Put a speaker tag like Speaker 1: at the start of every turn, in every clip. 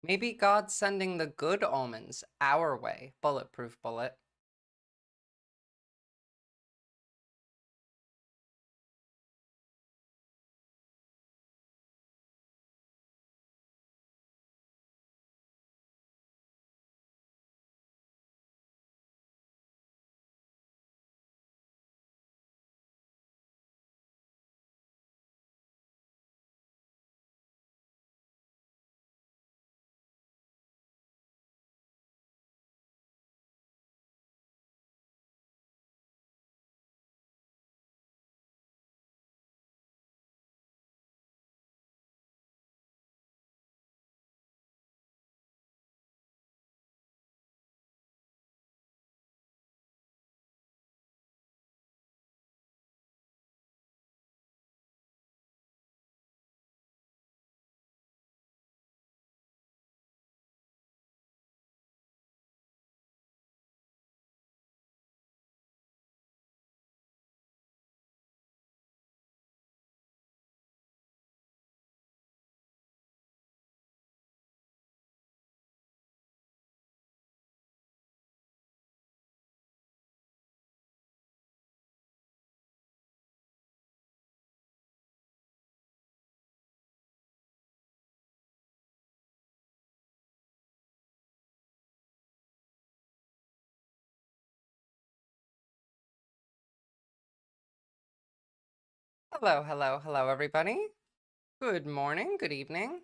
Speaker 1: Maybe God's sending the good omens our way. Bulletproof bullet. Hello, hello, hello, everybody. Good morning, good evening.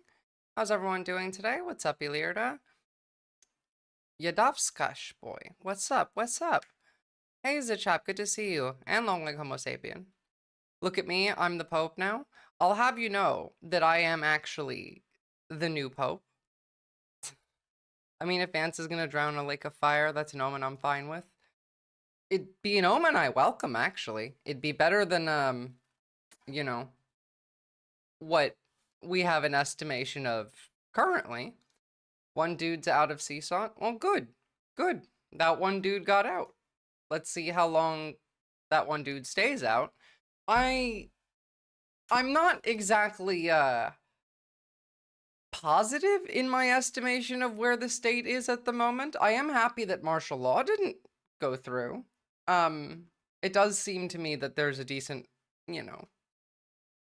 Speaker 1: How's everyone doing today? What's up, Ilirda? Yadovskash boy. What's up? What's up? Hey, Zichap, good to see you. And long leg Homo sapien. Look at me, I'm the Pope now. I'll have you know that I am actually the new Pope. I mean, if Vance is gonna drown in a lake of fire, that's an omen I'm fine with. It'd be an omen I welcome, actually. It'd be better than, you know, what we have an estimation of currently. One dude's out of CSOT. Well, good. Good. That one dude got out. Let's see how long that one dude stays out. I'm not exactly positive in my estimation of where the state is at the moment. I am happy that martial law didn't go through. It does seem to me that there's a decent,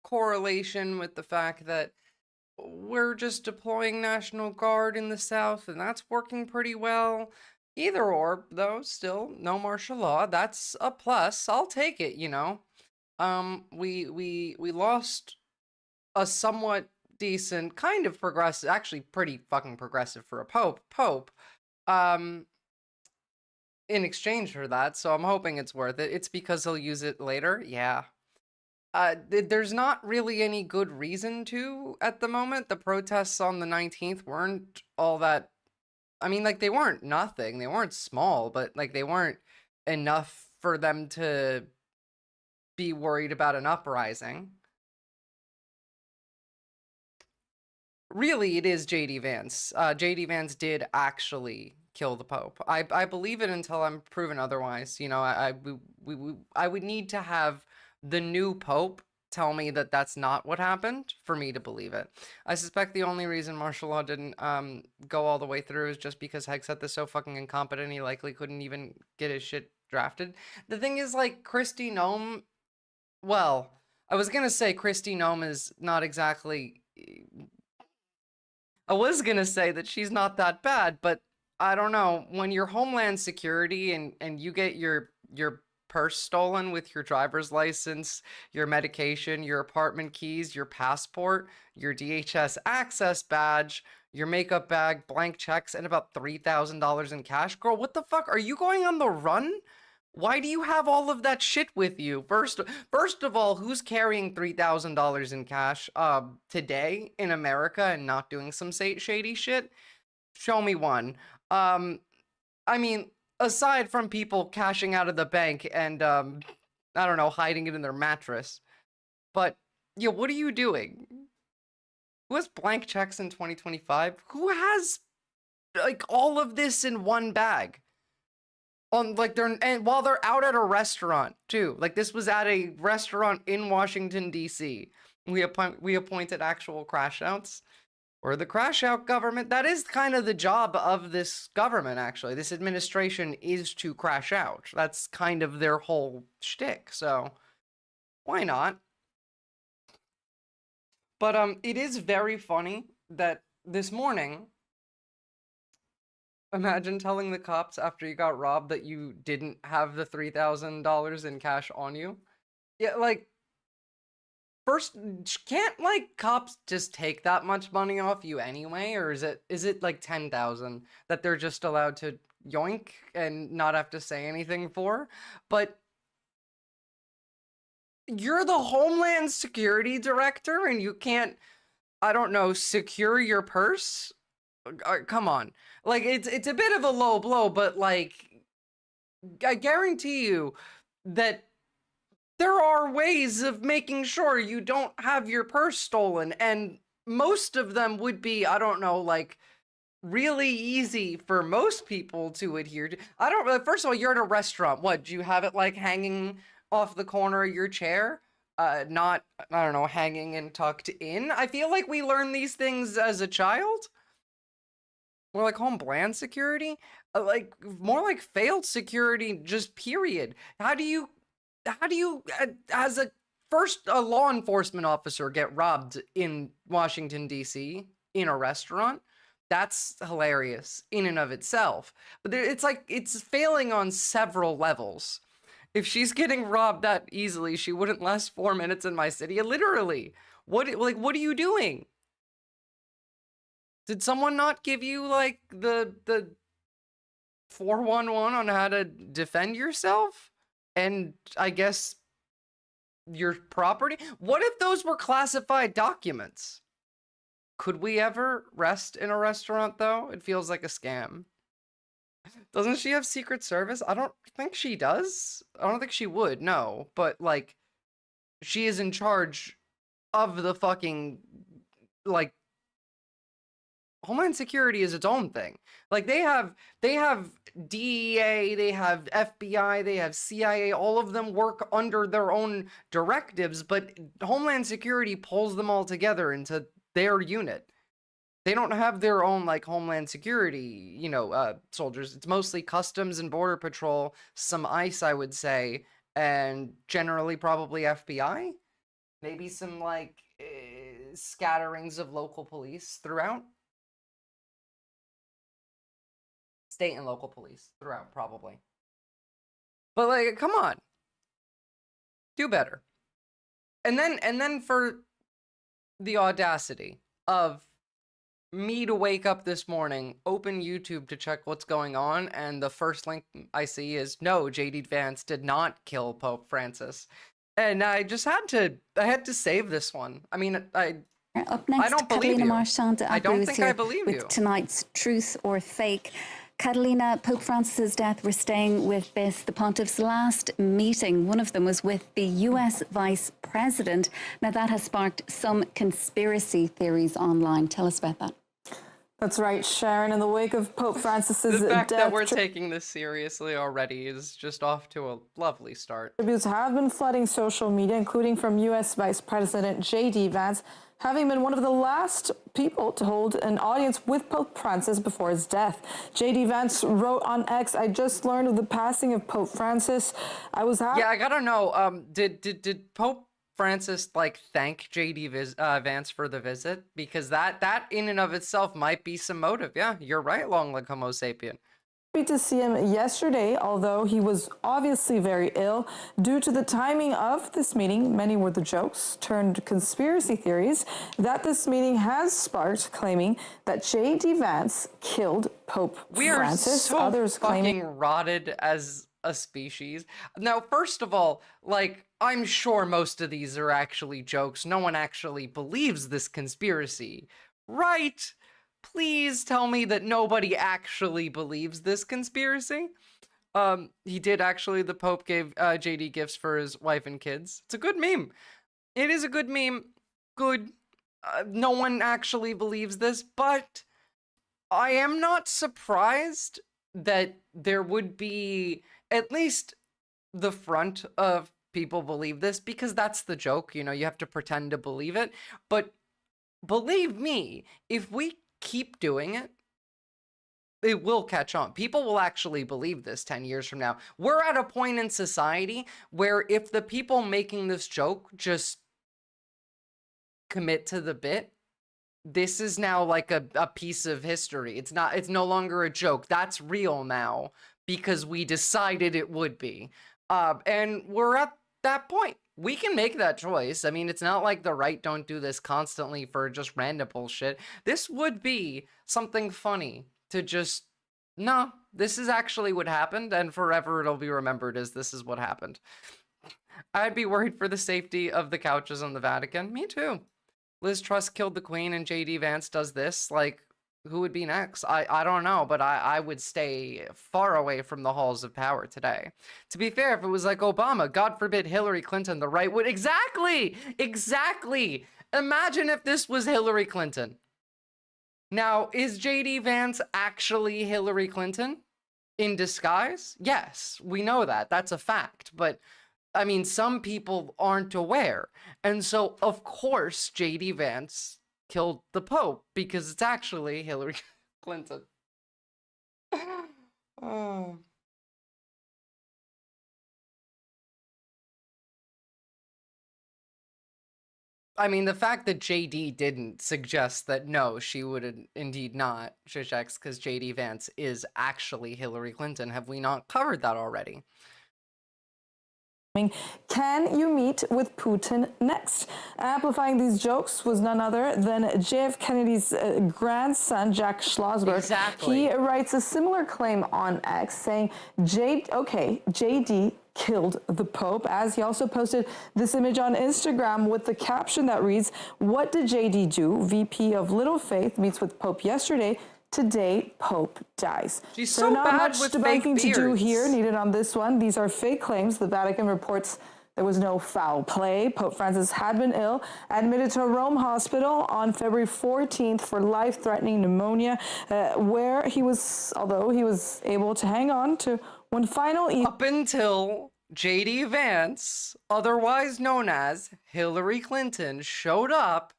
Speaker 1: correlation with the fact that we're just deploying National Guard in the South, and that's working pretty well. Either or, though, still no martial law. That's a plus. I'll take it. We lost a somewhat decent, kind of progressive, actually pretty fucking progressive for a pope. In exchange for that, so I'm hoping it's worth it. It's because he'll use it later. Yeah. There's not really any good reason to at the moment. The protests on the 19th weren't all that. I mean, like, they weren't nothing. They weren't small, but, like, they weren't enough for them to be worried about an uprising. Really, it is JD Vance. JD Vance did actually kill the Pope. I believe it until I'm proven otherwise. I would need to have the new Pope tell me that that's not what happened for me to believe it. I suspect the only reason martial law didn't go all the way through is just because Hegseth is so fucking incompetent, he likely couldn't even get his shit drafted. The thing is, like, Kristi Noem, well, I was gonna say Kristi Noem is not exactly... I was gonna say that she's not that bad, but I don't know. When you're Homeland Security and you get your purse stolen with your driver's license, your medication, your apartment keys, your passport, your DHS access badge, your makeup bag, blank checks, and about $3,000 in cash, girl, what the fuck? Are you going on the run? Why do you have all of that shit with you? First of all, who's carrying $3,000 in cash today in America and not doing some shady shit? Show me one. I mean, aside from people cashing out of the bank and I don't know, hiding it in their mattress. But yeah, what are you doing? Who has blank checks in 2025? Who has like all of this in one bag? On like and while they're out at a restaurant too. Like, this was at a restaurant in Washington D.C. We appointed actual crash outs. Or the crash out government. That is kind of the job of this government, actually. This administration is to crash out. That's kind of their whole shtick. So why not? But it is very funny that this morning, imagine telling the cops after you got robbed that you didn't have the $3,000 in cash on you. Yeah, like, first, can't like cops just take that much money off you anyway, or is it like 10,000 that they're just allowed to yoink and not have to say anything for? But you're the Homeland Security Director and you can't, I don't know, secure your purse? Come on. Like, it's a bit of a low blow, but like, I guarantee you that there are ways of making sure you don't have your purse stolen, and most of them would be, I don't know, like, really easy for most people to adhere to. I don't, first of all, you're at a restaurant. What, do you have it like hanging off the corner of your chair? Not, I don't know, hanging and tucked in? I feel like we learned these things as a child. More like Homeland Security? Like, more like failed security, just period. How do you, as a law enforcement officer, get robbed in Washington, D.C. in a restaurant? That's hilarious in and of itself. But it's like, it's failing on several levels. If she's getting robbed that easily, she wouldn't last 4 minutes in my city. Literally. What are you doing? Did someone not give you like the 411 on how to defend yourself? And I guess your property? What if those were classified documents? Could we ever rest in a restaurant, though? It feels like a scam. Doesn't she have Secret Service? I don't think she does. I don't think she would, no. But, like, she is in charge of the fucking, like, Homeland Security is its own thing. Like, they have DEA, they have FBI, they have CIA, all of them work under their own directives, but Homeland Security pulls them all together into their unit. They don't have their own, like, Homeland Security, you know, soldiers. It's mostly Customs and Border Patrol, some ICE, I would say, and generally probably FBI. Maybe some, like, scatterings of local police throughout. State and local police throughout, probably. But, like, come on. Do better. And then for the audacity of me to wake up this morning, open YouTube to check what's going on, and the first link I see is, no, JD Vance did not kill Pope Francis. And I just had to save this one. I mean,
Speaker 2: Up next,
Speaker 1: I don't believe
Speaker 2: Catalina
Speaker 1: you.
Speaker 2: Marchand
Speaker 1: I don't think I believe
Speaker 2: with
Speaker 1: you.
Speaker 2: tonight's Truth or Fake. Catalina, Pope Francis's death, we're staying with this. The Pontiff's last meeting, one of them was with the US Vice President. Now that has sparked some conspiracy theories online. Tell us about that.
Speaker 3: That's right, Sharon. In the wake of Pope Francis's
Speaker 1: The fact
Speaker 3: death,
Speaker 1: that we're taking this seriously already is just off to a lovely start.
Speaker 3: tributes have been flooding social media, including from US Vice President JD Vance, having been one of the last people to hold an audience with Pope Francis before his death. JD Vance wrote on X, "I just learned of the passing of Pope Francis. I was happy."
Speaker 1: Yeah, I gotta know, did Pope Francis, like, thank JD Vance for the visit? Because that in and of itself might be some motive. Yeah, you're right, long live Homo sapien.
Speaker 3: To see him yesterday, although he was obviously very ill. Due to the timing of this meeting, many were the jokes turned conspiracy theories that this meeting has sparked, claiming that J.D. Vance killed Pope Francis.
Speaker 1: We are so
Speaker 3: Others
Speaker 1: fucking
Speaker 3: claiming
Speaker 1: rotted as a species. Now, first of all, like, I'm sure most of these are actually jokes. No one actually believes this conspiracy, right? Please tell me that nobody actually believes this conspiracy. He did actually, the Pope gave JD gifts for his wife and kids. It's a good meme. It is a good meme. Good. No one actually believes this, but I am not surprised that there would be at least the front of people believe this, because that's the joke, you know, you have to pretend to believe it. But believe me, if we keep doing it, it will catch on. People will actually believe this 10 years from now. We're at a point in society where if the people making this joke just commit to the bit, this is now like a piece of history. It's no longer a joke. That's real now because we decided it would be. And we're at that point. We can make that choice. I mean, it's not like the right don't do this constantly for just random bullshit. This would be something funny to just, no, this is actually what happened, and forever it'll be remembered as this is what happened. I'd be worried for the safety of the couches in the Vatican. Me too. Liz Truss killed the Queen and JD Vance does this. Like, who would be next? I don't know, but I would stay far away from the halls of power today. To be fair, if it was like Obama, God forbid Hillary Clinton, the right would... Exactly! Exactly! Imagine if this was Hillary Clinton. Now, is JD Vance actually Hillary Clinton in disguise? Yes, we know that. That's a fact. But, I mean, some people aren't aware. And so, of course, JD Vance killed the Pope because it's actually Hillary Clinton. Oh. I mean, the fact that JD didn't suggest that no, she would indeed not, Zizeks, because JD Vance is actually Hillary Clinton. Have we not covered that already?
Speaker 3: Can you meet with Putin next? Amplifying these jokes was none other than JF Kennedy's grandson, Jack Schlossberg.
Speaker 1: Exactly.
Speaker 3: He writes a similar claim on X, saying, JD killed the Pope, as he also posted this image on Instagram with the caption that reads, "What did JD do? VP of Little Faith meets with Pope yesterday. Today, Pope dies."
Speaker 1: She's so
Speaker 3: not
Speaker 1: bad
Speaker 3: much
Speaker 1: with
Speaker 3: debunking
Speaker 1: fake
Speaker 3: to do
Speaker 1: beards.
Speaker 3: here needed on this one. These are fake claims. The Vatican reports there was no foul play. Pope Francis had been ill, admitted to a Rome hospital on February 14th for life-threatening pneumonia, where he was, although he was able to hang on to one final
Speaker 1: up until JD Vance, otherwise known as Hillary Clinton, showed up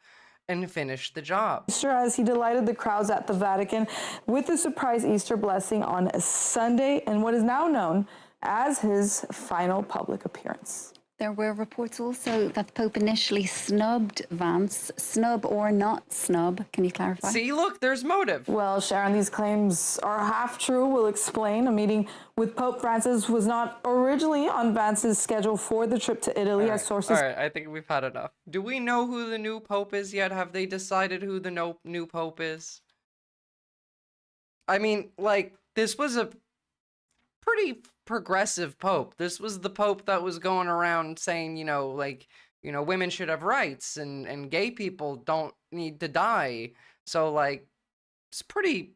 Speaker 1: and finished the job.
Speaker 3: Easter, as he delighted the crowds at the Vatican with a surprise Easter blessing on Sunday in what is now known as his final public appearance.
Speaker 2: There were reports also that the Pope initially snubbed Vance. Snub or not snub? Can you clarify?
Speaker 1: See, look, there's motive.
Speaker 3: Well, Sharon, these claims are half true. We'll explain. A meeting with Pope Francis was not originally on Vance's schedule for the trip to Italy, as sources...
Speaker 1: All right, I think we've had enough. Do we know who the new Pope is yet? Have they decided who the new Pope is? I mean, like, this was a pretty progressive Pope. This was the Pope that was going around saying, you know, like, you know, women should have rights and gay people don't need to die. So, like, it's pretty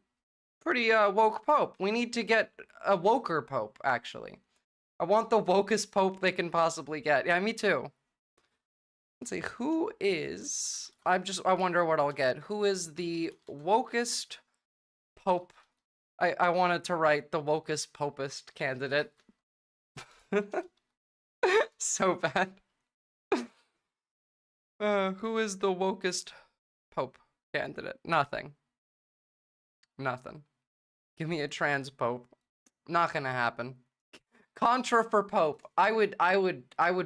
Speaker 1: woke Pope. We need to get a woker Pope, actually. I want the wokest Pope they can possibly get. Yeah, me too. Let's see, who is... I wonder what I'll get. Who is the wokest Pope? I wanted to write the wokest popist candidate. So bad. Who is the wokest Pope candidate? Nothing. Nothing. Give me a trans Pope. Not gonna happen. Contra for Pope. I would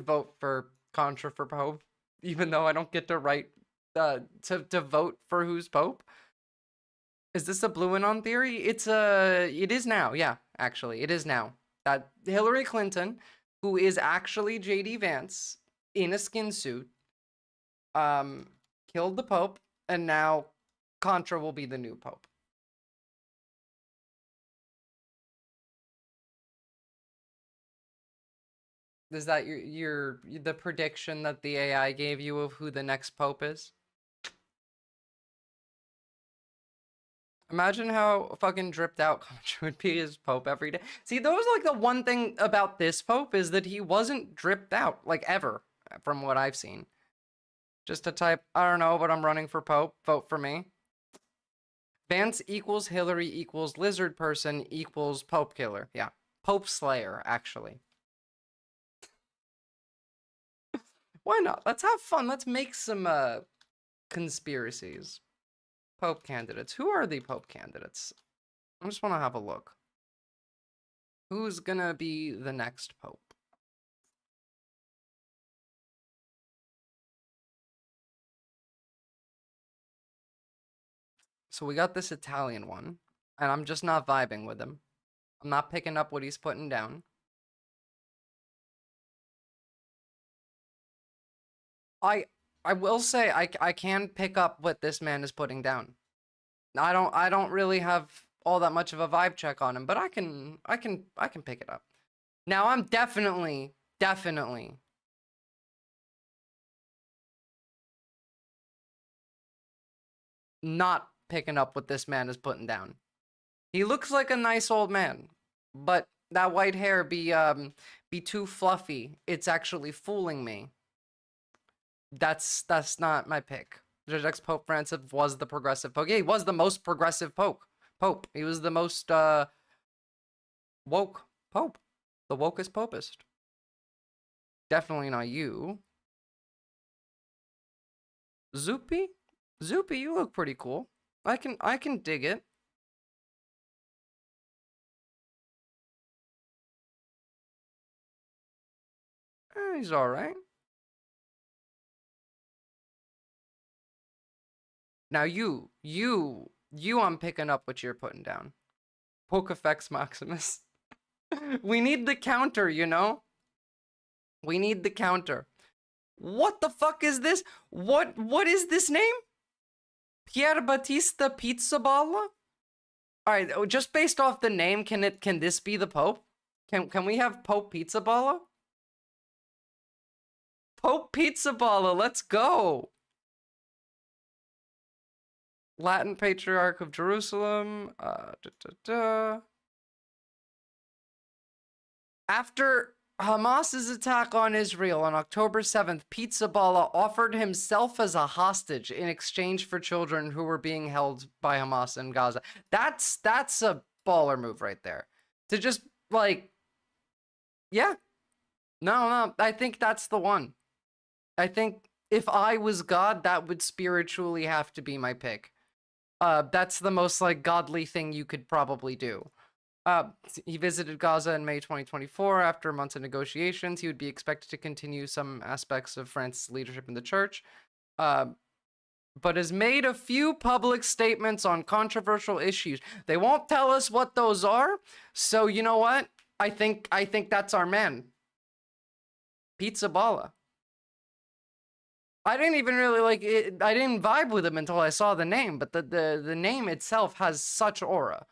Speaker 1: vote for Contra for Pope, even though I don't get to write to vote for who's Pope. Is this a blue anon theory? It is now. Yeah, actually, it is now. That Hillary Clinton, who is actually JD Vance in a skin suit, killed the Pope, and now Contra will be the new Pope. Is that the prediction that the AI gave you of who the next Pope is? Imagine how fucking dripped out Contra would be as Pope every day. See, that was like the one thing about this Pope is that he wasn't dripped out, like ever, from what I've seen. Just to type, I don't know, but I'm running for Pope, vote for me. Vance equals Hillary equals lizard person equals Pope killer. Yeah, Pope slayer, actually. Why not? Let's have fun. Let's make some conspiracies. Pope candidates. Who are the Pope candidates? I just want to have a look. Who's gonna be the next Pope? So we got this Italian one, and I'm just not vibing with him. I'm not picking up what he's putting down. I will say I can pick up what this man is putting down. I don't really have all that much of a vibe check on him, but I can pick it up. Now I'm definitely not picking up what this man is putting down. He looks like a nice old man, but that white hair be too fluffy. It's actually fooling me. That's not my pick. Judge X Pope Francis was the progressive pope. Yeah, he was the most progressive pope. He was the most woke pope. The wokest popist. Definitely not you. Zoopy? Zoopy, you look pretty cool. I can dig it. He's alright. Now you, I'm picking up what you're putting down. Poke effects Maximus. We need the counter, you know? We need the counter. What the fuck is this? What is this name? Pier Battista Pizzaballa? Alright, just based off the name, can this be the Pope? Can we have Pope Pizzaballa? Pope Pizzaballa, let's go! Latin Patriarch of Jerusalem. After Hamas's attack on Israel on October 7th, Pizzaballa offered himself as a hostage in exchange for children who were being held by Hamas in Gaza. That's a baller move right there. To just, like, yeah. No, I think that's the one. I think if I was God, that would spiritually have to be my pick. That's the most, like, godly thing you could probably do. He visited Gaza in May 2024. After months of negotiations, he would be expected to continue some aspects of France's leadership in the church, but has made a few public statements on controversial issues. They won't tell us what those are, so you know what? I think that's our man. Pizzaballa. I didn't even really like it. I didn't vibe with him until I saw the name, but the name itself has such aura.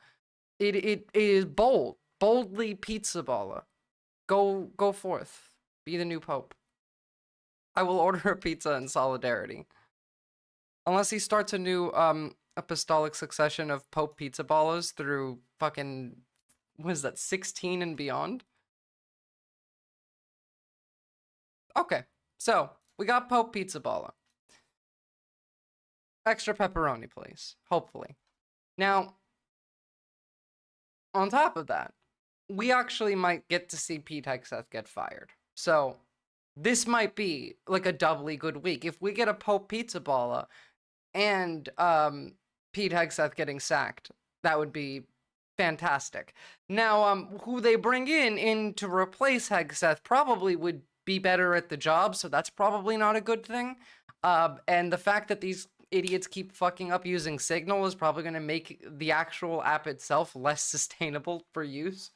Speaker 1: It is boldly Pizzaballa. Go forth, be the new Pope. I will order a pizza in solidarity. Unless he starts a new apostolic succession of Pope Pizzaballas through fucking, what is that, 16 and beyond? Okay, so we got Pope Pizzaballa. Extra pepperoni, please. Hopefully. Now, on top of that, we actually might get to see Pete Hegseth get fired. So, this might be like a doubly good week. If we get a Pope Pizzaballa and Pete Hegseth getting sacked, that would be fantastic. Now, who they bring in to replace Hegseth probably would be better at the job, so that's probably not a good thing. And the fact that these idiots keep fucking up using Signal is probably going to make the actual app itself less sustainable for use.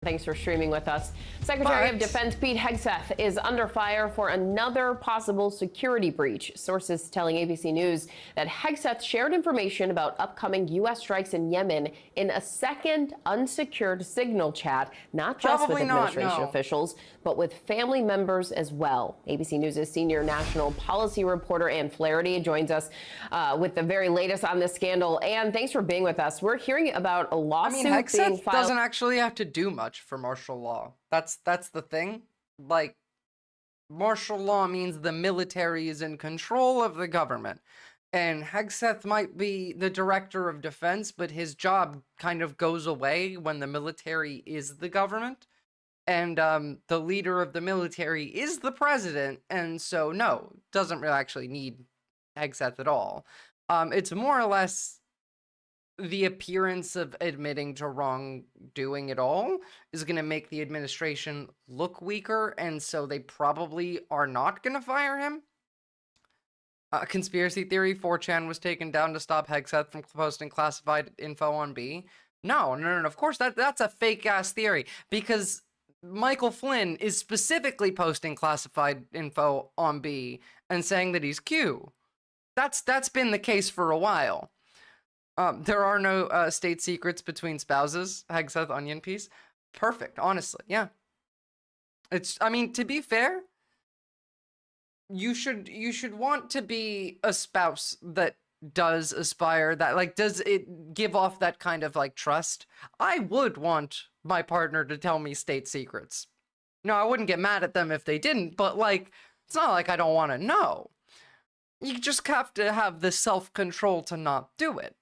Speaker 4: Thanks for streaming with us. Secretary of Defense Pete Hegseth is under fire for another possible security breach. Sources telling ABC News that Hegseth shared information about upcoming U.S. strikes in Yemen in a second unsecured Signal chat, not just with administration officials, but with family members as well. ABC News' senior national policy reporter Ann Flaherty joins us with the very latest on this scandal. Ann, thanks for being with us. We're hearing about a lawsuit being filed.
Speaker 1: Hegseth doesn't actually have to do much for martial law. That's the thing. Like, martial law means the military is in control of the government. And Hegseth might be the director of defense, but his job kind of goes away when the military is the government. And the leader of the military is the president. And so, no, doesn't really actually need Hegseth at all. It's more or less the appearance of admitting to wrongdoing at all is going to make the administration look weaker, and so they probably are not going to fire him. Conspiracy theory, 4chan was taken down to stop Hegseth from posting classified info on B. No, of course, that's a fake-ass theory, because Michael Flynn is specifically posting classified info on B and saying that he's Q. That's been the case for a while. There are no state secrets between spouses. Hegseth onion piece. Perfect, honestly, yeah. I mean, to be fair, you should want to be a spouse that does aspire, that like, does it give off that kind of like trust? I would want my partner to tell me state secrets. No, I wouldn't get mad at them if they didn't, but like, it's not like I don't want to know. You just have to have the self-control to not do it.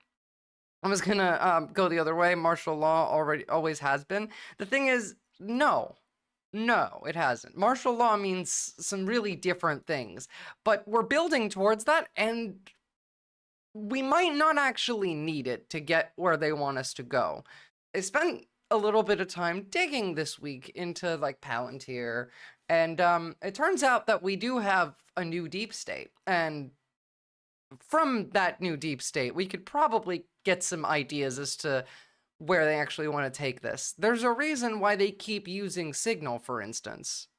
Speaker 1: I was gonna go the other way. Martial law always has been. The thing is, no, it hasn't. Martial law means some really different things, but we're building towards that, and we might not actually need it to get where they want us to go. I spent a little bit of time digging this week into like Palantir, and it turns out that we do have a new deep state, and from that new deep state, we could probably get some ideas as to where they actually want to take this. There's a reason why they keep using Signal, for instance.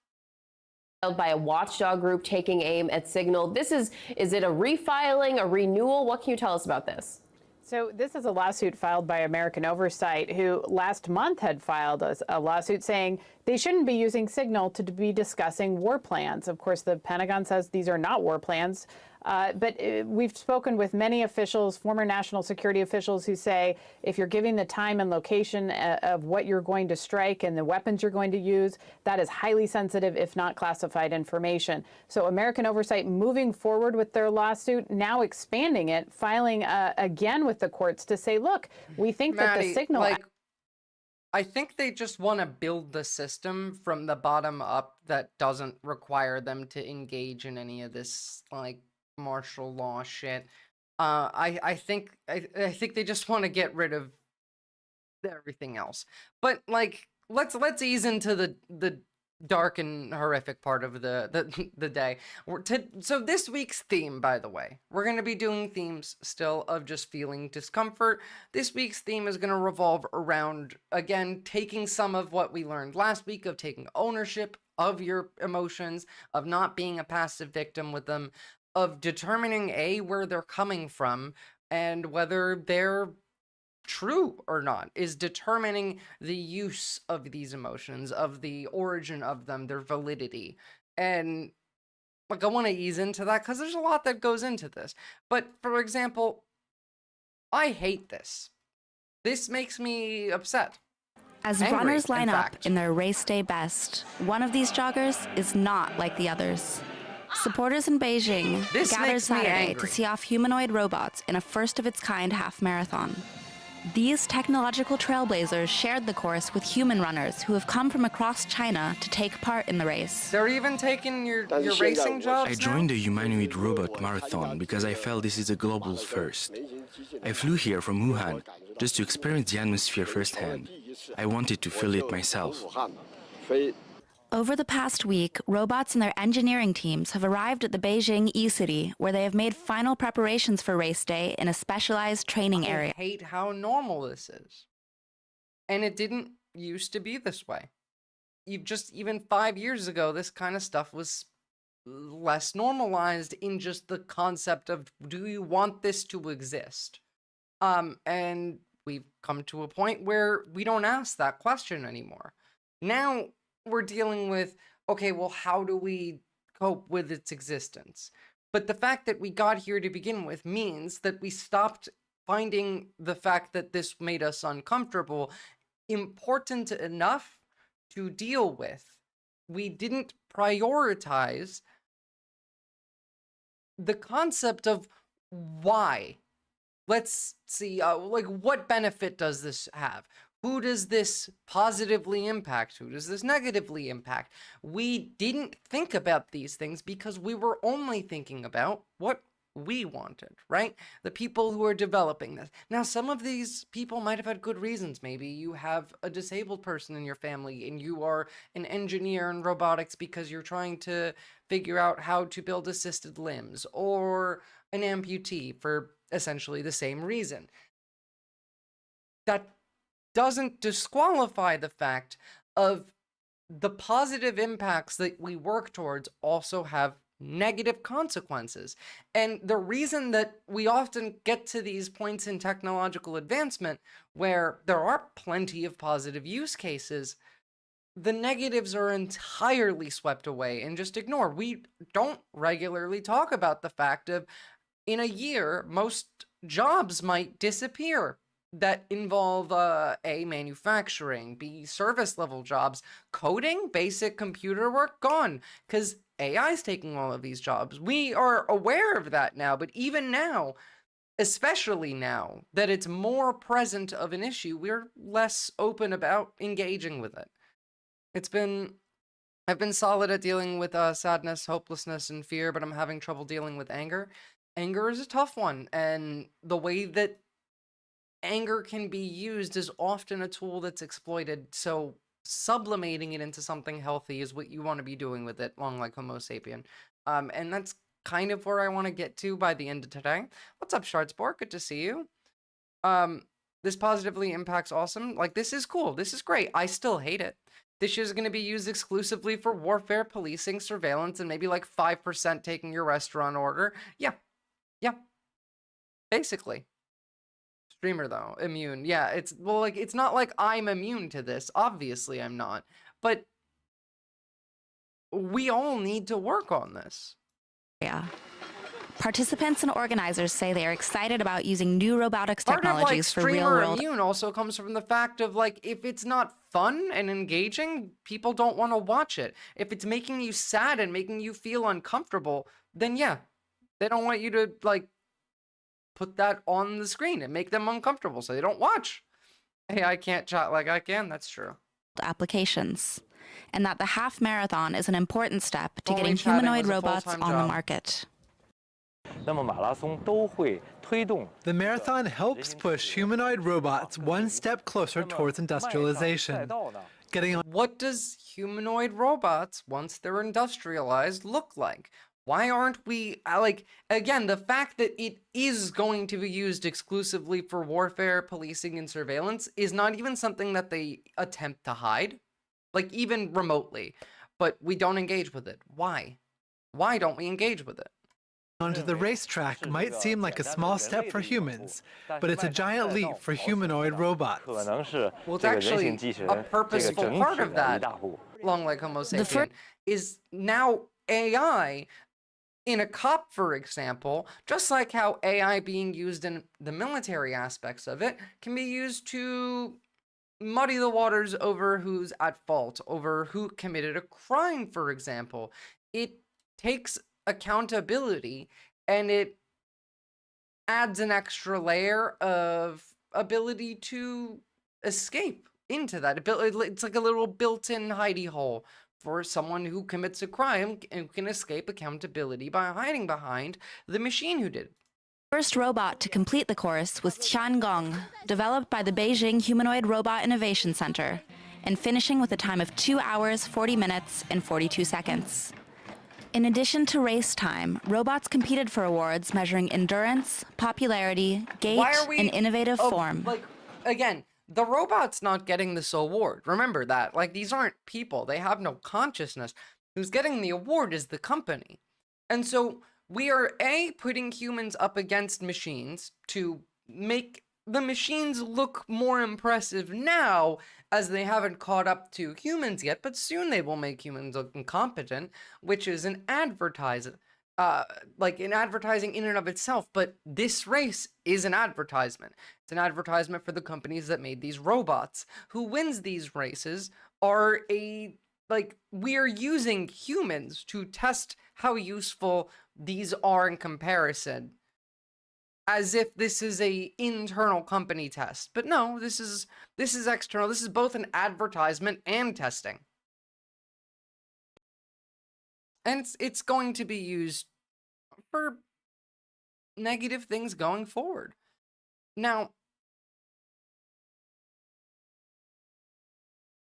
Speaker 4: By a watchdog group taking aim at Signal. Is it a refiling, a renewal? What can you tell us about this?
Speaker 5: So this is a lawsuit filed by American Oversight, who last month had filed a lawsuit saying they shouldn't be using Signal to be discussing war plans. Of course, the Pentagon says these are not war plans. But we've spoken with many officials, former national security officials, who say if you're giving the time and location of what you're going to strike and the weapons you're going to use, that is highly sensitive, if not classified information. So American Oversight moving forward with their lawsuit, now expanding it, filing again with the courts to say, look, we think that the Signal...
Speaker 1: I think they just want to build the system from the bottom up that doesn't require them to engage in any of this, like, martial law shit. I think they just want to get rid of everything else. But like, let's ease into the dark and horrific part of the day. So this week's theme, by the way, we're going to be doing themes still of just feeling discomfort. This week's theme is going to revolve around, again, taking some of what we learned last week of taking ownership of your emotions, of not being a passive victim with them, of determining where they're coming from and whether they're true or not, is determining the use of these emotions, of the origin of them, their validity. And like, I want to ease into that because there's a lot that goes into this. But for example, I hate this. This makes me upset.
Speaker 6: As
Speaker 1: Angry,
Speaker 6: runners line
Speaker 1: in
Speaker 6: up
Speaker 1: fact.
Speaker 6: in their race day best, one of these joggers is not like the others. Supporters in Beijing
Speaker 1: This
Speaker 6: gathered
Speaker 1: makes me
Speaker 6: Saturday
Speaker 1: angry.
Speaker 6: to see off humanoid robots in a first-of-its-kind half marathon. These technological trailblazers shared the course with human runners who have come from across China to take part in the race.
Speaker 1: They're even taking your racing jobs
Speaker 7: I joined the humanoid robot marathon because I felt this is a global first. I flew here from Wuhan just to experience the atmosphere firsthand. I wanted to feel it myself.
Speaker 6: Over the past week, robots and their engineering teams have arrived at the Beijing E-City, where they have made final preparations for race day in a specialized training area.
Speaker 1: I hate how normal this is. And it didn't used to be this way. Even 5 years ago, this kind of stuff was less normalized in just the concept of, do you want this to exist? And we've come to a point where we don't ask that question anymore. Now we're dealing with, okay, well, how do we cope with its existence? But the fact that we got here to begin with means that we stopped finding the fact that this made us uncomfortable important enough to deal with. We didn't prioritize the concept of why. Let's see, like, what benefit does this have? Who does this positively impact? Who does this negatively impact? We didn't think about these things because we were only thinking about what we wanted, right? The people who are developing this. Now, some of these people might have had good reasons. Maybe you have a disabled person in your family and you are an engineer in robotics because you're trying to figure out how to build assisted limbs, or an amputee for essentially the same reason. That doesn't disqualify the fact of the positive impacts that we work towards also have negative consequences. And the reason that we often get to these points in technological advancement where there are plenty of positive use cases, the negatives are entirely swept away and just ignored. We don't regularly talk about the fact of, in a year, most jobs might disappear that involve A, manufacturing, B, service level jobs, coding, basic computer work, gone, because AI is taking all of these jobs. We are aware of that now, but even now, especially now that it's more present of an issue, we're less open about engaging with it. I've been solid at dealing with sadness, hopelessness, and fear, but I'm having trouble dealing with anger. Anger is a tough one, and the way that anger can be used is often a tool that's exploited, so sublimating it into something healthy is what you want to be doing with it, long like Homo sapien. And that's kind of where I want to get to by the end of today. What's up, Shardsport? Good to see you. This positively impacts awesome. Like, this is cool. This is great. I still hate it. This shit is going to be used exclusively for warfare, policing, surveillance, and maybe like 5% taking your restaurant order. Yeah. Basically. Streamer though, immune. Yeah, it's, well, like, it's not like I'm immune to this. Obviously I'm not. But we all need to work on this.
Speaker 6: Yeah. Participants and organizers say they are excited about using new robotics
Speaker 1: Part
Speaker 6: technologies
Speaker 1: of, like,
Speaker 6: for real-world.
Speaker 1: Streamer immune also comes from the fact of, like, if it's not fun and engaging, people don't want to watch it. If it's making you sad and making you feel uncomfortable, then yeah, they don't want you to, like, put that on the screen and make them uncomfortable, so they don't watch. Hey, I can't chat like I can. That's true.
Speaker 6: Applications, and that the half marathon is an important step to
Speaker 1: Only
Speaker 6: getting
Speaker 1: chatting
Speaker 6: humanoid
Speaker 1: was a
Speaker 6: robots
Speaker 1: full-time
Speaker 6: on the
Speaker 1: job.
Speaker 6: market.
Speaker 8: 那么马拉松都会推动
Speaker 9: The marathon helps push humanoid robots one step closer towards industrialization. Getting on
Speaker 1: What does humanoid robots, once they're industrialized, look like? Why aren't we, like, again, the fact that it is going to be used exclusively for warfare, policing, and surveillance is not even something that they attempt to hide, like, even remotely. But we don't engage with it. Why? Why don't we engage with it?
Speaker 9: onto the racetrack might seem like a small step for humans, but it's a giant leap for humanoid robots.
Speaker 8: 可能是
Speaker 1: Well, it's
Speaker 8: 这个人
Speaker 1: actually
Speaker 8: 形机器
Speaker 1: a
Speaker 8: 人这个
Speaker 1: purposeful
Speaker 8: 整
Speaker 1: part
Speaker 8: 体
Speaker 1: of
Speaker 8: 的一
Speaker 1: that,
Speaker 8: 大步。
Speaker 1: long like Homo sapien, is now AI in a cop, for example, just like how AI being used in the military aspects of it can be used to muddy the waters over who's at fault, over who committed a crime, for example. It takes accountability and it adds an extra layer of ability to escape into that ability. It's like a little built-in hidey hole for someone who commits a crime and can escape accountability by hiding behind the machine who did.
Speaker 6: First robot to complete the course was Tiangong, developed by the Beijing Humanoid Robot Innovation Center, and finishing with a time of 2 hours, 40 minutes, and 42 seconds. In addition to race time, robots competed for awards measuring endurance, popularity, gait,
Speaker 1: Why are we
Speaker 6: and innovative
Speaker 1: oh,
Speaker 6: form.
Speaker 1: Like, again, the robot's not getting this award. Remember that. Like, these aren't people. They have no consciousness. Who's getting the award is the company. And so we are, A, putting humans up against machines to make the machines look more impressive now, as they haven't caught up to humans yet, but soon they will make humans look incompetent, which is an advertising. Like an advertising in and of itself, but this race is an advertisement. It's an advertisement for the companies that made these robots. Who wins these races are we're using humans to test how useful these are in comparison, as if this is a internal company test. But no, this is external. This is both an advertisement and testing. And it's going to be used for negative things going forward. Now,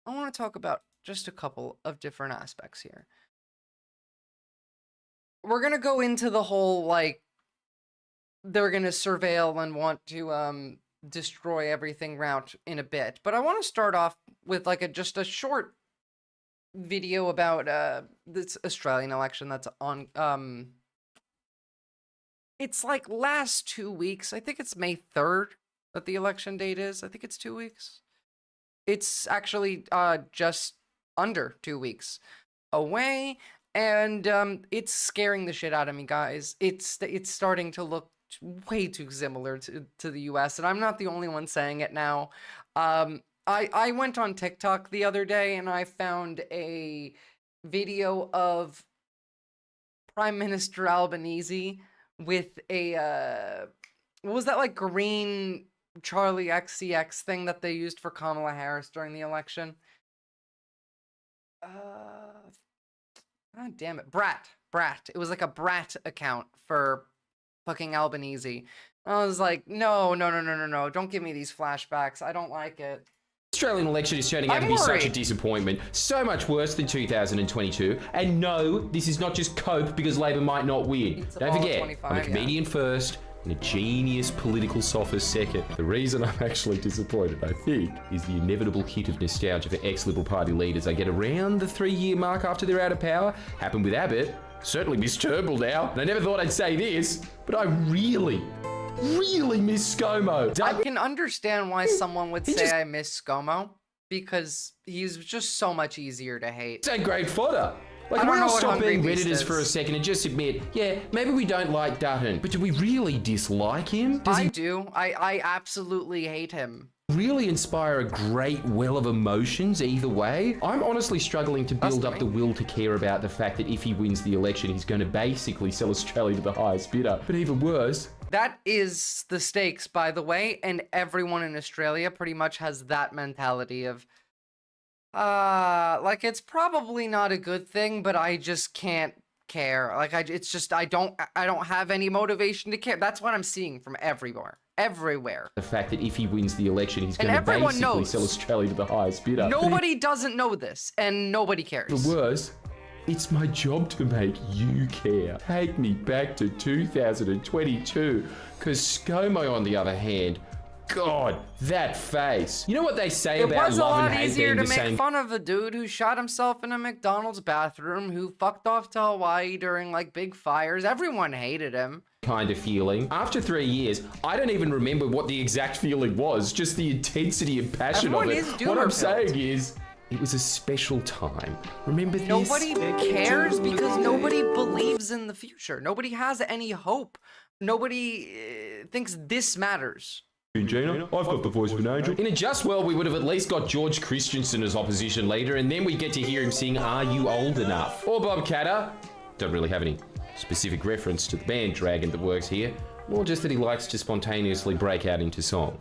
Speaker 1: I want to talk about just a couple of different aspects here. We're going to go into the whole, like, they're going to surveil and want to destroy everything route in a bit. But I want to start off with, like, just a short video about this Australian election that's on... it's, like, last 2 weeks. I think it's May 3rd that the election date is. I think it's 2 weeks. It's actually just under 2 weeks away, and it's scaring the shit out of me, guys. It's starting to look way too similar to the US, and I'm not the only one saying it now. I went on TikTok the other day, and I found a video of Prime Minister Albanese with a, what was that, like, green Charlie XCX thing that they used for Kamala Harris during the election? God damn it. Brat. It was like a Brat account for fucking Albanese. I was like, no. Don't give me these flashbacks. I don't like it.
Speaker 10: Australian election is turning out to be such a disappointment, so much worse than 2022. And no, this is not just cope because Labor might not win. Don't forget, I'm a comedian first and a genius political sophist second. The reason I'm actually disappointed, I think, is the inevitable hit of nostalgia for ex-Liberal Party leaders. I get around the 3-year mark after they're out of power. Happened with Abbott. Certainly miss Turnbull now. And I never thought I'd say this, but I really miss ScoMo.
Speaker 1: I can understand why someone would say I miss ScoMo, because he's just so much easier to hate.
Speaker 10: It's a great fodder. Like, we'll all stop being Redditors for a second and just admit, yeah, maybe we don't like Dutton, but do we really dislike him?
Speaker 1: I do. I absolutely hate him.
Speaker 10: Really inspire a great well of emotions either way? I'm honestly struggling to build up the will to care about the fact that if he wins the election, he's going to basically sell Australia to the highest bidder. But even worse...
Speaker 1: That is the stakes, by the way, and everyone in Australia pretty much has that mentality of, like, it's probably not a good thing, but I just can't care. Like, it's just, I don't have any motivation to care. That's what I'm seeing from everywhere. The
Speaker 10: fact that if he wins the election, he's going to basically sell Australia to the highest bidder.
Speaker 1: Nobody doesn't know this, and nobody cares.
Speaker 10: The worst, it's my job to make you care. Take me back to 2022, because ScoMo, on the other hand, God, that face. You know what they say about love and hate being the same?
Speaker 1: It was a lot easier to make fun of a dude who shot himself in a McDonald's bathroom, who fucked off to Hawaii during, like, big fires. Everyone hated him.
Speaker 10: Kind of feeling. After 3 years, I don't even remember what the exact feeling was, just the intensity and passion of it. What I'm saying is, it was a special time. Remember this?
Speaker 1: Nobody cares because nobody believes in the future. Nobody has any hope. Nobody thinks this matters.
Speaker 10: Gina, I've got the voice of an angel. In a just world, we would have at least got George Christensen as opposition leader, and then we'd get to hear him sing Are You Old Enough? Or Bob Catter. Don't really have any specific reference to the band Dragon that works here, more just that he likes to spontaneously break out into song.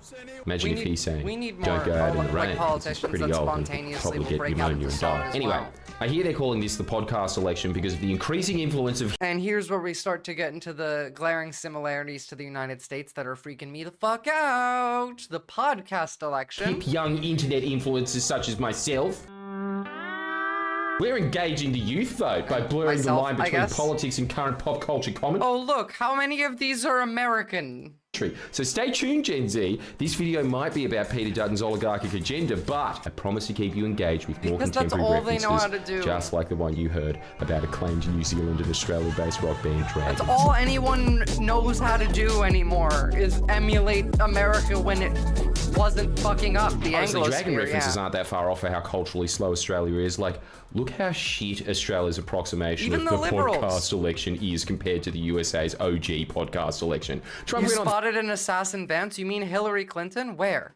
Speaker 10: Imagine if he's saying, don't go out in the rain, it's pretty old and probably get pneumonia and die. Anyway, I hear they're calling this the podcast election because of the increasing influence of...
Speaker 1: And here's where we start to get into the glaring similarities to the United States that are freaking me the fuck out. The podcast election.
Speaker 10: Hip young internet influencers such as myself. We're engaging the youth vote by blurring the line between politics and current pop culture commentary.
Speaker 1: Oh, look, how many of these are American?
Speaker 10: So stay tuned, Gen Z. This video might be about Peter Dutton's oligarchic agenda, but I promise to keep you engaged with more contemporary references,
Speaker 1: they know how to do.
Speaker 10: Just like the one you heard about acclaimed New Zealand and Australia-based rock band Dragon.
Speaker 1: That's all anyone knows how to do anymore, is emulate America when it wasn't fucking up the Anglosphere.
Speaker 10: Dragon references aren't that far off for how culturally slow Australia is. Like, look how shit Australia's approximation of the podcast election is compared to the USA's OG podcast election.
Speaker 1: You spotted an assassin, Vance? You mean Hillary Clinton? Where?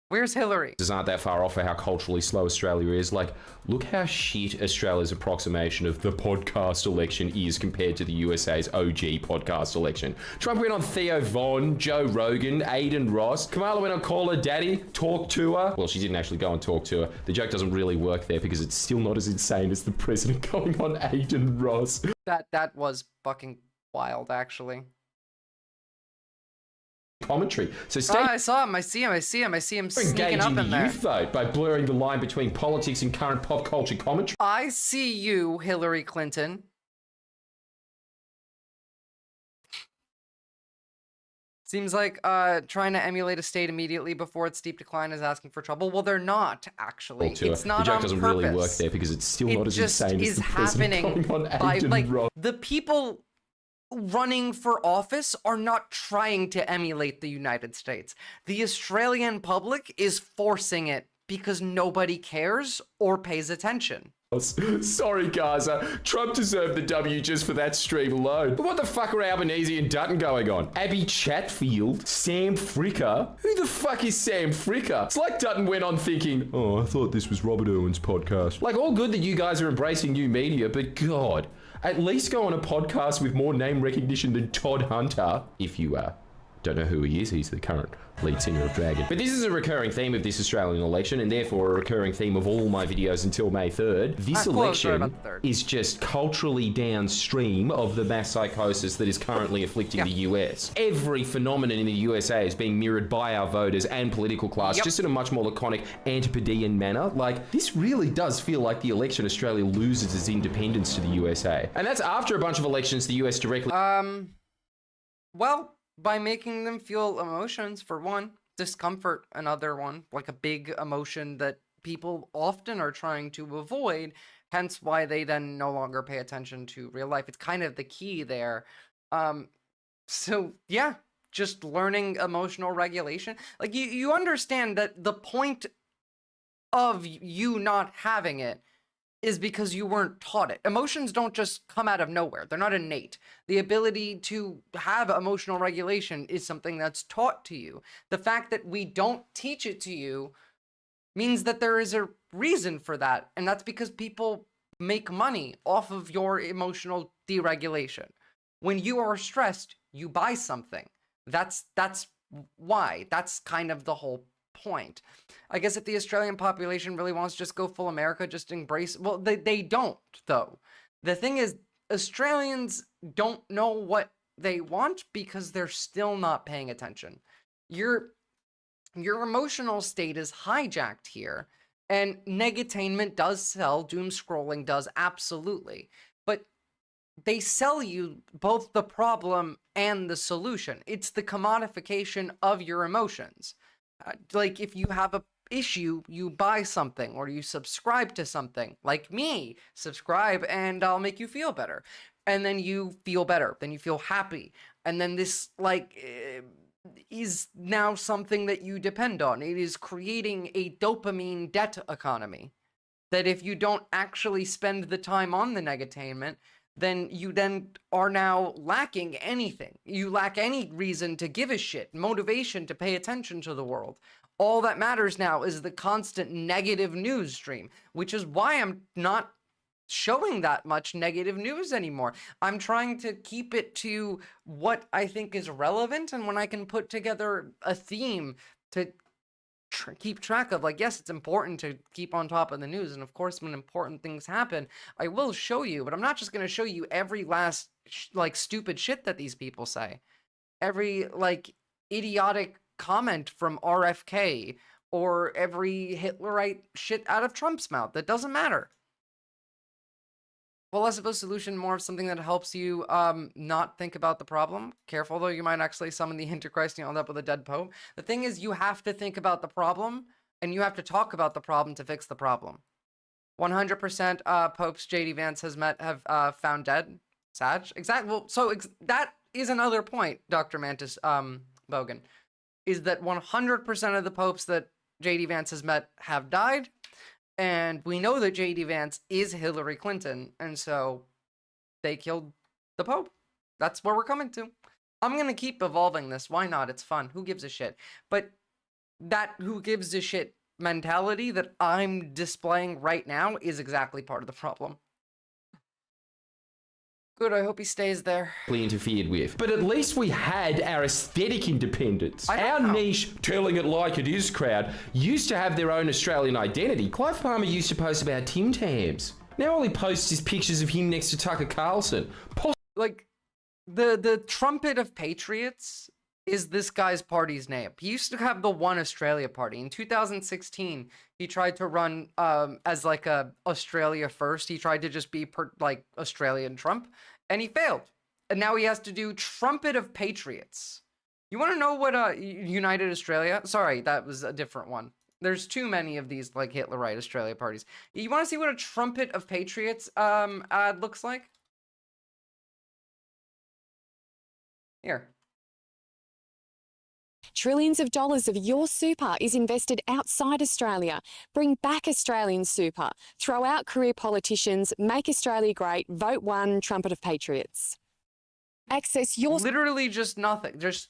Speaker 1: Where's Hillary?
Speaker 10: Aren't that far off for how culturally slow Australia is. Like, look how shit Australia's approximation of the podcast election is compared to the USA's OG podcast election. Trump went on Theo Von, Joe Rogan, Aiden Ross. Kamala went on Call Her Daddy, Talk to Her. Well, she didn't actually go on Talk to Her. The joke doesn't really work there because it's still not as insane as the president going on Aiden Ross.
Speaker 1: That was fucking wild, actually.
Speaker 10: commentary. So stay
Speaker 1: I saw him. I see him sneaking
Speaker 10: engaging
Speaker 1: up
Speaker 10: the
Speaker 1: in there.
Speaker 10: youth vote by blurring the line between politics and current pop culture commentary.
Speaker 1: I see you, Hillary Clinton. Seems like trying to emulate a state immediately before its steep decline is asking for trouble. Well, they're not, actually. It's not
Speaker 10: the joke
Speaker 1: on
Speaker 10: doesn't
Speaker 1: purpose.
Speaker 10: really work there because it's still not as insane
Speaker 1: It
Speaker 10: as
Speaker 1: just
Speaker 10: the
Speaker 1: is
Speaker 10: president
Speaker 1: happening
Speaker 10: going on
Speaker 1: by,
Speaker 10: Aidan
Speaker 1: like,
Speaker 10: Ross.
Speaker 1: the people running for office are not trying to emulate the United States. The Australian public is forcing it because nobody cares or pays attention.
Speaker 10: Sorry, Gaza. Trump deserved the W just for that stream alone. But what the fuck are Albanese and Dutton going on? Abby Chatfield? Sam Fricker? Who the fuck is Sam Fricker? It's like Dutton went on thinking, oh, I thought this was Robert Irwin's podcast. Like, all good that you guys are embracing new media, but God, at least go on a podcast with more name recognition than Todd Hunter. If you don't know who he is, he's the current lead singer of Dragon. But this is a recurring theme of this Australian election, and therefore a recurring theme of all my videos until May 3rd. This election is just culturally downstream of the mass psychosis that is currently afflicting the US. Every phenomenon in the USA is being mirrored by our voters and political class, just in a much more laconic antipodean manner. Like, this really does feel like the election Australia loses its independence to the USA. And that's after a bunch of elections the US directly...
Speaker 1: Well, by making them feel emotions, for one, discomfort, another one, like a big emotion that people often are trying to avoid, hence why they then no longer pay attention to real life. It's kind of the key there. So yeah, just learning emotional regulation. Like, you understand that the point of you not having it is because you weren't taught it. Emotions don't just come out of nowhere. They're not innate. The ability to have emotional regulation is something that's taught to you. The fact that we don't teach it to you means that there is a reason for that, and that's because people make money off of your emotional deregulation. When you are stressed, you buy something. That's why. That's kind of the whole point. I guess if the Australian population really wants to just go full America, just embrace... Well, they don't, though. The thing is, Australians don't know what they want because they're still not paying attention. Your emotional state is hijacked here, and negatainment does sell, doom scrolling does, absolutely. But they sell you both the problem and the solution. It's the commodification of your emotions. Like, if you have a issue, you buy something or you subscribe to something. Like me, subscribe and I'll make you feel better. And then you feel better. Then you feel happy. And then this, like, is now something that you depend on. It is creating a dopamine debt economy. That if you don't actually spend the time on the negatainment, then you then are now lacking anything. You lack any reason to give a shit, motivation to pay attention to the world. All that matters now is the constant negative news stream, which is why I'm not showing that much negative news anymore. I'm trying to keep it to what I think is relevant, and when I can put together a theme to keep track of, like, yes, it's important to keep on top of the news, and of course when important things happen I will show you, but I'm not just going to show you every last like stupid shit that these people say, every like idiotic comment from RFK, or every Hitlerite shit out of Trump's mouth. That doesn't matter. Well, less of a solution, more of something that helps you not think about the problem. Careful, though, you might actually summon the Antichrist and you'll end up with a dead Pope. The thing is, you have to think about the problem, and you have to talk about the problem to fix the problem. 100% popes JD Vance has met have found dead. Sag? Exactly. Well, so that is another point, Dr. Mantis Bogan, is that 100% of the popes that JD Vance has met have died. And we know that JD Vance is Hillary Clinton, and so they killed the Pope. That's where we're coming to. I'm going to keep evolving this. Why not? It's fun. Who gives a shit? But that who gives a shit mentality that I'm displaying right now is exactly part of the problem. Good, I hope he stays there.
Speaker 10: Interfered with. But at least we had our aesthetic independence. Our niche, telling it like it is crowd, used to have their own Australian identity. Clive Palmer used to post about Tim Tams. Now all he posts is pictures of him next to Tucker Carlson.
Speaker 1: Like, the trumpet of patriots is this guy's party's name. He used to have the One Australia Party. In 2016, he tried to run as like a Australia First. He tried to just be like Australian Trump, and he failed. And now he has to do Trumpet of Patriots. You want to know what United Australia? Sorry, that was a different one. There's too many of these like Hitlerite Australia parties. You want to see what a Trumpet of Patriots ad looks like? Here.
Speaker 11: Trillions of dollars of your super is invested outside Australia. Bring back Australian super. Throw out career politicians. Make Australia great. Vote one, Trumpet of Patriots. Access your
Speaker 1: literally just nothing. Just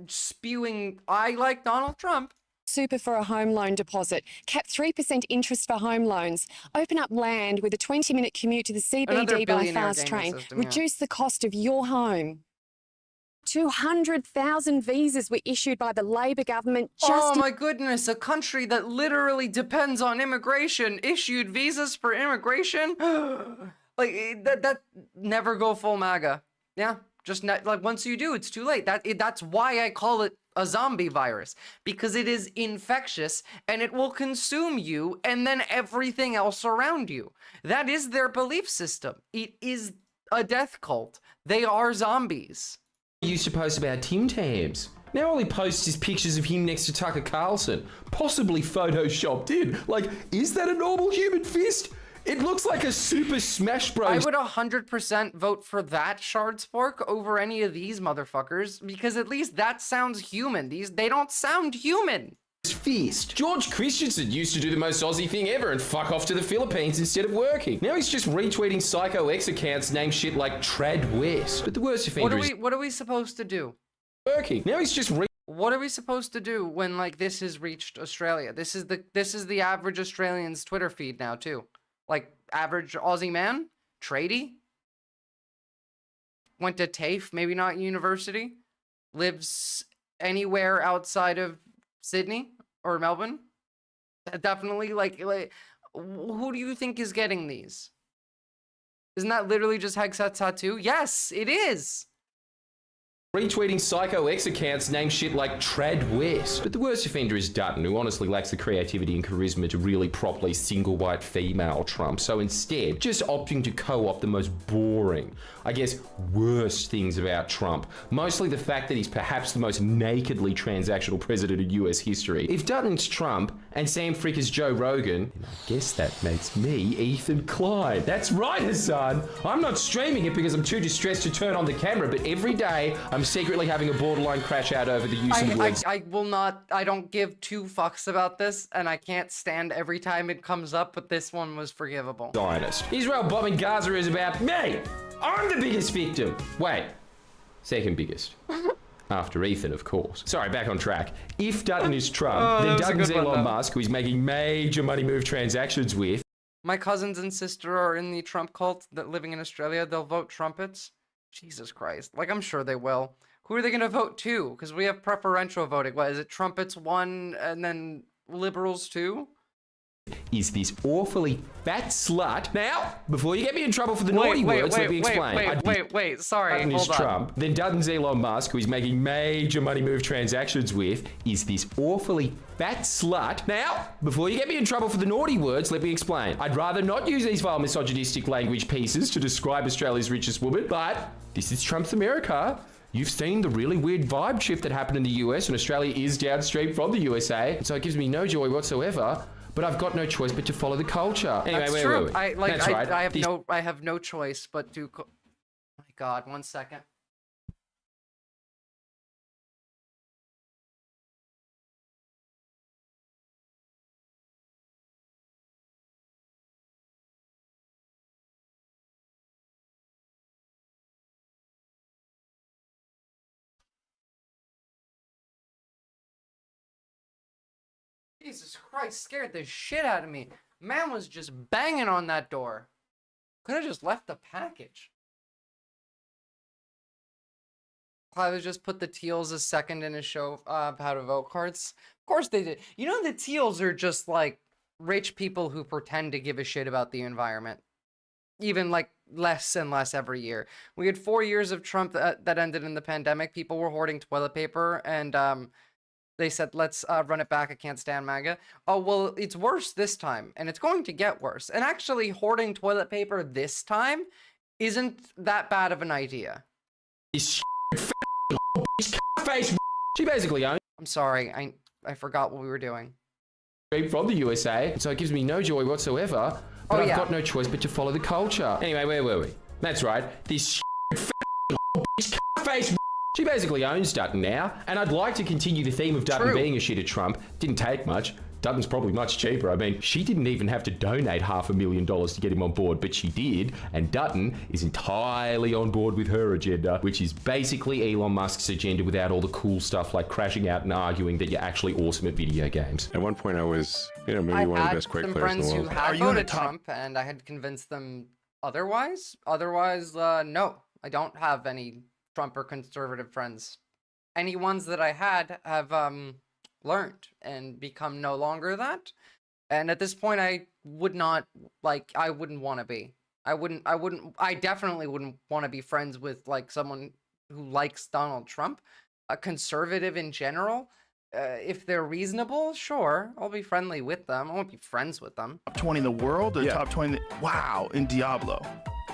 Speaker 1: spewing, I like Donald Trump.
Speaker 11: Super for a home loan deposit. Cap 3% interest for home loans. Open up land with a 20-minute commute to the CBD by fast train. Reduce the cost of your home. 200,000 visas were issued by the Labor government just
Speaker 1: oh my goodness, a country that literally depends on immigration issued visas for immigration? Like, that never go full MAGA. Yeah, just like once you do, it's too late. That's why I call it a zombie virus, because it is infectious and it will consume you and then everything else around you. That is their belief system. It is a death cult. They are zombies.
Speaker 10: Used to post about Tim Tams. Now all he posts is pictures of him next to Tucker Carlson, possibly photoshopped in. Like, is that a normal human fist? It looks like a Super Smash Bros.
Speaker 1: I would 100% vote for that Shard's Fork over any of these motherfuckers, because at least that sounds human. They don't sound human.
Speaker 10: Fist. George Christensen used to do the most Aussie thing ever and fuck off to the Philippines instead of working. Now he's just retweeting Psycho X accounts named shit like Trad West. But the worst offender is
Speaker 1: what are we supposed to do?
Speaker 10: Working. Now he's just
Speaker 1: what are we supposed to do when like this has reached Australia? This is the average Australian's Twitter feed now too. Like average Aussie man, tradie, went to TAFE, maybe not university, lives anywhere outside of Sydney or Melbourne. Definitely like who do you think is getting these? Isn't that literally just Hegseth Tattoo? Yes, it is.
Speaker 10: Retweeting Psycho X accounts named shit like Trad West. But the worst offender is Dutton, who honestly lacks the creativity and charisma to really properly single white female Trump. So instead, just opting to co-opt the most boring, I guess, worst things about Trump. Mostly the fact that he's perhaps the most nakedly transactional president in US history. If Dutton's Trump and Sam Frick is Joe Rogan, then I guess that makes me Ethan Klein. That's right, Hassan. I'm not streaming it because I'm too distressed to turn on the camera, but every day I'm secretly having a borderline crash out over the use of words.
Speaker 1: I will not, I don't give two fucks about this, and I can't stand every time it comes up, but this one was forgivable.
Speaker 10: Zionist. Israel bombing Gaza is about me. I'm the biggest victim. Wait, second biggest. After Ethan, of course. Sorry, back on track. If Dutton is Trump, then Dutton's Elon Musk, who he's making major money move transactions with.
Speaker 1: My cousins and sister are in the Trump cult that living in Australia. They'll vote trumpets. Jesus Christ. Like, I'm sure they will. Who are they going to vote to? Because we have preferential voting. What, is it trumpets 1 and then liberals 2?
Speaker 10: Is this awfully fat slut. Now, before you get me in trouble for the naughty words, let me explain.
Speaker 1: Wait, sorry,
Speaker 10: Dutton is
Speaker 1: hold on.
Speaker 10: Trump, then Dutton's Elon Musk, who he's making major money move transactions with, is this awfully fat slut. Now, before you get me in trouble for the naughty words, let me explain. I'd rather not use these vile misogynistic language pieces to describe Australia's richest woman, but this is Trump's America. You've seen the really weird vibe shift that happened in the US, and Australia is downstream from the USA, and so it gives me no joy whatsoever. But I've got no choice but to follow the culture. Anyway,
Speaker 1: That's
Speaker 10: wait.
Speaker 1: true.
Speaker 10: That's right.
Speaker 1: I have no choice but to. My God, 1 second. Jesus Christ, scared the shit out of me. Man was just banging on that door. Could have just left the package. Clive just put the Teals as second in his show, how to vote cards. Of course they did. You know, the Teals are just like rich people who pretend to give a shit about the environment. Even like less and less every year. We had 4 years of Trump that ended in the pandemic. People were hoarding toilet paper, and they said, let's run it back. I can't stand MAGA. Oh, well, it's worse this time, and it's going to get worse. And actually, hoarding toilet paper this time isn't that bad of an idea.
Speaker 10: This face. She basically owns.
Speaker 1: I'm sorry, I forgot what we were doing.
Speaker 10: From the USA, so it gives me no joy whatsoever. But I've got no choice but to follow the culture. Anyway, where were we? That's right. This face. She basically owns Dutton now, and I'd like to continue the theme of Dutton being a shit at Trump. Didn't take much. Dutton's probably much cheaper. I mean, she didn't even have to donate $500,000 to get him on board, but she did, and Dutton is entirely on board with her agenda, which is basically Elon Musk's agenda without all the cool stuff like crashing out and arguing that you're actually awesome at video games.
Speaker 12: At one point I was, maybe one of the best quake players in the world.
Speaker 1: I had some friends who had voted Trump, and I had convinced them otherwise. Otherwise, no, I don't have any Trump or conservative friends. Any ones that I had have learned and become no longer that. And at this point, I would not, I wouldn't want to be. I definitely wouldn't want to be friends with, someone who likes Donald Trump. A conservative in general. If they're reasonable, sure, I'll be friendly with them. I won't be friends with them.
Speaker 13: Top 20 in the world or top 20? Wow, in Diablo.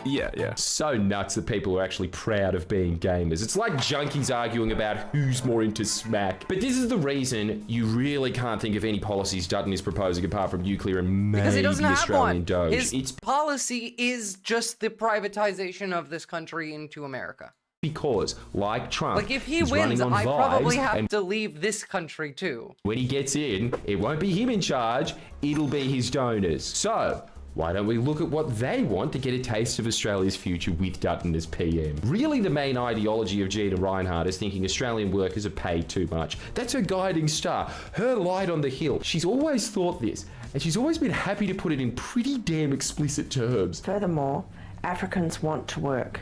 Speaker 10: Yeah. So nuts that people are actually proud of being gamers. It's like junkies arguing about who's more into smack. But this is the reason you really can't think of any policies Dutton is proposing apart from nuclear and maybe
Speaker 1: because he doesn't have
Speaker 10: Australian
Speaker 1: one.
Speaker 10: Doge.
Speaker 1: His policy is just the privatization of this country into America.
Speaker 10: Because, like Trump,
Speaker 1: if he wins, I probably have to leave this country too.
Speaker 10: When he gets in, it won't be him in charge, it'll be his donors. So, why don't we look at what they want to get a taste of Australia's future with Dutton as PM? Really, the main ideology of Gina Rinehart is thinking Australian workers are paid too much. That's her guiding star, her light on the hill. She's always thought this, and she's always been happy to put it in pretty damn explicit terms.
Speaker 14: Furthermore, Africans want to work,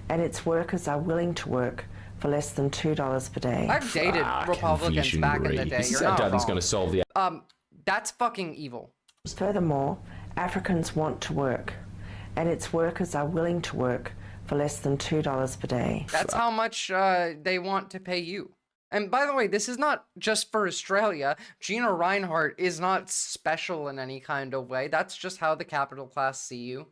Speaker 14: and its workers are willing to work for less than $2 per day.
Speaker 1: I've dated Republicans back in the day.
Speaker 10: This is how Dutton's going to solve the...
Speaker 1: That's fucking evil.
Speaker 14: Furthermore, Africans want to work, and its workers are willing to work for less than $2 per day.
Speaker 1: That's how much they want to pay you. And by the way, this is not just for Australia. Gina Rinehart is not special in any kind of way. That's just how the capital class see you.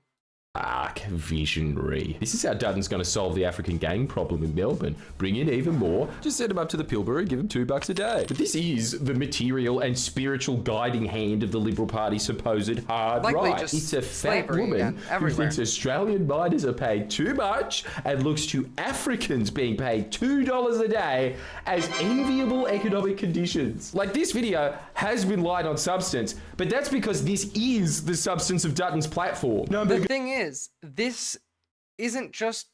Speaker 10: Visionary. This is how Dutton's going to solve the African gang problem in Melbourne. Bring in even more. Just send him up to the Pilbara, give him $2 a day. But this is the material and spiritual guiding hand of the Liberal Party's supposed hard right. It's a fat woman who thinks Australian miners are paid too much and looks to Africans being paid $2 a day as enviable economic conditions. This video has been light on substance, but that's because this is the substance of Dutton's platform.
Speaker 1: The thing is, this isn't just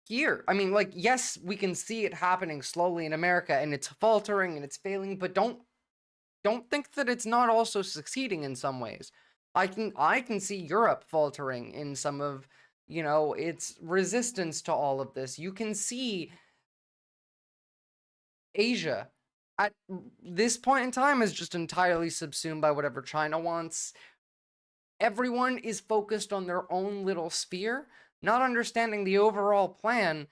Speaker 1: here. I mean, yes, we can see it happening slowly in America, and it's faltering and it's failing, but don't think that it's not also succeeding in some ways. I can see Europe faltering in some of, its resistance to all of this. You can see Asia at this point in time is just entirely subsumed by whatever China wants. Everyone is focused on their own little sphere, not understanding the overall plan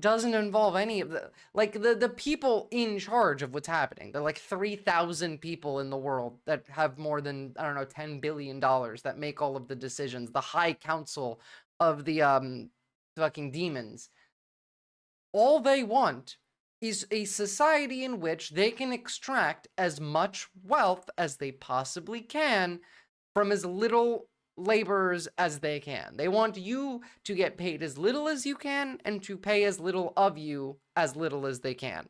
Speaker 1: doesn't involve any of the, the people in charge of what's happening. They're 3,000 people in the world that have more than, I don't know, $10 billion that make all of the decisions. The High Council of the fucking demons. All they want is a society in which they can extract as much wealth as they possibly can from as little laborers as they can. They want you to get paid as little as you can and to pay as little of you as little as they can.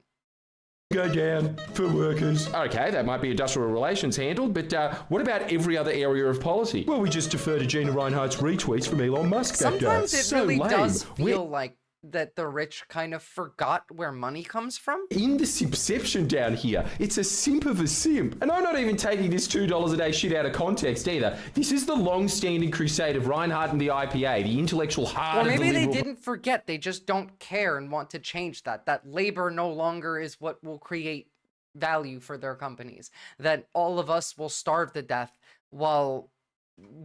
Speaker 10: Go down for workers. Okay, that might be industrial relations handled, but what about every other area of policy? Well, we just defer to Gina Rinehart's retweets from Elon Musk.
Speaker 1: Sometimes it really does feel like that the rich kind of forgot where money comes from.
Speaker 10: In the simpception down here, it's a simp of a simp. And I'm not even taking this $2 a day shit out of context either. This is the long-standing crusade of Reinhardt and the IPA, the intellectual heart of the
Speaker 1: maybe
Speaker 10: liberal...
Speaker 1: they didn't forget, they just don't care and want to change that. That labor no longer is what will create value for their companies. That all of us will starve to death while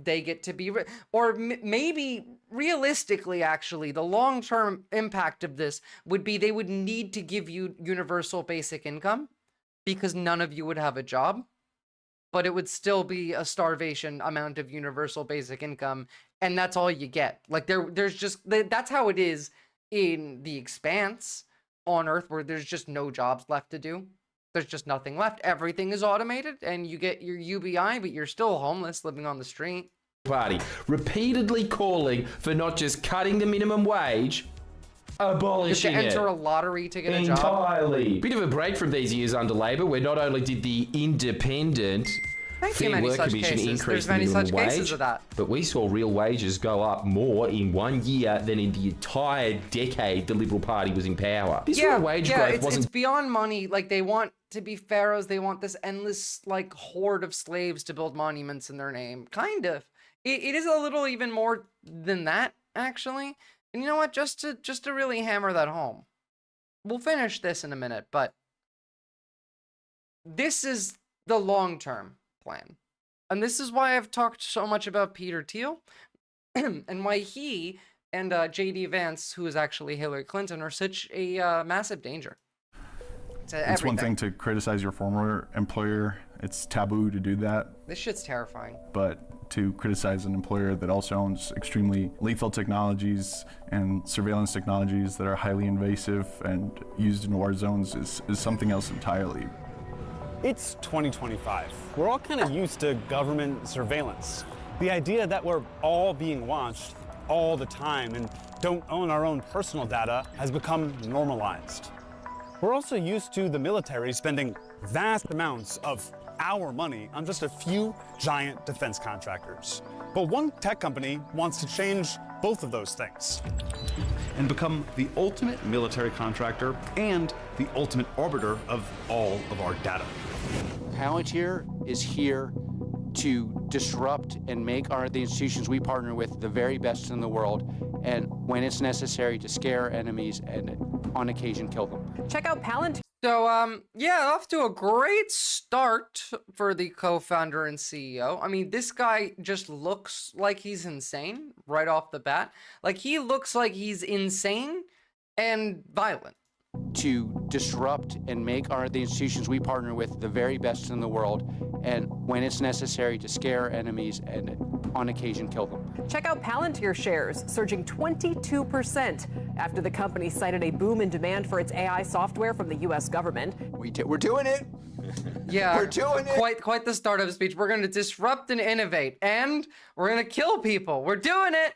Speaker 1: they get to be, or maybe realistically, actually, the long-term impact of this would be they would need to give you universal basic income because none of you would have a job, but it would still be a starvation amount of universal basic income, and that's all you get. Like there's just, that's how it is in the expanse on Earth, where there's just no jobs left to do. There's just nothing left. Everything is automated, and you get your UBI, but you're still homeless, living on the street.
Speaker 10: Party repeatedly calling for not just cutting the minimum wage, abolishing
Speaker 1: to enter
Speaker 10: it
Speaker 1: a lottery to get a job.
Speaker 10: entirely. Bit of a break from these years under Labor, where not only did the Independent Fair Work Commission increase the minimum wage, but we saw real wages go up more in 1 year than in the entire decade the Liberal Party was in power. This real wage growth wasn't...
Speaker 1: it's beyond money. Like, they want to be pharaohs. They want this endless, like, horde of slaves to build monuments in their name. Kind of. It is a little even more than that, actually. And you know what? Just to really hammer that home, we'll finish this in a minute, but this is the long-term plan. And this is why I've talked so much about Peter Thiel and why he and J.D. Vance, who is actually Hillary Clinton, are such a massive danger to everything.
Speaker 13: It's one thing to criticize your former employer. It's taboo to do that.
Speaker 1: This shit's terrifying.
Speaker 13: But to criticize an employer that also owns extremely lethal technologies and surveillance technologies that are highly invasive and used in war zones is something else entirely.
Speaker 15: It's 2025. We're all kind of used to government surveillance. The idea that we're all being watched all the time and don't own our own personal data has become normalized. We're also used to the military spending vast amounts of our money on just a few giant defense contractors. But one tech company wants to change both of those things
Speaker 16: and become the ultimate military contractor and the ultimate arbiter of all of our data.
Speaker 17: Palantir is here to disrupt and make the institutions we partner with the very best in the world, and when it's necessary, to scare enemies and on occasion kill them.
Speaker 18: Check out Palantir.
Speaker 1: So, yeah, off to a great start for the co-founder and CEO. I mean, this guy just looks like he's insane right off the bat. Like, he looks like he's insane and violent.
Speaker 17: To disrupt and make the institutions we partner with the very best in the world, and when it's necessary, to scare enemies and on occasion kill them.
Speaker 18: Check out Palantir shares, surging 22% after the company cited a boom in demand for its AI software from the U.S. government.
Speaker 17: We're doing it.
Speaker 1: Yeah,
Speaker 17: we're doing it.
Speaker 1: Quite the startup speech. We're going to disrupt and innovate, and we're going to kill people. We're doing it.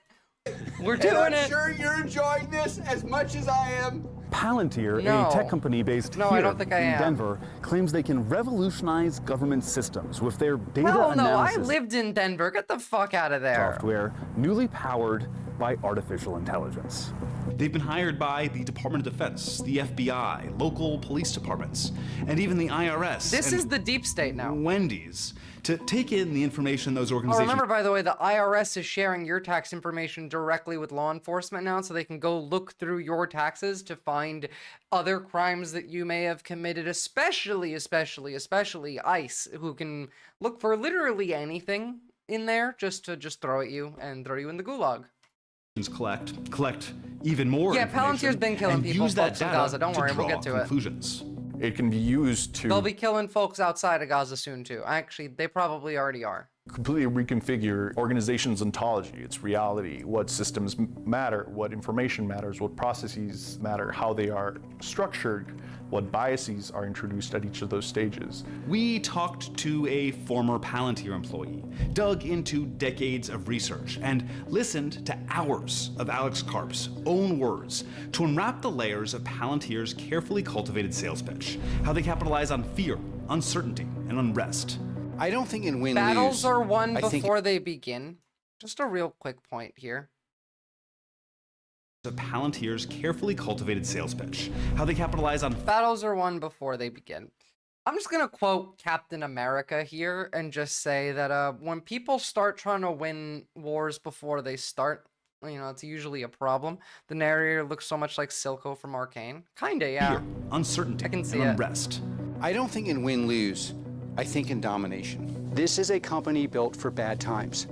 Speaker 1: We're doing it.
Speaker 17: I'm sure you're enjoying this as much as I am.
Speaker 15: Palantir, a tech company based here
Speaker 1: I don't think I
Speaker 15: in
Speaker 1: am.
Speaker 15: Denver, claims they can revolutionize government systems with their data
Speaker 1: Hell no, I
Speaker 15: analysis
Speaker 1: lived in Denver. Get the fuck out of there.
Speaker 15: software, newly powered by artificial intelligence.
Speaker 16: They've been hired by the Department of Defense, the FBI, local police departments, and even the IRS.
Speaker 1: This is the deep state now.
Speaker 16: Wendy's, to take in the information those
Speaker 1: Oh,
Speaker 16: organizations...
Speaker 1: remember, by the way, the IRS is sharing your tax information directly with law enforcement now, so they can go look through your taxes to find other crimes that you may have committed, especially ICE, who can look for literally anything in there just to throw at you and throw you in the gulag.
Speaker 16: collect even more
Speaker 1: Yeah,
Speaker 16: information
Speaker 1: Palantir's been killing
Speaker 16: and
Speaker 1: people,
Speaker 16: use that
Speaker 1: folks in
Speaker 16: data
Speaker 1: Gaza. Don't
Speaker 16: to
Speaker 1: worry, we'll
Speaker 16: draw
Speaker 1: get to it.
Speaker 16: conclusions.
Speaker 12: It can be used to
Speaker 1: They'll be killing folks outside of Gaza soon, too. Actually, they probably already are.
Speaker 12: completely reconfigure organizations' ontology, its reality, what systems matter, what information matters, what processes matter, how they are structured, what biases are introduced at each of those stages.
Speaker 16: We talked to a former Palantir employee, dug into decades of research, and listened to hours of Alex Karp's own words to unwrap the layers of Palantir's carefully cultivated sales pitch, how they capitalize on fear, uncertainty, and unrest.
Speaker 17: I don't think in win-lose.
Speaker 1: Battles are won before they begin. Just a real quick point here.
Speaker 16: Of Palantir's carefully cultivated sales pitch, how they capitalize on
Speaker 1: battles are won before they begin. I'm just gonna quote Captain America here and just say that when people start trying to win wars before they start, you know, it's usually a problem. The narrator looks so much like Silco from Arcane. Kinda, yeah.
Speaker 16: fear, uncertainty,
Speaker 1: I can see
Speaker 16: and
Speaker 1: it.
Speaker 16: unrest.
Speaker 17: I don't think in win-lose. I think in domination. This is a company built for bad times.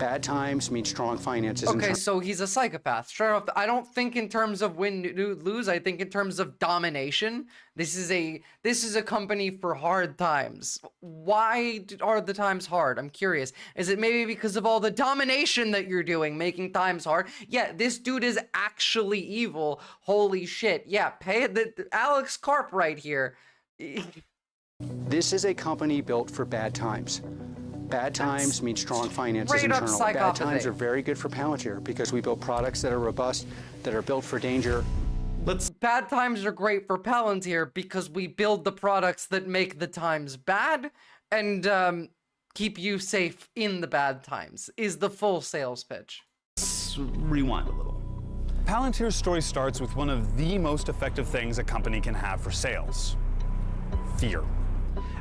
Speaker 17: Bad times mean strong finances.
Speaker 1: Okay, so he's a psychopath. Straight off, I don't think in terms of win, lose. I think in terms of domination. This is a company for hard times. Why are the times hard? I'm curious. Is it maybe because of all the domination that you're doing, making times hard? Yeah, this dude is actually evil. Holy shit. Yeah, pay the Alex Karp right here.
Speaker 17: This is a company built for bad times. Bad times mean strong finances internal. Bad times are very good for Palantir because we build products that are robust, that are built for danger.
Speaker 1: Bad times are great for Palantir because we build the products that make the times bad and keep you safe in the bad times, is the full sales pitch.
Speaker 16: Let's rewind a little. Palantir's story starts with one of the most effective things a company can have for sales: fear.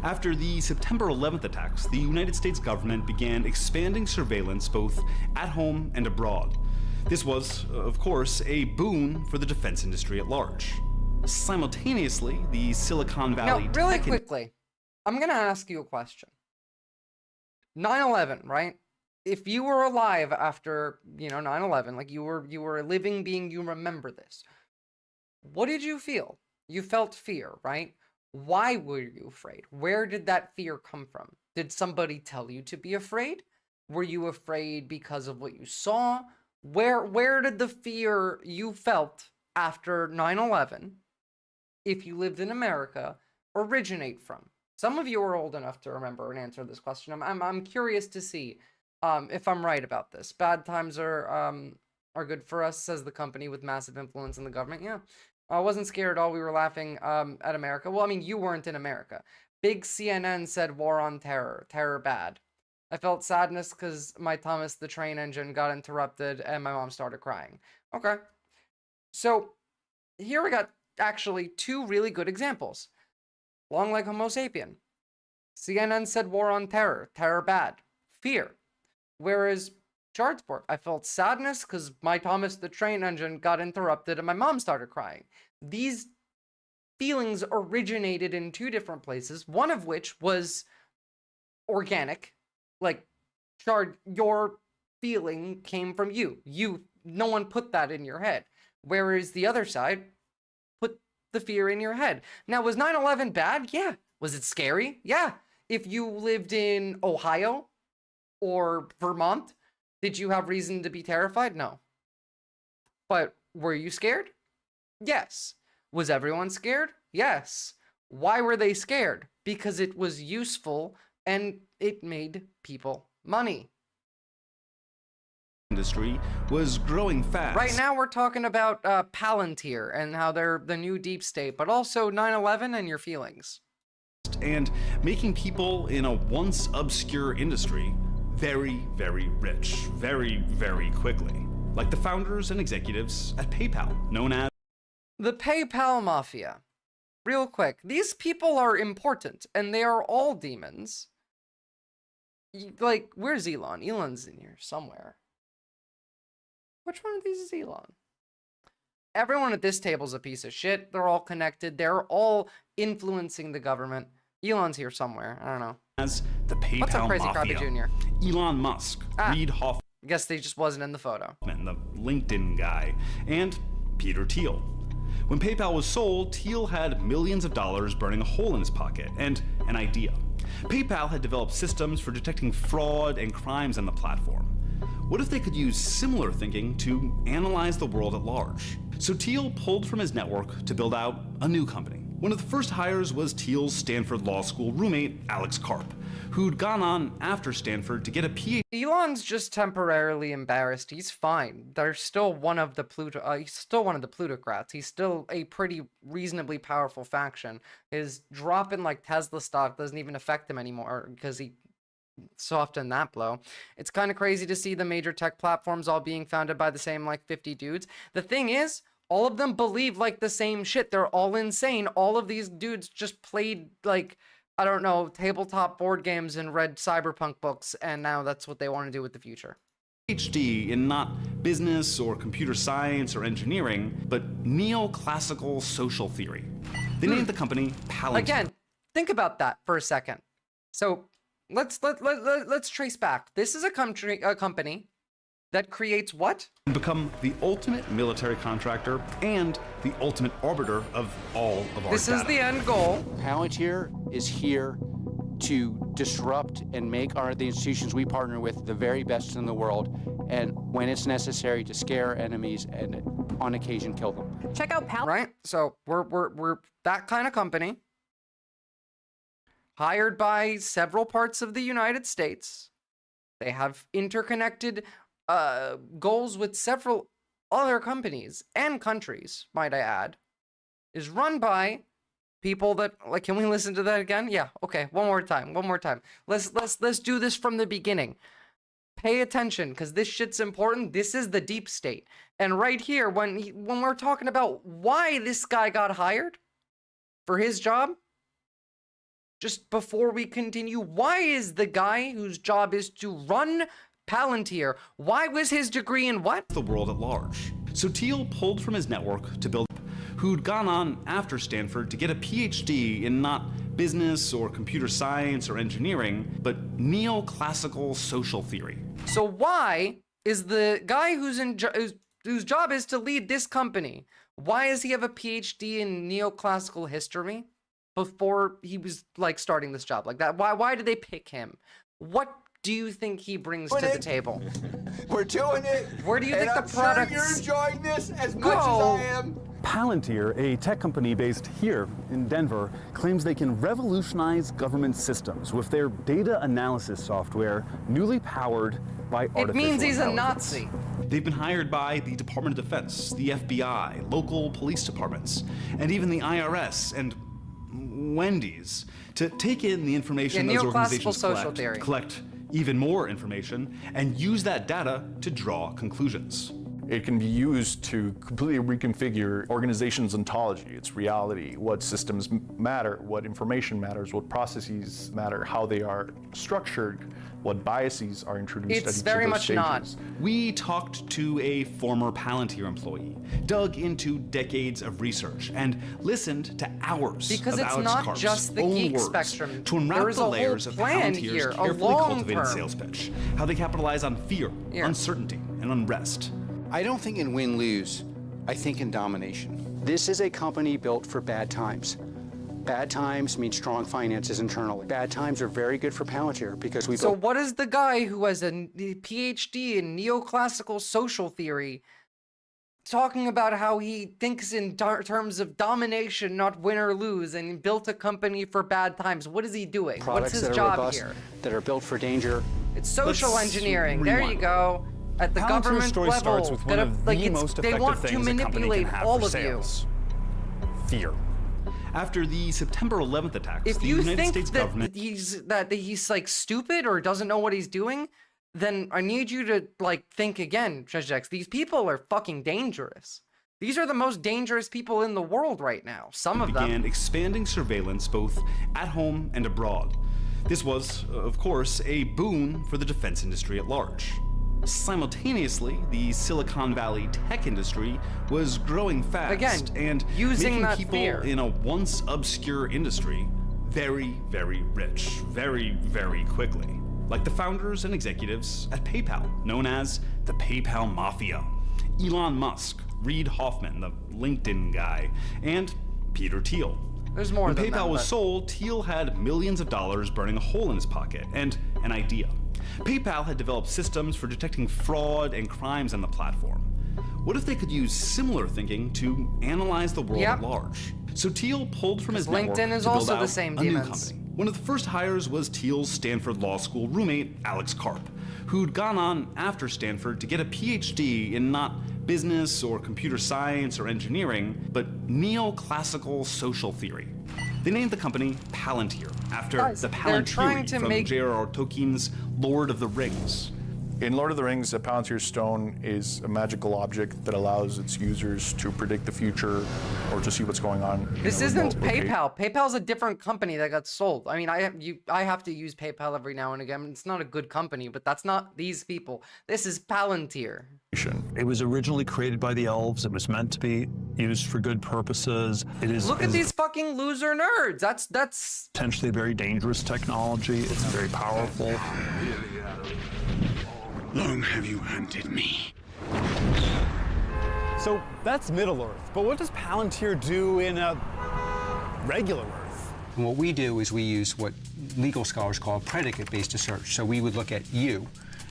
Speaker 16: After the September 11th attacks, the United States government began expanding surveillance both at home and abroad. This was, of course, a boon for the defense industry at large. Simultaneously, the Silicon Valley...
Speaker 1: Now, really quickly, I'm going to ask you a question. 9/11, right? If you were alive after, 9/11, like you were a living being, you remember this. What did you feel? You felt fear, right? Why were you afraid? Where did that fear come from? Did somebody tell you to be afraid? Were you afraid because of what you saw? Where did the fear you felt after 9/11, if you lived in America, originate from? Some of you are old enough to remember and answer this question. I'm curious to see if I'm right about this. Bad times are good for us, says the company with massive influence in the government. Yeah. I wasn't scared at all. We were laughing at America. Well, I mean, you weren't in America. Big CNN said war on terror. Terror bad. I felt sadness because my Thomas the Train Engine got interrupted and my mom started crying. Okay. So here we got actually two really good examples. Long like Homo sapien. CNN said war on terror. Terror bad. Fear. Whereas Chartsport, I felt sadness because my Thomas the Train Engine got interrupted and my mom started crying. These feelings originated in two different places, one of which was organic, like, Chard, your feeling came from you. No one put that in your head. Whereas the other side put the fear in your head. Now, was 9/11 bad? Yeah. Was it scary? Yeah. If you lived in Ohio or Vermont, did you have reason to be terrified? No. But were you scared? Yes. Was everyone scared? Yes. Why were they scared? Because it was useful and it made people money.
Speaker 16: Industry was growing fast.
Speaker 1: Right now we're talking about Palantir and how they're the new deep state, but also 9/11 and your feelings.
Speaker 16: And making people in a once obscure industry very, very rich, very, very quickly. Like the founders and executives at PayPal, known as
Speaker 1: the PayPal Mafia. Real quick, these people are important, and they are all demons. Like, where's Elon? Elon's in here somewhere. Which one of these is Elon? Everyone at this table is a piece of shit. They're all connected. They're all influencing the government. Elon's here somewhere. I don't know.
Speaker 16: As the PayPal
Speaker 1: What's up, Crazy
Speaker 16: Mafia.
Speaker 1: Krabby Jr.?
Speaker 16: Elon Musk, Reid Hoffman.
Speaker 1: I guess they just wasn't in the photo.
Speaker 16: The LinkedIn guy, and Peter Thiel. When PayPal was sold, Thiel had millions of dollars burning a hole in his pocket, and an idea. PayPal had developed systems for detecting fraud and crimes on the platform. What if they could use similar thinking to analyze the world at large? So Thiel pulled from his network to build out a new company. One of the first hires was Thiel's Stanford Law School roommate, Alex Karp, who'd gone on after Stanford to get a PhD.
Speaker 1: Elon's just temporarily embarrassed. He's fine. There's still one of the he's still one of the plutocrats. He's still a pretty reasonably powerful faction. His drop in like Tesla stock doesn't even affect him anymore because he softened that blow. It's kind of crazy to see the major tech platforms all being founded by the same like 50 dudes. The thing is, all of them believe like the same shit. They're all insane. All of these dudes just played like, I don't know, tabletop board games and read cyberpunk books, and now that's what they want to do with the future.
Speaker 16: PhD in not business or computer science or engineering, but neoclassical social theory. They named the company Palantir.
Speaker 1: Again, think about that for a second. So let's trace back. This is a company that creates what?
Speaker 16: Become the ultimate military contractor and the ultimate arbiter of all of our
Speaker 1: This is the end goal.
Speaker 17: Palantir is here to disrupt and make the institutions we partner with the very best in the world, and when it's necessary, to scare enemies and on occasion kill them.
Speaker 18: Check out
Speaker 1: Right? So we're that kind of company, hired by several parts of the United States. They have interconnected goals with several other companies and countries, might I add. Is run by people that, like, can we listen to that again? Yeah, okay, one more time. Let's do this from the beginning. Pay attention, because this shit's important. This is the deep state. And right here, when we're talking about why this guy got hired for his job, just before we continue, why is the guy whose job is to run Palantir, why was his degree in what?
Speaker 16: The world at large. So Thiel pulled from his network to build who'd gone on after Stanford to get a PhD in not business or computer science or engineering, but neoclassical social theory.
Speaker 1: So why is the guy whose job is to lead this company, why does he have a PhD in neoclassical history before he was like starting this job like that? Why did they pick him? What do you think he brings to the table?
Speaker 19: We're doing it.
Speaker 1: Where do you think the products
Speaker 19: Sure you're enjoying this as much as I am.
Speaker 15: Palantir, a tech company based here in Denver, claims they can revolutionize government systems with their data analysis software, newly powered by artificial
Speaker 1: It means he's a
Speaker 15: intelligence.
Speaker 1: Nazi.
Speaker 16: They've been hired by the Department of Defense, the FBI, local police departments, and even the IRS and Wendy's to take in the information those organizations
Speaker 1: social theory.
Speaker 16: collect even more information, and use that data to draw conclusions.
Speaker 12: It can be used to completely reconfigure organizations' ontology, its reality, what systems matter, what information matters, what processes matter, how they are structured, what biases are introduced at each of those stages.
Speaker 16: We talked to a former Palantir employee, dug into decades of research, and listened to hours
Speaker 1: Because
Speaker 16: of
Speaker 1: it's
Speaker 16: Alex
Speaker 1: not
Speaker 16: Karp's
Speaker 1: just the
Speaker 16: own
Speaker 1: geek
Speaker 16: words
Speaker 1: spectrum.
Speaker 16: to unwrap
Speaker 1: There's
Speaker 16: the
Speaker 1: a whole
Speaker 16: layers of
Speaker 1: plan
Speaker 16: Palantir's
Speaker 1: here, a
Speaker 16: carefully cultivated
Speaker 1: long-term.
Speaker 16: sales pitch, how they capitalize on fear, uncertainty, and unrest.
Speaker 17: I don't think in win-lose, I think in domination. This is a company built for bad times. Bad times mean strong finances internally. Bad times are very good for Palantir because we
Speaker 1: So what is the guy who has a PhD in neoclassical social theory talking about how he thinks in terms of domination, not win or lose, and built a company for bad times? What is he doing? What's
Speaker 17: products
Speaker 1: his
Speaker 17: that are
Speaker 1: job
Speaker 17: robust,
Speaker 1: here?
Speaker 17: that are built for danger.
Speaker 1: It's social
Speaker 16: Let's
Speaker 1: engineering. There you
Speaker 16: rewind.
Speaker 1: go. At the
Speaker 15: Palantir's
Speaker 1: government
Speaker 15: story
Speaker 1: level,
Speaker 15: starts with one of the most
Speaker 1: they
Speaker 15: effective
Speaker 1: want to
Speaker 15: things a company can
Speaker 1: manipulate
Speaker 15: have
Speaker 1: all
Speaker 15: for
Speaker 1: of you.
Speaker 15: sales. Fear.
Speaker 16: After the September 11th attacks,
Speaker 1: If
Speaker 16: the
Speaker 1: you
Speaker 16: United
Speaker 1: think
Speaker 16: States
Speaker 1: that
Speaker 16: government
Speaker 1: he's like stupid or doesn't know what he's doing, then I need you to like think again, Trejex. These people are fucking dangerous. These are the most dangerous people in the world right now. Some of them
Speaker 16: began expanding surveillance both at home and abroad. This was, of course, a boon for the defense industry at large. Simultaneously, the Silicon Valley tech industry was growing fast
Speaker 1: Again,
Speaker 16: and
Speaker 1: using
Speaker 16: making
Speaker 1: that
Speaker 16: people
Speaker 1: fear.
Speaker 16: in a once obscure industry very, very rich, very, very quickly. Like the founders and executives at PayPal, known as the PayPal Mafia. Elon Musk, Reid Hoffman, the LinkedIn guy, and Peter Thiel.
Speaker 1: There's more
Speaker 16: When
Speaker 1: than
Speaker 16: PayPal
Speaker 1: that,
Speaker 16: was
Speaker 1: but-
Speaker 16: sold, Thiel had millions of dollars burning a hole in his pocket and an idea. PayPal had developed systems for detecting fraud and crimes on the platform. What if they could use similar thinking to analyze the world at large? So Thiel pulled from his network
Speaker 1: LinkedIn is
Speaker 16: to build
Speaker 1: also the
Speaker 16: out
Speaker 1: same
Speaker 16: a new
Speaker 1: demons.
Speaker 16: company. One of the first hires was Thiel's Stanford Law School roommate, Alex Karp, who'd gone on after Stanford to get a PhD in not business or computer science or engineering, but neoclassical social theory. They named the company Palantir, after
Speaker 1: Guys,
Speaker 16: the
Speaker 1: they're trying
Speaker 16: Palantiri
Speaker 1: to
Speaker 16: from
Speaker 1: make-
Speaker 16: J.R.R. Tolkien's Lord of the Rings.
Speaker 12: In Lord of the Rings, a Palantir Stone is a magical object that allows its users to predict the future or to see what's going on.
Speaker 1: This isn't PayPal. PayPal's a different company that got sold. I mean, I have to use PayPal every now and again. It's not a good company, but that's not these people. This is Palantir.
Speaker 20: It was originally created by the elves. It was meant to be used for good purposes. It is.
Speaker 1: Look at these fucking loser nerds. That's
Speaker 20: potentially a very dangerous technology. It's very powerful.
Speaker 21: Long have you hunted me?
Speaker 15: So that's Middle Earth, but what does Palantir do in a regular Earth?
Speaker 22: And what we do is we use what legal scholars call predicate-based search. So we would look at you,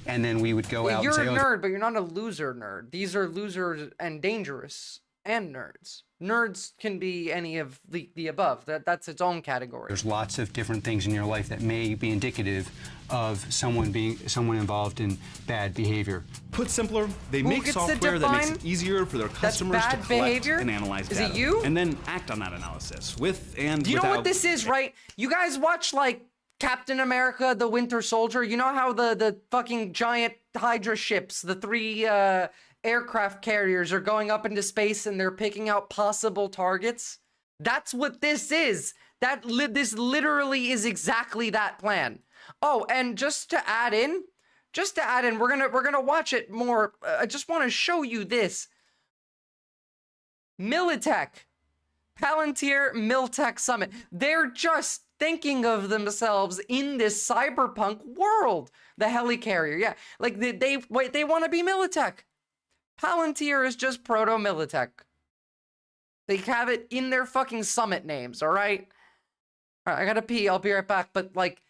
Speaker 22: and then we would go out and say,
Speaker 1: you're a nerd, but you're not a loser nerd. These are losers and dangerous and nerds. Nerds can be any of the above. That's its own category.
Speaker 22: There's lots of different things in your life that may be indicative of someone involved in bad behavior.
Speaker 16: Put simpler, they make software that makes it easier for their customers to collect and analyze data.
Speaker 1: Is it you?
Speaker 16: And then act on that analysis with and
Speaker 1: Do you
Speaker 16: without...
Speaker 1: know what this is, right? You guys watch, like, Captain America, the Winter Soldier. You know how the fucking giant Hydra ships, the 3 aircraft carriers are going up into space and they're picking out possible targets? That's what this is. This literally is exactly that plan. Oh, and just to add in, we're gonna watch it more. I just want to show you this. Militech, Palantir Militech Summit. They're just thinking of themselves in this cyberpunk world. The helicarrier, yeah, like they want to be Militech. Palantir is just proto-Militech. They have it in their fucking summit names, all right? All right, I gotta pee. I'll be right back. But, like,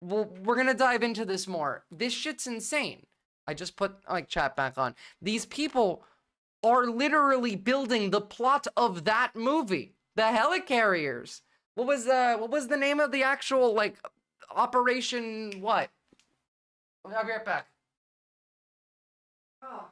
Speaker 1: we're gonna dive into this more. This shit's insane. I just put, like, chat back on. These people are literally building the plot of that movie. The helicarriers. What was the name of the actual, like, Operation what? I'll be right back. Oh.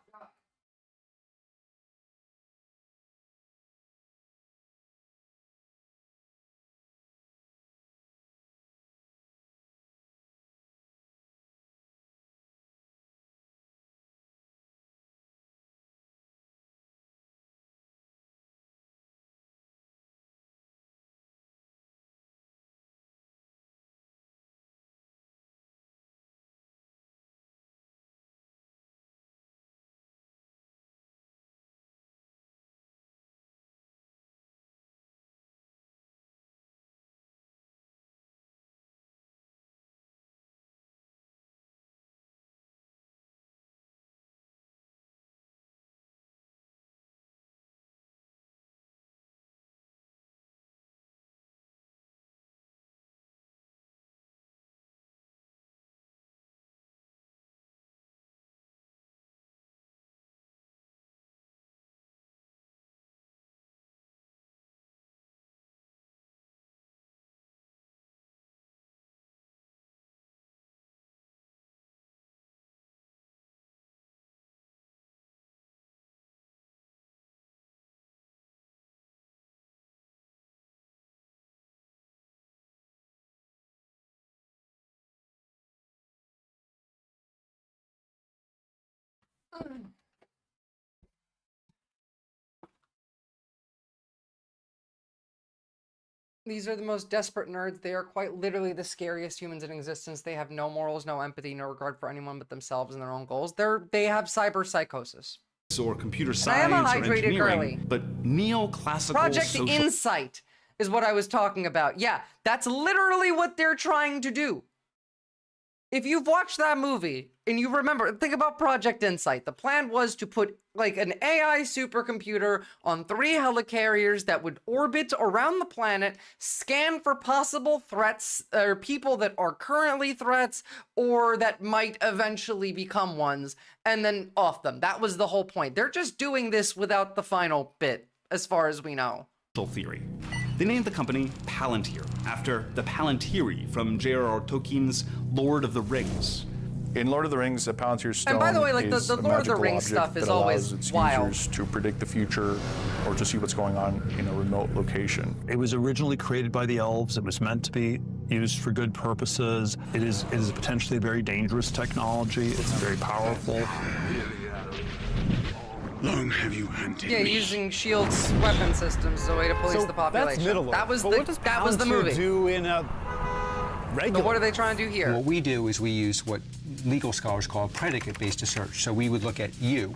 Speaker 1: These are the most desperate nerds. They are quite literally the scariest humans in existence. They have no morals, no empathy, no regard for anyone but themselves and their own goals. They have cyber psychosis.
Speaker 16: Or computer
Speaker 1: And I am a
Speaker 16: science or
Speaker 1: hydrated
Speaker 16: engineering,
Speaker 1: girly.
Speaker 16: but neoclassical
Speaker 1: Project
Speaker 16: social...
Speaker 1: Insight is what I was talking about. Yeah, that's literally what they're trying to do. If you've watched that movie and you remember, think about Project Insight. The plan was to put like an AI supercomputer on 3 helicarriers that would orbit around the planet, scan for possible threats or people that are currently threats or that might eventually become ones, and then off them. That was the whole point. They're just doing this without the final bit, as far as we know.
Speaker 16: theory. They named the company Palantir, after the Palantiri from J.R.R. Tolkien's Lord of the Rings.
Speaker 12: In Lord of the Rings, a Palantir Stone
Speaker 1: And by the way, like
Speaker 12: is
Speaker 1: the
Speaker 12: a
Speaker 1: Lord of the
Speaker 12: magical
Speaker 1: Rings
Speaker 12: object
Speaker 1: stuff is
Speaker 12: that
Speaker 1: always
Speaker 12: allows its
Speaker 1: wild.
Speaker 12: users to predict the future or to see what's going on in a remote location.
Speaker 20: It was originally created by the elves. It was meant to be used for good purposes. It is potentially a very dangerous technology. It's very powerful.
Speaker 21: Long have you hunted
Speaker 1: Yeah,
Speaker 21: me?
Speaker 1: using Shield's weapon systems as a way to police the population.
Speaker 15: That's Middle Earth.
Speaker 1: That was
Speaker 15: But what does
Speaker 1: that was the
Speaker 15: Palantir
Speaker 1: movie.
Speaker 15: do in a regular?
Speaker 1: So what are they trying to do here?
Speaker 22: What we do is we use what legal scholars call predicate-based search. So we would look at you,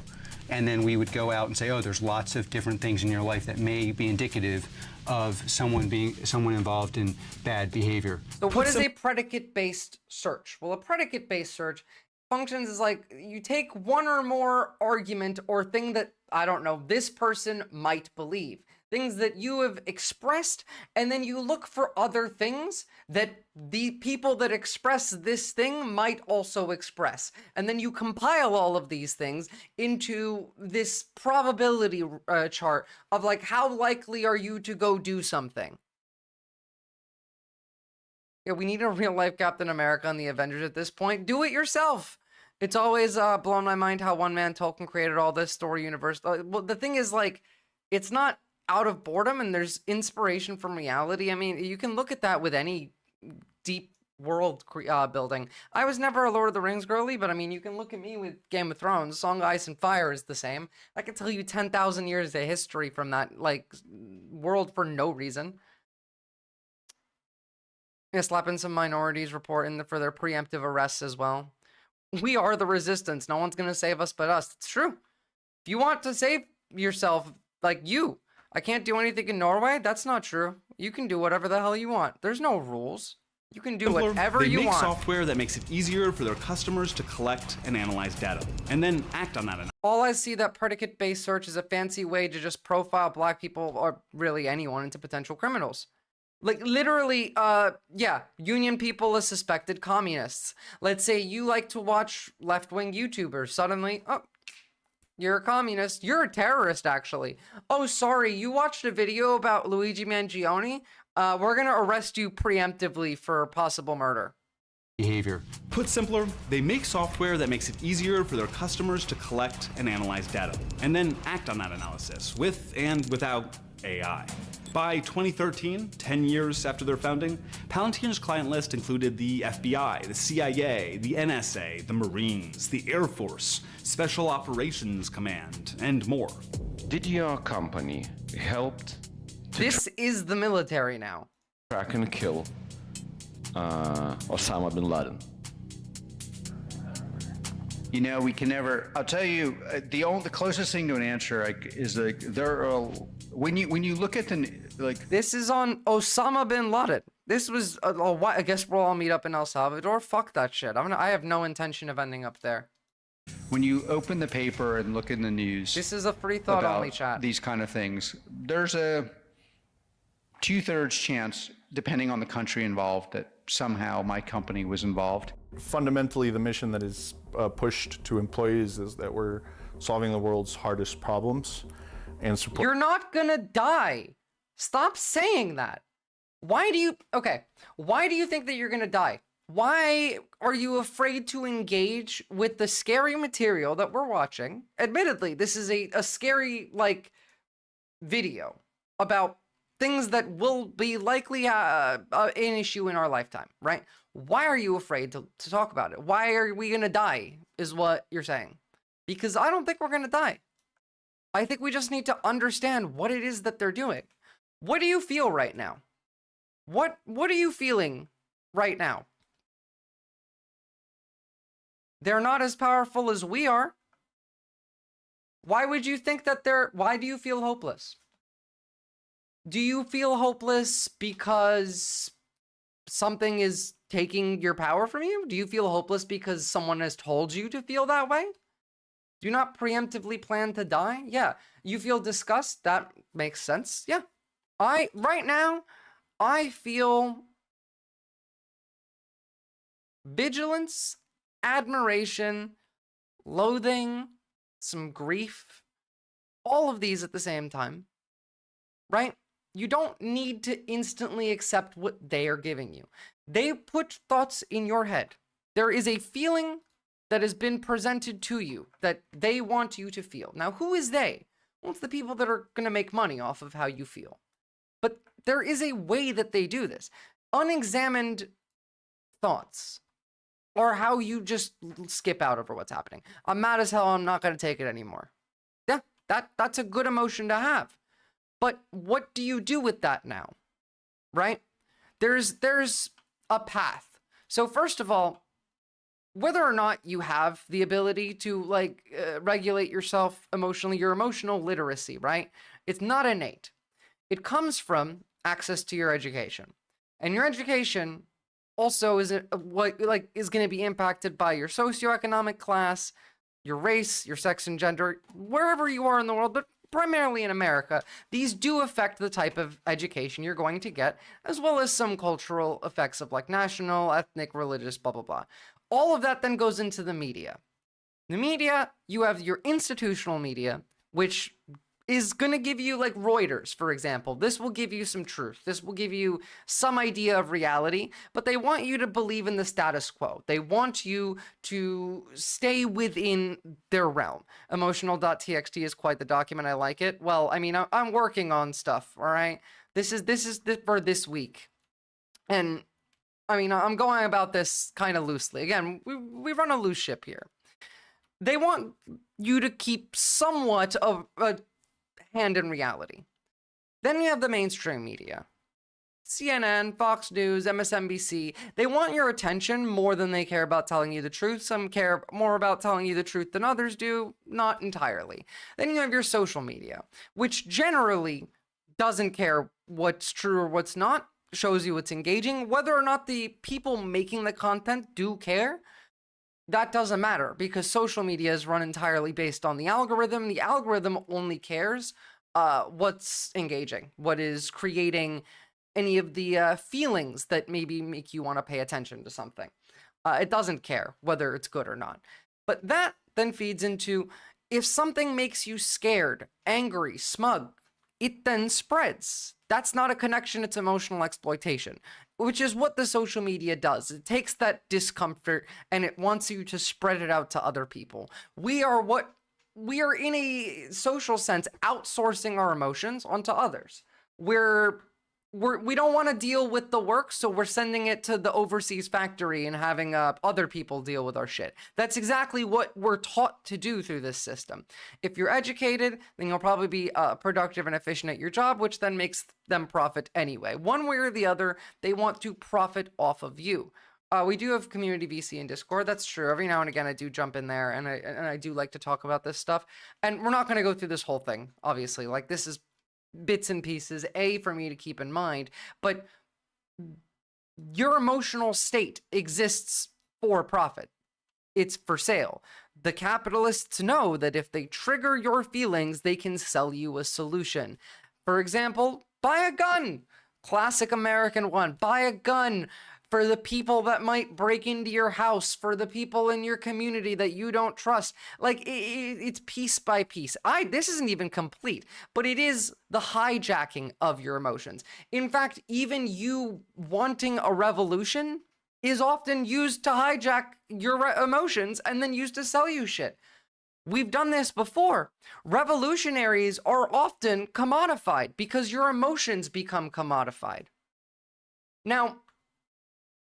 Speaker 22: and then we would go out and say, oh, there's lots of different things in your life that may be indicative of someone involved in bad behavior.
Speaker 1: So what is a predicate-based search? Well, a predicate-based search functions as like you take one or more argument or thing that, I don't know, this person might believe. Things that you have expressed, and then you look for other things that the people that express this thing might also express. And then you compile all of these things into this probability chart of like, how likely are you to go do something? Yeah, we need a real-life Captain America and the Avengers at this point. Do it yourself. It's always blown my mind how one man Tolkien created all this story universe. Well, the thing is, like, it's not out of boredom, and there's inspiration from reality. I mean, you can look at that with any deep world building. I was never a Lord of the Rings girly, but I mean, you can look at me with Game of Thrones. Song of Ice and Fire is the same. I can tell you 10,000 years of history from that, like, world for no reason. Yeah, slapping some minorities report in for their preemptive arrests as well. We are the resistance. No one's going to save us but us. It's true. If you want to save yourself, like you, I can't do anything in Norway. That's not true. You can do whatever the hell you want. There's no rules. You can do whatever you want.
Speaker 16: They make software that makes it easier for their customers to collect and analyze data, and then act on that analysis.
Speaker 1: All I see that predicate-based search is a fancy way to just profile black people, or really anyone, into potential criminals. Like, literally, yeah, union people as suspected communists. Let's say you like to watch left-wing YouTubers. Suddenly, oh, you're a communist. You're a terrorist, actually. Oh, sorry, you watched a video about Luigi Mangione? We're gonna arrest you preemptively for possible murder.
Speaker 22: Behavior.
Speaker 16: Put simpler, they make software that makes it easier for their customers to collect and analyze data, and then act on that analysis, with and without AI. By 2013, 10 years after their founding, Palantir's client list included the FBI, the CIA, the NSA, the Marines, the Air Force, Special Operations Command, and more.
Speaker 2: Did your company help
Speaker 1: This is the military now.
Speaker 2: track and kill Osama bin Laden?
Speaker 22: You know, we can never. I'll tell you, the closest thing to an answer is like there are. When you look at
Speaker 1: this is on Osama bin Laden. This was I guess we'll all meet up in El Salvador. Fuck that shit. I have no intention of ending up there.
Speaker 22: When you open the paper and look in the news,
Speaker 1: this is a free thought only chat.
Speaker 22: These kind of things. There's a 2/3 chance, depending on the country involved, that somehow my company was involved.
Speaker 12: Fundamentally, the mission that is pushed to employees is that we're solving the world's hardest problems and support.
Speaker 1: You're not gonna die. Stop saying that. Why do you think that you're gonna die? Why are you afraid to engage with the scary material that we're watching? Admittedly, this is a scary, like, video about things that will be likely an issue in our lifetime, right? Why are you afraid to talk about it? Why are we gonna die, is what you're saying. Because I don't think we're gonna die. I think we just need to understand what it is that they're doing. What do you feel right now? What are you feeling right now? They're not as powerful as we are. Why would you think that why do you feel hopeless? Do you feel hopeless because something is taking your power from you? Do you feel hopeless because someone has told you to feel that way? Do you not preemptively plan to die? Yeah. You feel disgust? That makes sense. Yeah. Right now, I feel vigilance, admiration, loathing, some grief, all of these at the same time, right? You don't need to instantly accept what they are giving you. They put thoughts in your head. There is a feeling that has been presented to you that they want you to feel. Now, who is they? Well, it's the people that are going to make money off of how you feel. But there is a way that they do this. unexamined thoughts, or how you just skip out over what's happening. I'm mad as hell, I'm not going to take it anymore. Yeah, that's a good emotion to have. But what do you do with that now? Right? There's a path. So first of all, whether or not you have the ability to regulate yourself emotionally, your emotional literacy, right? It's not innate. It comes from access to your education. And your education also is going to be impacted by your socioeconomic class, your race, your sex and gender, wherever you are in the world, but primarily in America. These do affect the type of education you're going to get, as well as some cultural effects of national, ethnic, religious, blah, blah, blah. All of that then goes into the media. The media, you have your institutional media, which is going to give you, like Reuters, for example. This will give you some truth. This will give you some idea of reality, but they want you to believe in the status quo. They want you to stay within their realm. Emotional.txt is quite the document. I like it. Well, I mean, I'm working on stuff, all right? This is for this week. And, I mean, I'm going about this kind of loosely. Again, we run a loose ship here. They want you to keep somewhat of a hand in reality. Then you have the mainstream media. CNN, Fox News, MSNBC. They want your attention more than they care about telling you the truth. Some care more about telling you the truth than others do, not entirely. Then you have your social media, which generally doesn't care what's true or what's not, shows you what's engaging. Whether or not the people making the content do care, that doesn't matter, because social media is run entirely based on the algorithm. The algorithm only cares what's engaging, what is creating any of the feelings that maybe make you want to pay attention to something. It doesn't care whether it's good or not. But that then feeds into, if something makes you scared, angry, smug, it then spreads. That's not a connection, it's emotional exploitation, which is what the social media does. It takes that discomfort and it wants you to spread it out to other people. We are in a social sense outsourcing our emotions onto others. We don't want to deal with the work, so we're sending it to the overseas factory and having other people deal with our shit. That's exactly what we're taught to do through this system. If you're educated, then you'll probably be productive and efficient at your job, which then makes them profit anyway. One way or the other, they want to profit off of you. We do have community VC in Discord. That's true. Every now and again, I do jump in there, and I do like to talk about this stuff. And we're not going to go through this whole thing, obviously. Like, this is bits and pieces, for me to keep in mind, but your emotional state exists for profit. It's for sale. The capitalists know that if they trigger your feelings, they can sell you a solution. For example, buy a gun. Classic American one. Buy a gun for the people that might break into your house, for the people in your community that you don't trust. Like, it's piece by piece. This isn't even complete, but it is the hijacking of your emotions. In fact, even you wanting a revolution is often used to hijack your emotions and then used to sell you shit. We've done this before. Revolutionaries are often commodified because your emotions become commodified. Now,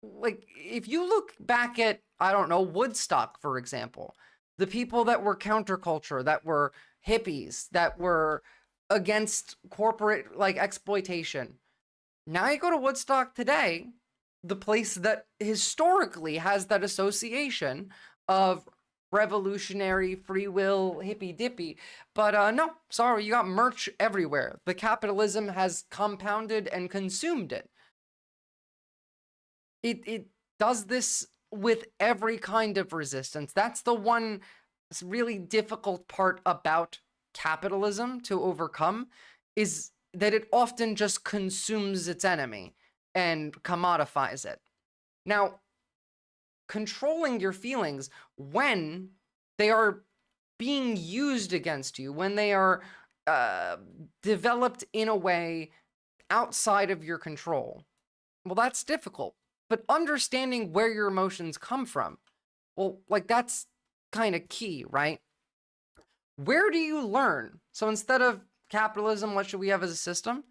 Speaker 1: like, if you look back at, I don't know, Woodstock, for example, the people that were counterculture, that were hippies, that were against corporate, exploitation. Now you go to Woodstock today, the place that historically has that association of revolutionary, free will, hippy-dippy. But no, sorry, you got merch everywhere. The capitalism has compounded and consumed it. It does this with every kind of resistance. That's the one really difficult part about capitalism to overcome, is that it often just consumes its enemy and commodifies it. Now, controlling your feelings when they are being used against you, when they are developed in a way outside of your control, well, that's difficult. But understanding where your emotions come from, well, that's kind of key, right? Where do you learn? So instead of capitalism, what should we have as a system?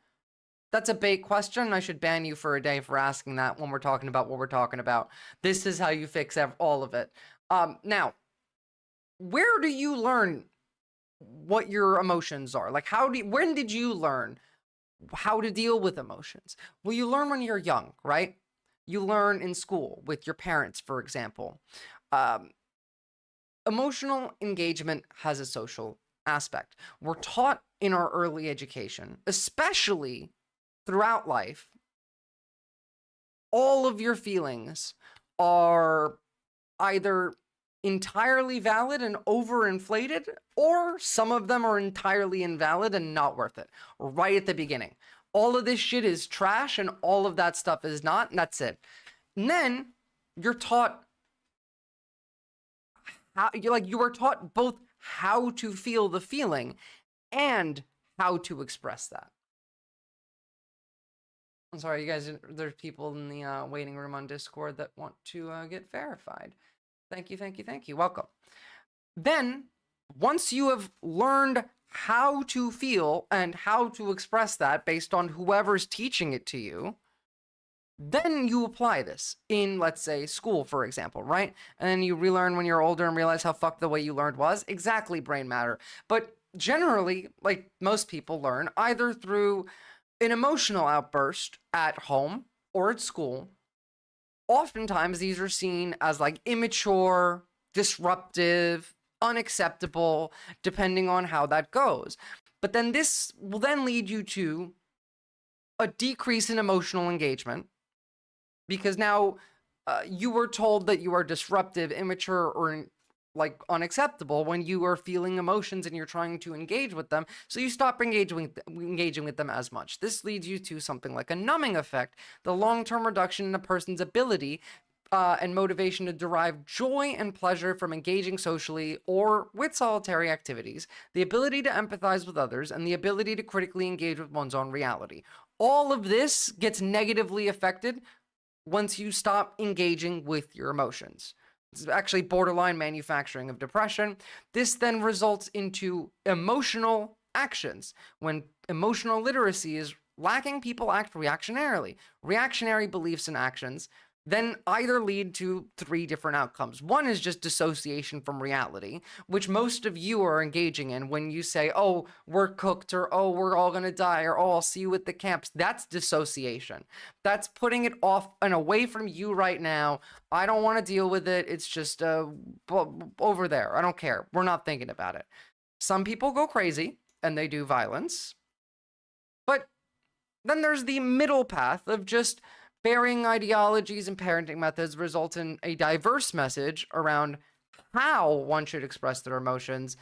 Speaker 1: That's a bait question. I should ban you for a day for asking that when we're talking about what we're talking about. This is how you fix all of it. Now, where do you learn what your emotions are? Like, when did you learn how to deal with emotions? Well, you learn when you're young, right? You learn in school with your parents, for example. Emotional engagement has a social aspect. We're taught in our early education, especially throughout life, all of your feelings are either entirely valid and overinflated, or some of them are entirely invalid and not worth it. Right at the beginning, all of this shit is trash and all of that stuff is not, and that's it. And then you're taught you were taught both how to feel the feeling and how to express that. I'm sorry, you guys, there's people in the waiting room on Discord that want to get verified. Thank you, thank you, thank you. Welcome. Then, once you have learned how to feel and how to express that based on whoever's teaching it to you, then you apply this in, let's say, school, for example, right? And then you relearn when you're older and realize how fucked the way you learned was. Exactly, brain matter. But generally, like most people learn, either through an emotional outburst at home or at school. Oftentimes, these are seen as like immature, disruptive, unacceptable, depending on how that goes. But then this will then lead you to a decrease in emotional engagement, because now you were told that you are disruptive, immature, or like unacceptable when you are feeling emotions and you're trying to engage with them, so you stop engaging with them as much. This leads you to something like a numbing effect, the long-term reduction in a person's ability and motivation to derive joy and pleasure from engaging socially or with solitary activities, the ability to empathize with others, and the ability to critically engage with one's own reality. All of this gets negatively affected once you stop engaging with your emotions. It's actually borderline manufacturing of depression. This then results into emotional actions. When emotional literacy is lacking, people act reactionarily. Reactionary beliefs and actions then either lead to three different outcomes. One is just dissociation from reality, which most of you are engaging in when you say, oh, we're cooked, or oh, we're all gonna die, or oh, I'll see you at the camps. That's dissociation. That's putting it off and away from you right now. I don't want to deal with it. It's just over there. I don't care. We're not thinking about it. Some people go crazy and they do violence. But then there's the middle path of just varying ideologies and parenting methods result in a diverse message around how one should express their emotions.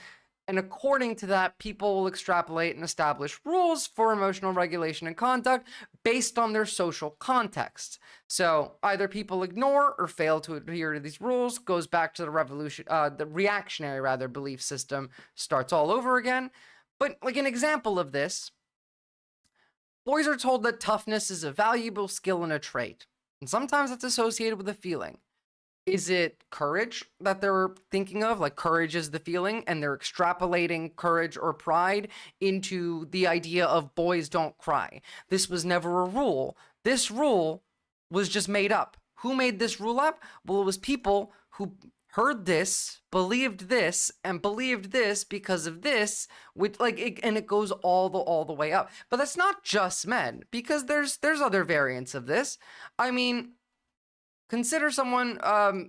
Speaker 1: And according to that, people will extrapolate and establish rules for emotional regulation and conduct based on their social context. So either people ignore or fail to adhere to these rules, goes back to the reactionary belief system, starts all over again. But like an example of this, boys are told that toughness is a valuable skill and a trait, and sometimes it's associated with a feeling. Is it courage that they're thinking of? Like courage is the feeling, and they're extrapolating courage or pride into the idea of boys don't cry. This was never a rule. This rule was just made up. Who made this rule up? Well, it was people who heard this, believed this, and believed this because of this, which and it goes all the way up. But that's not just men, because there's other variants of this. I mean, consider someone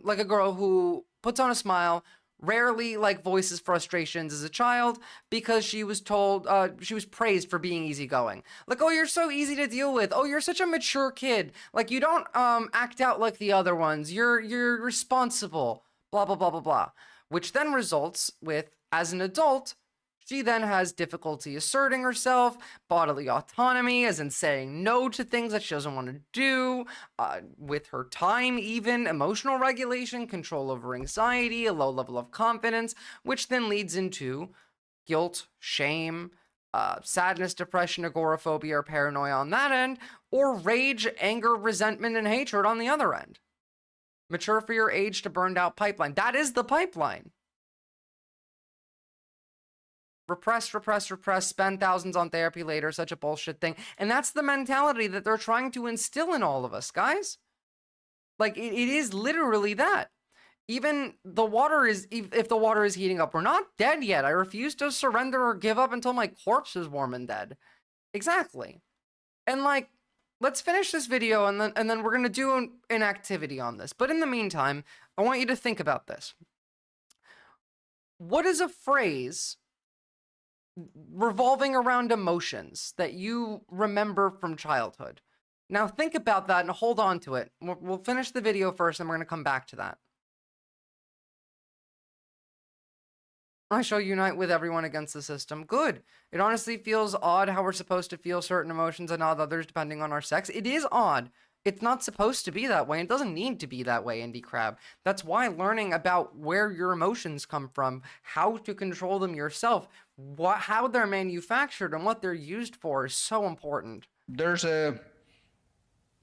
Speaker 1: like a girl who puts on a smile, rarely voices frustrations as a child because she was told, she was praised for being easygoing. Like, oh, you're so easy to deal with. Oh, you're such a mature kid. Like, you don't act out like the other ones. You're responsible. Blah, blah, blah, blah, blah. Which then results with, as an adult, she then has difficulty asserting herself, bodily autonomy, as in saying no to things that she doesn't want to do, with her time even, emotional regulation, control over anxiety, a low level of confidence, which then leads into guilt, shame, sadness, depression, agoraphobia, or paranoia on that end, or rage, anger, resentment, and hatred on the other end. Mature for your age to burned out pipeline. That is the pipeline. repress, repress, repress, spend thousands on therapy later, such a bullshit thing. And that's the mentality that they're trying to instill in all of us, guys. Like, it is literally that. Even the water is, if the water is heating up, we're not dead yet. I refuse to surrender or give up until my corpse is warm and dead. Exactly. And like, let's finish this video and then we're going to do an activity on this. But in the meantime, I want you to think about this. What is a phrase revolving around emotions that you remember from childhood? Now think about that and hold on to it. We'll finish the video first and we're going to come back to that. I shall unite with everyone against the system. Good. It honestly feels odd how we're supposed to feel certain emotions and not others depending on our sex. It is odd. It's not supposed to be that way. It doesn't need to be that way, Indie Crab. That's why learning about where your emotions come from, how to control them yourself, how they're manufactured, and what they're used for is so important.
Speaker 17: There's a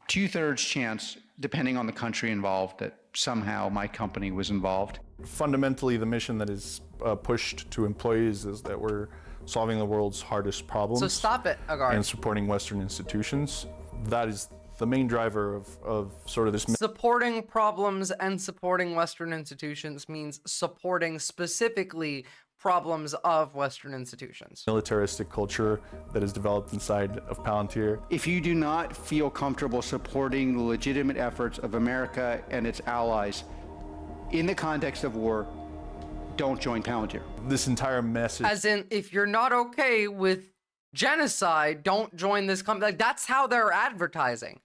Speaker 17: 2/3 chance, depending on the country involved, that somehow my company was involved.
Speaker 12: Fundamentally, the mission that is pushed to employees is that we're solving the world's hardest problems.
Speaker 1: So stop it, Agar.
Speaker 12: And supporting Western institutions. That is the main driver of sort of this.
Speaker 1: Supporting problems and supporting Western institutions means supporting specifically problems of Western institutions.
Speaker 12: Militaristic culture that is developed inside of Palantir.
Speaker 17: If you do not feel comfortable supporting the legitimate efforts of America and its allies in the context of war, don't join Palantir.
Speaker 12: This entire message.
Speaker 1: As in, if you're not okay with genocide, don't join this company. Like, that's how they're advertising.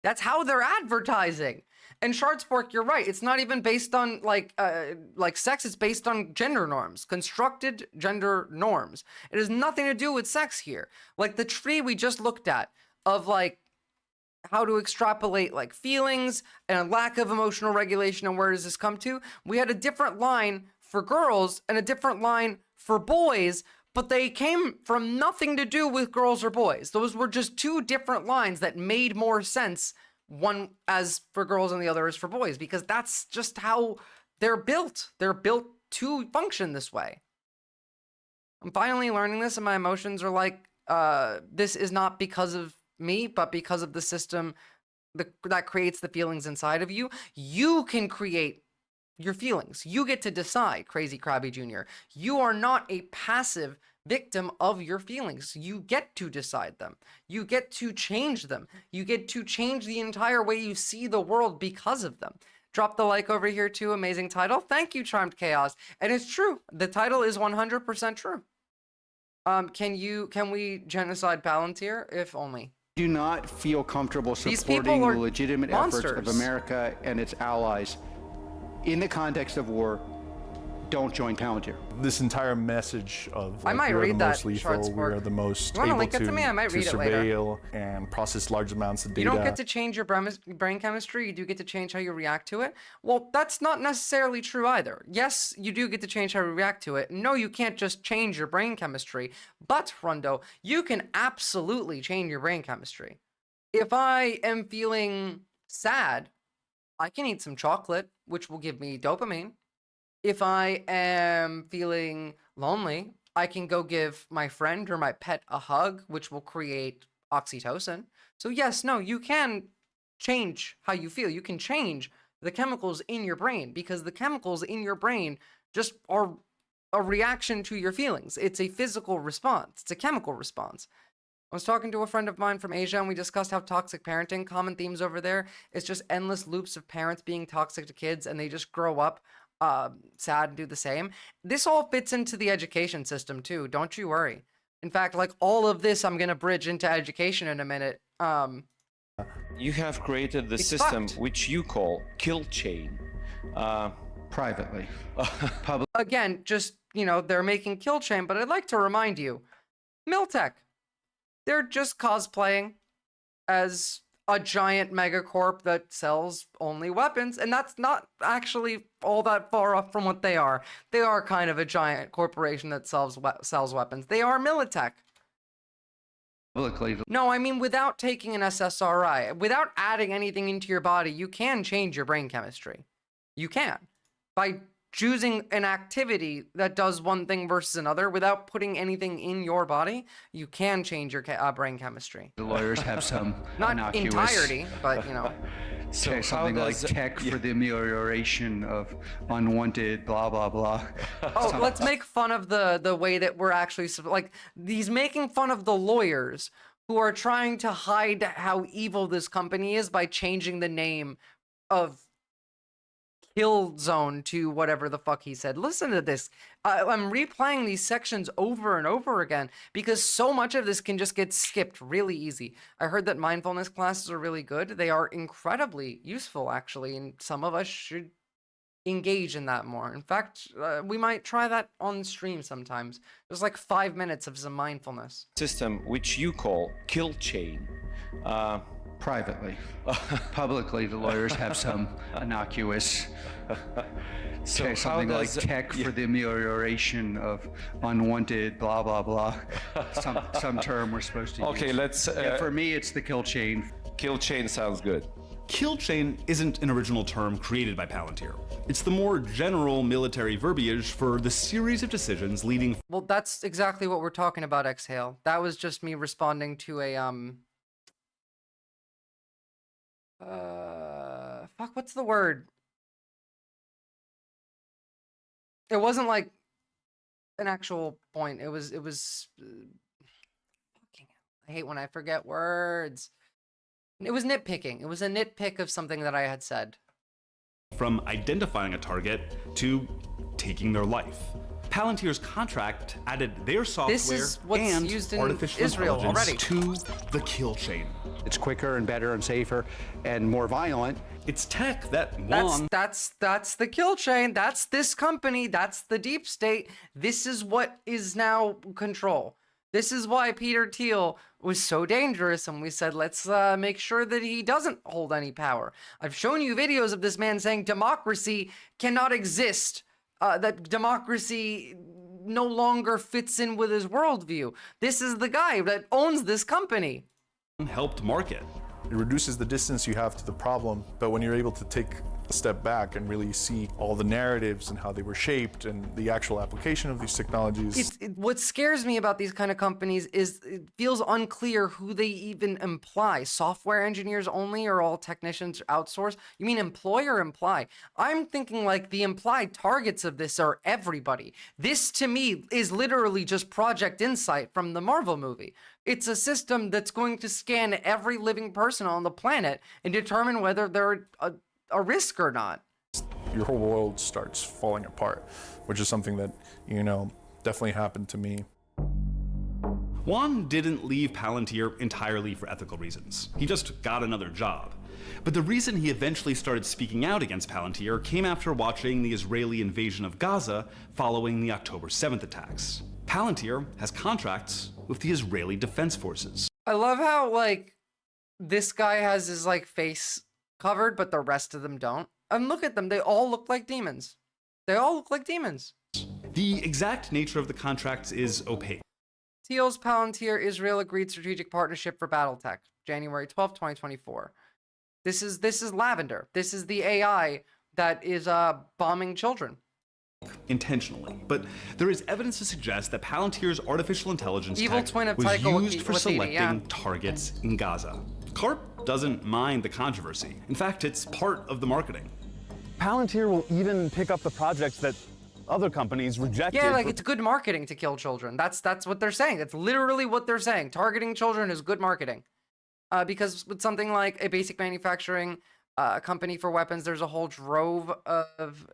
Speaker 1: That's how they're advertising. And Shardspork, you're right. It's not even based on like sex. It's based on gender norms, constructed gender norms. It has nothing to do with sex here. Like the tree we just looked at of like how to extrapolate like feelings and a lack of emotional regulation and where does this come to? We had a different line for girls and a different line for boys, but they came from nothing to do with girls or boys. Those were just two different lines that made more sense, one as for girls and the other is for boys, because that's just how they're built. They're built to function this way. I'm finally learning this, and my emotions are like, this is not because of me, but because of the system that creates the feelings inside of you. You can create your feelings. You get to decide, Crazy Krabby Jr. You are not a passive victim of your feelings. You get to decide them. You get to change them. You get to change the entire way you see the world because of them. Drop the like over here too. Amazing title. Thank you, Charmed Chaos. And it's true. The title is 100% true. Can we genocide Palantir? If only.
Speaker 17: Do not feel comfortable supporting the legitimate efforts of America and its allies in the context of war, don't join Palantir.
Speaker 12: This entire message of
Speaker 1: I might
Speaker 12: we are
Speaker 1: read
Speaker 12: the
Speaker 1: that,
Speaker 12: most lethal, we are the most able
Speaker 1: link it to me? I might read it later.
Speaker 12: surveil and process large amounts of data.
Speaker 1: You don't get to change your brain chemistry. You do get to change how you react to it. Well, that's not necessarily true either. Yes, you do get to change how you react to it. No, you can't just change your brain chemistry. But, Rundo, you can absolutely change your brain chemistry. If I am feeling sad, I can eat some chocolate, which will give me dopamine. If I am feeling lonely, I can go give my friend or my pet a hug, which will create oxytocin. So yes, no, you can change how you feel. You can change the chemicals in your brain because the chemicals in your brain just are a reaction to your feelings. It's a physical response. It's a chemical response. I was talking to a friend of mine from Asia and we discussed how toxic parenting, common themes over there, is just endless loops of parents being toxic to kids and they just grow up sad and do the same. This all fits into the education system too, don't you worry. In fact, like all of this I'm gonna bridge into education in a minute.
Speaker 2: You have created the system which you call kill chain.
Speaker 17: Privately.
Speaker 1: Again, just, you know, they're making kill chain, but I'd like to remind you, Miltech, they're just cosplaying as a giant megacorp that sells only weapons, and that's not actually all that far off from what they are. They are kind of a giant corporation that sells weapons. They are Militech. No, I mean without taking an SSRI, without adding anything into your body, you can change your brain chemistry. You can. By choosing an activity that does one thing versus another without putting anything in your body, you can change your brain chemistry.
Speaker 17: The lawyers have some
Speaker 1: Not
Speaker 17: innocuous
Speaker 1: entirety, but you know.
Speaker 17: So something like tech for the amelioration of unwanted blah blah blah.
Speaker 1: Oh, let's make fun of the way that we're actually like he's making fun of the lawyers who are trying to hide how evil this company is by changing the name of Kill Zone to whatever the fuck he said. Listen to this. I'm replaying these sections over and over again because so much of this can just get skipped really easy. I heard that mindfulness classes are really good. They are incredibly useful, actually, and some of us should engage in that more. In fact, we might try that on stream sometimes. There's like 5 minutes of some mindfulness.
Speaker 2: System which you call kill chain.
Speaker 17: Privately. Publicly, the lawyers have some innocuous something like tech for the amelioration of unwanted blah blah blah. Some term we're supposed to use.
Speaker 2: Okay, let's.
Speaker 17: For me, it's the kill chain.
Speaker 2: Kill chain sounds good.
Speaker 16: Kill chain isn't an original term created by Palantir. It's the more general military verbiage for the series of decisions leading.
Speaker 1: Well, that's exactly what we're talking about, Exhale. That was just me responding to a fuck, what's the word? It wasn't like an actual point. It was fucking, I hate when I forget words. It was nitpicking. It was a nitpick of something that I had said.
Speaker 16: From identifying a target to taking their life. Palantir's contract added their software and
Speaker 1: used in
Speaker 16: artificial
Speaker 1: Israel
Speaker 16: intelligence
Speaker 1: already
Speaker 16: to the kill chain.
Speaker 17: It's quicker and better and safer and more violent.
Speaker 16: It's tech that won.
Speaker 1: That's the kill chain. That's this company. That's the deep state. This is what is now control. This is why Peter Thiel was so dangerous, and we said, let's make sure that he doesn't hold any power. I've shown you videos of this man saying democracy cannot exist. That democracy no longer fits in with his worldview. This is the guy that owns this company.
Speaker 16: Helped market.
Speaker 12: It reduces the distance you have to the problem, but when you're able to take a step back and really see all the narratives and how they were shaped and the actual application of these technologies.
Speaker 1: What scares me about these kind of companies is it feels unclear who they even imply. Software engineers only, or all technicians outsourced? You mean employ or imply? I'm thinking like the implied targets of this are everybody. This to me is literally just Project Insight from the Marvel movie. It's a system that's going to scan every living person on the planet and determine whether they're a risk or not.
Speaker 12: Your whole world starts falling apart, which is something that, you know, definitely happened to me.
Speaker 16: Juan didn't leave Palantir entirely for ethical reasons. He just got another job. But the reason he eventually started speaking out against Palantir came after watching the Israeli invasion of Gaza following the October 7th attacks. Palantir has contracts with the Israeli Defense Forces.
Speaker 1: I love how, like, this guy has his, like, face covered, but the rest of them don't. And look at them. They all look like demons. They all look like demons.
Speaker 16: The exact nature of the contracts is opaque.
Speaker 1: Thiel's Palantir Israel agreed strategic partnership for Battletech, January 12, 2024. This is Lavender. This is the AI that is bombing children.
Speaker 16: Intentionally, but there is evidence to suggest that Palantir's artificial intelligence tech
Speaker 1: twin of
Speaker 16: was
Speaker 1: Taika
Speaker 16: used for
Speaker 1: Waititi,
Speaker 16: selecting
Speaker 1: yeah.
Speaker 16: targets in Gaza. Karp doesn't mind the controversy. In fact, it's part of the marketing.
Speaker 15: Palantir will even pick up the projects that other companies rejected.
Speaker 1: Yeah, like it's good marketing to kill children. That's what they're saying. That's literally what they're saying. Targeting children is good marketing. Because with something like a basic manufacturing company for weapons, there's a whole drove of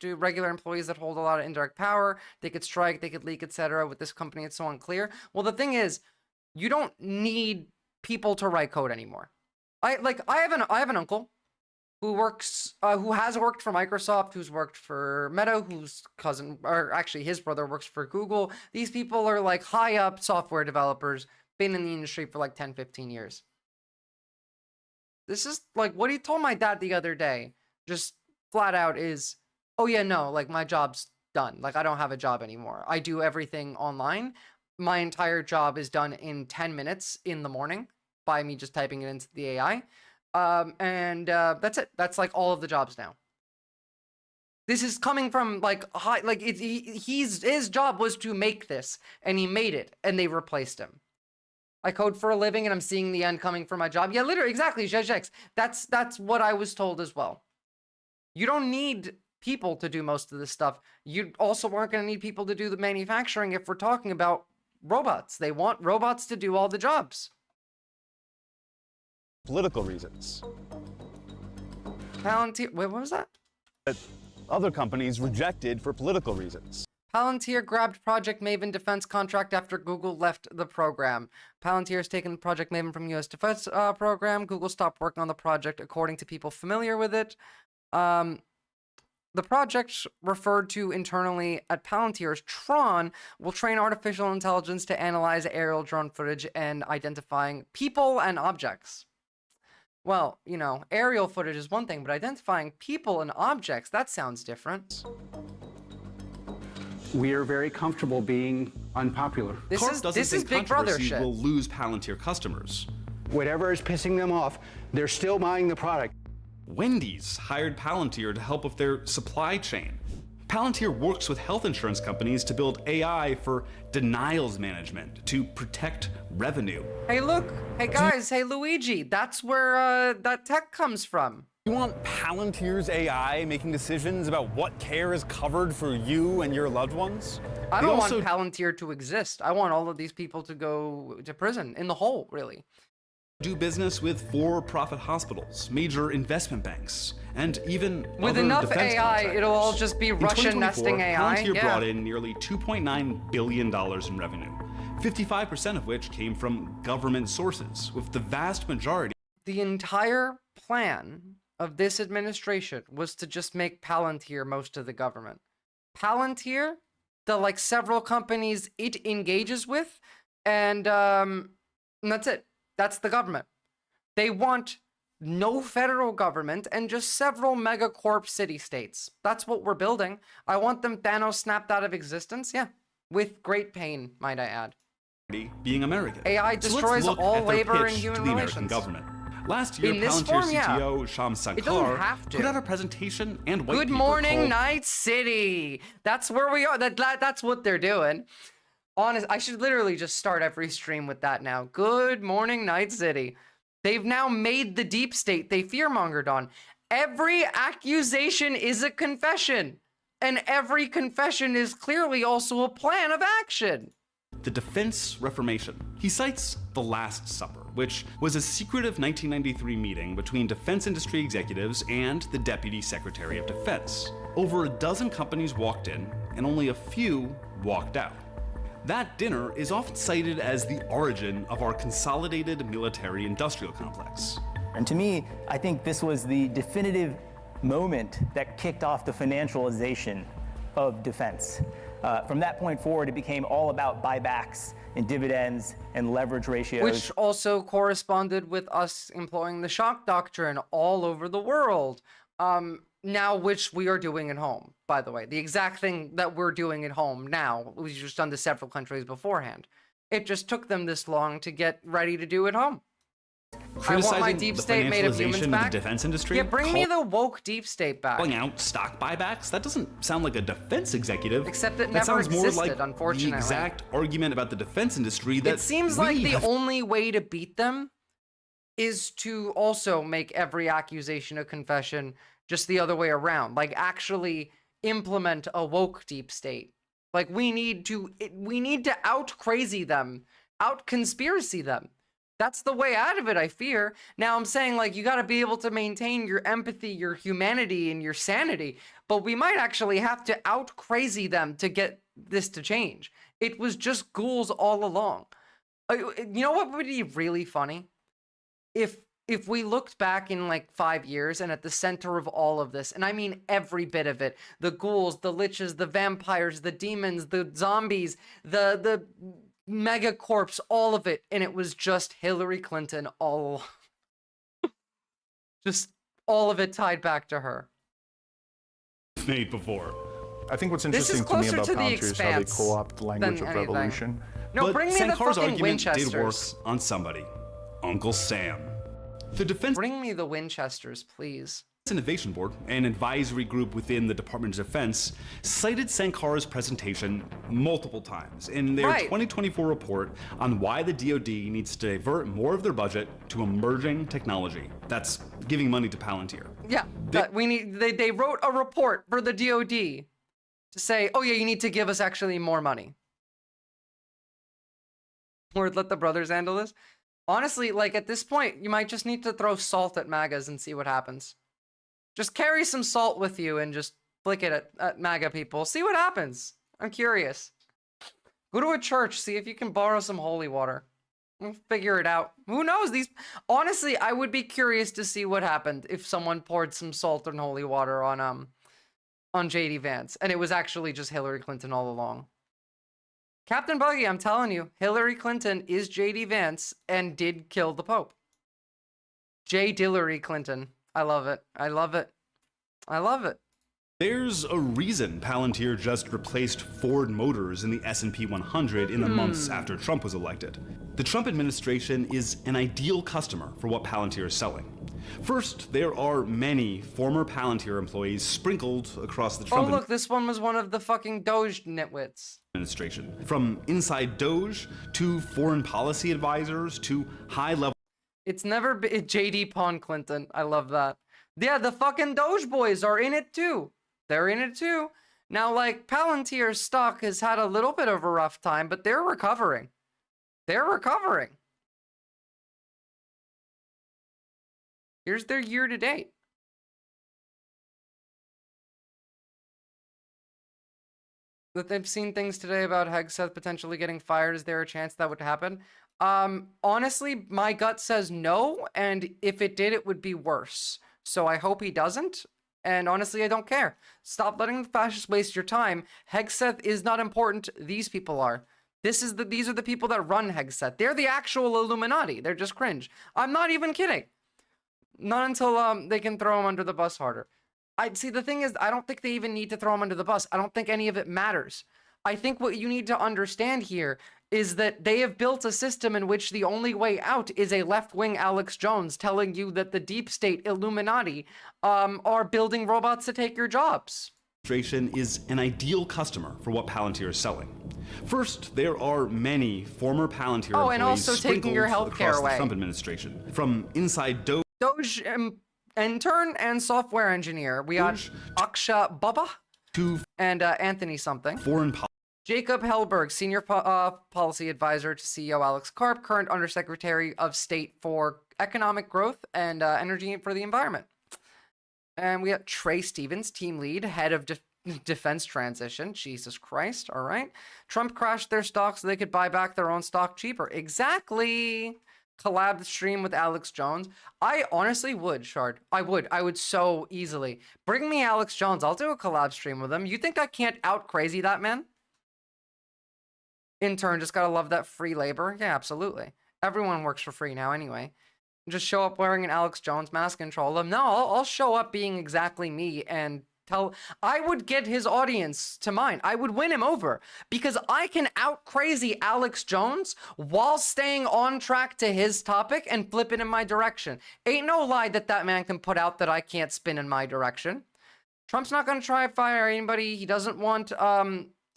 Speaker 1: regular employees that hold a lot of indirect power. They could strike, they could leak, etc. With this company, it's so unclear. Well, the thing is, you don't need people to write code anymore. I have an uncle who has worked for Microsoft, who's worked for Meta, whose cousin, or actually his brother, works for Google. These people are like high up software developers, been in the industry for like 10, 15 years. This is like what he told my dad the other day, just flat out is, oh yeah, no, like my job's done. Like I don't have a job anymore. I do everything online. My entire job is done in 10 minutes in the morning by me just typing it into the AI. That's it. That's like all of the jobs now. This is coming from like high, like his job was to make this, and he made it, and they replaced him. I code for a living, and I'm seeing the end coming for my job. Yeah, literally, exactly, Jejex. That's what I was told as well. You don't need people to do most of this stuff. You also aren't going to need people to do the manufacturing if we're talking about robots. They want robots to do all the jobs.
Speaker 15: Political reasons.
Speaker 1: Palantir, wait, what was that?
Speaker 15: That other companies rejected for political reasons.
Speaker 1: Palantir grabbed Project Maven defense contract after Google left the program. Palantir has taken Project Maven from U.S. defense program. Google stopped working on the project, according to people familiar with it. The project, referred to internally at Palantir as Tron, will train artificial intelligence to analyze aerial drone footage and identifying people and objects. Well, you know, aerial footage is one thing, but identifying people and objects, that sounds different.
Speaker 3: We are very comfortable being unpopular.
Speaker 1: This is Big Brother shit.
Speaker 16: Will lose Palantir customers.
Speaker 3: Whatever is pissing them off, they're still buying the product.
Speaker 16: Wendy's hired Palantir to help with their supply chain. Palantir works with health insurance companies to build AI for denials management to protect revenue.
Speaker 1: Hey, look. Hey, guys. Hey, Luigi. That's where that tech comes from.
Speaker 15: You want Palantir's AI making decisions about what care is covered for you and your loved ones?
Speaker 1: I don't want Palantir to exist. I want all of these people to go to prison, in the hole, really.
Speaker 16: Do business with for-profit hospitals, major investment banks, and even
Speaker 1: with
Speaker 16: other
Speaker 1: enough
Speaker 16: defense
Speaker 1: AI,
Speaker 16: contractors.
Speaker 1: it'll all just be Russian nesting AI.
Speaker 16: Palantir brought in nearly $2.9 billion in revenue, 55% of which came from government sources, with the vast majority.
Speaker 1: The entire plan of this administration was to just make Palantir most of the government. Palantir, the like several companies it engages with, and that's it. That's the government. They want no federal government and just several megacorp city-states. That's what we're building. I want them Thanos snapped out of existence, yeah. With great pain, might I add.
Speaker 16: Being American.
Speaker 1: AI destroys all labor and human relations.
Speaker 16: Government. Last year,
Speaker 1: In this
Speaker 16: Palantir
Speaker 1: form,
Speaker 16: CTO Sham Sankar put out a presentation and white
Speaker 1: Good
Speaker 16: paper
Speaker 1: morning,
Speaker 16: called
Speaker 1: Night City. That's where we are. That's what they're doing. Honest, I should literally just start every stream with that now. Good morning, Night City. They've now made the deep state they fearmongered on. Every accusation is a confession, and every confession is clearly also a plan of action.
Speaker 16: the Defense Reformation. He cites The Last Supper, which was a secretive 1993 meeting between defense industry executives and the Deputy Secretary of Defense. Over a dozen companies walked in, and only a few walked out. That dinner is often cited as the origin of our consolidated military-industrial complex.
Speaker 4: And to me, I think this was the definitive moment that kicked off the financialization of defense. From that point forward, it became all about buybacks and dividends and leverage ratios.
Speaker 1: Which also corresponded with us employing the shock doctrine all over the world. Now, which we are doing at home, by the way. The exact thing that we're doing at home now, we've just done to several countries beforehand. It just took them this long to get ready to do at home. I want my deep state made of humans back.
Speaker 16: The defense industry.
Speaker 1: Yeah, bring me the woke deep state back.
Speaker 16: Calling out stock buybacks? That doesn't sound like a defense executive.
Speaker 1: Except it
Speaker 16: that
Speaker 1: never
Speaker 16: sounds more
Speaker 1: existed,
Speaker 16: like
Speaker 1: unfortunately.
Speaker 16: the exact argument about the defense industry that
Speaker 1: it seems like the only way to beat them is to also make every accusation a confession, just the other way around. Like actually implement a woke deep state. Like we need to out crazy them, out conspiracy them. That's the way out of it, I fear. Now I'm saying, like, you got to be able to maintain your empathy, your humanity, and your sanity, but we might actually have to out crazy them to get this to change. It was just ghouls all along. You know what would be really funny? If we looked back in like 5 years and at the center of all of this, and I mean every bit of it, the ghouls, the liches, the vampires, the demons, the zombies, the megacorps, all of it, and it was just Hillary Clinton all just all of it tied back to her.
Speaker 16: Made before.
Speaker 12: I think what's interesting to me about Palantir is how they co-opt the language of
Speaker 1: anything.
Speaker 12: revolution.
Speaker 1: No,
Speaker 16: but
Speaker 1: bring me
Speaker 16: Sankar's
Speaker 1: the fucking
Speaker 16: argument
Speaker 1: Winchesters.
Speaker 16: did work on somebody. Uncle Sam. The defense.
Speaker 1: Bring me the Winchesters, please.
Speaker 16: Innovation Board, an advisory group within the Department of Defense, cited Sankar's presentation multiple times in their 2024 report on why the DoD needs to divert more of their budget to emerging technology. That's giving money to Palantir.
Speaker 1: Yeah, they wrote a report for the DoD to say, oh yeah, you need to give us actually more money. Or let the brothers handle this. Honestly, like at this point, you might just need to throw salt at MAGAs and see what happens. Just carry some salt with you and just flick it at MAGA people. See what happens. I'm curious. Go to a church, see if you can borrow some holy water. We'll figure it out. Who knows? Honestly, I would be curious to see what happened if someone poured some salt and holy water on JD Vance and it was actually just Hillary Clinton all along. Captain Buggy, I'm telling you, Hillary Clinton is JD Vance and did kill the Pope. J. Dillery Clinton. I love it. I love it. I love it.
Speaker 16: There's a reason Palantir just replaced Ford Motors in the S&P 100 in the months after Trump was elected. The Trump administration is an ideal customer for what Palantir is selling. First, there are many former Palantir employees sprinkled across the Trump
Speaker 1: look, this one was one of the fucking Doge nitwits.
Speaker 16: Administration. From inside Doge to foreign policy advisors to high-level...
Speaker 1: It's never been JD Pawn Clinton. I love that. Yeah, the fucking Doge boys are in it too. They're in it too. Now, like, Palantir's stock has had a little bit of a rough time, but they're recovering. They're recovering. Here's their year to date. That they've seen things today about Hegseth potentially getting fired. Is there a chance that would happen? Honestly, my gut says no, and if it did, it would be worse. So I hope he doesn't, and honestly, I don't care. Stop letting the fascists waste your time. Hegseth is not important. These people are. These are the people that run Hegseth. They're the actual Illuminati. They're just cringe. I'm not even kidding. Not until they can throw him under the bus harder. See, the thing is, I don't think they even need to throw him under the bus. I don't think any of it matters. I think what you need to understand here is that they have built a system in which the only way out is a left-wing Alex Jones telling you that the deep state Illuminati are building robots to take your jobs.
Speaker 16: Administration is an ideal customer for what Palantir is selling. First, there are many former Palantir employees
Speaker 1: and also taking your healthcare
Speaker 16: across
Speaker 1: away.
Speaker 16: the Trump administration. From inside
Speaker 1: Doge intern and software engineer. We got Aksha Baba and Anthony something.
Speaker 16: Foreign policy.
Speaker 1: Jacob Hellberg, Senior Policy Advisor to CEO Alex Karp, current Undersecretary of State for Economic Growth and Energy for the Environment. And we got Trey Stevens, Team Lead, Head of Defense Transition. Jesus Christ, all right. Trump crashed their stock so they could buy back their own stock cheaper. Exactly. Collab stream with Alex Jones. I honestly would, Shard. I would so easily. Bring me Alex Jones. I'll do a collab stream with him. You think I can't out crazy that man? Intern, just gotta love that free labor. Yeah, absolutely. Everyone works for free now anyway. Just show up wearing an Alex Jones mask and troll them. No, I'll show up being exactly me and I would get his audience to mine. I would win him over because I can out crazy Alex Jones while staying on track to his topic and flipping in my direction. Ain't no lie that man can put out that I can't spin in my direction. Trump's not gonna try to fire anybody. He doesn't want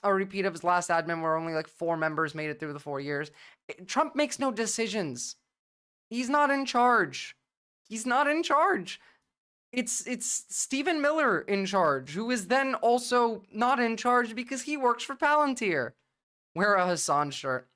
Speaker 1: a repeat of his last admin where only like 4 members made it through the 4 years. Trump makes no decisions. He's not in charge. He's not in charge. It's Stephen Miller in charge, who is then also not in charge because he works for Palantir. Wear a Hassan shirt.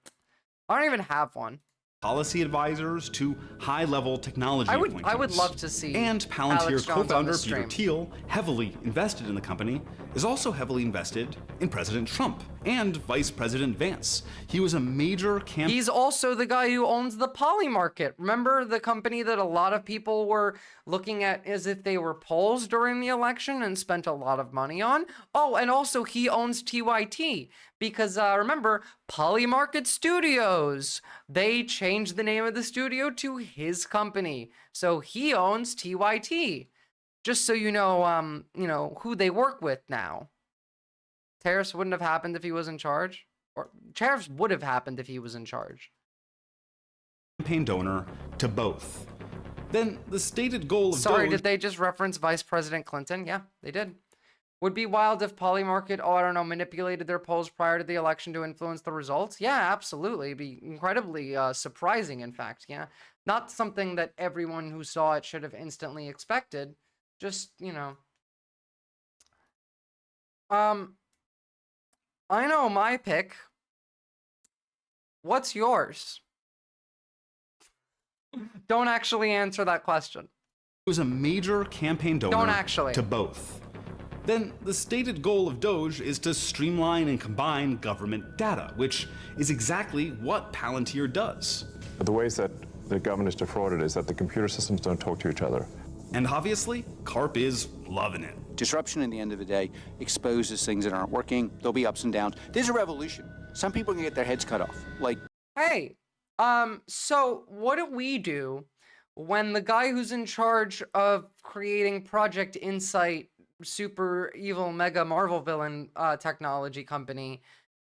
Speaker 1: I don't even have one.
Speaker 16: Policy advisors to high-level technology
Speaker 1: I would
Speaker 16: appointees.
Speaker 1: love to see
Speaker 16: And Palantir
Speaker 1: Alex Jones on
Speaker 16: co-founder
Speaker 1: this
Speaker 16: Peter
Speaker 1: stream.
Speaker 16: Thiel, heavily invested in the company, is also heavily invested in President Trump and Vice President Vance. He was a major campaign.
Speaker 1: He's also the guy who owns the Poly Market. Remember the company that a lot of people were looking at as if they were polls during the election and spent a lot of money on? Oh, and also he owns TYT because remember, Poly Market Studios. They changed the name of the studio to his company. So he owns TYT. Just so you know who they work with now. Tariffs wouldn't have happened if he was in charge. Or tariffs would have happened if he was in charge.
Speaker 16: Campaign donor to both then the stated goal of
Speaker 1: Sorry,
Speaker 16: Doge...
Speaker 1: did they just reference Vice President Clinton? Yeah, they did. Would be wild if Polymarket, oh, I don't know, manipulated their polls prior to the election to influence the results. Yeah, absolutely. It'd be incredibly surprising, in fact. Yeah, not something that everyone who saw it should have instantly expected. Just, you know. I know my pick. What's yours? Don't actually answer that question.
Speaker 16: was a major campaign donor to both. Then the stated goal of Doge is to streamline and combine government data, which is exactly what Palantir does.
Speaker 5: The ways that the government is defrauded is that the computer systems don't talk to each other.
Speaker 16: And obviously, Karp is loving it.
Speaker 17: Disruption, in the end of the day, exposes things that aren't working. There'll be ups and downs. There's a revolution. Some people can get their heads cut off. Like,
Speaker 1: hey, so what do we do when the guy who's in charge of creating Project Insight, super evil mega Marvel villain technology company,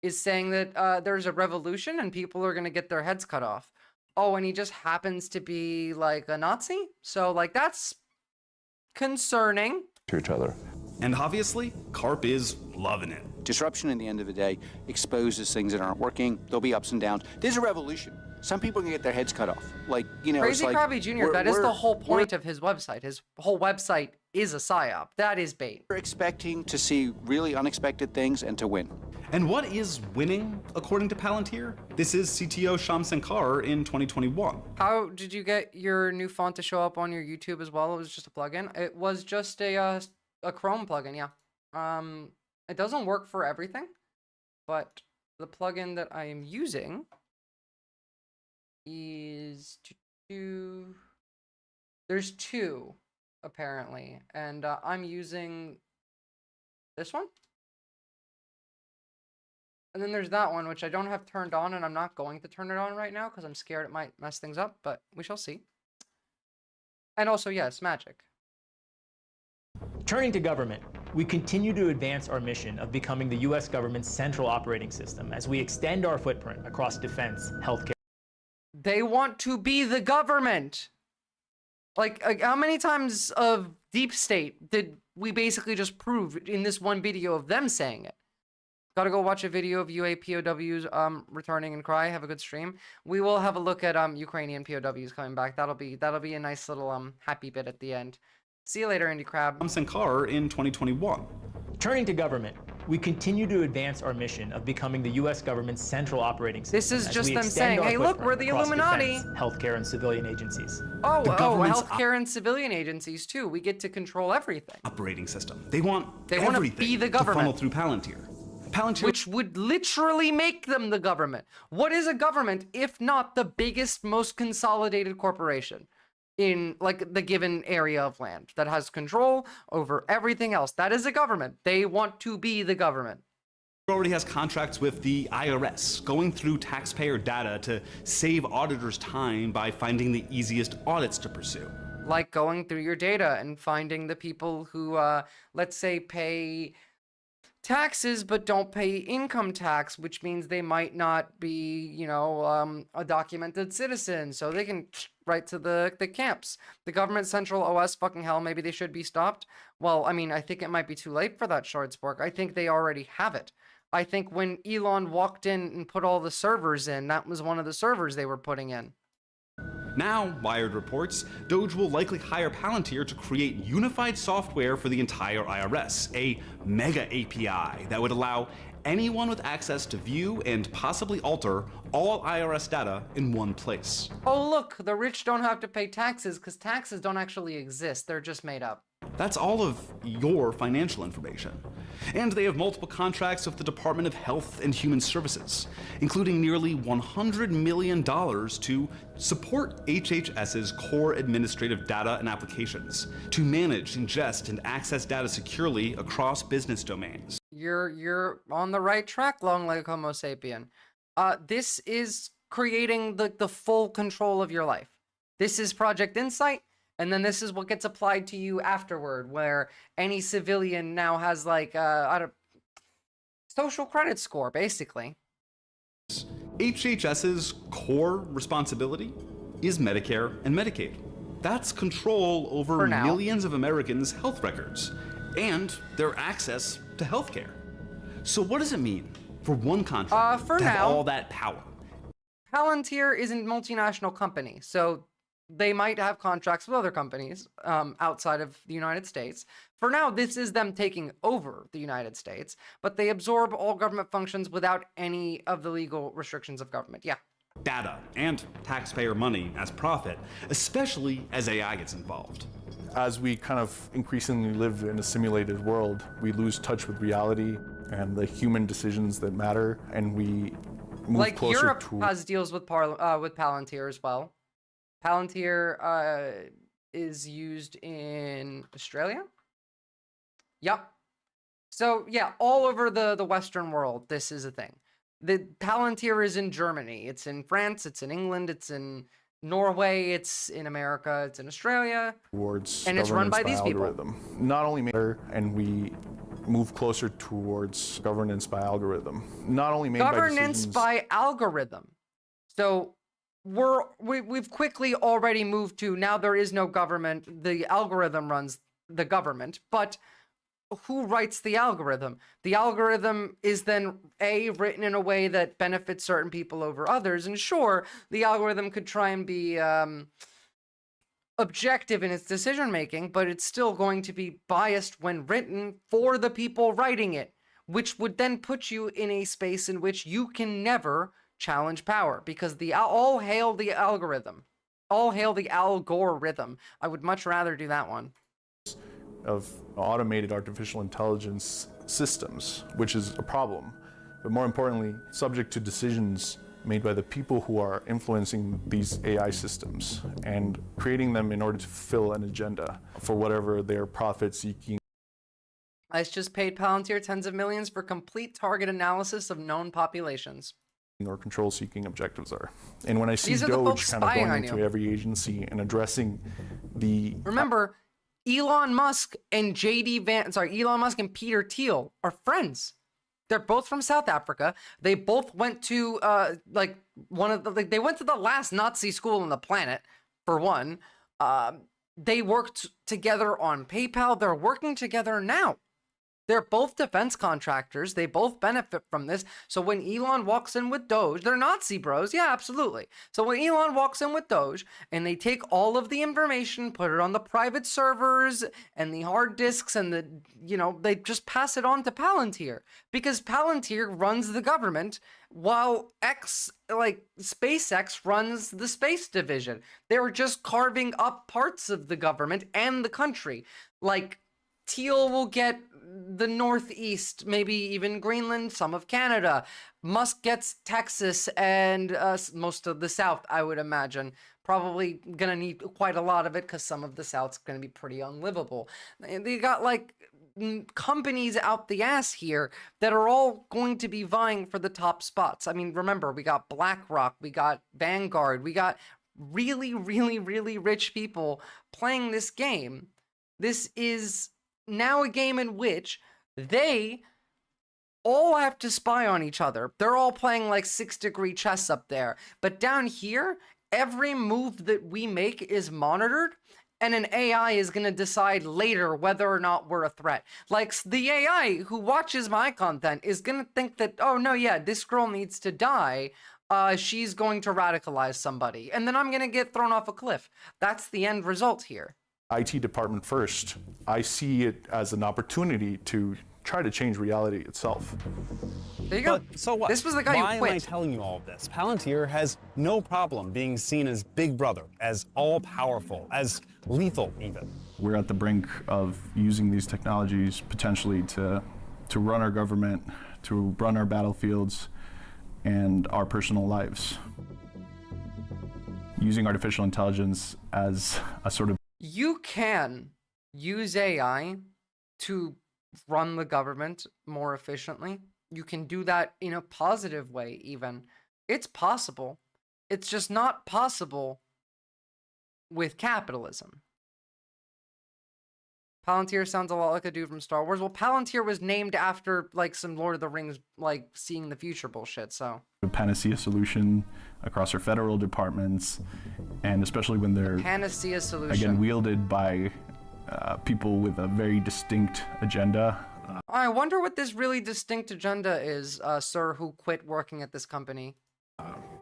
Speaker 1: is saying that there's a revolution and people are going to get their heads cut off? Oh, and he just happens to be like a Nazi? So like that's concerning.
Speaker 5: To each other.
Speaker 16: And obviously, Karp is loving it.
Speaker 17: disruption, in the end of the day, exposes things that aren't working. There'll be ups and downs. There's a revolution. Some people can get their heads cut off. Like, you know,
Speaker 1: Crazy
Speaker 17: it's like,
Speaker 1: Krabby Jr., that is the whole point of his website. His whole website is a psyop. That is bait.
Speaker 17: We're expecting to see really unexpected things and to win.
Speaker 16: And what is winning, according to Palantir? This is CTO Sham Sankar in 2021.
Speaker 1: How did you get your new font to show up on your YouTube as well? It was just a plugin. It was just a Chrome plugin, yeah. It doesn't work for everything, but the plugin that I am using is there's two apparently, and I'm using this one. And then there's that one, which I don't have turned on, and I'm not going to turn it on right now because I'm scared it might mess things up, but we shall see. And also, yes, magic.
Speaker 4: Turning to government, we continue to advance our mission of becoming the U.S. government's central operating system as we extend our footprint across defense, healthcare.
Speaker 1: They want to be the government. Like how many times of deep state did we basically just prove in this one video of them saying it? Gotta go watch a video of UA POWs returning and cry. Have a good stream. We will have a look at Ukrainian POWs coming back. That'll be a nice little happy bit at the end. See you later, Andy Crab.
Speaker 16: Sham Sankar in 2021.
Speaker 4: Turning to government, we continue to advance our mission of becoming the U.S. government's central operating system.
Speaker 1: This is just them saying, "Hey, look, we're the Illuminati."
Speaker 4: Defense, healthcare, and civilian agencies.
Speaker 1: Oh, healthcare and civilian agencies too. We get to control everything.
Speaker 16: Operating system. They want
Speaker 1: to be the
Speaker 16: to funnel
Speaker 1: government
Speaker 16: through Palantir.
Speaker 1: Which would literally make them the government. What is a government if not the biggest, most consolidated corporation in like the given area of land that has control over everything else? That is a government. They want to be the government.
Speaker 16: It already has contracts with the IRS, going through taxpayer data to save auditors time by finding the easiest audits to pursue.
Speaker 1: Like going through your data and finding the people who, let's say, pay taxes but don't pay income tax, which means they might not be, you know, a documented citizen, so they can right to the camps. The government central OS, fucking hell, maybe they should be stopped. Well, I mean, I think it might be too late for that, Shortspork. I think they already have it. I think when Elon walked in and put all the servers in, that was one of the servers they were putting in.
Speaker 16: Now, Wired reports, Doge will likely hire Palantir to create unified software for the entire IRS, a mega API that would allow anyone with access to view and possibly alter all IRS data in one place.
Speaker 1: Oh look, the rich don't have to pay taxes because taxes don't actually exist, they're just made up.
Speaker 16: That's all of your financial information. And they have multiple contracts with the Department of Health and Human Services, including nearly $100 million to support HHS's core administrative data and applications, to manage, ingest, and access data securely across business domains.
Speaker 1: You're on the right track, long leg Homo sapien. This is creating the full control of your life. This is Project Insight. And then this is what gets applied to you afterward, where any civilian now has like a social credit score, basically.
Speaker 16: HHS's core responsibility is Medicare and Medicaid. That's control over
Speaker 1: For now.
Speaker 16: millions of Americans' health records and their access to healthcare. So what does it mean for one contractor
Speaker 1: For
Speaker 16: to have
Speaker 1: now.
Speaker 16: all that power?
Speaker 1: Palantir is a multinational company, so they might have contracts with other companies outside of the United States. For now, this is them taking over the United States, but they absorb all government functions without any of the legal restrictions of government. Yeah.
Speaker 16: Data and taxpayer money as profit, especially as AI gets involved.
Speaker 12: As we kind of increasingly live in a simulated world, we lose touch with reality and the human decisions that matter, and we move
Speaker 1: Like
Speaker 12: closer
Speaker 1: Europe
Speaker 12: to
Speaker 1: has deals with Palantir as well. Palantir is used in Australia. Yep. So yeah, all over the Western world, this is a thing. The Palantir is in Germany. It's in France. It's in England. It's in Norway. It's in America. It's in Australia.
Speaker 12: towards
Speaker 1: And it's run
Speaker 12: governance
Speaker 1: by these people.
Speaker 12: algorithm. Not only matter, and we move closer towards governance by algorithm. Not only made
Speaker 1: Governance
Speaker 12: by decisions,
Speaker 1: by algorithm. So we've quickly already moved to now there is no government. The algorithm runs the government, but who writes the algorithm? The algorithm is then written in a way that benefits certain people over others. And sure, the algorithm could try and be objective in its decision making, but it's still going to be biased when written for the people writing it, which would then put you in a space in which you can never challenge power, because all hail the algorithm. All hail the algorithm. I would much rather do that one.
Speaker 12: of automated artificial intelligence systems, which is a problem, but more importantly, subject to decisions made by the people who are influencing these AI systems and creating them in order to fulfill an agenda for whatever their profit-seeking.
Speaker 1: I just paid Palantir tens of millions for complete target analysis of known populations.
Speaker 12: Or control-seeking objectives are. And when I see
Speaker 1: These are the
Speaker 12: DOGE
Speaker 1: folks
Speaker 12: kind of
Speaker 1: spying
Speaker 12: going
Speaker 1: on
Speaker 12: into
Speaker 1: you.
Speaker 12: every agency and addressing the
Speaker 1: Remember, Elon Musk and Elon Musk and Peter Thiel are friends. They're both from South Africa. They both went to they went to the last Nazi school on the planet, for one. They worked together on PayPal. They're working together now. They're both defense contractors. They both benefit from this. So when Elon walks in with Doge, they're Nazi bros. Yeah, absolutely. So when Elon walks in with Doge and they take all of the information, put it on the private servers and the hard disks and they just pass it on to Palantir, because Palantir runs the government while SpaceX runs the space division. They're just carving up parts of the government and the country. Like, Teal will get the Northeast, maybe even Greenland, some of Canada. Musk gets Texas and most of the South, I would imagine. Probably gonna need quite a lot of it because some of the South's gonna be pretty unlivable. They got companies out the ass here that are all going to be vying for the top spots. I mean, remember, we got BlackRock, we got Vanguard, we got really, really, really rich people playing this game. This is now a game in which they all have to spy on each other. They're all playing like 6-degree chess up there. But down here, every move that we make is monitored, and an AI is going to decide later whether or not we're a threat. Like, the AI who watches my content is going to think that, oh no, yeah, this girl needs to die. She's going to radicalize somebody. And then I'm going to get thrown off a cliff. That's the end result here.
Speaker 12: IT department first. I see it as an opportunity to try to change reality itself.
Speaker 1: There you go.
Speaker 15: But so what?
Speaker 1: This was the guy
Speaker 15: Why
Speaker 1: who quit.
Speaker 15: am I telling you all of this? Palantir has no problem being seen as Big Brother, as all-powerful, as lethal even.
Speaker 13: We're at the brink of using these technologies potentially to run our government, to run our battlefields, and our personal lives. Using artificial intelligence as a sort of
Speaker 1: You can use AI to run the government more efficiently. You can do that in a positive way, even. It's possible. It's just not possible with capitalism. Palantir sounds a lot like a dude from Star Wars. Well, Palantir was named after like some Lord of the Rings, like seeing the future bullshit. So
Speaker 13: A panacea solution across our federal departments, and especially when they're
Speaker 1: panacea solution
Speaker 13: again wielded by people with a very distinct agenda.
Speaker 1: I wonder what this really distinct agenda is, sir, who quit working at this company.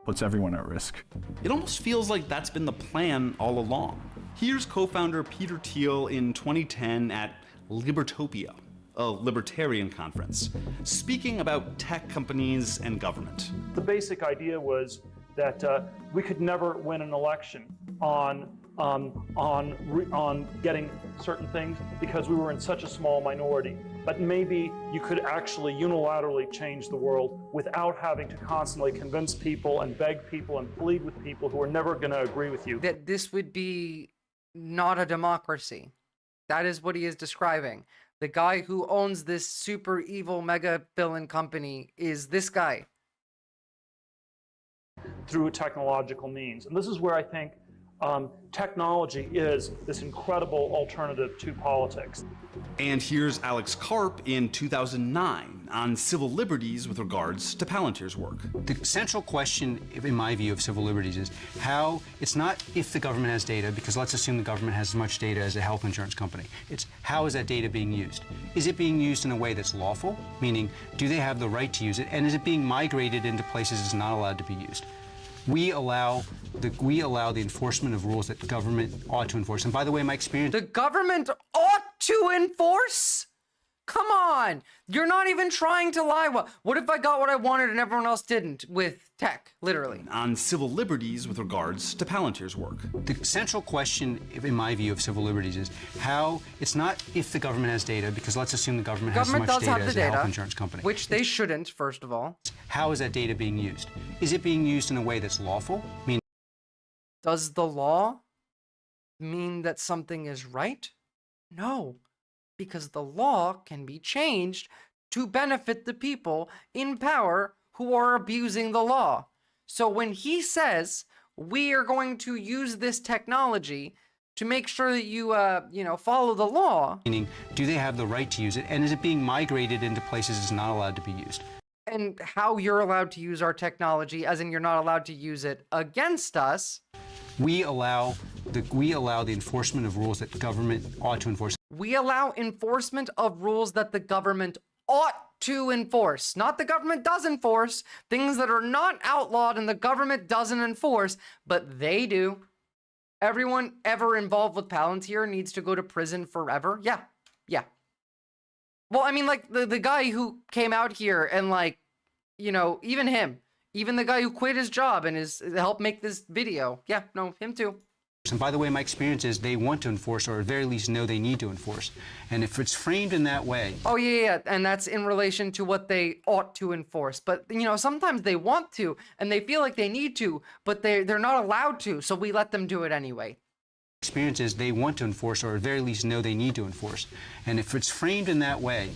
Speaker 13: Puts everyone at risk.
Speaker 16: It almost feels like that's been the plan all along. Here's co-founder Peter Thiel in 2010 at Libertopia, a libertarian conference, speaking about tech companies and government.
Speaker 7: The basic idea was that we could never win an election on getting certain things because we were in such a small minority. But maybe you could actually unilaterally change the world without having to constantly convince people and beg people and plead with people who are never going to agree with you.
Speaker 1: That this would be not a democracy. That is what he is describing. The guy who owns this super evil mega villain company is this guy.
Speaker 7: Through technological means. And this is where I think technology is this incredible alternative to politics.
Speaker 16: And here's Alex Karp in 2009 on civil liberties with regards to Palantir's work.
Speaker 22: The central question, in my view, of civil liberties is how, it's not if the government has data, because let's assume the government has as much data as a health insurance company. It's how is that data being used? Is it being used in a way that's lawful? Meaning, do they have the right to use it? And is it being migrated into places it's not allowed to be used? We allow the enforcement of rules that the government ought to enforce. And by the way, my experience...
Speaker 1: The government ought to enforce? Come on! You're not even trying to lie. What if I got what I wanted and everyone else didn't with tech, literally?
Speaker 16: On civil liberties with regards to Palantir's work.
Speaker 22: The central question, in my view, of civil liberties is how, it's not if the government has data, because let's assume the government has as much data as a health insurance company.
Speaker 1: Which they shouldn't, first of all.
Speaker 22: How is that data being used? Is it being used in a way that's lawful? Meaning,
Speaker 1: does the law mean that something is right? No, because the law can be changed to benefit the people in power who are abusing the law. So when he says we are going to use this technology to make sure that you, follow the law.
Speaker 22: Meaning, do they have the right to use it? And is it being migrated into places it's not allowed to be used?
Speaker 1: And how you're allowed to use our technology, as in you're not allowed to use it against us.
Speaker 22: We allow the enforcement of rules that the government ought to enforce.
Speaker 1: We allow enforcement of rules that the government ought to enforce. Not the government does enforce. Things that are not outlawed and the government doesn't enforce, but they do. Everyone ever involved with Palantir needs to go to prison forever? Yeah. Well, I mean, like, the guy who came out here and, like, even him. Even the guy who quit his job and helped make this video. Yeah, no, him too.
Speaker 22: And by the way, my experience is they want to enforce, or at very least know they need to enforce. And if it's framed in that way...
Speaker 1: Oh, yeah, and that's in relation to what they ought to enforce. But, sometimes they want to, and they feel like they need to, but they're not allowed to, so we let them do it anyway.
Speaker 22: Experience is they want to enforce, or at very least know they need to enforce. And if it's framed in that way,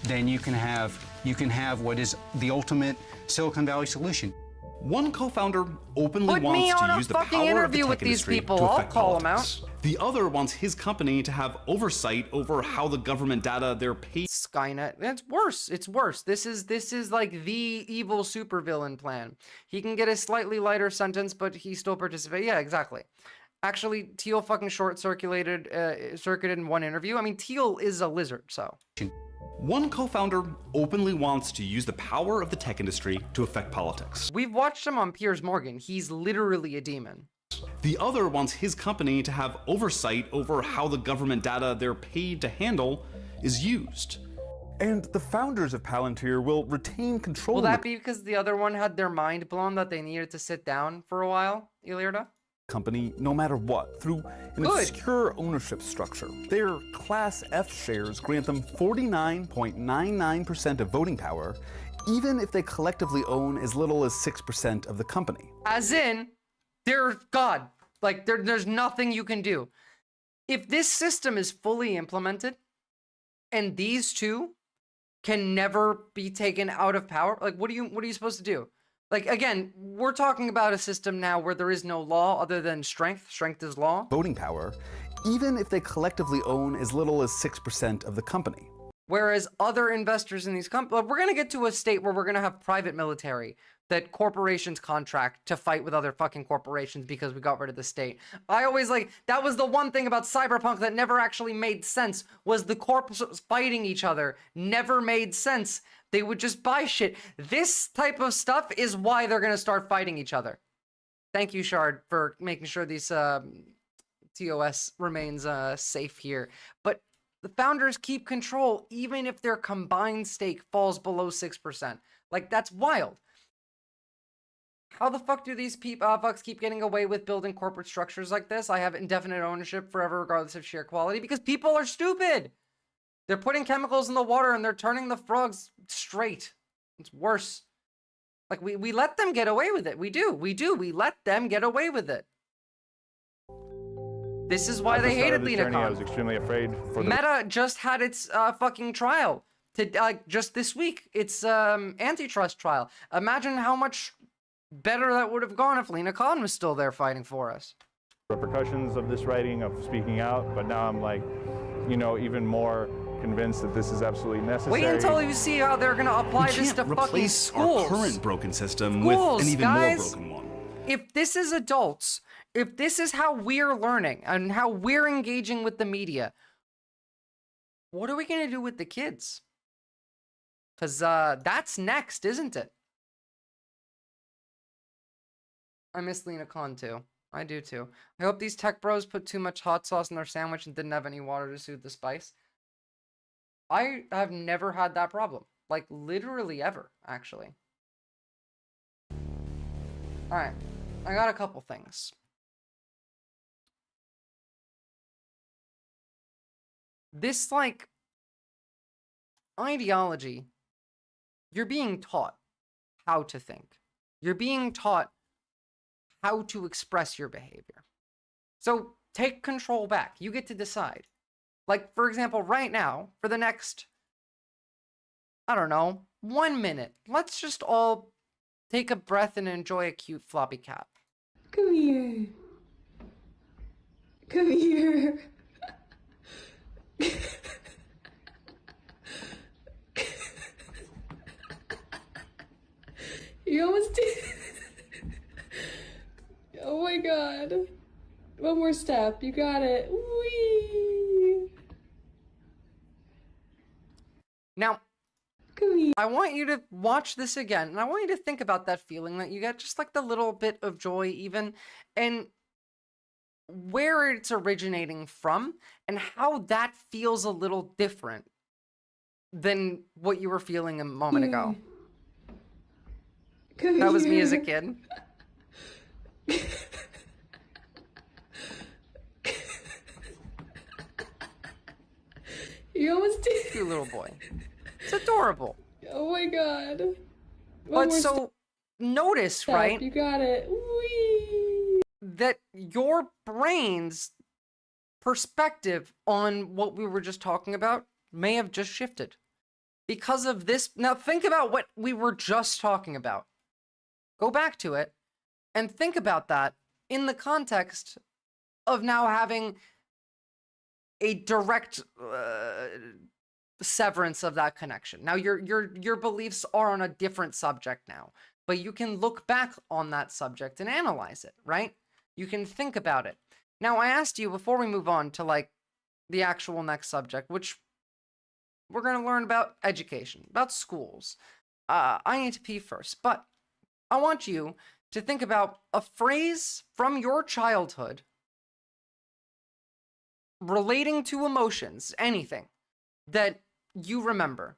Speaker 22: then you can have what is the ultimate Silicon Valley solution.
Speaker 16: One co-founder openly wants to use the power of the tech industry to affect politics. The other wants his company to have oversight over how the government data they're paid.
Speaker 1: Skynet. It's worse. It's worse. This is like the evil supervillain plan. He can get a slightly lighter sentence, but he still participates. Yeah, exactly. Actually, Thiel fucking circuited in one interview. I mean, Thiel is a lizard, so.
Speaker 16: One co-founder openly wants to use the power of the tech industry to affect politics.
Speaker 1: We've watched him on Piers Morgan. He's literally a demon.
Speaker 16: The other wants his company to have oversight over how the government data they're paid to handle is used.
Speaker 12: And the founders of Palantir will retain control.
Speaker 1: Will that be because the other one had their mind blown that they needed to sit down for a while, Ilirda?
Speaker 12: Company no matter what through an obscure ownership structure. Their Class F shares grant them 49.99% of voting power, even if they collectively own as little as 6% of the company.
Speaker 1: As in, they're God. Like, there's nothing you can do. If this system is fully implemented, and these two can never be taken out of power, like, what are you supposed to do? Like, again, we're talking about a system now where there is no law other than strength. Strength is law.
Speaker 12: Voting power,
Speaker 16: even if they collectively own as little as 6% of the company.
Speaker 1: Whereas other investors in these companies, we're going to get to a state where we're going to have private military that corporations contract to fight with other fucking corporations because we got rid of the state. I always that was the one thing about Cyberpunk that never actually made sense, was the corps fighting each other never made sense. They would just buy shit. This type of stuff is why they're going to start fighting each other. Thank you, Shard, for making sure these TOS remains safe here. But the founders keep control even if their combined stake falls below 6%. Like, that's wild. How the fuck do these fucks keep getting away with building corporate structures like this? I have indefinite ownership forever regardless of share quality, because people are stupid. They're putting chemicals in the water and they're turning the frogs straight. It's worse. Like, we let them get away with it. We do. We let them get away with it. This is why they hated LenaCon.
Speaker 5: I was extremely afraid for the
Speaker 1: Meta just had its fucking trial to just this week. It's antitrust trial. Imagine how much better that would have gone if LenaCon was still there fighting for us.
Speaker 5: repercussions of this writing, of speaking out, but now I'm like, you know, even more convinced that this is absolutely necessary.
Speaker 1: Wait until you see how they're gonna apply this to fucking schools.
Speaker 16: Our current broken system
Speaker 1: Schools,
Speaker 16: with an even
Speaker 1: guys.
Speaker 16: more broken one.
Speaker 1: If this is adults, if this is how we're learning and how we're engaging with the media, what are we gonna do with the kids? Because that's next, isn't it? I miss LenaCon too. I do too. I hope these tech bros put too much hot sauce in their sandwich and didn't have any water to soothe the spice. I have never had that problem. Like, literally ever, actually. Alright. I got a couple things. This, like, ideology, you're being taught how to think. You're being taught how to express your behavior. So take control back. You get to decide. Like, for example, right now, for the next, I don't know, 1 minute, let's just all take a breath and enjoy a cute floppy cat.
Speaker 8: Come here. Come here. You almost did. Oh my god. One more step. You got it. Whee!
Speaker 1: Now, I want you to watch this again, and I want you to think about that feeling that you get, just like the little bit of joy even, and where it's originating from, and how that feels a little different than what you were feeling a moment ago. That was me as a kid.
Speaker 8: You almost did.
Speaker 1: Cute little boy. It's adorable.
Speaker 8: Oh my god.
Speaker 1: But so, notice, right?
Speaker 8: You got it. Whee!
Speaker 1: That your brain's perspective on what we were just talking about may have just shifted. Because of this. Now think about what we were just talking about. Go back to it and think about that in the context of now having a direct severance of that connection. Now your beliefs are on a different subject now, but you can look back on that subject and analyze it, right? You can think about it. Now I asked you before we move on to like the actual next subject, which we're going to learn about education, about schools. I need to pee first, but I want you to think about a phrase from your childhood relating to emotions, anything that you remember.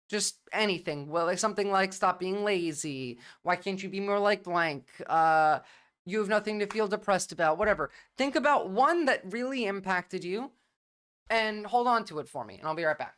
Speaker 1: Just anything. Well, like something like stop being lazy. Why can't you be more like blank? You have nothing to feel depressed about, whatever. Think about one that really impacted you and hold on to it for me, and I'll be right back.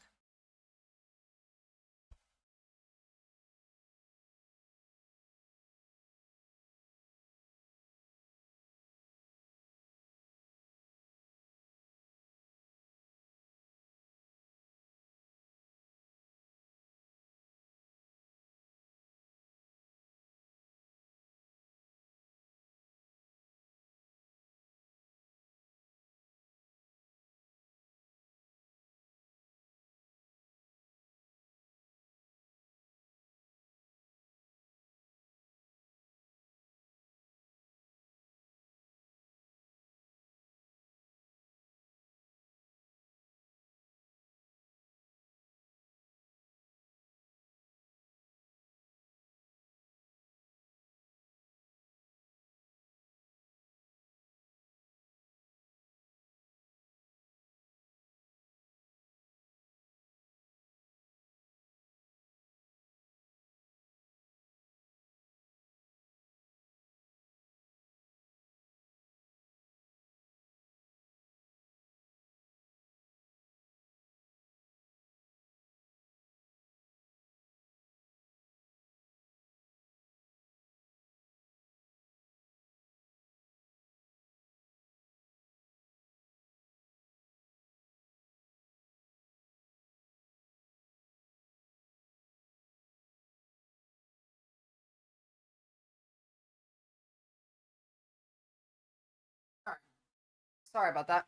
Speaker 1: Sorry about that.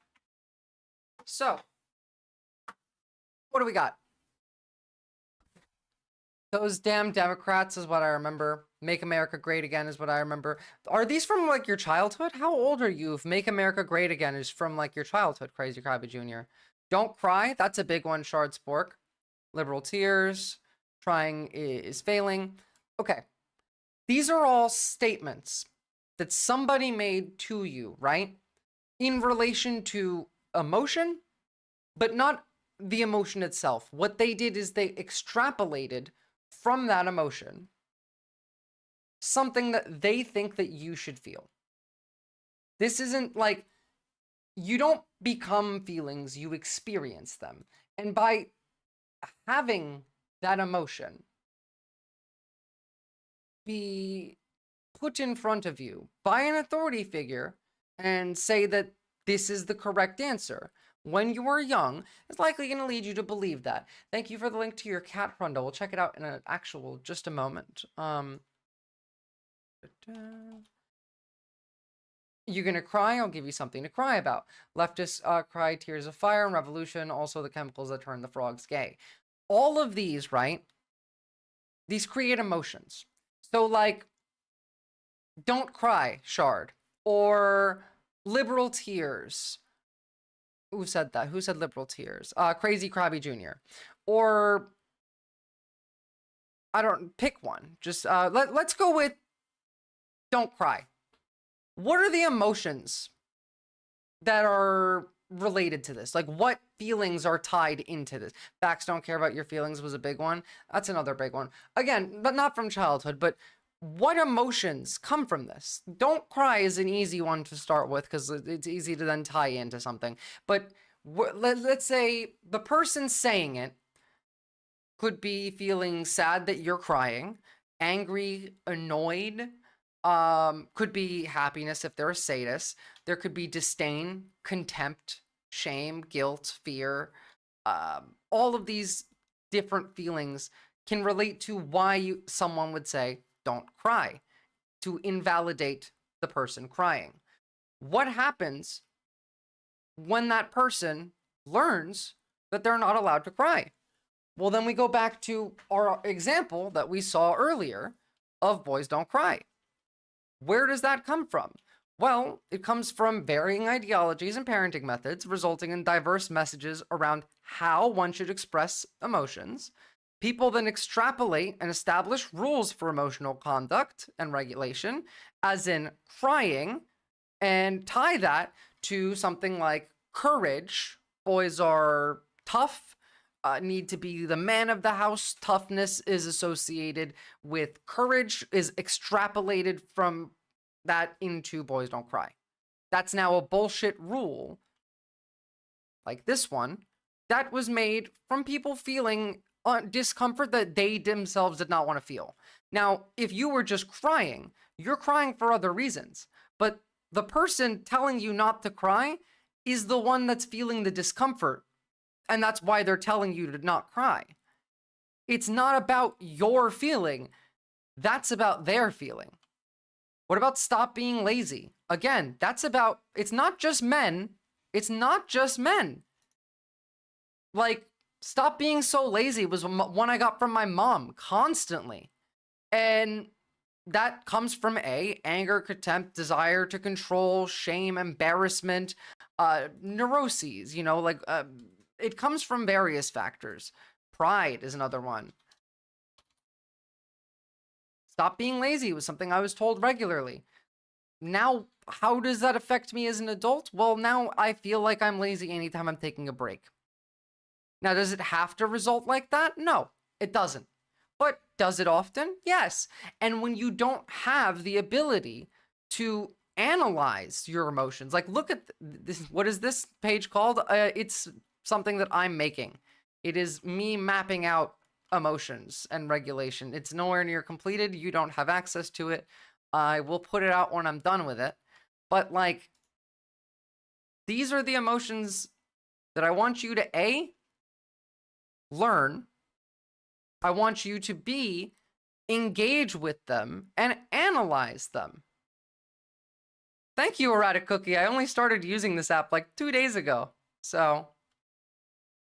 Speaker 1: So, what do we got? Those damn Democrats is what I remember. Make America Great Again is what I remember. Are these from like your childhood? How old are you if Make America Great Again is from like your childhood, Crazy Krabby Jr.? Don't cry. That's a big one, Shard Spork. Liberal tears. Trying is failing. Okay. These are all statements that somebody made to you, right? In relation to emotion, but not the emotion itself. What they did is they extrapolated from that emotion something that they think that you should feel. This isn't like, you don't become feelings, you experience them. And by having that emotion be put in front of you by an authority figure and say that this is the correct answer when you are young, is likely going to lead you to believe that. Thank you for the link to your cat Rundle. We'll check it out in an actual, just a moment. You're going to cry? I'll give you something to cry about. Leftists cry tears of fire and revolution, also the chemicals that turn the frogs gay. All of these, right? These create emotions. So like, don't cry, Shard, or liberal tears. Who said that? Who said liberal tears? Crazy Krabby Jr. Or, I don't, pick one. Just, let's go with don't cry. What are the emotions that are related to this? Like, what feelings are tied into this? Facts don't care about your feelings was a big one. That's another big one. Again, but not from childhood, but what emotions come from this? Don't cry is an easy one to start with because it's easy to then tie into something. But let's say the person saying it could be feeling sad that you're crying, angry, annoyed, could be happiness if they're a sadist. There could be disdain, contempt, shame, guilt, fear. All of these different feelings can relate to why someone would say, don't cry, to invalidate the person crying. What happens when that person learns that they're not allowed to cry? Well, then we go back to our example that we saw earlier of boys don't cry. Where does that come from? Well, it comes from varying ideologies and parenting methods, resulting in diverse messages around how one should express emotions. People then extrapolate and establish rules for emotional conduct and regulation, as in crying, and tie that to something like courage. Boys are tough, need to be the man of the house. Toughness is associated with courage, is extrapolated from that into boys don't cry. That's now a bullshit rule, like this one, that was made from people feeling discomfort that they themselves did not want to feel. Now, if you were just crying, you're crying for other reasons, but the person telling you not to cry is the one that's feeling the discomfort, and that's why they're telling you to not cry. It's not about your feeling, that's about their feeling. What about stop being lazy? Again, that's about, it's not just men, it's not just men. Like, stop being so lazy was one I got from my mom constantly. And that comes from anger, contempt, desire to control, shame, embarrassment, neuroses, you know, like, it comes from various factors. Pride is another one. Stop being lazy was something I was told regularly. Now, how does that affect me as an adult? Well, now I feel like I'm lazy anytime I'm taking a break. Now, does it have to result like that? No, it doesn't. But does it often? Yes. And when you don't have the ability to analyze your emotions, like look at this, what is this page called? It's something that I'm making. It is me mapping out emotions and regulation. It's nowhere near completed. You don't have access to it. I will put it out when I'm done with it. But like, these are the emotions that I want you to learn. I want you to engage with them and analyze them. Thank you, Erratic Cookie. I only started using this app like 2 days ago. So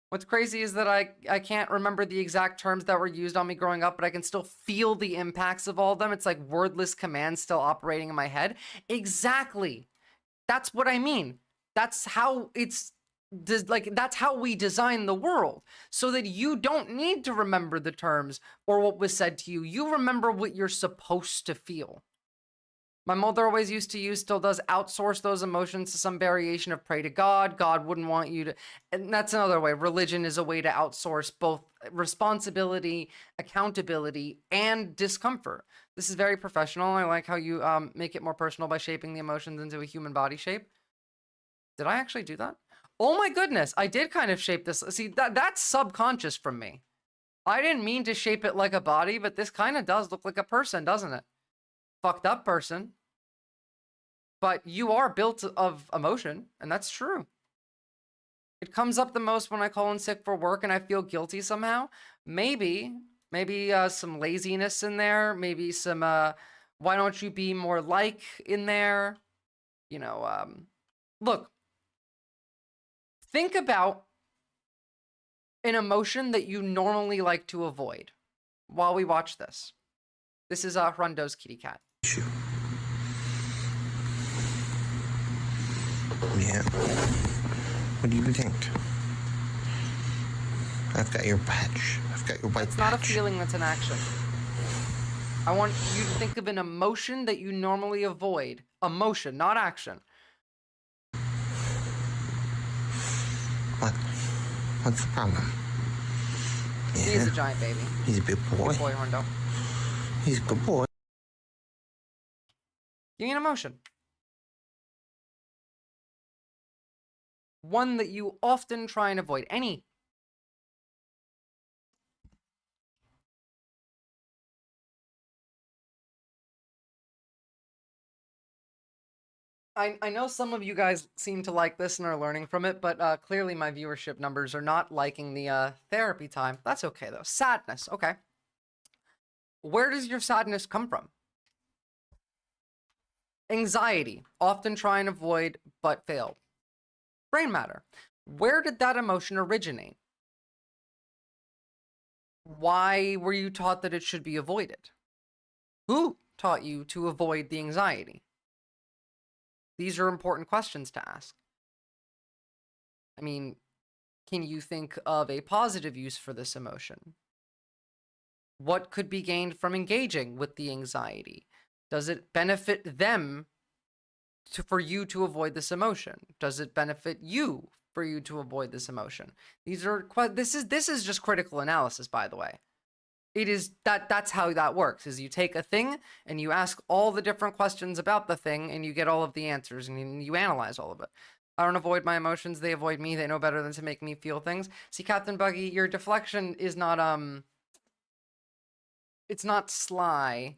Speaker 1: what's crazy is that I can't remember the exact terms that were used on me growing up, but I can still feel the impacts of all of them. It's like wordless commands still operating in my head. Exactly. That's what I mean. That's how it's like, that's how we design the world, so that you don't need to remember the terms or what was said to you. You remember what you're supposed to feel. My mother always used to use, still does, outsource those emotions to some variation of pray to God. God wouldn't want you to, and that's another way. Religion is a way to outsource both responsibility, accountability, and discomfort. This is very professional. I like how you make it more personal by shaping the emotions into a human body shape. Did I actually do that? Oh my goodness, I did kind of shape this. See, that's subconscious from me. I didn't mean to shape it like a body, but this kind of does look like a person, doesn't it? Fucked up person. But you are built of emotion, and that's true. It comes up the most when I call in sick for work and I feel guilty somehow. Maybe some laziness in there. Maybe some, why don't you be more like in there? You know, look. Think about an emotion that you normally like to avoid while we watch this. This is Rondo's kitty cat.
Speaker 6: Yeah. What do you think? I've got your patch. I've got your white patch.
Speaker 1: It's not a feeling, that's an action. I want you to think of an emotion that you normally avoid. Emotion, not action.
Speaker 6: What's the problem? Yeah.
Speaker 1: He's a giant baby.
Speaker 6: He's a big boy.
Speaker 1: Good boy, Rondo.
Speaker 6: He's a good boy.
Speaker 1: Give me an emotion. One that you often try and avoid. Any. I know some of you guys seem to like this and are learning from it, but clearly my viewership numbers are not liking the therapy time. That's okay, though. Sadness. Okay. Where does your sadness come from? Anxiety. Often try and avoid, but fail. Brain matter. Where did that emotion originate? Why were you taught that it should be avoided? Who taught you to avoid the anxiety? These are important questions to ask. I mean, can you think of a positive use for this emotion? What could be gained from engaging with the anxiety? Does it benefit them for you to avoid this emotion? Does it benefit you for you to avoid this emotion? These are this is just critical analysis, by the way. It is that's how that works, is you take a thing and you ask all the different questions about the thing and you get all of the answers and you analyze all of it. I don't avoid my emotions, they avoid me. They know better than to make me feel things. See, Captain Buggy, your deflection is not it's not sly.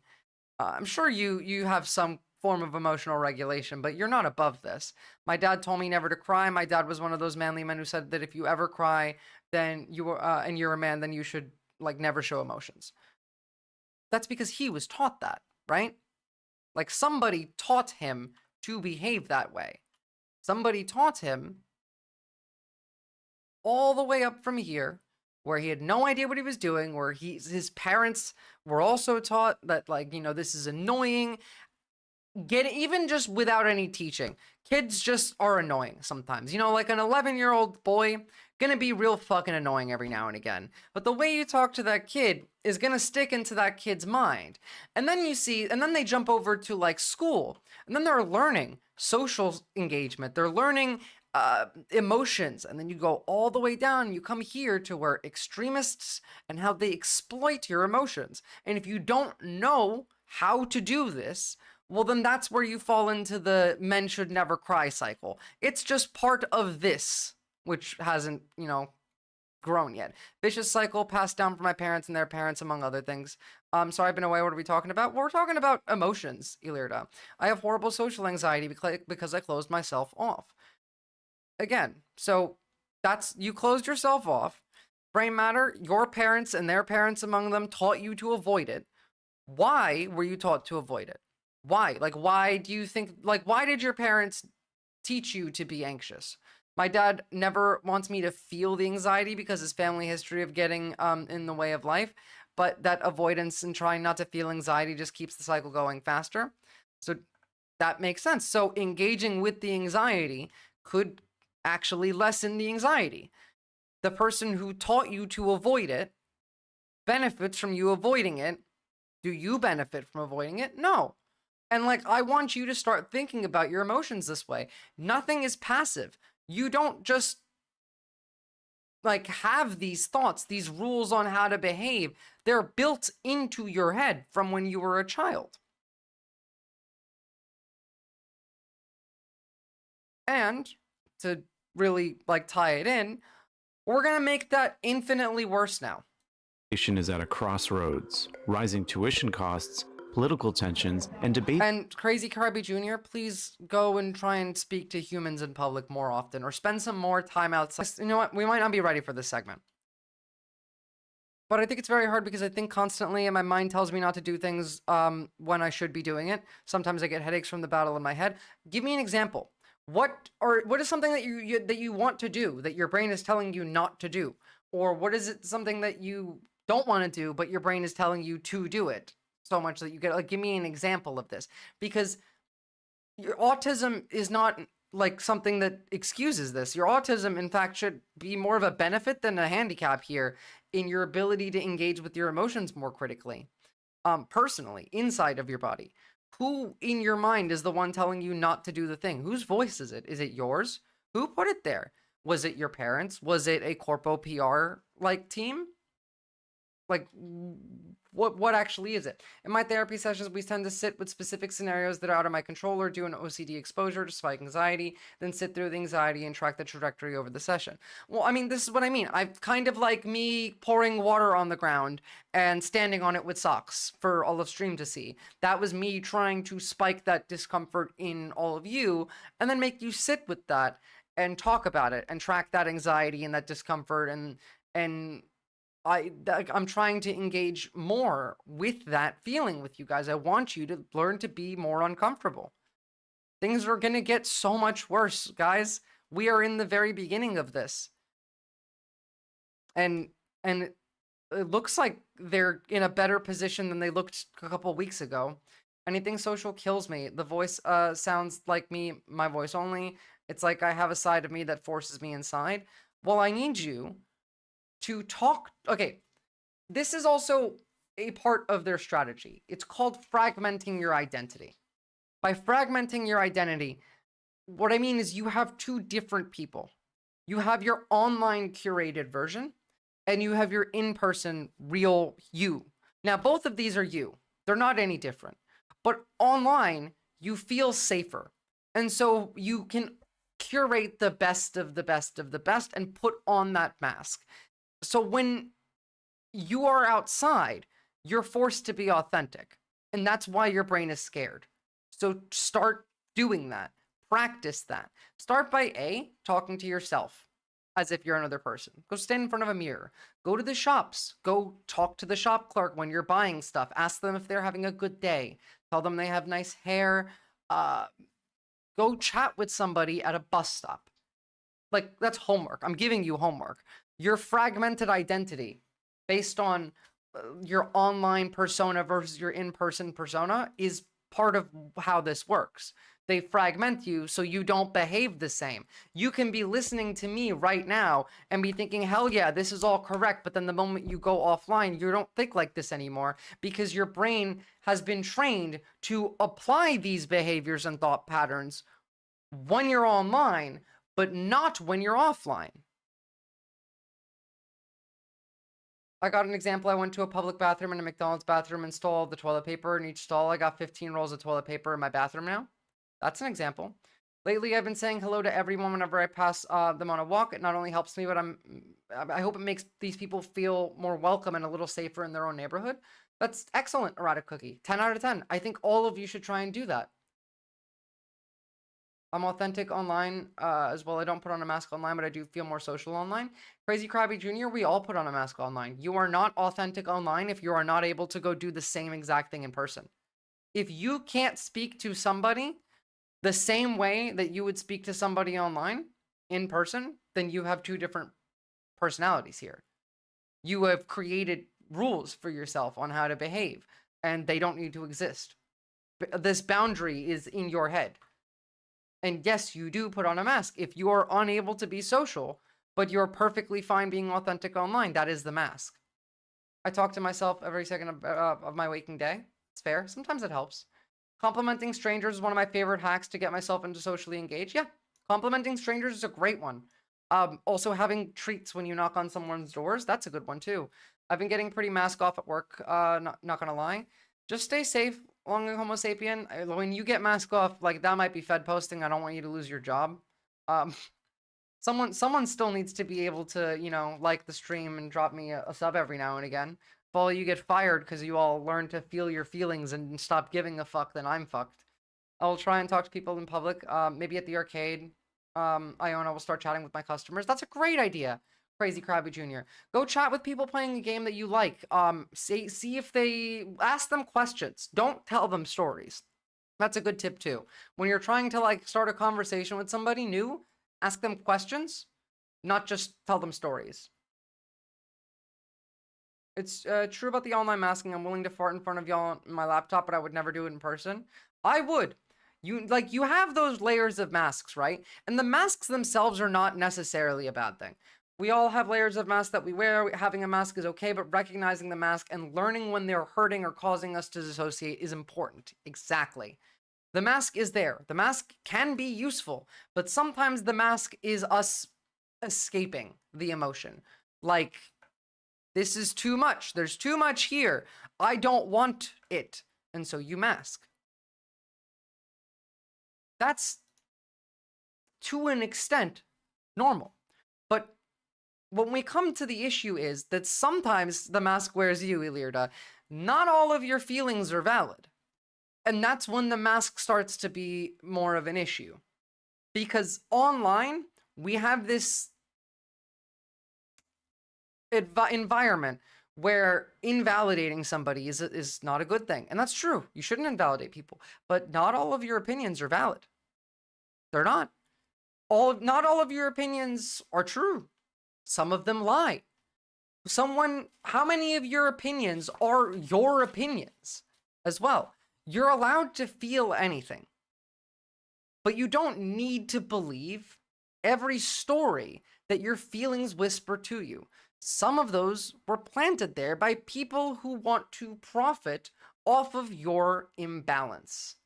Speaker 1: I'm sure you have some form of emotional regulation, but you're not above this. My dad told me never to cry. My dad was one of those manly men who said that if you ever cry, then you and you're a man, then you should like never show emotions. That's because he was taught that, right? Like somebody taught him to behave that way. Somebody taught him all the way up from here, where he had no idea what he was doing, where his parents were also taught that, like, you know, this is annoying. Even just without any teaching, kids just are annoying sometimes. You know, like an 11-year-old boy, gonna be real fucking annoying every now and again. But the way you talk to that kid is gonna stick into that kid's mind. And then they jump over to like school, and then they're learning social engagement. They're learning emotions, and then you go all the way down, you come here to where extremists and how they exploit your emotions. And if you don't know how to do this, well, then that's where you fall into the men should never cry cycle. It's just part of this, which hasn't, you know, grown yet. Vicious cycle passed down from my parents and their parents, among other things. Sorry, I've been away. What are we talking about? Well, we're talking about emotions, Ilirda. I have horrible social anxiety because I closed myself off. Again, so that's, you closed yourself off. Brain matter, your parents and their parents among them taught you to avoid it. Why were you taught to avoid it? Why? Like, why do you think, like, why did your parents teach you to be anxious? My dad never wants me to feel the anxiety because his family history of getting in the way of life, but that avoidance and trying not to feel anxiety just keeps the cycle going faster. So that makes sense. So engaging with the anxiety could actually lessen the anxiety. The person who taught you to avoid it benefits from you avoiding it. Do you benefit from avoiding it? No. And like, I want you to start thinking about your emotions this way. Nothing is passive. You don't just like have these thoughts, these rules on how to behave. They're built into your head from when you were a child. And to really like tie it in, we're going to make that infinitely worse now.
Speaker 9: Is at a crossroads. Rising tuition costs, political tensions, and debate.
Speaker 1: And Crazy Kirby Jr., please go and try and speak to humans in public more often, or spend some more time outside. You know what? We might not be ready for this segment. But I think it's very hard because I think constantly, and my mind tells me not to do things when I should be doing it. Sometimes I get headaches from the battle in my head. Give me an example. What is something that you want to do that your brain is telling you not to do? Or what is it something that you don't want to do, but your brain is telling you to do it so much that you get, like, give me an example of this, because your autism is not like something that excuses this. Your autism, in fact, should be more of a benefit than a handicap here in your ability to engage with your emotions more critically, personally, inside of your body. Who in your mind is the one telling you not to do the thing? Whose voice is it? Is it yours? Who put it there? Was it your parents? Was it a corpo PR like team? Like, what actually is it? In my therapy sessions, we tend to sit with specific scenarios that are out of my control, or do an OCD exposure to spike anxiety, then sit through the anxiety and track the trajectory over the session. Well, I mean, this is what I mean. I've kind of like me pouring water on the ground and standing on it with socks for all of stream to see. That was me trying to spike that discomfort in all of you and then make you sit with that and talk about it and track that anxiety and that discomfort, and I'm trying to engage more with that feeling with you guys. I want you to learn to be more uncomfortable. Things are going to get so much worse, guys. We are in the very beginning of this. And it looks like they're in a better position than they looked a couple weeks ago. Anything social kills me. The voice sounds like me, my voice only. It's like I have a side of me that forces me inside. Well, I need you to talk. Okay, this is also a part of their strategy. It's called fragmenting your identity. By fragmenting your identity, what I mean is you have two different people. You have your online curated version, and you have your in-person real you. Now, both of these are you. They're not any different. But online, you feel safer. And so you can curate the best of the best of the best and put on that mask. So when you are outside, you're forced to be authentic. And that's why your brain is scared. So start doing that. Practice that. Start by talking to yourself as if you're another person. Go stand in front of a mirror. Go to the shops. Go talk to the shop clerk when you're buying stuff. Ask them if they're having a good day. Tell them they have nice hair. Go chat with somebody at a bus stop. Like, that's homework. I'm giving you homework. Your fragmented identity based on your online persona versus your in-person persona is part of how this works. They fragment you so you don't behave the same. You can be listening to me right now and be thinking, hell yeah, this is all correct. But then the moment you go offline, you don't think like this anymore because your brain has been trained to apply these behaviors and thought patterns when you're online, but not when you're offline. I got an example. I went to a public bathroom and a McDonald's bathroom, installed the toilet paper in each stall. I got 15 rolls of toilet paper in my bathroom now. That's an example. Lately, I've been saying hello to everyone whenever I pass them on a walk. It not only helps me, but I hope it makes these people feel more welcome and a little safer in their own neighborhood. That's excellent, Erratic Cookie. 10 out of 10. I think all of you should try and do that. I'm authentic online as well. I don't put on a mask online, but I do feel more social online. Crazy Krabby Jr., we all put on a mask online. You are not authentic online if you are not able to go do the same exact thing in person. If you can't speak to somebody the same way that you would speak to somebody online in person, then you have two different personalities here. You have created rules for yourself on how to behave, and they don't need to exist. This boundary is in your head. And yes, you do put on a mask. If you are unable to be social, but you're perfectly fine being authentic online, that is the mask. I talk to myself every second of my waking day. It's fair. Sometimes it helps. Complimenting strangers is one of my favorite hacks to get myself into socially engaged. Yeah, complimenting strangers is a great one. Also having treats when you knock on someone's doors, that's a good one too. I've been getting pretty mask off at work, not gonna lie. Just stay safe, long live Homo sapien. When you get mask off, like that might be Fed posting. I don't want you to lose your job. Someone still needs to be able to, you know, like the stream and drop me a sub every now and again. If all you get fired because you all learn to feel your feelings and stop giving a fuck, then I'm fucked. I will try and talk to people in public, maybe at the arcade. Iona will start chatting with my customers. That's a great idea. Crazy Krabby Jr. Go chat with people playing a game that you like. See if they ask them questions. Don't tell them stories. That's a good tip too. When you're trying to like start a conversation with somebody new, ask them questions, not just tell them stories. It's true about the online masking. I'm willing to fart in front of y'all on my laptop, but I would never do it in person. I would. You have those layers of masks, right? And the masks themselves are not necessarily a bad thing. We all have layers of masks that we wear. Having a mask is okay, but recognizing the mask and learning when they're hurting or causing us to dissociate is important. Exactly. The mask is there. The mask can be useful, but sometimes the mask is us escaping the emotion. Like, this is too much. There's too much here. I don't want it. And so you mask. That's, to an extent, normal. But when we come to the issue is that sometimes the mask wears you, Ilirda. Not all of your feelings are valid. And that's when the mask starts to be more of an issue. Because online, we have this environment where invalidating somebody is not a good thing. And that's true. You shouldn't invalidate people. But not all of your opinions are valid. They're not. Not all of your opinions are true. Some of them lie. How many of your opinions are your opinions as well? You're allowed to feel anything. But you don't need to believe every story that your feelings whisper to you. Some of those were planted there by people who want to profit off of your imbalance.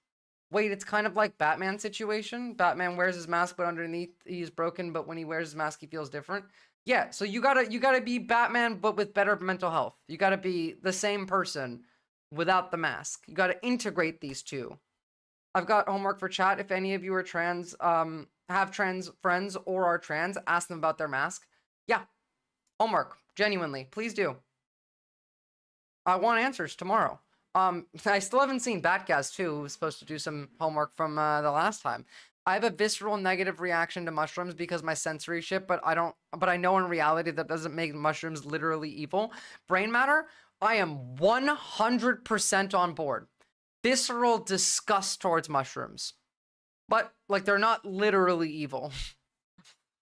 Speaker 1: Wait, it's kind of like Batman's situation. Batman wears his mask, but underneath he's broken, but when he wears his mask, he feels different. Yeah, so you gotta be Batman, but with better mental health. You gotta be the same person without the mask. You gotta integrate these two. I've got homework for chat. If any of you are trans, have trans friends or are trans, ask them about their mask. Yeah, homework. Genuinely, please do. I want answers tomorrow. I still haven't seen Batcast too, who was supposed to do some homework from the last time. I have a visceral negative reaction to mushrooms because my sensory shit, but I know in reality that doesn't make mushrooms literally evil. Brain matter, I am 100% on board. Visceral disgust towards mushrooms. But, like, they're not literally evil.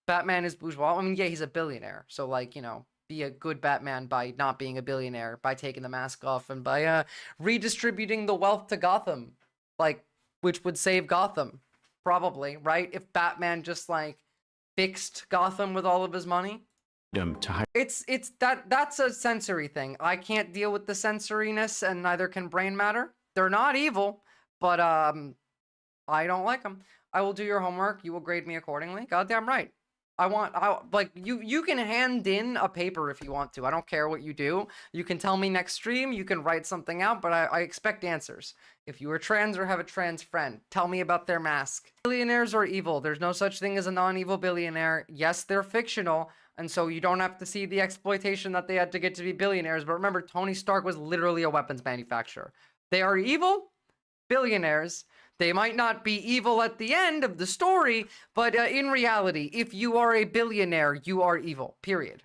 Speaker 1: Batman is bourgeois. I mean, yeah, he's a billionaire. So, like, you know, be a good Batman by not being a billionaire, by taking the mask off, and by redistributing the wealth to Gotham. Like, which would save Gotham. Probably, right? If Batman just, like, fixed Gotham with all of his money. That's a sensory thing. I can't deal with the sensoriness, and neither can brain matter. They're not evil, but I don't like them. I will do your homework. You will grade me accordingly. Goddamn right. You can hand in a paper if you want to. I don't care what you do. You can tell me next stream. You can write something out, but I expect answers. If you are trans or have a trans friend, tell me about their mask. Billionaires are evil. There's no such thing as a non-evil billionaire. Yes, they're fictional, and so you don't have to see the exploitation that they had to get to be billionaires. But remember, Tony Stark was literally a weapons manufacturer. They are evil billionaires. They might not be evil at the end of the story, but in reality, if you are a billionaire, you are evil, period.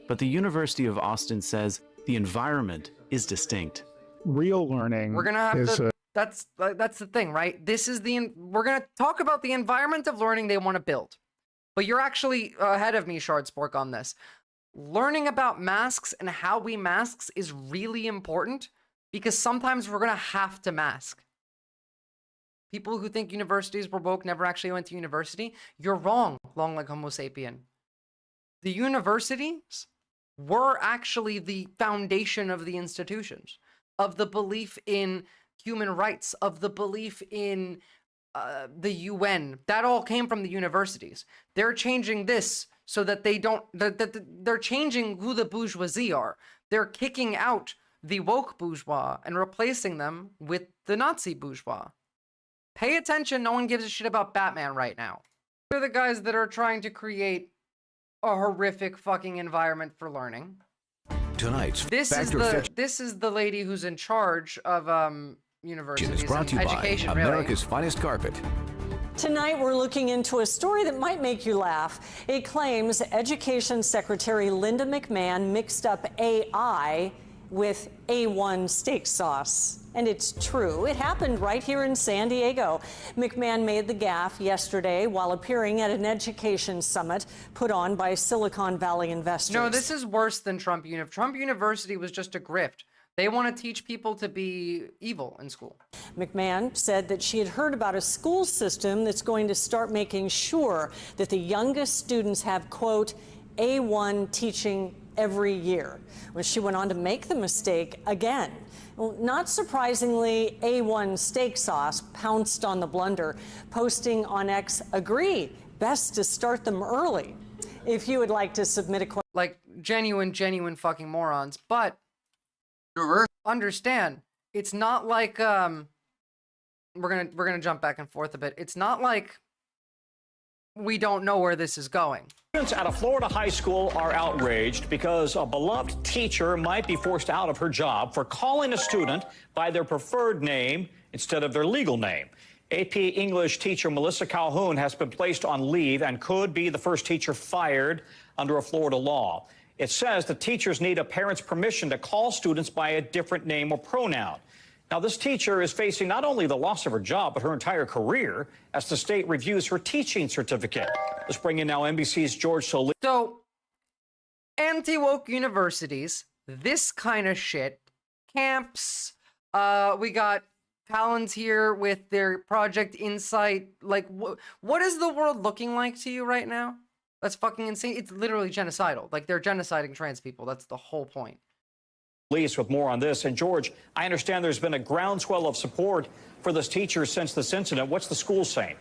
Speaker 9: But the University of Austin says the environment is distinct.
Speaker 11: Real learning.
Speaker 1: We're gonna have to. That's the thing, right? We're gonna talk about the environment of learning they want to build. But you're actually ahead of me, Shardspork, on this. Learning about masks and how we masks is really important because sometimes we're gonna have to mask. People who think universities were woke never actually went to university. You're wrong, long like Homo sapien. The universities were actually the foundation of the institutions, of the belief in human rights, of the belief in the UN. That all came from the universities. They're changing this so that they don't, they're changing who the bourgeoisie are. They're kicking out the woke bourgeois and replacing them with the Nazi bourgeois. Pay attention, no one gives a shit about Batman right now. They're the guys that are trying to create a horrific fucking environment for learning.
Speaker 14: Tonight's
Speaker 1: This is the lady who's in charge of universities
Speaker 14: is brought
Speaker 1: and
Speaker 14: to you
Speaker 1: education,
Speaker 14: by
Speaker 1: really.
Speaker 14: America's Finest Carpet.
Speaker 23: Tonight, we're looking into a story that might make you laugh. It claims Education Secretary Linda McMahon mixed up AI with A1 steak sauce. And it's true. It happened right here in San Diego. McMahon made the gaffe yesterday while appearing at an education summit put on by Silicon Valley investors.
Speaker 1: No, this is worse than Trump University. Trump University was just a grift. They want to teach people to be evil in school.
Speaker 23: McMahon said that she had heard about a school system that's going to start making sure that the youngest students have, quote, A1 teaching every year. Well, she went on to make the mistake again. Well, not surprisingly, A1 steak sauce pounced on the blunder, posting on X, agree, best to start them early. If you would like to submit a question.
Speaker 1: Like genuine fucking morons. But understand, it's not like we're gonna jump back and forth a bit. It's not like we don't know where this is going.
Speaker 24: Students at a Florida high school are outraged because a beloved teacher might be forced out of her job for calling a student by their preferred name instead of their legal name. AP English teacher Melissa Calhoun has been placed on leave and could be the first teacher fired under a Florida law. It says the teachers need a parent's permission to call students by a different name or pronoun. Now, this teacher is facing not only the loss of her job, but her entire career as the state reviews her teaching certificate. Let's bring in now NBC's George Solis.
Speaker 1: So, anti-woke universities, this kind of shit, camps, we got Palantir with their Project Insight. Like, what is the world looking like to you right now? That's fucking insane. It's literally genocidal. Like, they're genociding trans people. That's the whole point.
Speaker 24: With more on this. And George, I understand there's been a groundswell of support for this teacher since this incident. What's the school saying?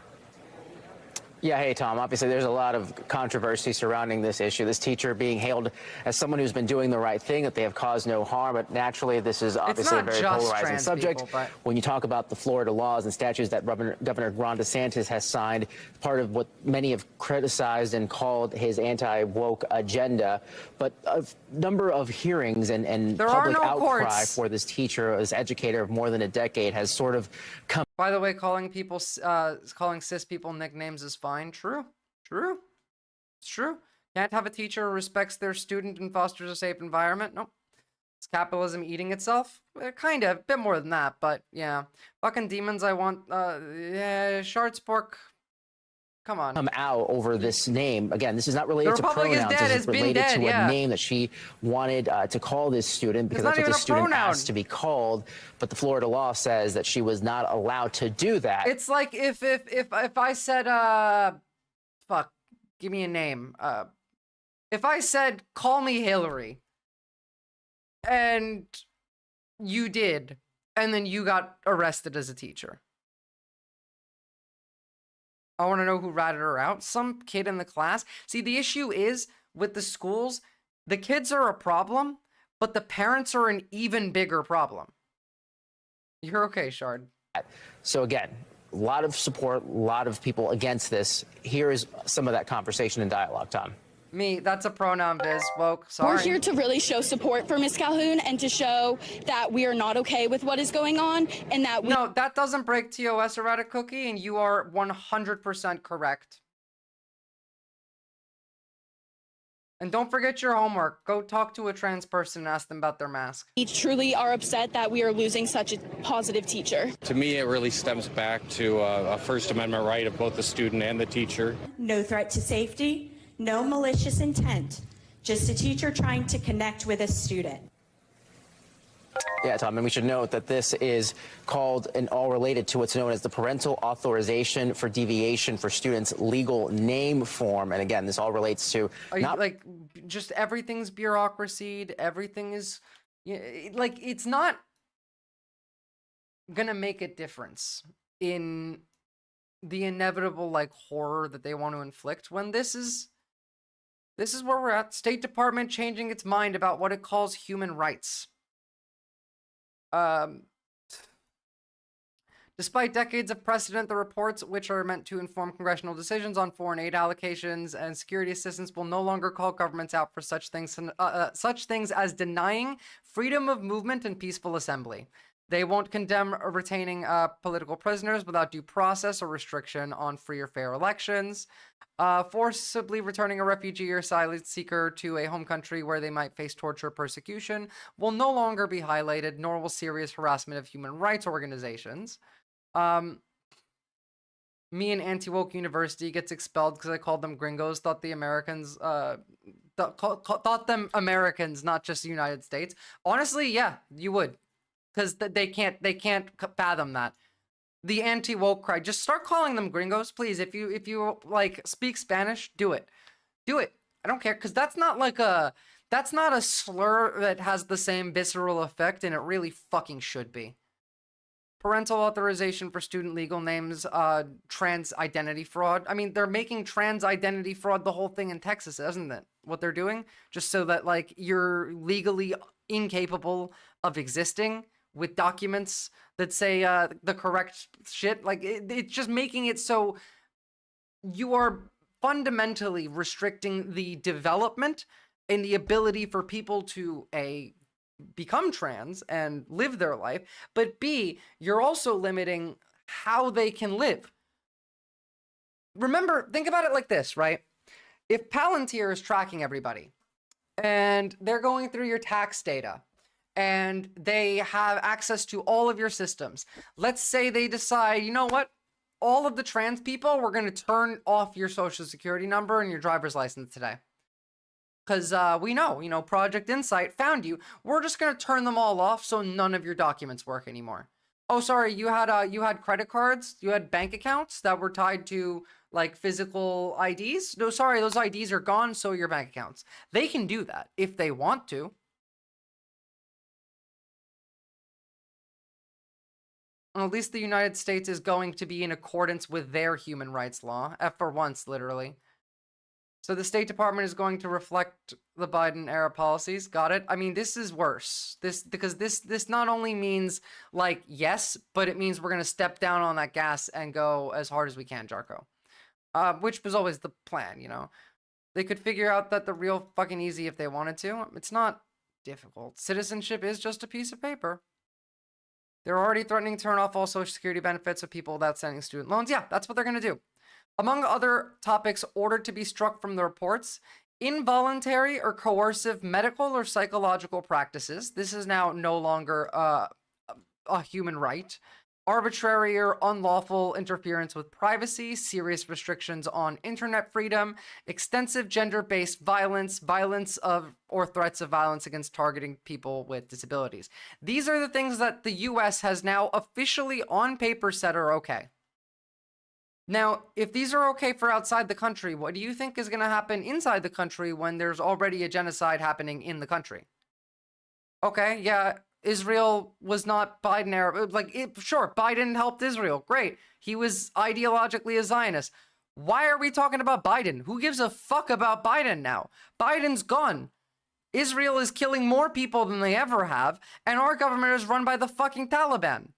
Speaker 25: Yeah, hey, Tom. Obviously, there's a lot of controversy surrounding this issue. This teacher being hailed as someone who's been doing the right thing, that they have caused no harm. But naturally, this is obviously a very polarizing subject.
Speaker 1: People,
Speaker 25: when you talk about the Florida laws and statutes that Governor Ron DeSantis has signed, part of what many have criticized and called his anti-woke agenda. But a number of hearings and public outcry for this teacher, this educator of more than a decade, has sort of come.
Speaker 1: By the way, calling cis people nicknames is fine. True. It's true. Can't have a teacher who respects their student and fosters a safe environment. Nope. Is capitalism eating itself? Kind of. A bit more than that, but yeah. Fucking demons, I want, yeah, Shardspork. Come on.
Speaker 25: Come out over this name. Again, this is not related to pronouns. This is related to a name that she wanted to call this student because that's what the student asked to be called. But the Florida law says that she was not allowed to do that.
Speaker 1: It's like if I said fuck, give me a name. If I said call me Hillary, and you did, and then you got arrested as a teacher. I want to know who ratted her out. Some kid in the class. See, the issue is with the schools, the kids are a problem, but the parents are an even bigger problem. You're okay, Shard.
Speaker 25: So again, a lot of support, a lot of people against this. Here is some of that conversation and dialogue, Tom.
Speaker 1: Me, that's a pronoun, Biz. Woke, sorry.
Speaker 26: We're here to really show support for Ms. Calhoun and to show that we are not okay with what is going on and that we—
Speaker 1: No, that doesn't break TOS, Erratic Cookie, and you are 100% correct. And don't forget your homework. Go talk to a trans person and ask them about their mask.
Speaker 26: We truly are upset that we are losing such a positive teacher.
Speaker 10: To me, it really stems back to a First Amendment right of both the student and the teacher.
Speaker 11: No threat to safety, no malicious intent, just a teacher trying to connect with a student.
Speaker 25: Yeah, Tom, and we should note that this is called and all related to what's known as the Parental Authorization for Deviation for Students legal name form. And again, this all relates to
Speaker 1: like just everything's bureaucracy. Everything is like, it's not gonna make a difference in the inevitable like horror that they want to inflict when this is where we're at. State Department changing its mind about what it calls human rights. Despite decades of precedent, the reports, which are meant to inform congressional decisions on foreign aid allocations and security assistance, will no longer call governments out for such things as denying freedom of movement and peaceful assembly. They won't condemn retaining political prisoners without due process or restriction on free or fair elections. Forcibly returning a refugee or asylum seeker to a home country where they might face torture or persecution will no longer be highlighted, nor will serious harassment of human rights organizations. Me and Anti-Woke University gets expelled because I called them gringos, thought the Americans, thought them Americans, not just the United States. Honestly, yeah, you would. Because they can't fathom that. The anti-woke cry. Just start calling them gringos, please. If you like speak Spanish, do it. Do it. I don't care, because that's not a slur that has the same visceral effect, and it really fucking should be. Parental authorization for student legal names, trans identity fraud. I mean, they're making trans identity fraud the whole thing in Texas, isn't it? What they're doing? Just so that like you're legally incapable of existing with documents that say the correct shit. Like, it's just making it so you are fundamentally restricting the development and the ability for people to, A, become trans and live their life, but B, you're also limiting how they can live. Remember, think about it like this, right? If Palantir is tracking everybody and they're going through your tax data, and they have access to all of your systems. Let's say they decide, you know what? All of the trans people, we're going to turn off your social security number and your driver's license today. Because we know, Project Insight found you. We're just going to turn them all off so none of your documents work anymore. Oh, sorry, you had credit cards? You had bank accounts that were tied to, like, physical IDs? No, sorry, those IDs are gone, so are your bank accounts. They can do that if they want to. At least the United States is going to be in accordance with their human rights law, for once, literally. So the State Department is going to reflect the Biden-era policies. Got it? I mean, this is worse. Because this not only means, like, yes, but it means we're going to step down on that gas and go as hard as we can, Jarko. Which was always the plan, They could figure out that the real fucking easy if they wanted to. It's not difficult. Citizenship is just a piece of paper. They're already threatening to turn off all Social Security benefits of people without sending student loans. Yeah, that's what they're going to do. Among other topics ordered to be struck from the reports, involuntary or coercive medical or psychological practices. This is now no longer a human right. Arbitrary or unlawful interference with privacy, serious restrictions on internet freedom, extensive gender-based violence, violence of or threats of violence against targeting people with disabilities. These are the things that the US has now officially on paper said are okay. Now, if these are okay for outside the country, what do you think is going to happen inside the country when there's already a genocide happening in the country? Okay, yeah, Israel was not Biden era. Sure, Biden helped Israel. Great. He was ideologically a Zionist. Why are we talking about Biden? Who gives a fuck about Biden now? Biden's gone. Israel is killing more people than they ever have, and our government is run by the fucking Taliban.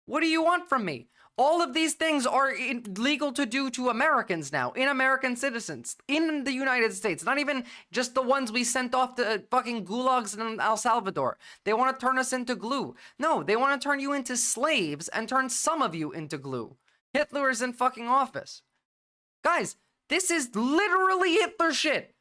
Speaker 1: What do you want from me? All of these things are legal to do to Americans now, in American citizens, in the United States, not even just the ones we sent off to fucking gulags in El Salvador. They want to turn us into glue. No, they want to turn you into slaves and turn some of you into glue. Hitler is in fucking office. Guys, this is literally Hitler shit.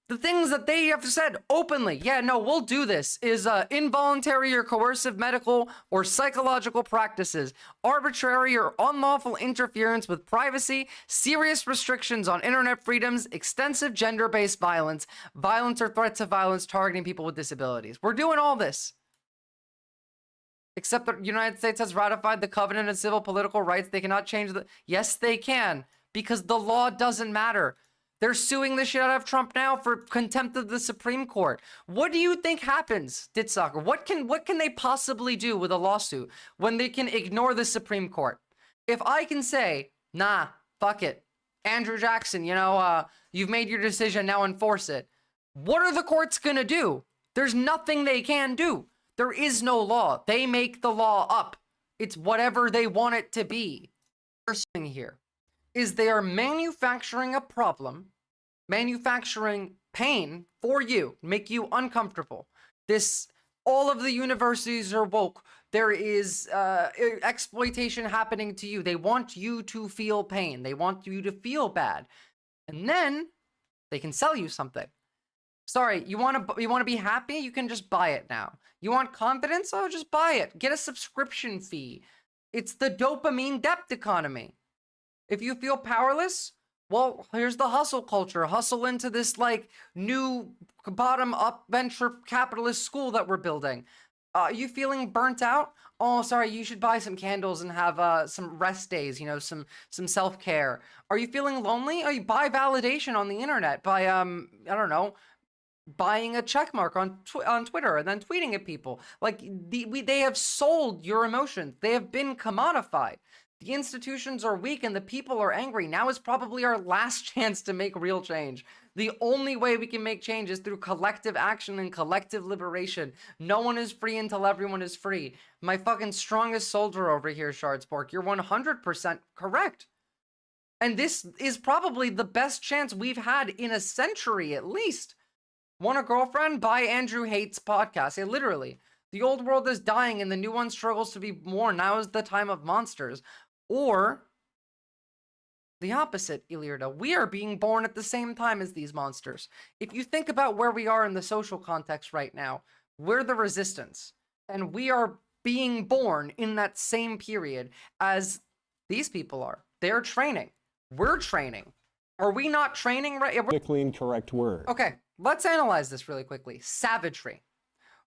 Speaker 1: The things that they have said openly, yeah, no, we'll do this, is involuntary or coercive medical or psychological practices, arbitrary or unlawful interference with privacy, serious restrictions on internet freedoms, extensive gender-based violence, violence or threats of violence targeting people with disabilities. We're doing all this. Except the United States has ratified the Covenant of Civil Political Rights. They cannot change the... Yes, they can, because the law doesn't matter. They're suing the shit out of Trump now for contempt of the Supreme Court. What do you think happens, Ditsoccer? What can they possibly do with a lawsuit when they can ignore the Supreme Court? If I can say, nah, fuck it, Andrew Jackson, you know, you've made your decision, now enforce it. What are the courts gonna do? There's nothing they can do. There is no law. They make the law up. It's whatever they want it to be. First thing here is they are manufacturing a problem, manufacturing pain for you, make you uncomfortable. All of the universities are woke. There is exploitation happening to you. They want you to feel pain. They want you to feel bad. And then they can sell you something. Sorry, you want to be happy? You can just buy it now. You want confidence? Oh, just buy it. Get a subscription fee. It's the dopamine debt economy. If you feel powerless, well, here's the hustle culture. Hustle into this like new bottom-up venture capitalist school that we're building. Are you feeling burnt out? Oh, sorry, you should buy some candles and have some rest days, you know, some self-care. Are you feeling lonely? Oh, you buy validation on the internet by, I don't know, buying a check mark on Twitter and then tweeting at people. Like, they have sold your emotions. They have been commodified. The institutions are weak and the people are angry. Now is probably our last chance to make real change. The only way we can make change is through collective action and collective liberation. No one is free until everyone is free. My fucking strongest soldier over here, Shardspork, you're 100% correct. And this is probably the best chance we've had in a century at least. Want a girlfriend? Buy Andrew Hate's podcast. Yeah, literally. The old world is dying and the new one struggles to be born. Now is the time of monsters. Or the opposite, Ilirda. We are being born at the same time as these monsters. If you think about where we are in the social context right now, we're the resistance. And we are being born in that same period as these people are. They're training. We're training. Are we not training right?
Speaker 2: Politically incorrect word.
Speaker 1: Okay, let's analyze this really quickly. Savagery.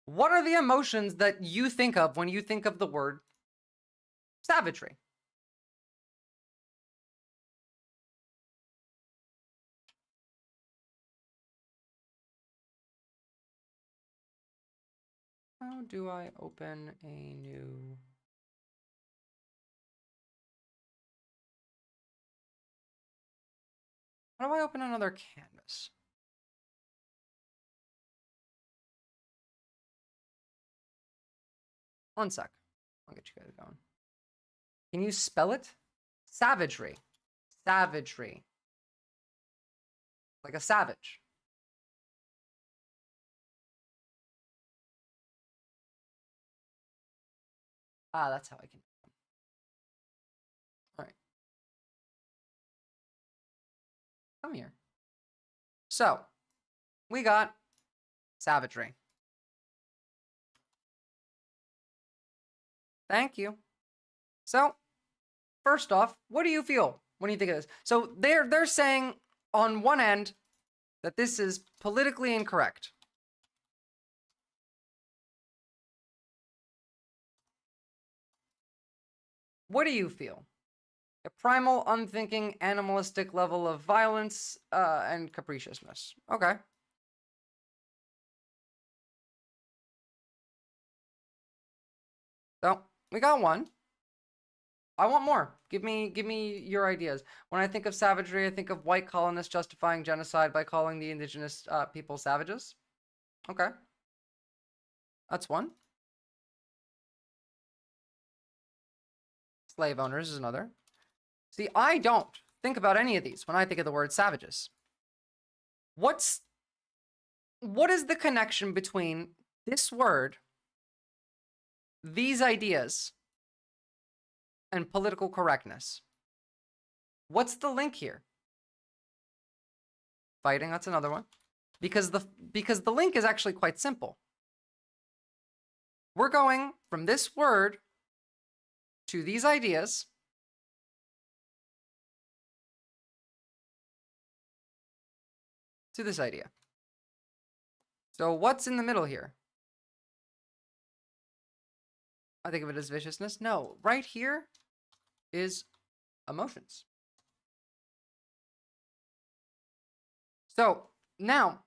Speaker 1: What are the emotions that you think of when you think of the word savagery? How do I open a new... How do I open another canvas? One sec. I'll get you guys going. Can you spell it? Savagery. Savagery. Like a savage. Ah, that's how I can. All right. Come here. So, we got savagery. Thank you. So, first off, what do you feel when you think of this? So, they're saying on one end that this is politically incorrect. What do you feel? A primal, unthinking, animalistic level of violence and capriciousness. Okay. So, we got one. I want more. Give me your ideas. When I think of savagery, I think of white colonists justifying genocide by calling the indigenous people savages. Okay. That's one. Slave owners is another. See, I don't think about any of these when I think of the word savages. What is the connection between this word, these ideas, and political correctness? What's the link here? Fighting, that's another one. because the link is actually quite simple. We're going from this word to these ideas to this idea. So what's in the middle here? I think of it as viciousness. No, right here is emotions. So now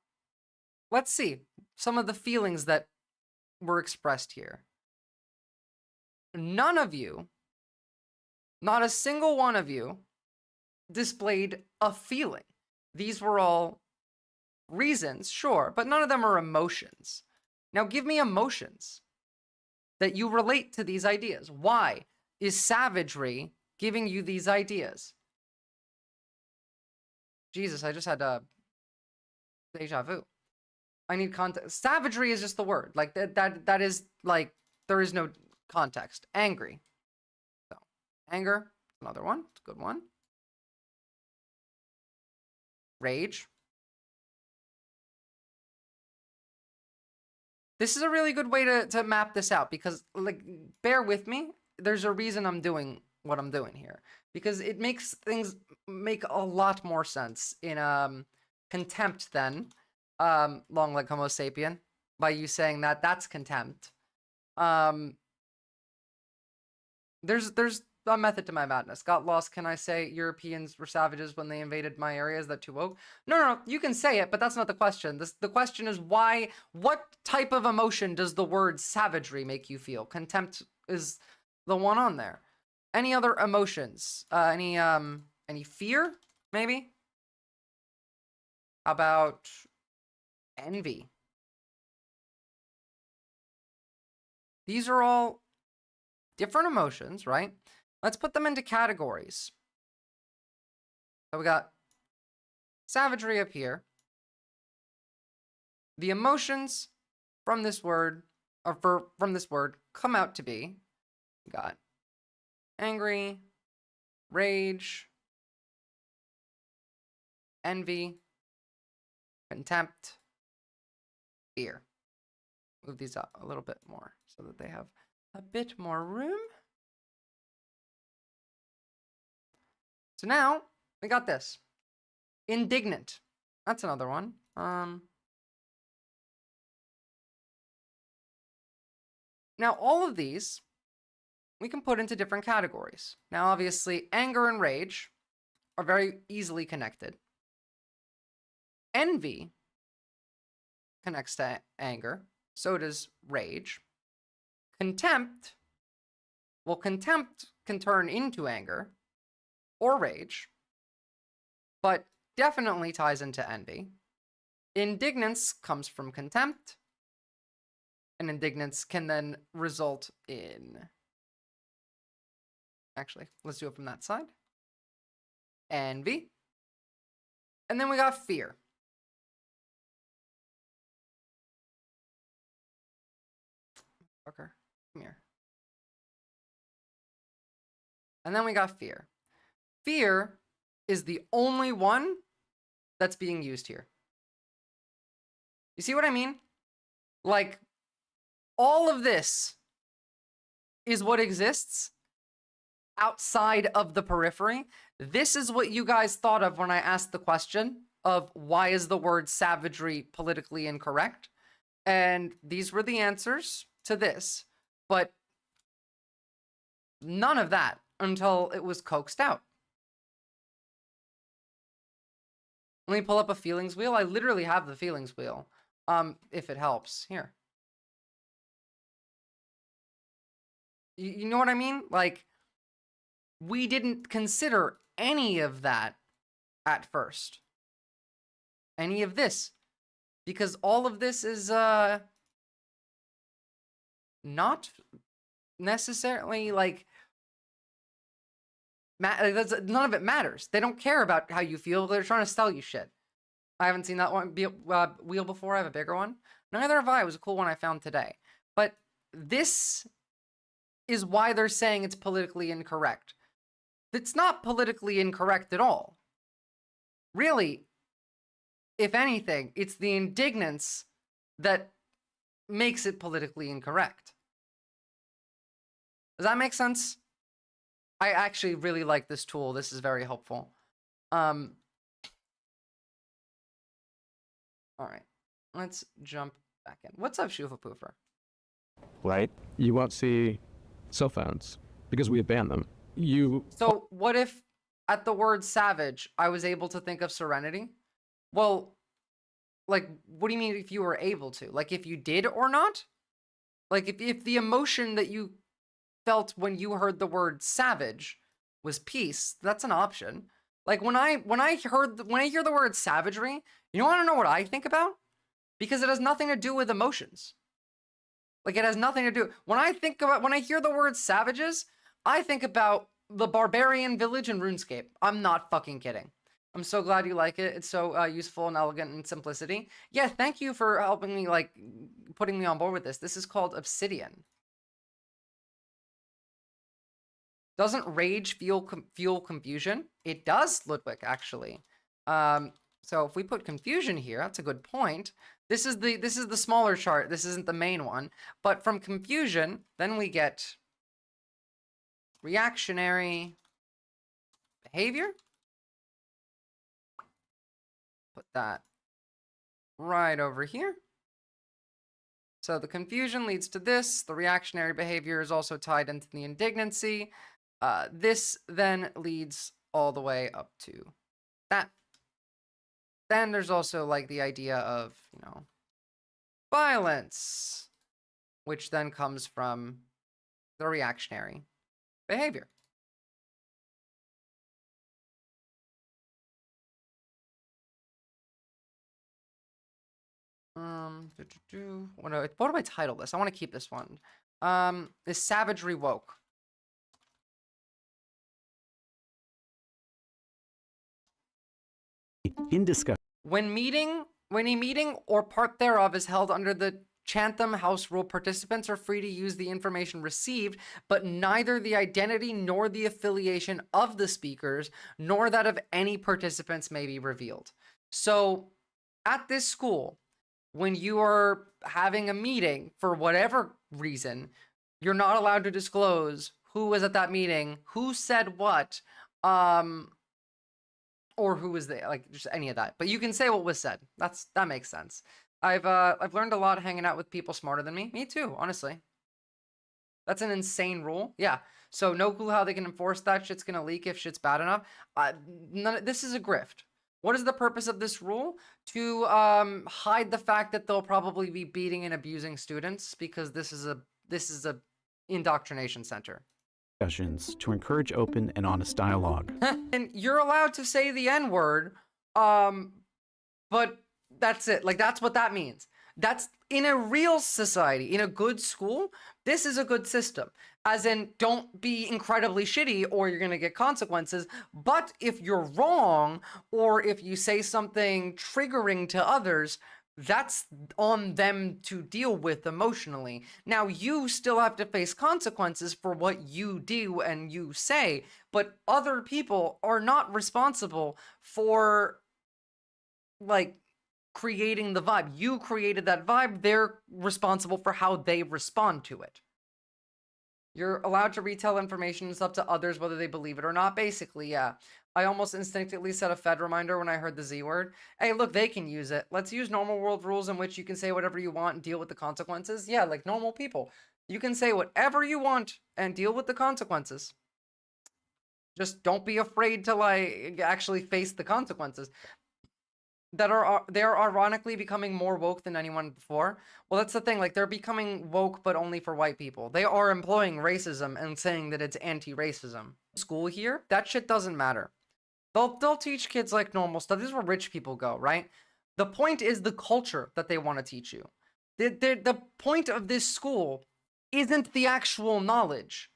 Speaker 1: let's see some of the feelings that were expressed here. None of you, not a single one of you, displayed a feeling. These were all reasons, sure, but none of them are emotions. Now give me emotions that you relate to these ideas. Why is savagery giving you these ideas? Jesus, I just had a deja vu. I need context. Savagery is just the word. Like that is like, there is no context. Angry. So anger, another one. It's a good one. Rage. This is a really good way to map this out, because, like, bear with me. There's a reason I'm doing what I'm doing here, because it makes things make a lot more sense in contempt than long leg Homo sapien, by you saying that that's contempt. There's a method to my madness. Got lost. Can I say Europeans were savages when they invaded my area? Is that too woke? No, you can say it, but that's not the question. The question is why, what type of emotion does the word savagery make you feel? Contempt is the one on there. Any other emotions? Any fear, maybe? How about envy? These are all different emotions, right? Let's put them into categories. So we got savagery up here. The emotions from this word, or from this word, come out to be, we got angry, rage, envy, contempt, fear. Move these up a little bit more so that they have a bit more room. So now we got this. Indignant. That's another one. Now all of these we can put into different categories. Now obviously anger and rage are very easily connected. Envy connects to anger, so does rage. Contempt, well, contempt can turn into anger or rage, but definitely ties into envy. Indignance comes from contempt, and indignance can then result in... Actually, let's do it from that side. Envy. And then we got fear. Fucker, come here. And then we got fear. Fear is the only one that's being used here. You see what I mean? Like, all of this is what exists outside of the periphery. This is what you guys thought of when I asked the question of why is the word savagery politically incorrect? And these were the answers to this, but none of that until it was coaxed out. Let me pull up a feelings wheel. I literally have the feelings wheel, if it helps. Here. You know what I mean? Like, we didn't consider any of that at first. Any of this. Because all of this is, not necessarily, like, none of it matters. They don't care about how you feel. They're trying to sell you shit. I haven't seen that one wheel before. I have a bigger one. Neither have I. It was a cool one I found today. But this is why they're saying it's politically incorrect. It's not politically incorrect at all. Really, if anything, it's the indignance that makes it politically incorrect. Does that make sense? I actually really like this tool. This is very helpful. All right, let's jump back in. What's up, Shufa Poofer?
Speaker 2: Right? You won't see cell phones because we have banned them.
Speaker 1: So what if at the word savage, I was able to think of Serenity? Well, like, what do you mean if you were able to? Like, if you did or not? Like, if the emotion that you felt when you heard the word savage was peace, that's an option. Like, when I hear the word savagery, you want to know what I think about? Because it has nothing to do with emotions. Like, it has nothing to do. When I hear the word savages, I think about the barbarian village in RuneScape. I'm not fucking kidding. I'm so glad you like it. It's so useful and elegant and simplicity. Yeah, thank you for helping me, like, putting me on board with this. This is called Obsidian. Doesn't rage fuel confusion? It does, Ludwig, actually. So if we put confusion here, that's a good point. This is the smaller chart. This isn't the main one. But from confusion, then we get reactionary behavior. Put that right over here. So the confusion leads to this. The reactionary behavior is also tied into the indignancy. This then leads all the way up to that. Then there's also like the idea of, you know, violence, which then comes from the reactionary behavior. What do I title this? I want to keep this one. Is savagery woke?
Speaker 9: In discussion.
Speaker 1: When a meeting or part thereof is held under the Chantham House rule, participants are free to use the information received, but neither the identity nor the affiliation of the speakers, nor that of any participants may be revealed. So, at this school, when you are having a meeting, for whatever reason, you're not allowed to disclose who was at that meeting, who said what, or who was there, like just any of that. But you can say what was said. That makes sense. I've learned a lot hanging out with people smarter than me. Me too, honestly. That's an insane rule. Yeah. So no clue how they can enforce that. Shit's gonna leak if shit's bad enough. This is a grift. What is the purpose of this rule? To hide the fact that they'll probably be beating and abusing students, because this is a indoctrination center.
Speaker 9: Discussions to encourage open and honest dialogue.
Speaker 1: And you're allowed to say the N-word, but that's it. Like, that's what that means. That's in a real society, in a good school, this is a good system. As in, don't be incredibly shitty or you're going to get consequences. But if you're wrong, or if you say something triggering to others, that's on them to deal with emotionally. Now, you still have to face consequences for what you do and you say, but other people are not responsible for, like, creating the vibe. You created that vibe. They're responsible for how they respond to it. You're allowed to retell information. It's up to others whether they believe it or not. Basically, yeah. I almost instinctively set a Fed reminder when I heard the Z word. Hey, look, they can use it. Let's use normal world rules in which you can say whatever you want and deal with the consequences. Yeah, like normal people. You can say whatever you want and deal with the consequences. Just don't be afraid to, like, actually face the consequences. They're ironically becoming more woke than anyone before. Well, that's the thing. Like, they're becoming woke, but only for white people. They are employing racism and saying that it's anti-racism. School here, that shit doesn't matter. They'll teach kids like normal stuff. This is where rich people go, right? The point is the culture that they want to teach you. The point of this school isn't the actual knowledge.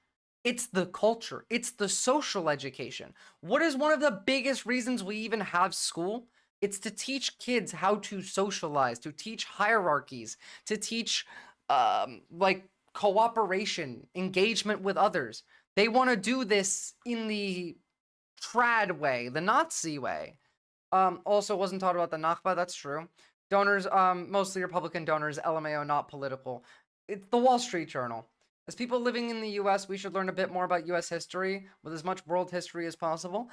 Speaker 1: It's the culture. It's the social education. What is one of the biggest reasons we even have school? It's to teach kids how to socialize, to teach hierarchies, to teach, like, cooperation, engagement with others. They want to do this in the trad way, the Nazi way. Also wasn't taught about the Nakba, that's true. Donors, mostly Republican donors, LMAO, not political. It's the Wall Street Journal. As people living in the US, we should learn a bit more about US history with as much world history as possible.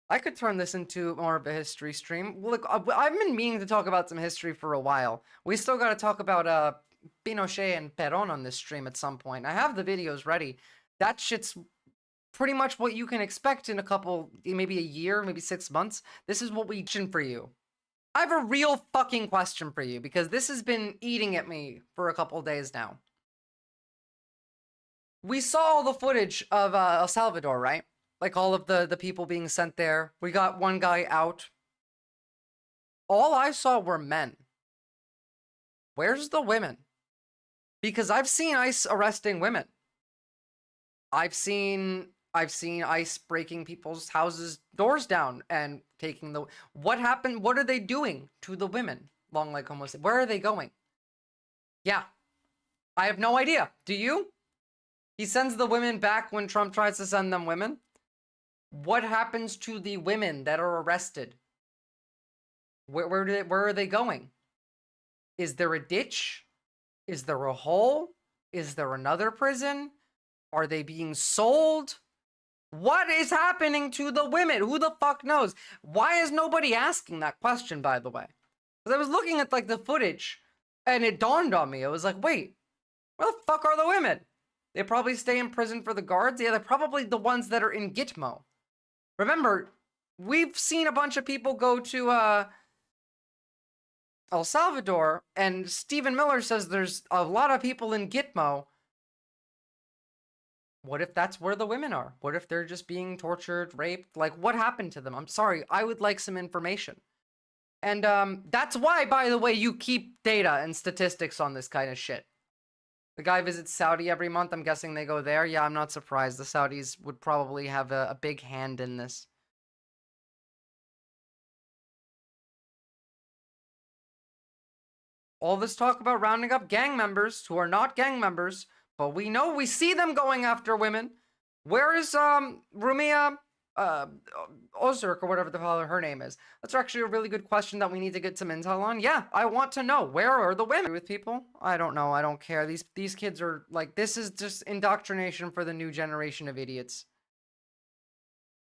Speaker 1: I could turn this into more of a history stream. Look, I've been meaning to talk about some history for a while. We still got to talk about Pinochet and Perón on this stream at some point. I have the videos ready. That shit's pretty much what you can expect in a couple, maybe a year, maybe 6 months. This is what we for you. I have a real fucking question for you because this has been eating at me for a couple days now. We saw all the footage of El Salvador, right? Like all of the people being sent there. We got one guy out. All I saw were men. Where's the women? Because I've seen ICE arresting women. I've seen ICE breaking people's houses doors down and taking the... What happened? What are they doing to the women? Long leg homeless. Where are they going? Yeah. I have no idea. Do you? He sends the women back when Trump tries to send them women. What happens to the women that are arrested? Where are they going? Is there a ditch? Is there a hole? Is there another prison? Are they being sold? What is happening to the women? Who the fuck knows? Why is nobody asking that question, by the way? Because I was looking at like the footage and it dawned on me. I was like, wait, where the fuck are the women? They probably stay in prison for the guards. Yeah, they're probably the ones that are in Gitmo. Remember, we've seen a bunch of people go to El Salvador, and Stephen Miller says there's a lot of people in Gitmo. What if that's where the women are? What if they're just being tortured, raped? Like, what happened to them? I'm sorry, I would like some information. And that's why, by the way, you keep data and statistics on this kind of shit. The guy visits Saudi every month. I'm guessing they go there. Yeah, I'm not surprised. The Saudis would probably have a big hand in this. All this talk about rounding up gang members who are not gang members, but we see them going after women. Where is Rumia Ozurk, or whatever the hell her name is? That's actually a really good question that we need to get some intel on. Yeah, I want to know, where are the women with people? I don't know. I don't care. These kids are like, this is just indoctrination for the new generation of idiots.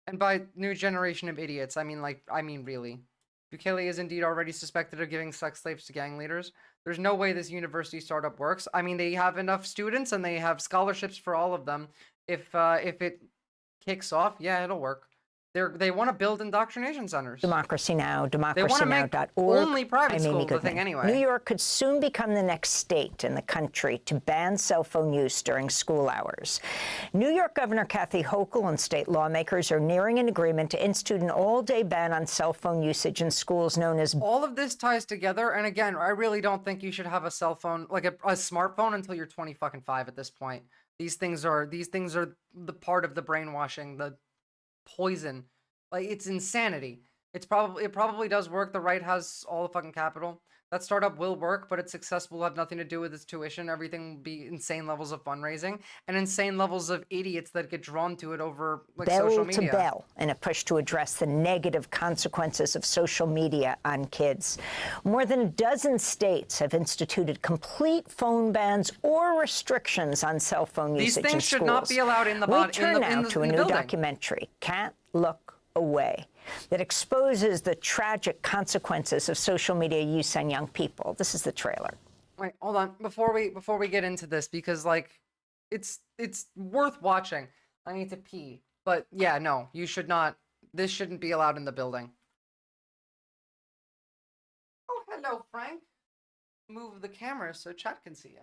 Speaker 1: And by new generation of idiots, I mean really. Bukele is indeed already suspected of giving sex slaves to gang leaders. There's no way this university startup works. I mean, they have enough students and they have scholarships for all of them. If it kicks off, yeah, it'll work. They want to build indoctrination centers.
Speaker 3: Democracy Now!,
Speaker 1: They want to make
Speaker 3: democracynow.org.
Speaker 1: only private
Speaker 3: I'm Amy
Speaker 1: schools the
Speaker 3: Goodman.
Speaker 1: thing anyway.
Speaker 3: New York could soon become the next state in the country to ban cell phone use during school hours. New York Governor Kathy Hochul and state lawmakers are nearing an agreement to institute an all-day ban on cell phone usage in schools known as...
Speaker 1: All of this ties together, and again, I really don't think you should have a cell phone, like a smartphone, until you're 25 at this point. These things are the part of the brainwashing, the poison. Like, it's insanity. It probably does work. The right has all the fucking capital. That startup will work, but its success will have nothing to do with its tuition. Everything will be insane levels of fundraising and insane levels of idiots that get drawn to it over like social media.
Speaker 3: Bell to bell in a push to address the negative consequences of social media on kids. More than a dozen states have instituted complete phone bans or restrictions on cell phone usage in schools.
Speaker 1: These things should not be allowed in the
Speaker 3: We turn now to a new
Speaker 1: building.
Speaker 3: documentary, Can't Look Away, that exposes the tragic consequences of social media use on young people. This is the trailer.
Speaker 1: Wait, hold on. Before we get into this, because like it's worth watching. I need to pee. But yeah, no, you should not. This shouldn't be allowed in the building. Oh, hello, Frank. Move the camera so chat can see you.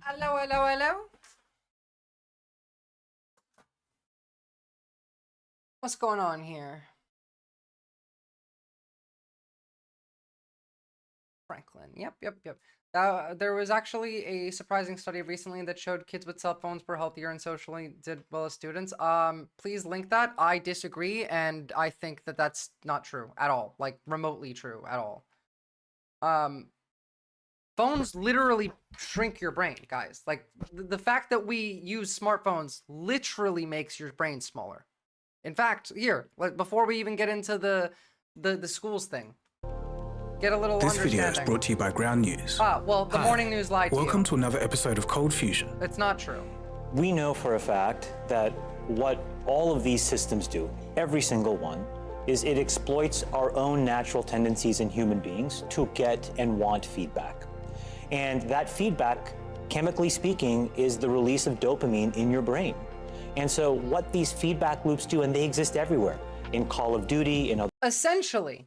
Speaker 1: Hello, hello, hello. What's going on here? Franklin. Yep. There was actually a surprising study recently that showed kids with cell phones were healthier and socially did well as students. Please link that. I disagree, and I think that that's not true at all. Like, remotely true at all. Phones literally shrink your brain, guys. Like, the fact that we use smartphones literally makes your brain smaller. In fact, here, like, before we even get into the schools thing, get a little
Speaker 4: This video is
Speaker 1: understanding.
Speaker 4: brought to you by Ground News.
Speaker 1: Well, the
Speaker 4: Hi,
Speaker 1: morning news lied to you.
Speaker 4: Welcome to another episode of Cold Fusion.
Speaker 1: It's not true.
Speaker 17: We know for a fact that what all of these systems do, every single one, is it exploits our own natural tendencies in human beings to get and want feedback. And that feedback, chemically speaking, is the release of dopamine in your brain. And so what these feedback loops do, and they exist everywhere, in Call of Duty, in other...
Speaker 1: Essentially,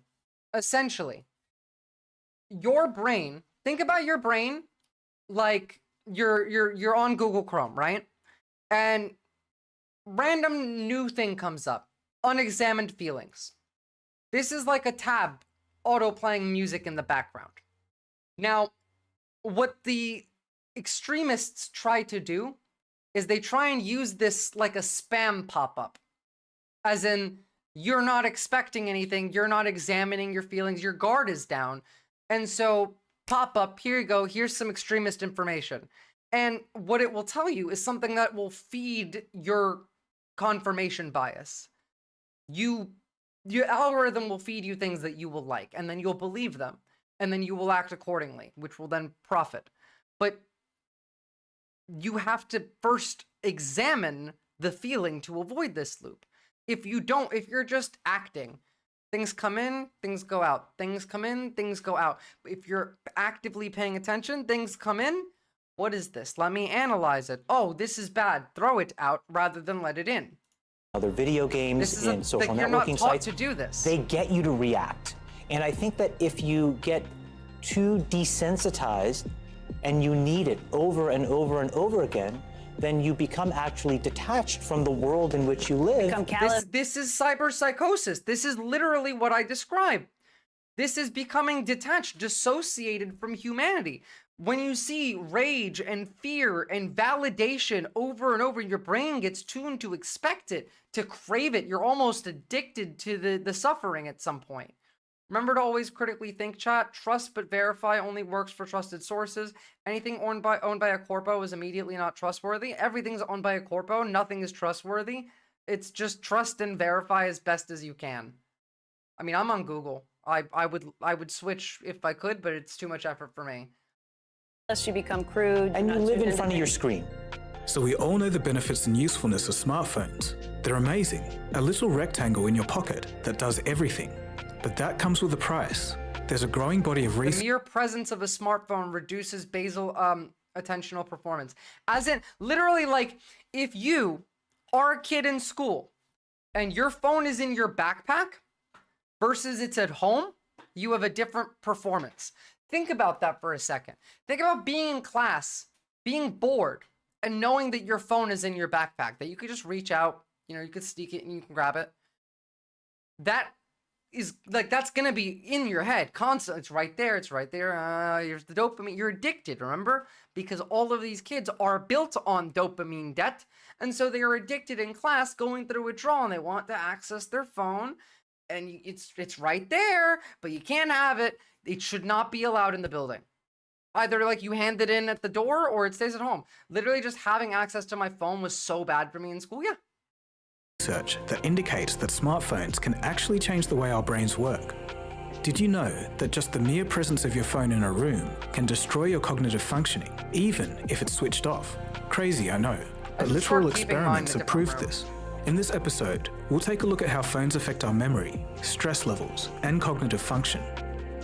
Speaker 1: your brain, think about your brain like you're on Google Chrome, right? And random new thing comes up. Unexamined feelings. This is like a tab auto-playing music in the background. Now, what the extremists try to do is they try and use this like a spam pop-up. As in, you're not expecting anything, you're not examining your feelings, your guard is down. And so, pop-up, here you go, here's some extremist information. And what it will tell you is something that will feed your confirmation bias. Your algorithm will feed you things that you will like, and then you'll believe them, and then you will act accordingly, which will then profit. But you have to first examine the feeling to avoid this loop. If you're just acting, things come in, things go out. Things come in, things go out. If you're actively paying attention, things come in. What is this? Let me analyze it. Oh, this is bad. Throw it out rather than let it in.
Speaker 17: other video games, in social networking sites.
Speaker 1: You're not taught to do this.
Speaker 17: They get you to react. And I think that if you get too desensitized and you need it over and over and over again, then you become actually detached from the world in which you live.
Speaker 1: This is cyberpsychosis. This is literally what I described. This is becoming detached, dissociated from humanity. When you see rage and fear and validation over and over, your brain gets tuned to expect it, to crave it. You're almost addicted to the suffering at some point. Remember to always critically think, chat. Trust but verify only works for trusted sources. Anything owned by a corpo is immediately not trustworthy. Everything's owned by a corpo. Nothing is trustworthy. It's just trust and verify as best as you can. I mean, I'm on Google. I would switch if I could, but it's too much effort for me.
Speaker 18: Unless you become crude.
Speaker 17: And you live in front of your screen.
Speaker 4: So we all know the benefits and usefulness of smartphones. They're amazing. A little rectangle in your pocket that does everything. But that comes with a price. There's a growing body of research.
Speaker 1: The mere presence of a smartphone reduces basal attentional performance. As in, literally, like, if you are a kid in school and your phone is in your backpack versus it's at home, you have a different performance. Think about that for a second. Think about being in class, being bored, and knowing that your phone is in your backpack, that you could just reach out, you know, you could sneak it and you can grab it. That is, like, that's gonna be in your head constantly. It's right there, it's right there. Here's the dopamine. You're addicted, remember? Because all of these kids are built on dopamine debt, and so they are addicted in class, going through withdrawal, and they want to access their phone, and it's right there, but you can't have it. It should not be allowed in the building. Either, like, you hand it in at the door or it stays at home. Literally just having access to my phone was so bad for me in school, yeah.
Speaker 4: Research that indicates that smartphones can actually change the way our brains work. Did you know that just the mere presence of your phone in a room can destroy your cognitive functioning, even if it's switched off? Crazy, I know, but literal experiments have proved this. In this episode, we'll take a look at how phones affect our memory, stress levels, and cognitive function.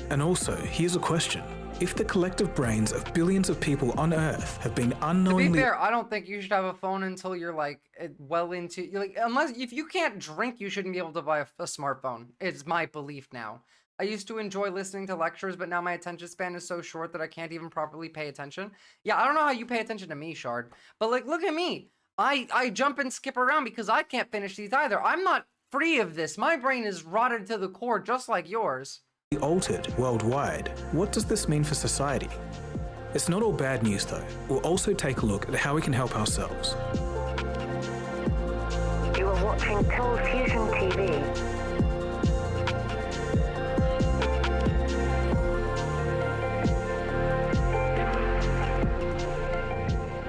Speaker 4: And also, here's a question. If the collective brains of billions of people on Earth have been unknowingly...
Speaker 1: To be fair, I don't think you should have a phone until you're, like, well into... Like, unless, if you can't drink, you shouldn't be able to buy a smartphone. It's my belief now. I used to enjoy listening to lectures, but now my attention span is so short that I can't even properly pay attention. Yeah, I don't know how you pay attention to me, Shard, but like, look at me. I jump and skip around because I can't finish these either. I'm not free of this. My brain is rotted to the core, just like yours.
Speaker 4: Altered worldwide. What does this mean for society? It's not all bad news though. We'll also take a look at how we can help ourselves.
Speaker 3: You are watching Cold Fusion TV.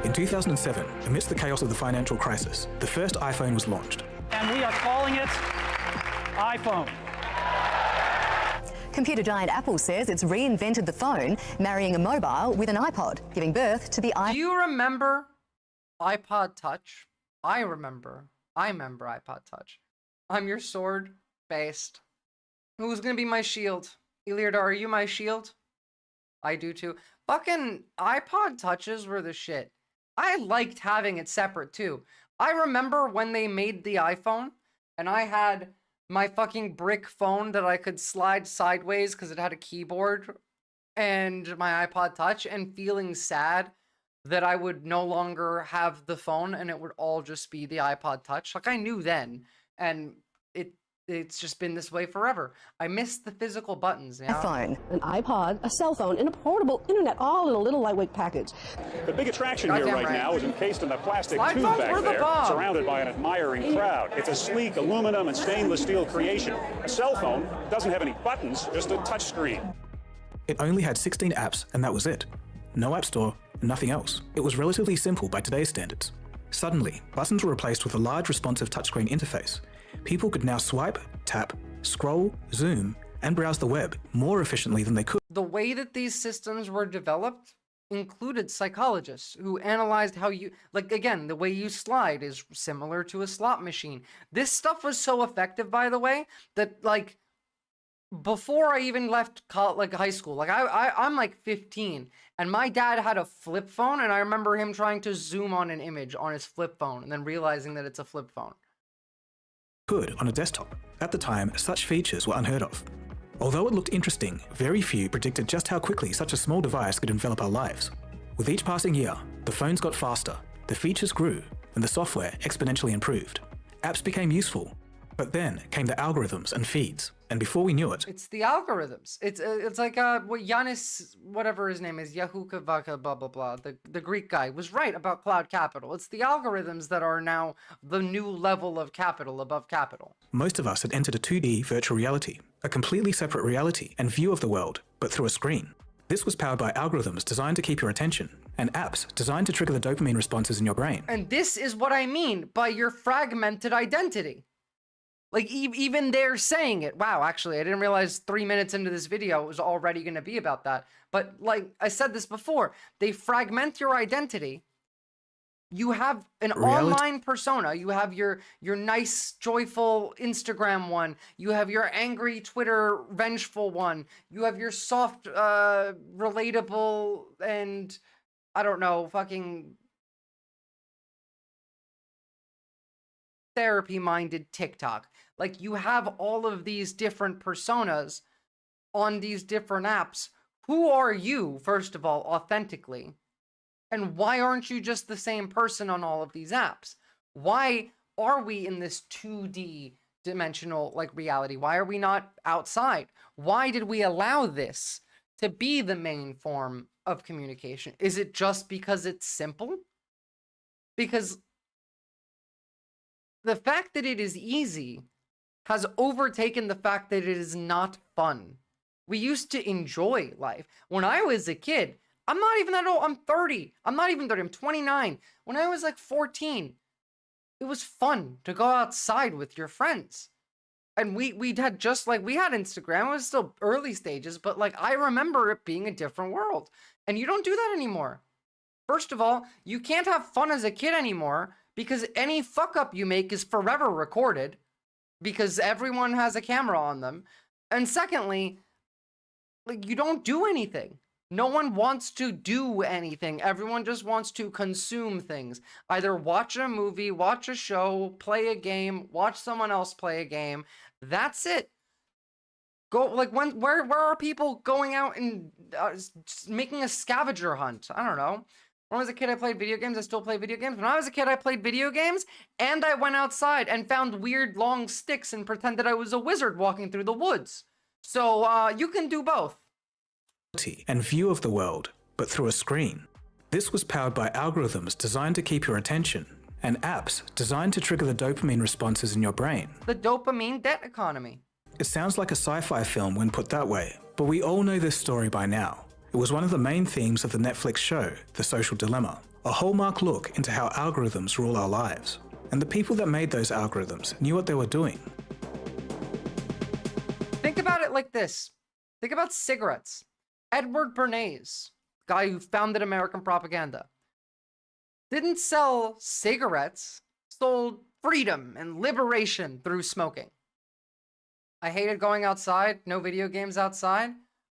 Speaker 4: In 2007, amidst the chaos of the financial crisis, the first iPhone was launched.
Speaker 7: And we are calling it iPhone.
Speaker 13: Computer giant Apple says it's reinvented the phone, marrying a mobile with an iPod, giving birth to the iPhone.
Speaker 1: Do you remember iPod Touch? I remember iPod Touch. I'm your sword, based. Who's gonna be my shield? Iliard, are you my shield? I do too. Fucking iPod Touches were the shit. I liked having it separate too. I remember when they made the iPhone and I had my fucking brick phone that I could slide sideways because it had a keyboard and my iPod Touch, and feeling sad that I would no longer have the phone and it would all just be the iPod Touch. Like, I knew then, and it's just been this way forever. I miss the physical buttons. Yeah?
Speaker 13: iPhone,
Speaker 15: an iPod, a cell phone, and a portable internet, all in a little lightweight package.
Speaker 24: The big attraction here right now is encased in a plastic
Speaker 1: Slide
Speaker 24: tube
Speaker 1: phones
Speaker 24: back
Speaker 1: were the
Speaker 24: there,
Speaker 1: bomb.
Speaker 24: surrounded by an admiring crowd. It's a sleek aluminum and stainless steel creation. A cell phone doesn't have any buttons, just a touch screen.
Speaker 4: It only had 16 apps, and that was it. No app store, nothing else. It was relatively simple by today's standards. Suddenly, buttons were replaced with a large responsive touchscreen interface. People could now swipe, tap, scroll, zoom, and browse the web more efficiently than they could.
Speaker 1: The way that these systems were developed included psychologists who analyzed how you, like, again, the way you slide is similar to a slot machine. This stuff was so effective, by the way, that, like, before I even left high school, like, I'm like 15, and my dad had a flip phone, and I remember him trying to zoom on an image on his flip phone and then realizing that it's a flip phone.
Speaker 4: Could on a desktop. At the time, such features were unheard of. Although it looked interesting, very few predicted just how quickly such a small device could envelop our lives. With each passing year, the phones got faster, the features grew, and the software exponentially improved. Apps became useful, but then came the algorithms and feeds, and before we knew it,
Speaker 1: It's the algorithms. It's like what Yanis, whatever his name is, Yahukavaka, blah blah blah, the Greek guy was right about cloud capital. It's the algorithms that are now the new level of capital above capital.
Speaker 4: most of us had entered a 2D virtual reality, a completely separate reality and view of the world, but through a screen. This was powered by algorithms designed to keep your attention, and apps designed to trigger the dopamine responses in your brain.
Speaker 1: And this is what I mean by your fragmented identity. Like, even they're saying it. Wow, actually, I didn't realize 3 minutes into this video it was already going to be about that. But like I said this before, they fragment your identity. You have an online persona. You have your nice, joyful Instagram one. You have your angry Twitter, vengeful one. You have your soft, relatable, and I don't know, fucking therapy-minded TikTok. Like, you have all of these different personas on these different apps. Who are you, first of all, authentically? And why aren't you just the same person on all of these apps? Why are we in this 2D dimensional, like, reality? Why are we not outside? Why did we allow this to be the main form of communication? Is it just because it's simple? Because the fact that it is easy has overtaken the fact that it is not fun. We used to enjoy life. When I was a kid, I'm not even that old. I'm 30. I'm not even 30. I'm 29. When I was like 14, it was fun to go outside with your friends. And we had just like, we had Instagram. It was still early stages, but like, I remember it being a different world. And you don't do that anymore. First of all, you can't have fun as a kid anymore because any fuck up you make is forever recorded because everyone has a camera on them. And secondly, like, you don't do anything. No one wants to do anything. Everyone just wants to consume things. Either watch a movie, watch a show, play a game, watch someone else play a game. That's it. Go like where are people going out and making a scavenger hunt? I don't know. When I was a kid, I played video games. I still play video games. When I was a kid, I played video games, and I went outside and found weird long sticks and pretended I was a wizard walking through the woods. So you can do both.
Speaker 4: And view of the world, but through a screen. This was powered by algorithms designed to keep your attention, and apps designed to trigger the dopamine responses in your brain.
Speaker 1: The dopamine debt economy.
Speaker 4: It sounds like a sci-fi film when put that way, but we all know this story by now. It was one of the main themes of the Netflix show, The Social Dilemma, a hallmark look into how algorithms rule our lives. And the people that made those algorithms knew what they were doing.
Speaker 1: Think about it like this. Think about cigarettes. Edward Bernays, guy who founded American propaganda, didn't sell cigarettes, sold freedom and liberation through smoking. I hated going outside, no video games outside.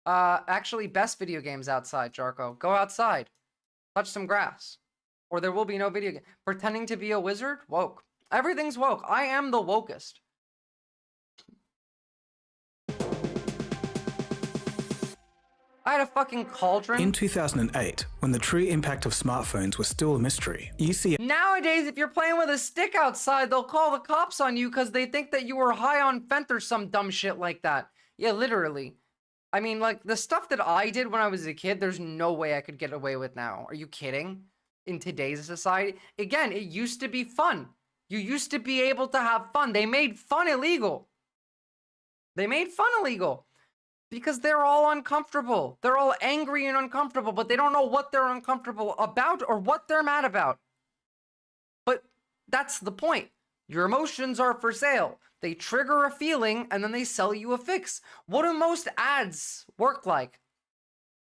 Speaker 1: Actually, best video games outside, Jarko. Go outside, touch some grass, or there will be no video game. Pretending to be a wizard? Woke. Everything's woke. I am the wokest. I had a fucking cauldron.
Speaker 4: In 2008, when the true impact of smartphones was still a mystery, you see
Speaker 1: Nowadays, if you're playing with a stick outside, they'll call the cops on you because they think that you were high on fent or some dumb shit like that. Yeah, literally. I mean, like, the stuff that I did when I was a kid, there's no way I could get away with now. Are you kidding? In today's society? Again, it used to be fun. You used to be able to have fun. They made fun illegal. They made fun illegal. Because they're all uncomfortable. They're all angry and uncomfortable, but they don't know what they're uncomfortable about or what they're mad about. But that's the point. Your emotions are for sale. They trigger a feeling and then they sell you a fix. What do most ads work like?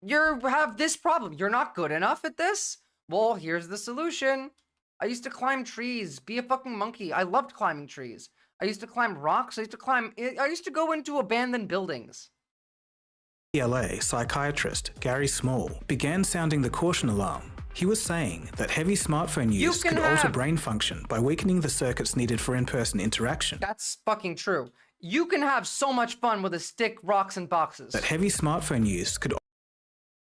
Speaker 1: You have this problem. You're not good enough at this? Well, here's the solution. I used to climb trees, be a fucking monkey. I loved climbing trees. I used to climb rocks. I used to go into abandoned buildings.
Speaker 4: LA psychiatrist Gary Small began sounding the caution alarm. He was saying that heavy smartphone use could alter brain function by weakening the circuits needed for in-person interaction.
Speaker 1: That's fucking true. You can have so much fun with a stick, rocks, and boxes.
Speaker 4: That heavy smartphone use could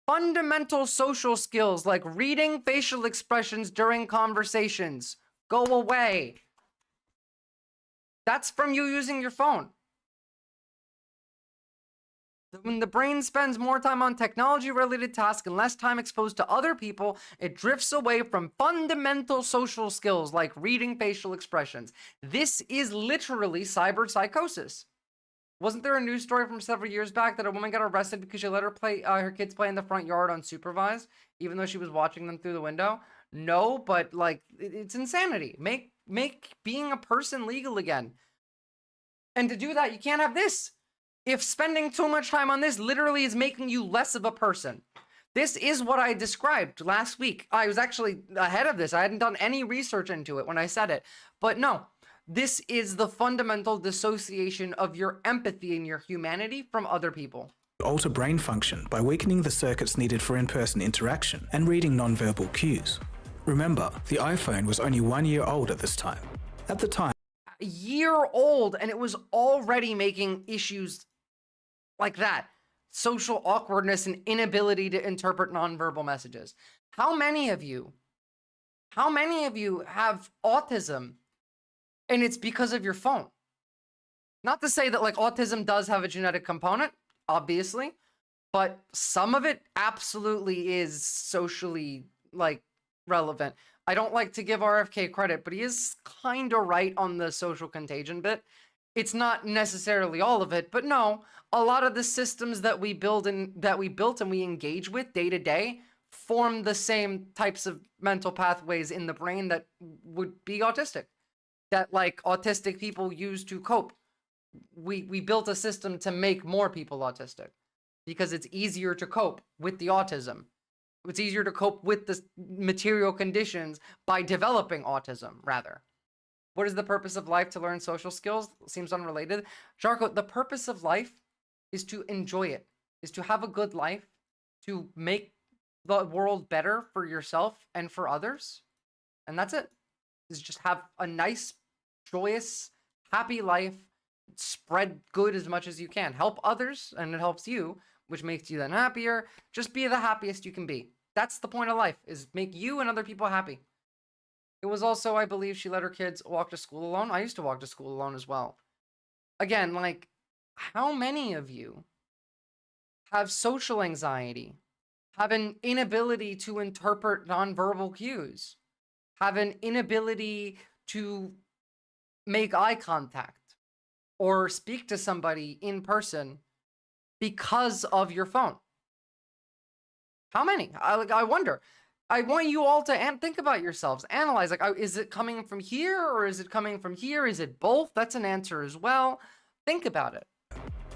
Speaker 1: fundamental social skills like reading facial expressions during conversations go away. That's from you using your phone. When the brain spends more time on technology-related tasks and less time exposed to other people, it drifts away from fundamental social skills like reading facial expressions. This is literally cyber psychosis. Wasn't there a news story from several years back that a woman got arrested because she let her kids play in the front yard unsupervised, even though she was watching them through the window? No, but like, it's insanity. Make being a person legal again. And to do that, you can't have this. If spending too much time on this literally is making you less of a person. This is what I described last week. I was actually ahead of this. I hadn't done any research into it when I said it. But no, this is the fundamental dissociation of your empathy and your humanity from other people.
Speaker 4: Alter brain function by weakening the circuits needed for in-person interaction and reading nonverbal cues. Remember, the iPhone was only 1 year old at this time. At the time,
Speaker 1: a year old, and it was already making issues like that. Social awkwardness and inability to interpret nonverbal messages. How many of you have autism and it's because of your phone? Not to say that like autism does have a genetic component, obviously, but some of it absolutely is socially like relevant. I don't like to give RFK credit, but he is kind of right on the social contagion bit. It's not necessarily all of it, but no, a lot of the systems that we built and we engage with day to day form the same types of mental pathways in the brain that would be autistic, that like autistic people use to cope. We built a system to make more people autistic because it's easier to cope with the autism. It's easier to cope with the material conditions by developing autism, rather. What is the purpose of life? To learn social skills? Seems unrelated. Jarko, the purpose of life is to enjoy it, is to have a good life, to make the world better for yourself and for others. And that's it. Is just have a nice, joyous, happy life spread good as much as you can. Help others, and it helps you, which makes you then happier. Just be the happiest you can be. That's the point of life, is make you and other people happy. It was also, I believe, she let her kids walk to school alone. I used to walk to school alone as well. Again, like, how many of you have social anxiety, have an inability to interpret nonverbal cues, have an inability to make eye contact or speak to somebody in person because of your phone? How many? I wonder. I want you all to think about yourselves. Analyze, like, is it coming from here or is it coming from here? Is it both? That's an answer as well. Think about it.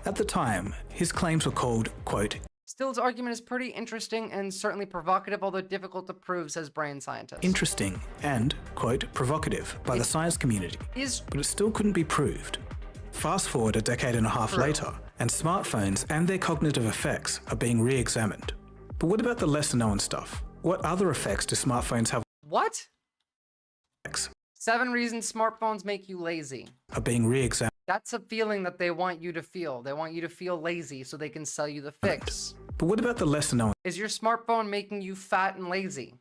Speaker 4: At the time, his claims were called, quote,
Speaker 1: Still's argument is pretty interesting and certainly provocative, although difficult to prove, says brain scientist.
Speaker 4: interesting and, quote, provocative by the science community, but it still couldn't be proved. Fast forward a decade and a half later, and smartphones and their cognitive effects are being re-examined. But what about the lesser-known stuff? What other effects do smartphones have?
Speaker 1: What? 7 reasons smartphones make you lazy.
Speaker 4: Are being re-examined.
Speaker 1: That's a feeling that they want you to feel. They want you to feel lazy so they can sell you the fix.
Speaker 4: But what about the lesser-known
Speaker 1: Is your smartphone making you fat and lazy?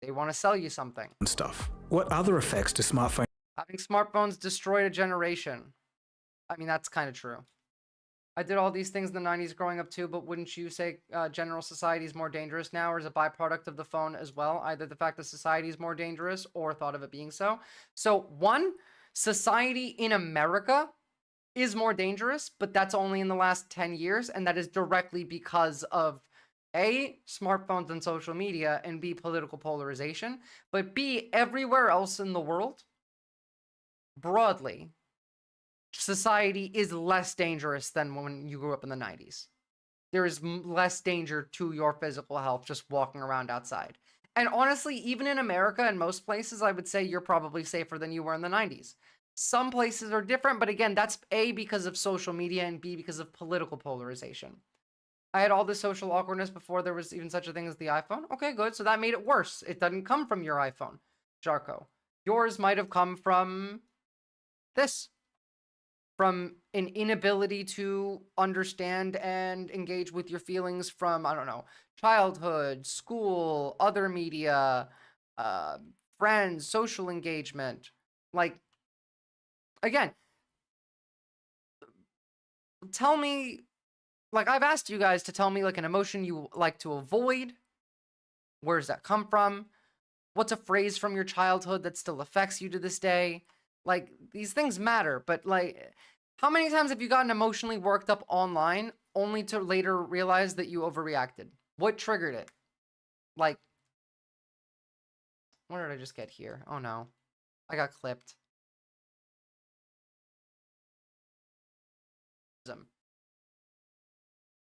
Speaker 1: They want to sell you something.
Speaker 4: stuff? What other effects do smartphones?
Speaker 1: Having smartphones destroyed a generation. I mean, that's kind of true. I did all these things in the 90s growing up too, but wouldn't you say general society is more dangerous now, or is a byproduct of the phone as well? Either the fact that society is more dangerous or thought of it being so. So 1, society in America is more dangerous, but that's only in the last 10 years. And that is directly because of A, smartphones and social media, and B, political polarization. But B, everywhere else in the world, broadly, society is less dangerous than when you grew up in the 90s. There is less danger to your physical health just walking around outside. And honestly, even in America and most places, I would say you're probably safer than you were in the 90s. Some places are different, but again, that's A, because of social media, and B, because of political polarization. I had all this social awkwardness before there was even such a thing as the iPhone. Okay, good. So that made it worse. It doesn't come from your iPhone, Jarko. Yours might have come from this. From an inability to understand and engage with your feelings from, I don't know, childhood, school, other media, friends, social engagement. Like, again, tell me, like, I've asked you guys to tell me, like, an emotion you like to avoid. Where does that come from? What's a phrase from your childhood that still affects you to this day? Like, these things matter, but, like, how many times have you gotten emotionally worked up online only to later realize that you overreacted? What triggered it? Like, what did I just get here? Oh no, I got clipped.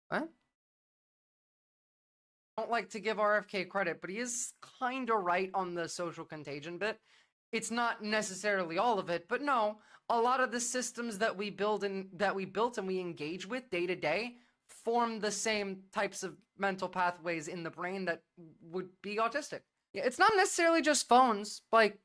Speaker 1: What? I don't like to give RFK credit, but he is kind of right on the social contagion bit. It's not necessarily all of it, but no, a lot of the systems that we build and we engage with day to day form the same types of mental pathways in the brain that would be autistic. Yeah, it's not necessarily just phones. Like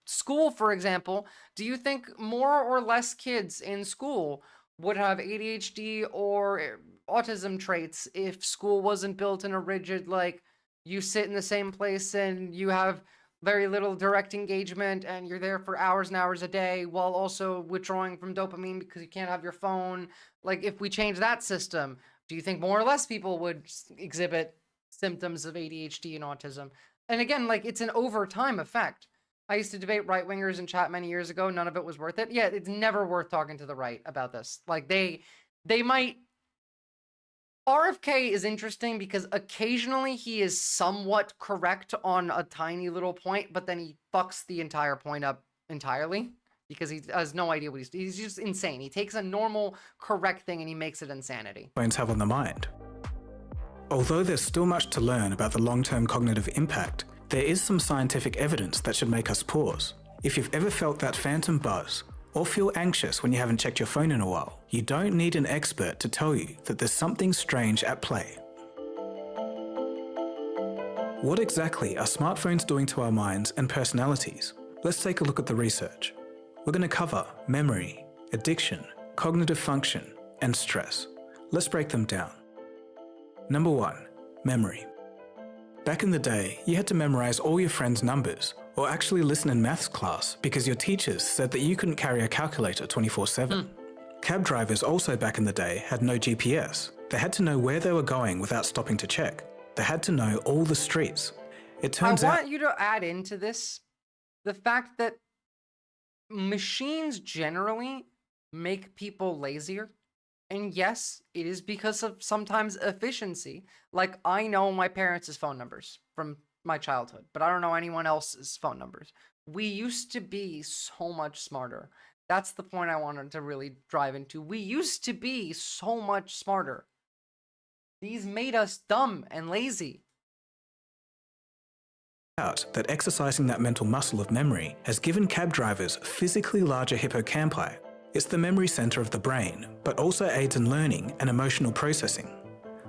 Speaker 1: school, for example. Do you think more or less kids in school would have ADHD or autism traits if school wasn't built in a rigid, like, you sit in the same place and you have very little direct engagement and you're there for hours and hours a day while also withdrawing from dopamine because you can't have your phone? Like, if we change that system, do you think more or less people would exhibit symptoms of ADHD and autism? And again, like, it's an over time effect. I used to debate right-wingers in chat many years ago. None of it was worth it. Yeah, it's never worth talking to the right about this. Like, they might... RFK is interesting because occasionally he is somewhat correct on a tiny little point, but then he fucks the entire point up entirely because he has no idea what he's just insane. He takes a normal, correct thing and he makes it insanity.
Speaker 4: Phones have on the mind. Although there's still much to learn about the long-term cognitive impact, there is some scientific evidence that should make us pause. If you've ever felt that phantom buzz, or feel anxious when you haven't checked your phone in a while, you don't need an expert to tell you that there's something strange at play. What exactly are smartphones doing to our minds and personalities? Let's take a look at the research. We're going to cover memory, addiction, cognitive function, and stress. Let's break them down. Number 1, memory. Back in the day, you had to memorize all your friends' numbers or actually listen in maths class because your teachers said that you couldn't carry a calculator 24/7. Cab drivers also back in the day had no GPS. They had to know where they were going without stopping to check. They had to know all the streets. It turns
Speaker 1: I
Speaker 4: out
Speaker 1: want you to add into this the fact that machines generally make people lazier. And yes, it is because of sometimes efficiency. Like, I know my parents' phone numbers from my childhood, but I don't know anyone else's phone numbers. We used to be so much smarter. That's the point I wanted to really drive into. We used to be so much smarter. These made us dumb and lazy.
Speaker 4: out that exercising that mental muscle of memory has given cab drivers physically larger hippocampi. It's the memory center of the brain, but also aids in learning and emotional processing.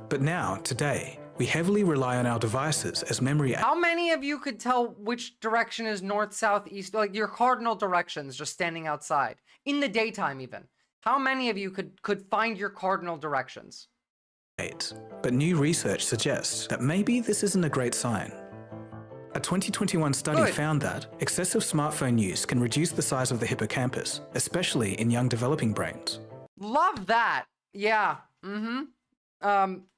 Speaker 4: But now, today, we heavily rely on our devices as memory.
Speaker 1: How many of you could tell which direction is north, south, east, like your cardinal directions just standing outside? In the daytime even. How many of you could find your cardinal directions?
Speaker 4: But new research suggests that maybe this isn't a great sign. A 2021 study found that excessive smartphone use can reduce the size of the hippocampus, especially in young developing brains.
Speaker 1: Love that. Yeah.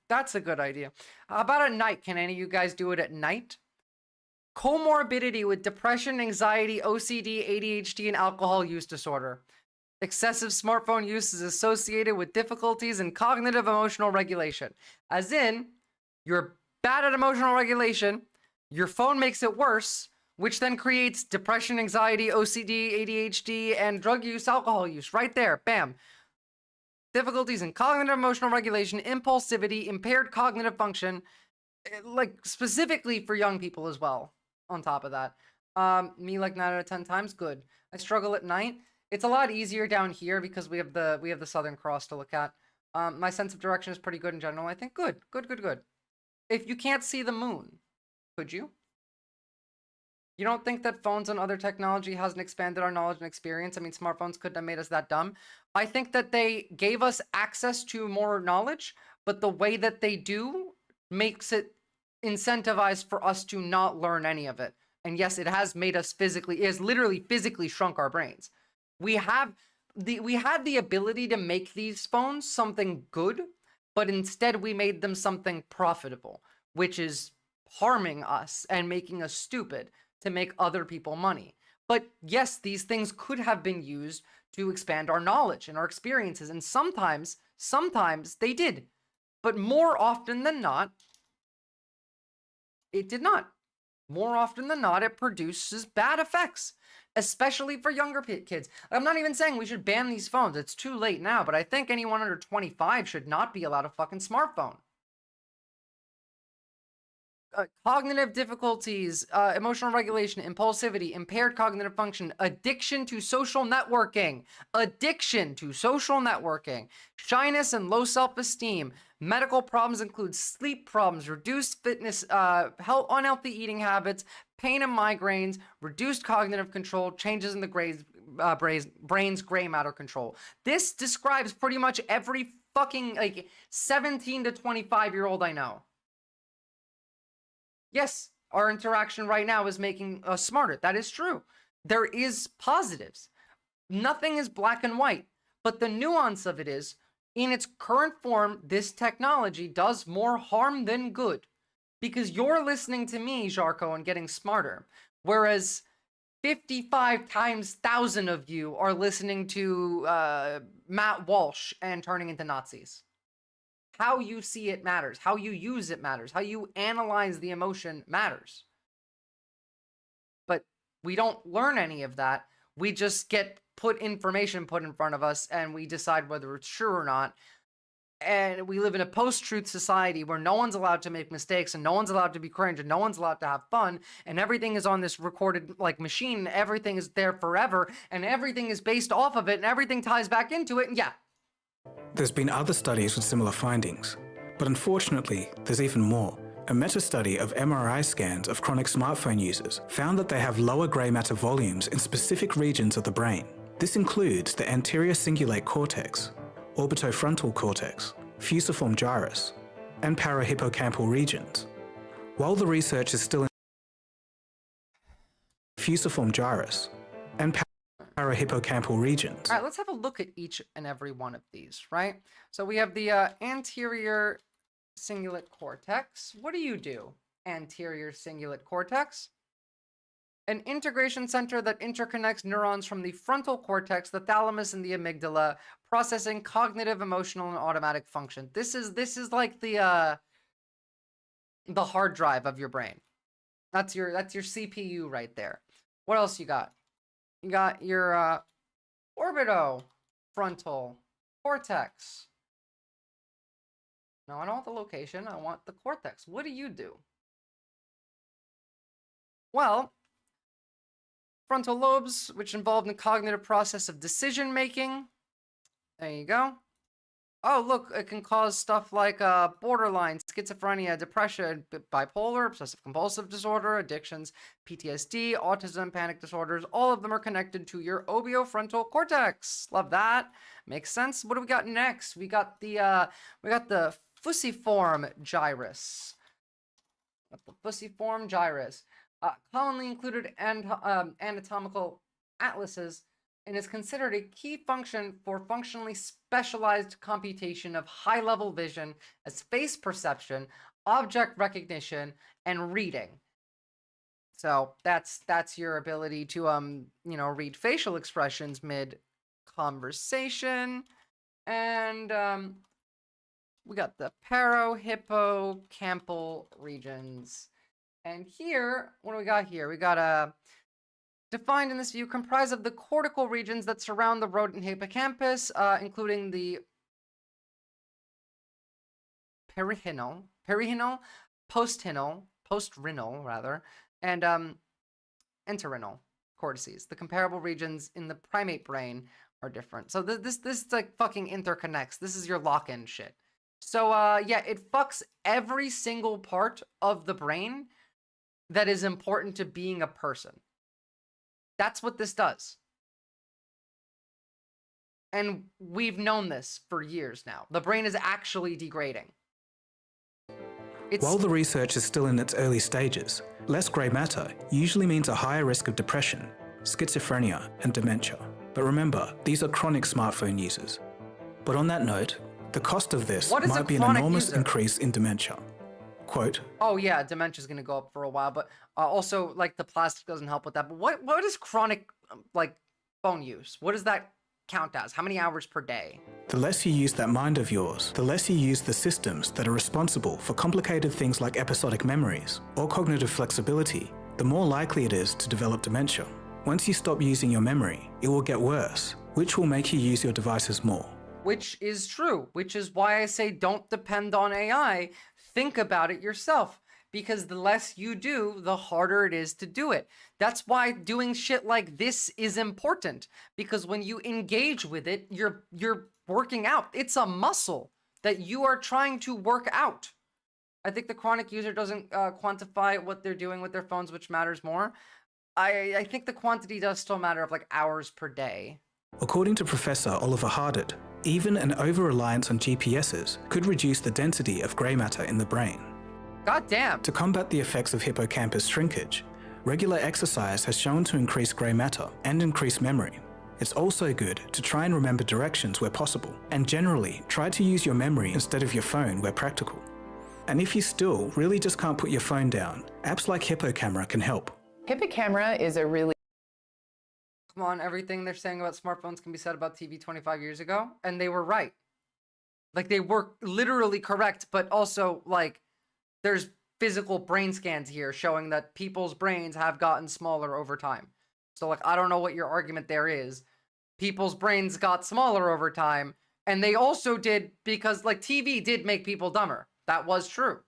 Speaker 1: That's a good idea. How about at night? Can any of you guys do it at night? Comorbidity with depression, anxiety, OCD, ADHD, and alcohol use disorder. Excessive smartphone use is associated with difficulties in cognitive emotional regulation. As in, you're bad at emotional regulation, your phone makes it worse, which then creates depression, anxiety, OCD, ADHD, and drug use, alcohol use. Right there, bam. Difficulties in cognitive emotional regulation, impulsivity, impaired cognitive function, like specifically for young people as well, on top of that. Me like 9 out of 10 times, good. I struggle at night. It's a lot easier down here because we have the Southern Cross to look at. My sense of direction is pretty good in general, I think. Good. If you can't see the moon, could you? You don't think that phones and other technology hasn't expanded our knowledge and experience? I mean, smartphones couldn't have made us that dumb. I think that they gave us access to more knowledge, but the way that they do makes it incentivized for us to not learn any of it. And yes, it has made us it has literally physically shrunk our brains. We had the ability to make these phones something good, but instead we made them something profitable, which is harming us and making us stupid to make other people money. But yes, these things could have been used to expand our knowledge and our experiences, and sometimes they did. But more often than not, it did not. More often than not, it produces bad effects, especially for younger kids. I'm not even saying we should ban these phones. It's too late now, but I think anyone under 25 should not be allowed a fucking smartphone. Cognitive difficulties, emotional regulation, impulsivity, impaired cognitive function, addiction to social networking, shyness and low self-esteem. Medical problems include sleep problems, reduced fitness, unhealthy eating habits, pain and migraines, reduced cognitive control, changes in the brain's gray matter control. This describes pretty much every fucking 17 to 25-year-old I know. Yes, our interaction right now is making us smarter. That is true. There is positives. Nothing is black and white. But the nuance of it is, in its current form, this technology does more harm than good. Because you're listening to me, Jarko, and getting smarter. Whereas 55 times 1,000 of you are listening to Matt Walsh and turning into Nazis. How you see it matters. How you use it matters. How you analyze the emotion matters. But we don't learn any of that. We just get information put in front of us and we decide whether it's true or not. And we live in a post-truth society where no one's allowed to make mistakes and no one's allowed to be cringe and no one's allowed to have fun and everything is on this recorded machine. Everything is there forever and everything is based off of it and everything ties back into it. And yeah.
Speaker 4: There's been other studies with similar findings, but unfortunately, there's even more. A meta-study of MRI scans of chronic smartphone users found that they have lower grey matter volumes in specific regions of the brain. This includes the anterior cingulate cortex, orbitofrontal cortex, fusiform gyrus, and parahippocampal regions. While the research is still in fusiform gyrus and parahippocampal regions.
Speaker 1: All right, let's have a look at each and every one of these, right? So we have the anterior cingulate cortex. What do? Anterior cingulate cortex. An integration center that interconnects neurons from the frontal cortex, the thalamus, and the amygdala, processing cognitive, emotional, and automatic function. This is like the hard drive of your brain. That's your CPU right there. What else you got? You got your orbitofrontal cortex. No, I don't want the location. I want the cortex. What do? Well, frontal lobes, which involve the cognitive process of decision making. There you go. Oh, look, it can cause stuff like borderline, schizophrenia, depression, bipolar, obsessive compulsive disorder, addictions, PTSD, autism, panic disorders. All of them are connected to your orbitofrontal cortex. Love that. Makes sense. What do we got next? We got the fusiform gyrus. Fusiform gyrus. Commonly included anatomical atlases, and is considered a key function for functionally specialized computation of high-level vision as face perception, object recognition, and reading. So that's your ability to read facial expressions mid-conversation. And we got the parahippocampal regions. And here, what do we got here? We got defined in this view, comprised of the cortical regions that surround the rodent hippocampus, including the perihynal, postrinal, and entorhinal cortices. The comparable regions in the primate brain are different. So this like fucking interconnects. This is your lock-in shit. So yeah, it fucks every single part of the brain that is important to being a person. That's what this does. And we've known this for years now. The brain is actually degrading.
Speaker 4: While the research is still in its early stages, less grey matter usually means a higher risk of depression, schizophrenia, and dementia. But remember, these are chronic smartphone users. But on that note, the cost of this might be an enormous increase in dementia. Quote,
Speaker 1: oh yeah, dementia is going to go up for a while, but also like the plastic doesn't help with that. But what is chronic like phone use? What does that count as? How many hours per day?
Speaker 4: the less you use that mind of yours, the less you use the systems that are responsible for complicated things like episodic memories or cognitive flexibility, the more likely it is to develop dementia. Once you stop using your memory, it will get worse, which will make you use your devices more.
Speaker 1: Which is true, which is why I say don't depend on AI. Think about it yourself, because the less you do, the harder it is to do it. That's why doing shit like this is important, because when you engage with it, you're working out. It's a muscle that you are trying to work out. I think the chronic user doesn't quantify what they're doing with their phones, which matters more. I think the quantity does still matter of like hours per day.
Speaker 4: According to Professor Oliver Hardert, even an over-reliance on GPSs could reduce the density of grey matter in the brain.
Speaker 1: God damn.
Speaker 4: To combat the effects of hippocampus shrinkage, regular exercise has shown to increase grey matter and increase memory. It's also good to try and remember directions where possible, and generally try to use your memory instead of your phone where practical. And if you still really just can't put your phone down, apps like HippoCamera can help.
Speaker 5: HippoCamera is a really...
Speaker 1: Come on, everything they're saying about smartphones can be said about TV 25 years ago, and they were right. Like, they were literally correct, but also, like, there's physical brain scans here showing that people's brains have gotten smaller over time. So, like, I don't know what your argument there is. People's brains got smaller over time, and they also did because, like, TV did make people dumber. That was true.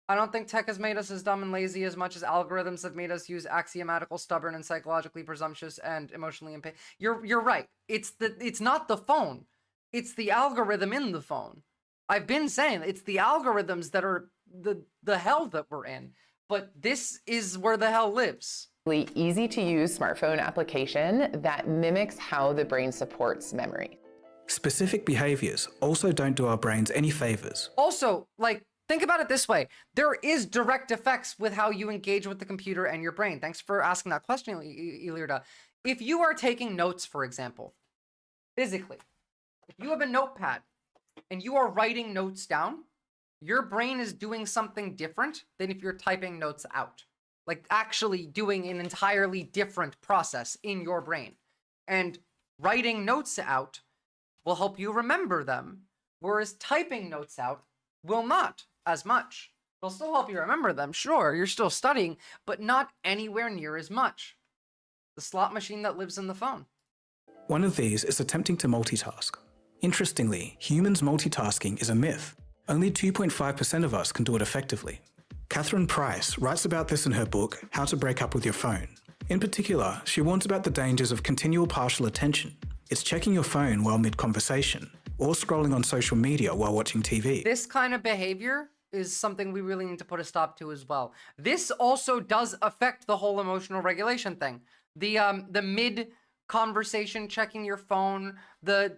Speaker 1: I don't think tech has made us as dumb and lazy as much as algorithms have made us use axiomatical, stubborn, and psychologically presumptuous and emotionally impatient. You're right. It's not the phone. It's the algorithm in the phone. I've been saying it's the algorithms that are the hell that we're in. But this is where the hell lives.
Speaker 5: really easy to use smartphone application that mimics how the brain supports memory.
Speaker 4: Specific behaviors also don't do our brains any favors.
Speaker 1: Also, like, think about it this way. There is direct effects with how you engage with the computer and your brain. Thanks for asking that question, Ilirda. If you are taking notes, for example, physically, if you have a notepad and you are writing notes down, your brain is doing something different than if you're typing notes out. Like actually doing an entirely different process in your brain. And writing notes out will help you remember them, whereas typing notes out will not as much. It'll still help you remember them, sure, you're still studying, but not anywhere near as much. The slot machine that lives in the phone.
Speaker 4: One of these is attempting to multitask. Interestingly, humans multitasking is a myth. Only 2.5% of us can do it effectively. Catherine Price writes about this in her book, How to Break Up with Your Phone. In particular, she warns about the dangers of continual partial attention. It's checking your phone while mid-conversation, or scrolling on social media while watching TV.
Speaker 1: This kind of behavior is something we really need to put a stop to as well. This also does affect the whole emotional regulation thing. The mid-conversation checking your phone, the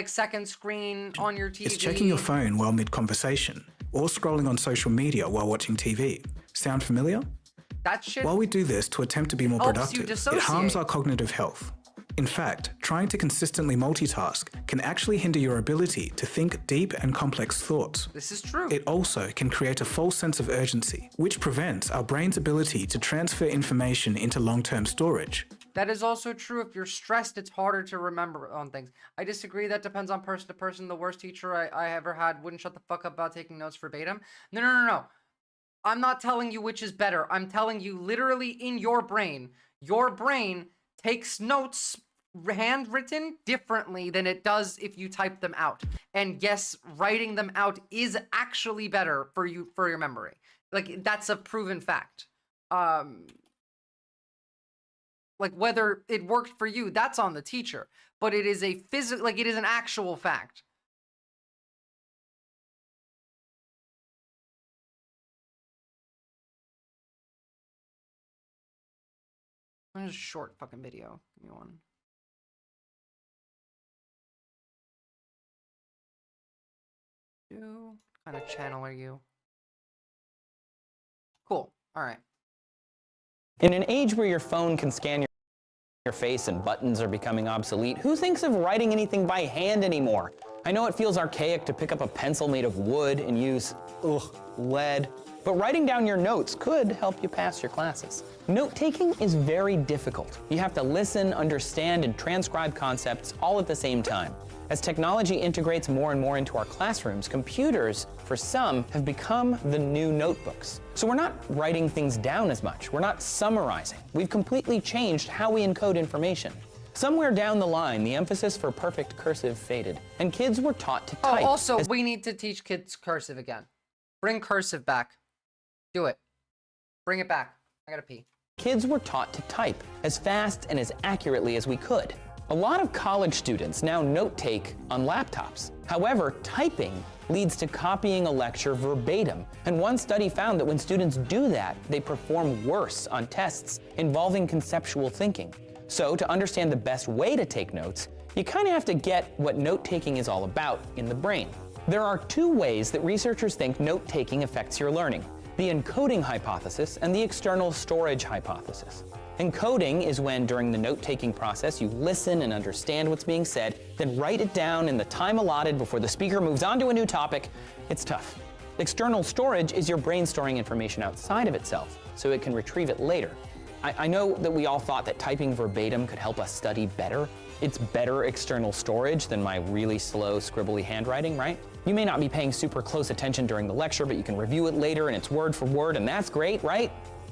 Speaker 1: second screen on your TV.
Speaker 4: It's checking your phone while mid-conversation, or scrolling on social media while watching TV. Sound familiar?
Speaker 1: That shit
Speaker 4: While we do this to attempt to be more
Speaker 1: helps you
Speaker 4: productive, it harms
Speaker 1: dissociate.
Speaker 4: our cognitive health. In fact, trying to consistently multitask can actually hinder your ability to think deep and complex thoughts.
Speaker 1: This is true.
Speaker 4: It also can create a false sense of urgency, which prevents our brain's ability to transfer information into long-term storage.
Speaker 1: That is also true. If you're stressed, it's harder to remember on things. I disagree. That depends on person to person. The worst teacher I ever had wouldn't shut the fuck up about taking notes verbatim. No. I'm not telling you which is better. I'm telling you literally in your brain takes notes handwritten differently than it does if you type them out. And yes, writing them out is actually better for your memory. Like, that's a proven fact. Like, whether it worked for you, that's on the teacher. But it is a physical, like, it is an actual fact. There's a short fucking video. Give me one. What kind of channel are you? Cool. All right.
Speaker 12: In an age where your phone can scan your face and buttons are becoming obsolete, who thinks of writing anything by hand anymore? I know it feels archaic to pick up a pencil made of wood and use, lead, but writing down your notes could help you pass your classes. Note-taking is very difficult. You have to listen, understand, and transcribe concepts all at the same time. As technology integrates more and more into our classrooms, computers, for some, have become the new notebooks. So we're not writing things down as much. We're not summarizing. We've completely changed how we encode information. Somewhere down the line, the emphasis for perfect cursive faded, and kids were taught to type.
Speaker 1: Oh, also, we need to teach kids cursive again. Bring cursive back. Do it. Bring it back. I gotta pee.
Speaker 12: Kids were taught to type as fast and as accurately as we could. A lot of college students now note-take on laptops. However, typing leads to copying a lecture verbatim, and one study found that when students do that, they perform worse on tests involving conceptual thinking. So, to understand the best way to take notes, you kind of have to get what note-taking is all about in the brain. There are two ways that researchers think note-taking affects your learning: the encoding hypothesis and the external storage hypothesis. Encoding is when, during the note-taking process, you listen and understand what's being said, then write it down in the time allotted before the speaker moves on to a new topic. It's tough. External storage is your brain storing information outside of itself, so it can retrieve it later. I know that we all thought that typing verbatim could help us study better. It's better external storage than my really slow, scribbly handwriting, right? You may not be paying super close attention during the lecture, but you can review it later and it's word for word, and that's great, right?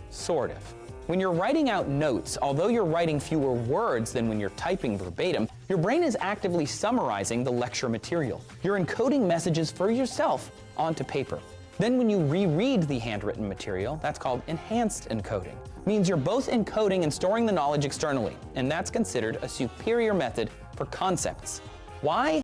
Speaker 12: Sort of. When you're writing out notes, although you're writing fewer words than when you're typing verbatim, your brain is actively summarizing the lecture material. You're encoding messages for yourself onto paper. Then when you reread the handwritten material, that's called enhanced encoding. Means you're both encoding and storing the knowledge externally, and that's considered a superior method for concepts. Why?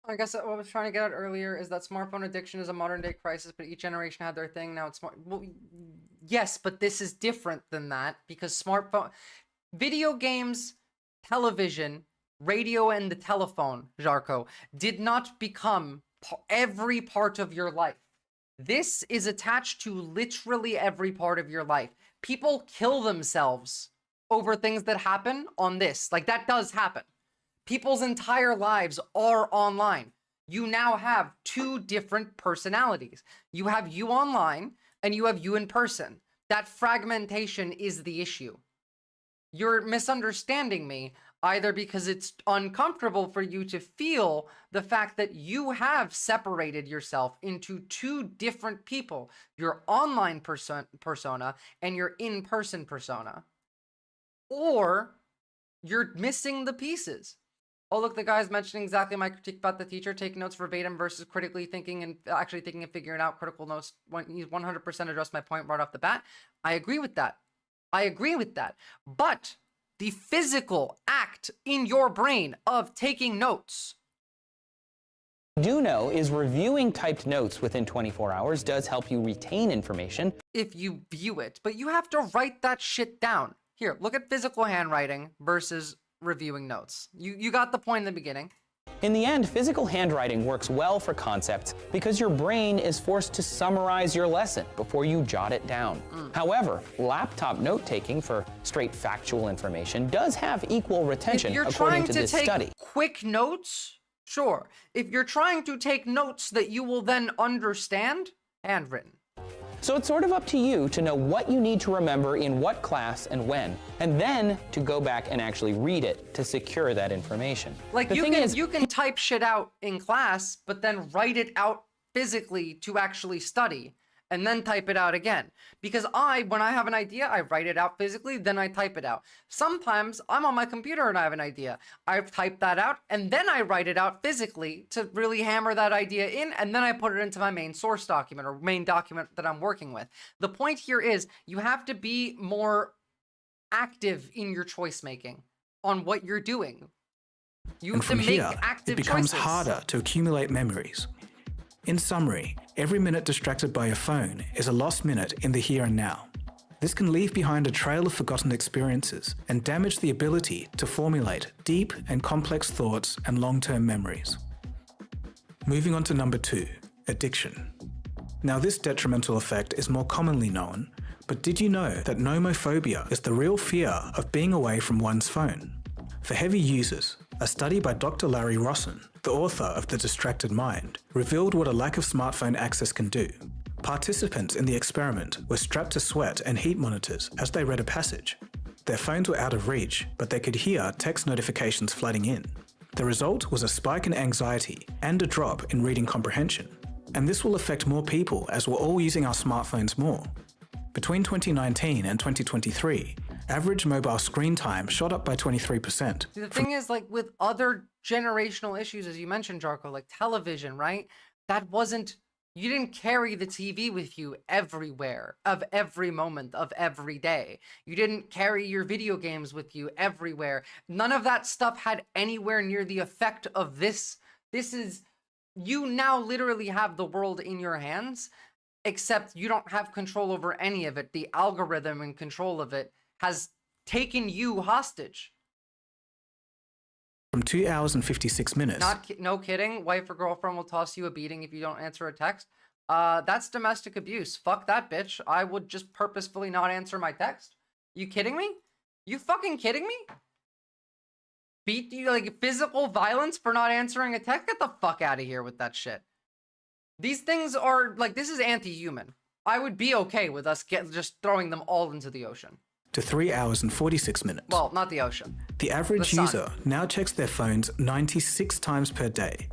Speaker 1: I guess what I was trying to get at earlier is that smartphone addiction is a modern day crisis, but each generation had their thing. Now it's smart. Well, yes, but this is different than that because video games, television, radio, and the telephone, Jarko, did not become every part of your life. This is attached to literally every part of your life. People kill themselves over things that happen on this. Like, that does happen. People's entire lives are online. You now have two different personalities. You have you online and you have you in person. That fragmentation is the issue. You're misunderstanding me either because it's uncomfortable for you to feel the fact that you have separated yourself into two different people, your online persona and your in-person persona, or you're missing the pieces. Oh, look, the guy's mentioning exactly my critique about the teacher taking notes verbatim versus critically thinking and actually thinking and figuring out critical notes. When he 100% addressed my point right off the bat. I agree with that. I agree with that. But the physical act in your brain of taking notes.
Speaker 12: Do know is reviewing typed notes within 24 hours does help you retain information.
Speaker 1: If you view it, but you have to write that shit down. Here, look at physical handwriting versus reviewing notes. You got the point in the beginning.
Speaker 12: In the end, physical handwriting works well for concepts because your brain is forced to summarize your lesson before you jot it down. However, laptop note-taking for straight factual information does have equal retention according to this study.
Speaker 1: If you're trying to take quick notes, sure. If you're trying to take notes that you will then understand, handwritten.
Speaker 12: So it's sort of up to you to know what you need to remember in what class and when, and then to go back and actually read it to secure that information.
Speaker 1: Like, you can type shit out in class, but then write it out physically to actually study, and then type it out again. Because when I have an idea, I write it out physically, then I type it out. Sometimes I'm on my computer and I have an idea. I type that out, and then I write it out physically to really hammer that idea in, and then I put it into my main source document or main document that I'm working with. The point here is you have to be more active in your choice making on what you're doing. You have to make active
Speaker 4: it becomes
Speaker 1: choices.
Speaker 4: harder to accumulate memories. In summary, every minute distracted by your phone is a lost minute in the here and now. This can leave behind a trail of forgotten experiences and damage the ability to formulate deep and complex thoughts and long-term memories. Moving on to number 2, addiction. Now, this detrimental effect is more commonly known, but did you know that nomophobia is the real fear of being away from one's phone? For heavy users, a study by Dr. Larry Rossen, the author of The Distracted Mind, revealed what a lack of smartphone access can do. Participants in the experiment were strapped to sweat and heat monitors as they read a passage. Their phones were out of reach, but they could hear text notifications flooding in. The result was a spike in anxiety and a drop in reading comprehension. And this will affect more people as we're all using our smartphones more. Between 2019 and 2023, average mobile screen time shot up by 23%.
Speaker 1: See, the thing is, like, with other generational issues, as you mentioned, Jarko, like television, right? You didn't carry the TV with you everywhere, of every moment, of every day. You didn't carry your video games with you everywhere. None of that stuff had anywhere near the effect of this. You now literally have the world in your hands, except you don't have control over any of it. The algorithm and control of it has taken you hostage.
Speaker 4: From 2 hours and 56 minutes.
Speaker 1: No kidding. Wife or girlfriend will toss you a beating if you don't answer a text. That's domestic abuse. Fuck that bitch. I would just purposefully not answer my text. You kidding me? You fucking kidding me? Beat you, like, physical violence for not answering a text? Get the fuck out of here with that shit. These things are, like, this is anti-human. I would be okay with us just throwing them all into the ocean.
Speaker 4: To 3 hours and 46 minutes.
Speaker 1: Well, not the ocean.
Speaker 4: The average user now checks their phones 96 times per day.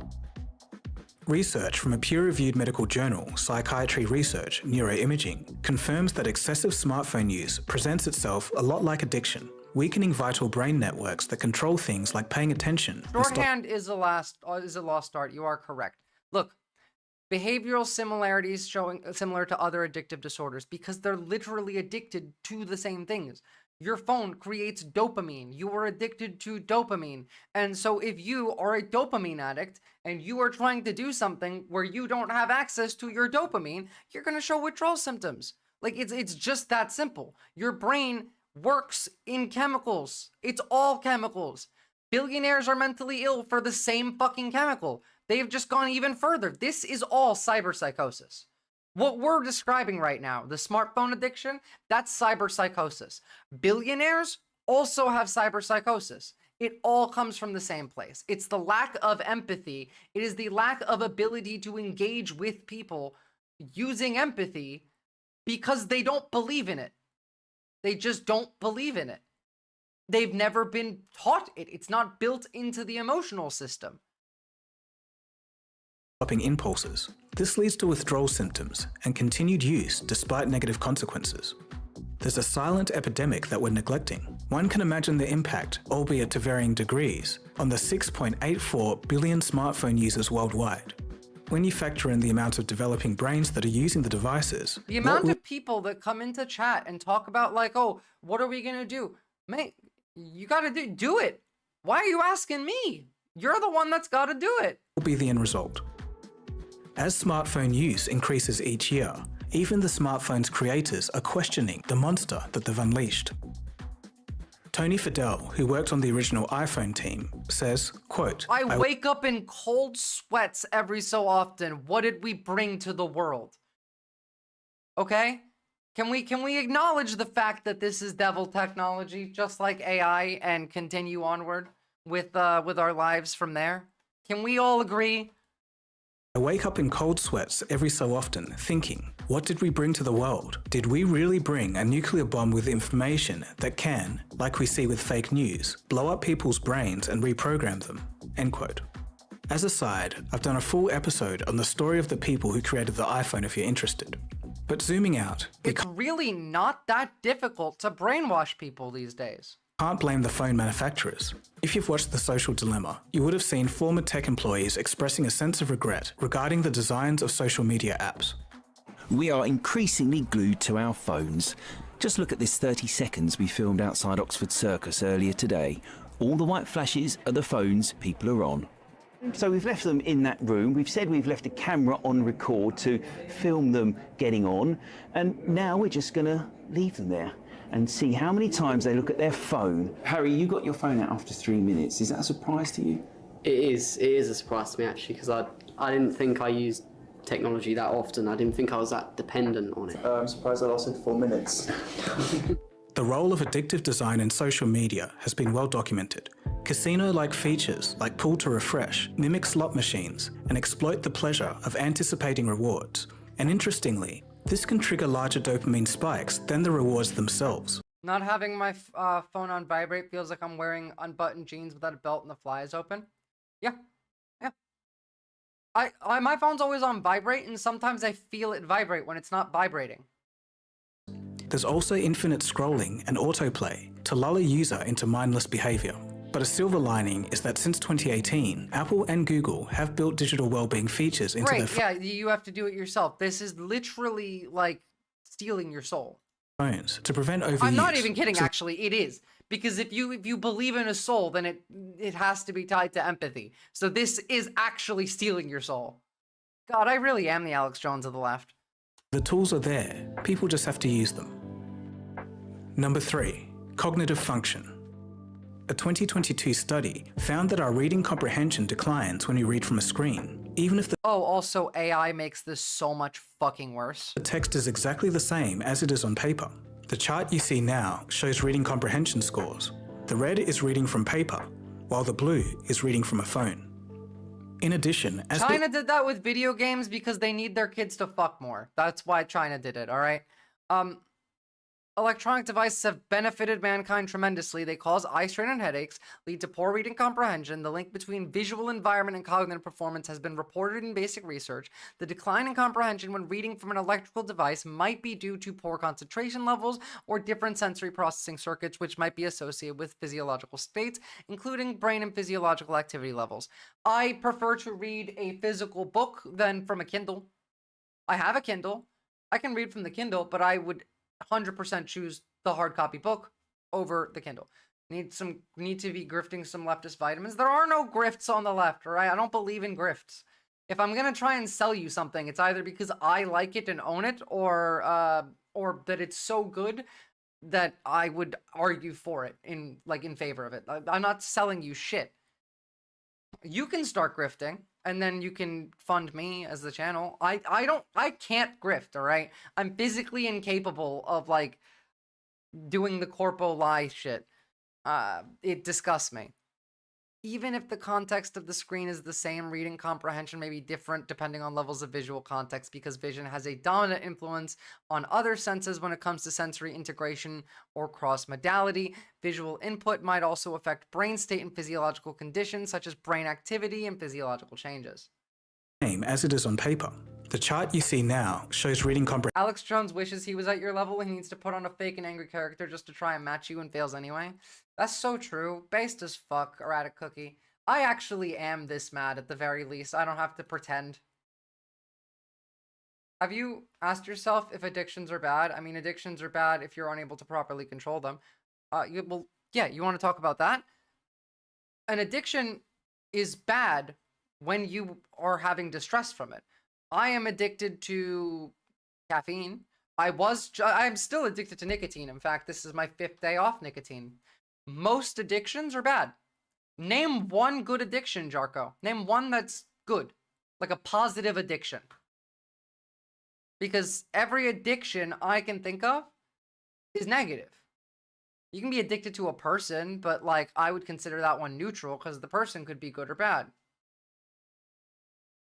Speaker 4: Research from a peer-reviewed medical journal, Psychiatry Research Neuroimaging, confirms that excessive smartphone use presents itself a lot like addiction, weakening vital brain networks that control things like paying attention.
Speaker 1: Shorthand is a lost art. You are correct. Look, behavioral similarities showing similar to other addictive disorders because they're literally addicted to the same things. Your phone creates dopamine. You are addicted to dopamine. And so if you are a dopamine addict and you are trying to do something where you don't have access to your dopamine, you're going to show withdrawal symptoms. Like it's just that simple. Your brain works in chemicals. It's all chemicals. Billionaires are mentally ill for the same fucking chemical. They've just gone even further. This is all cyberpsychosis. What we're describing right now, the smartphone addiction, that's cyberpsychosis. Billionaires also have cyberpsychosis. It all comes from the same place. It's the lack of empathy. It is the lack of ability to engage with people using empathy because they don't believe in it. They just don't believe in it. They've never been taught it. It's not built into the emotional system.
Speaker 4: Impulses. This leads to withdrawal symptoms and continued use despite negative consequences. There's a silent epidemic that we're neglecting. One can imagine the impact, albeit to varying degrees, on the 6.84 billion smartphone users worldwide. When you factor in the amount of developing brains that are using the devices,
Speaker 1: the amount of people that come into chat and talk about like, oh, what are we gonna do? Mate, you gotta do it. Why are you asking me? You're the one that's gotta do it.
Speaker 4: Will be the end result. As smartphone use increases each year, even the smartphone's creators are questioning the monster that they've unleashed. Tony Fadell, who worked on the original iPhone team, says, quote,
Speaker 1: I wake up in cold sweats every so often. What did we bring to the world? Okay? Can we acknowledge the fact that this is devil technology, just like AI, and continue onward with our lives from there? Can we all agree?
Speaker 4: I wake up in cold sweats every so often, thinking, what did we bring to the world? Did we really bring a nuclear bomb with information that can, like we see with fake news, blow up people's brains and reprogram them? End quote. As a side, I've done a full episode on the story of the people who created the iPhone if you're interested. But zooming out,
Speaker 1: it's really not that difficult to brainwash people these days.
Speaker 4: Can't blame the phone manufacturers. If you've watched The Social Dilemma, you would have seen former tech employees expressing a sense of regret regarding the designs of social media apps.
Speaker 8: We are increasingly glued to our phones. Just look at this 30 seconds we filmed outside Oxford Circus earlier today. All the white flashes are the phones people are on.
Speaker 16: So we've left them in that room. We've said we've left a camera on record to film them getting on. And now we're just going to leave them there and see how many times they look at their phone. Harry, you got your phone out after 3 minutes. Is that a surprise to you?
Speaker 19: It is a surprise to me, actually, because I didn't think I used technology that often. I didn't think I was that dependent on it.
Speaker 16: I'm surprised I lasted 4 minutes.
Speaker 4: The role of addictive design in social media has been well documented. Casino-like features like pull to refresh mimic slot machines and exploit the pleasure of anticipating rewards. And interestingly, this can trigger larger dopamine spikes than the rewards themselves.
Speaker 1: Not having my phone on vibrate feels like I'm wearing unbuttoned jeans without a belt and the fly is open. Yeah. My phone's always on vibrate, and sometimes I feel it vibrate when it's not vibrating.
Speaker 4: There's also infinite scrolling and autoplay to lull a user into mindless behavior. But a silver lining is that since 2018, Apple and Google have built digital well-being features into their
Speaker 1: yeah, you have to do it yourself. This is literally like stealing your soul.
Speaker 4: Phones to prevent overuse.
Speaker 1: I'm not even kidding, actually. It is. Because if you believe in a soul, then it has to be tied to empathy. So this is actually stealing your soul. God, I really am the Alex Jones of the left.
Speaker 4: The tools are there. People just have to use them. Number 3, cognitive function. A 2022 study found that our reading comprehension declines when we read from a screen, even if the
Speaker 1: also AI makes this so much fucking worse.
Speaker 4: The text is exactly the same as it is on paper. The chart you see now shows reading comprehension scores. The red is reading from paper, while the blue is reading from a phone. In addition, as
Speaker 1: China did that with video games because they need their kids to fuck more. That's why China did it, all right? Electronic devices have benefited mankind tremendously. They cause eye strain and headaches, lead to poor reading comprehension. The link between visual environment and cognitive performance has been reported in basic research. The decline in comprehension when reading from an electrical device might be due to poor concentration levels or different sensory processing circuits, which might be associated with physiological states, including brain and physiological activity levels. I prefer to read a physical book than from a Kindle. I have a Kindle. I can read from the Kindle, but I would 100% choose the hard copy book. over the Kindle. Need to be grifting some leftist vitamins. There are no grifts on the left, all right? I don't believe in grifts. If I'm gonna try and sell you something, it's either because I like it and own it, or that it's so good that I would argue for it in favor of it. I'm not selling you shit. You can start grifting, and then you can fund me as the channel. I can't grift, all right? I'm physically incapable of like doing the corpo lie shit. It disgusts me. Even if the context of the screen is the same, reading comprehension may be different depending on levels of visual context, because vision has a dominant influence on other senses when it comes to sensory integration or cross-modality. Visual input might also affect brain state and physiological conditions, such as brain activity and physiological changes.
Speaker 4: As it is on paper. The chart you see now shows reading comprehension.
Speaker 1: Alex Jones wishes he was at your level and he needs to put on a fake and angry character just to try and match you and fails anyway. That's so true. Based as fuck, erratic cookie. I actually am this mad at the very least. I don't have to pretend. Have you asked yourself if addictions are bad? I mean, addictions are bad if you're unable to properly control them. You want to talk about that? An addiction is bad when you are having distress from it. I am addicted to caffeine. I'm still addicted to nicotine. In fact, this is my 5th day off nicotine. Most addictions are bad. Name one good addiction, Jarko. Name one that's good. Like a positive addiction. Because every addiction I can think of is negative. You can be addicted to a person, but like I would consider that one neutral because the person could be good or bad.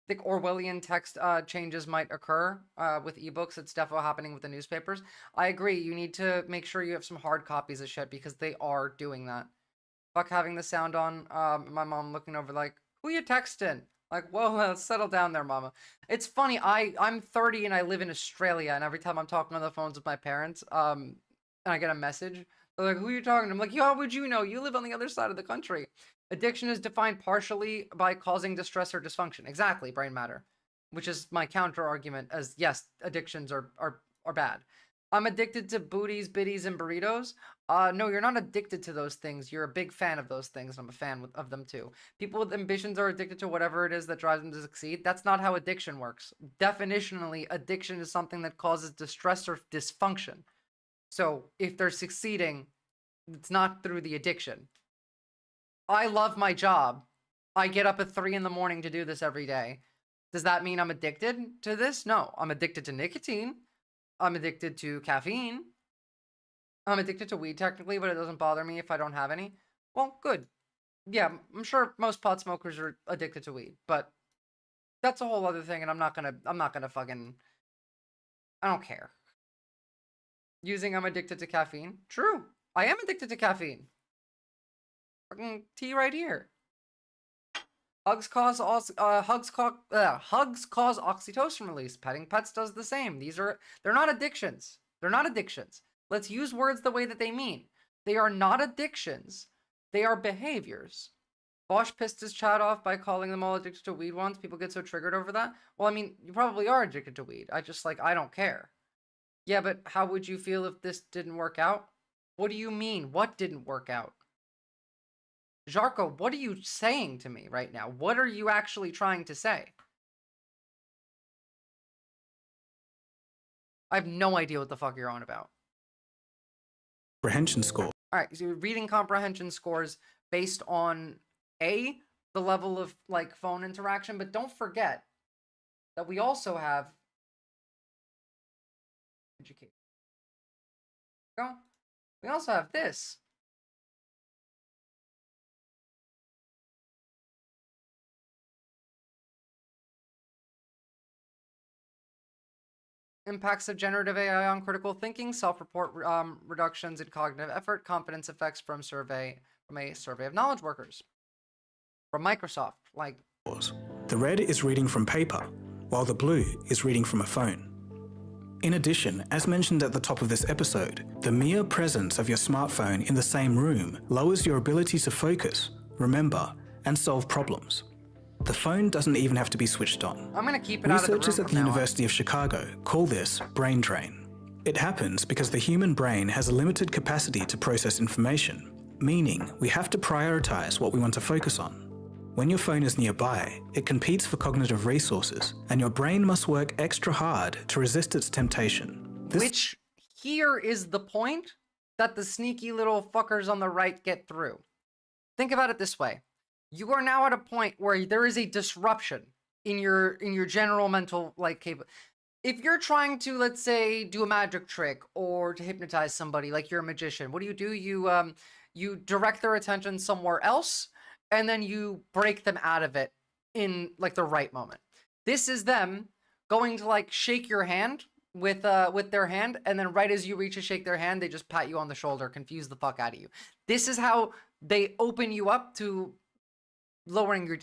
Speaker 1: I think Orwellian text changes might occur with ebooks. It's definitely happening with the newspapers. I agree. You need to make sure you have some hard copies of shit because they are doing that. Fuck having the sound on. My mom looking over like, who you texting? Like, whoa, settle down there, mama. It's funny. I'm 30 and I live in Australia, and every time I'm talking on the phones with my parents, and I get a message, they're like, who are you talking to? I'm like, how would you know? You live on the other side of the country. Addiction is defined partially by causing distress or dysfunction. Exactly, brain matter. Which is my counter argument as, yes, addictions are bad. I'm addicted to booties, biddies, and burritos. No, you're not addicted to those things. You're a big fan of those things. I'm a fan of them too. People with ambitions are addicted to whatever it is that drives them to succeed. That's not how addiction works. Definitionally, addiction is something that causes distress or dysfunction. So if they're succeeding, it's not through the addiction. I love my job. I get up at 3 in the morning to do this every day. Does that mean I'm addicted to this? No, I'm addicted to nicotine. I'm addicted to caffeine. I'm addicted to weed technically, but it doesn't bother me if I don't have any. Well, good. Yeah, I'm sure most pot smokers are addicted to weed, but that's a whole other thing, and I'm not gonna fucking, I don't care. I'm addicted to caffeine. True. I am addicted to caffeine. Fucking tea right here. Hugs cause oxytocin release. Petting pets does the same. They're not addictions. They're not addictions. Let's use words the way that they mean. They are not addictions. They are behaviors. Bosch pissed his chat off by calling them all addicted to weed once. People get so triggered over that. Well, I mean, you probably are addicted to weed. I don't care. Yeah, but how would you feel if this didn't work out? What do you mean? What didn't work out? Jarko, what are you saying to me right now? What are you actually trying to say? I have no idea what the fuck you're on about.
Speaker 4: Comprehension score.
Speaker 1: All right, so you're reading comprehension scores based on the level of like phone interaction, but don't forget that we also have education. We also have this. Impacts of generative AI on critical thinking, self-report reductions in cognitive effort, confidence effects from a survey of knowledge workers. From Microsoft, like.
Speaker 4: The red is reading from paper, while the blue is reading from a phone. In addition, as mentioned at the top of this episode, the mere presence of your smartphone in the same room lowers your ability to focus, remember, and solve problems. The phone doesn't even have to be switched on.
Speaker 1: I'm going to keep it out of the room.
Speaker 4: Researchers at the University of Chicago call this brain drain. It happens because the human brain has a limited capacity to process information, meaning we have to prioritize what we want to focus on. When your phone is nearby, it competes for cognitive resources, and your brain must work extra hard to resist its temptation.
Speaker 1: Which here is the point that the sneaky little fuckers on the right get through. Think about it this way. You are now at a point where there is a disruption in your general mental if you're trying to, let's say, do a magic trick or to hypnotize somebody, like you're a magician, what do? You direct their attention somewhere else, and then you break them out of it in like the right moment. This is them going to like shake your hand with their hand, and then right as you reach to shake their hand, they just pat you on the shoulder, confuse the fuck out of you. This is how they open you up to lowering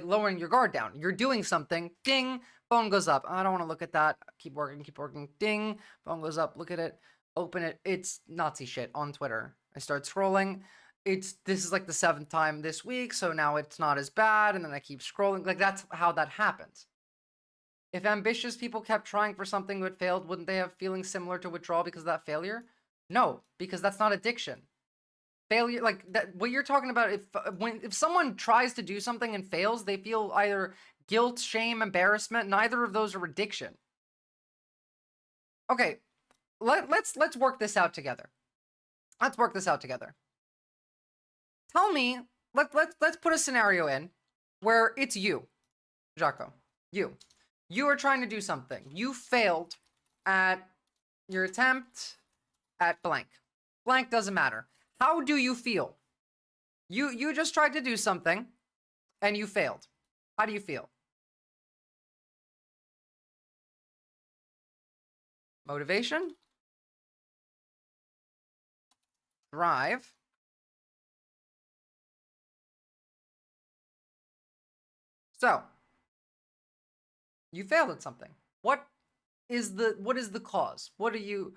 Speaker 1: lowering your guard down. You're doing something, ding, phone goes up. I don't want to look at that. Keep working, ding, phone goes up. Look at it, open it. It's Nazi shit on Twitter. I start scrolling. This is like the 7th time this week, so now it's not as bad, and then I keep scrolling. Like, that's how that happens. If ambitious people kept trying for something that failed, wouldn't they have feelings similar to withdrawal because of that failure? No, because that's not addiction. Failure, like that, what you're talking about, if someone tries to do something and fails, they feel either guilt, shame, embarrassment. Neither of those are addiction. Okay, let's work this out together. Let's work this out together. Tell me, let's put a scenario in where it's you, Jaco. You are trying to do something. You failed at your attempt at blank. Blank doesn't matter. How do you feel? You just tried to do something and you failed. How do you feel? Motivation? Drive? So, you failed at something. What is the cause? What are you...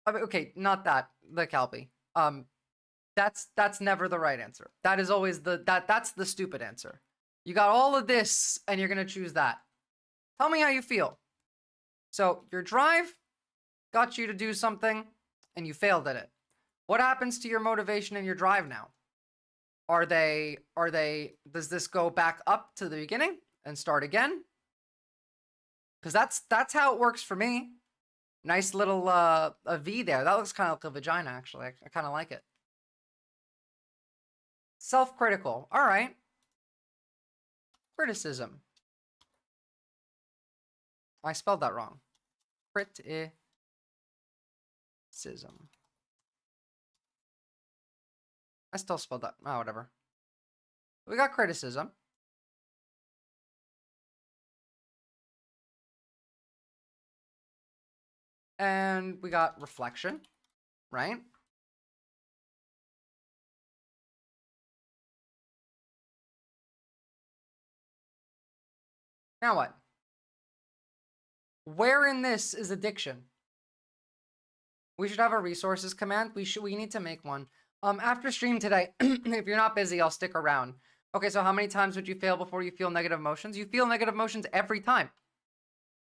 Speaker 1: I mean, okay, not that, the Calby. That's never the right answer. That is always that's the stupid answer. You got all of this and you're gonna choose that. Tell me how you feel. So your drive got you to do something and you failed at it. What happens to your motivation and your drive now? Does this go back up to the beginning and start again? Because that's how it works for me. Nice little a V there. That looks kind of like a vagina, actually. I kind of like it. Self-critical. All right. Criticism. I spelled that wrong. Criticism. I still spelled that. Oh, whatever. We got criticism. And we got reflection, right? Now what? Where in this is addiction? We should have a resources command. We need to make one. After stream today, if you're not busy, I'll stick around. Okay, so how many times would you fail before you feel negative emotions? You feel negative emotions every time.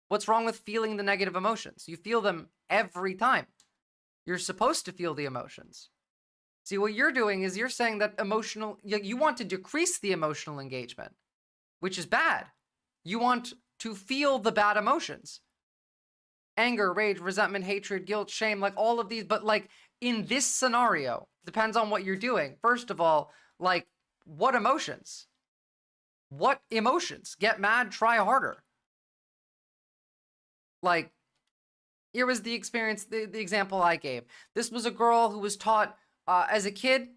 Speaker 1: What's wrong with feeling the negative emotions? You feel them every time. You're supposed to feel the emotions. See, what you're doing is you're saying that you want to decrease the emotional engagement, which is bad. You want to feel the bad emotions. Anger, rage, resentment, hatred, guilt, shame, like all of these. But like in this scenario, depends on what you're doing. First of all, like what emotions? What emotions? Get mad, try harder. Like, here was the experience, the example I gave. This was a girl who was taught as a kid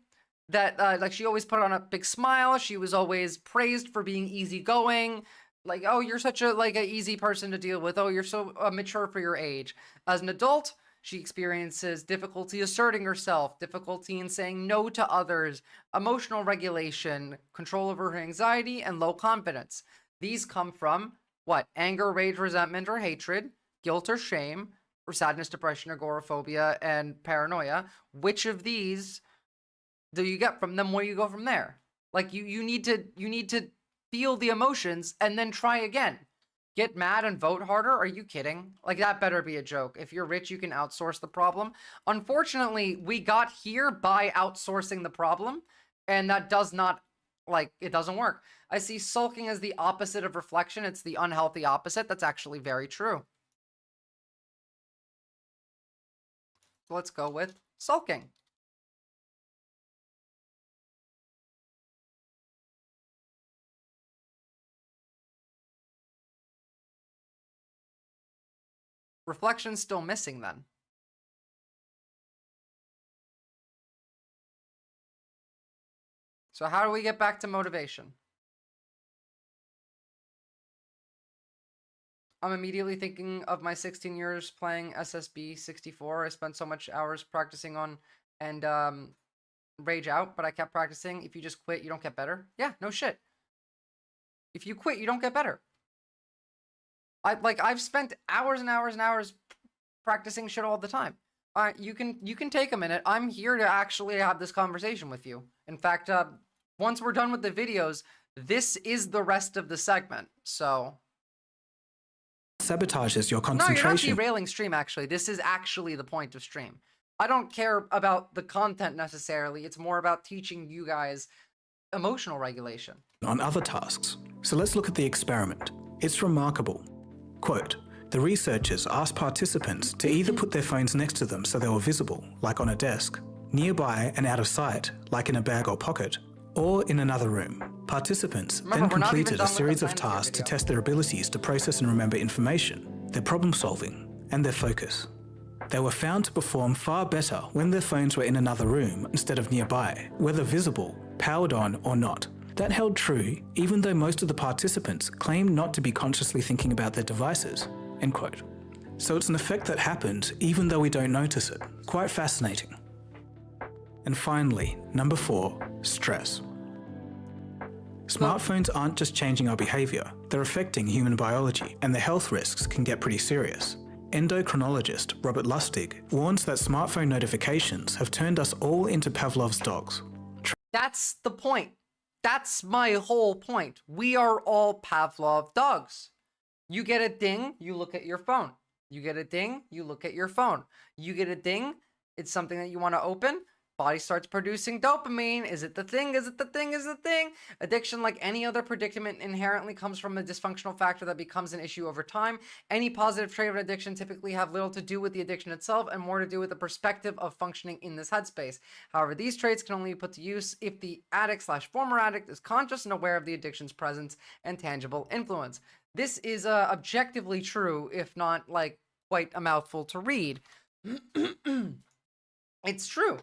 Speaker 1: that like she always put on a big smile. She was always praised for being easygoing. Like, oh, you're such a an easy person to deal with. Oh, you're so mature for your age. As an adult, she experiences difficulty asserting herself, difficulty in saying no to others, emotional regulation, control over her anxiety, and low confidence. These come from what? Anger, rage, resentment, or hatred, guilt or shame, or sadness, depression, agoraphobia, and paranoia. Which of these do you get from them? Where you go from there? Like you need to feel the emotions and then try again. get mad and vote harder? Are you kidding? Like, that better be a joke. If you're rich, you can outsource the problem. Unfortunately, we got here by outsourcing the problem, and that does not, like, it doesn't work. I see sulking as the opposite of reflection. It's the unhealthy opposite. That's actually very true. Let's go with sulking. Reflection's still missing then. So how do we get back to motivation? I'm immediately thinking of my 16 years playing SSB 64. I spent so much hours practicing on and rage out, but I kept practicing. If you just quit, you don't get better. Yeah, no shit. If you quit, you don't get better. I've spent hours and hours and hours practicing shit all the time. You can take a minute. I'm here to actually have this conversation with you. In fact, once we're done with the videos, this is the rest of the segment. So
Speaker 4: sabotages your
Speaker 1: no,
Speaker 4: concentration.
Speaker 1: you're not derailing stream. Actually, this is actually the point of stream. I don't care about the content necessarily. It's more about teaching you guys emotional regulation
Speaker 4: on other tasks. So let's look at the experiment. It's remarkable. Quote, the researchers asked participants to either put their phones next to them so they were visible, like on a desk, nearby and out of sight, like in a bag or pocket, or in another room. Participants then completed a series of tasks to test their abilities to process and remember information, their problem solving, and their focus. They were found to perform far better when their phones were in another room instead of nearby, whether visible, powered on, or not. That held true even though most of the participants claimed not to be consciously thinking about their devices. End quote. So it's an effect that happened even though we don't notice it. Quite fascinating. And finally, number 4, stress. Smartphones aren't just changing our behavior, they're affecting human biology, and the health risks can get pretty serious. Endocrinologist Robert Lustig warns that smartphone notifications have turned us all into Pavlov's dogs.
Speaker 1: That's the point. That's my whole point. We are all Pavlov dogs. You get a ding, you look at your phone. You get a ding, you look at your phone. You get a ding, it's something that you want to open. Body starts producing dopamine. Is it the thing? Is it the thing? Is it the thing? Addiction, like any other predicament, inherently comes from a dysfunctional factor that becomes an issue over time. Any positive trait of an addiction typically have little to do with the addiction itself and more to do with the perspective of functioning in this headspace. However, these traits can only be put to use if the addict/former addict is conscious and aware of the addiction's presence and tangible influence. This is objectively true, if not like quite a mouthful to read. It's true.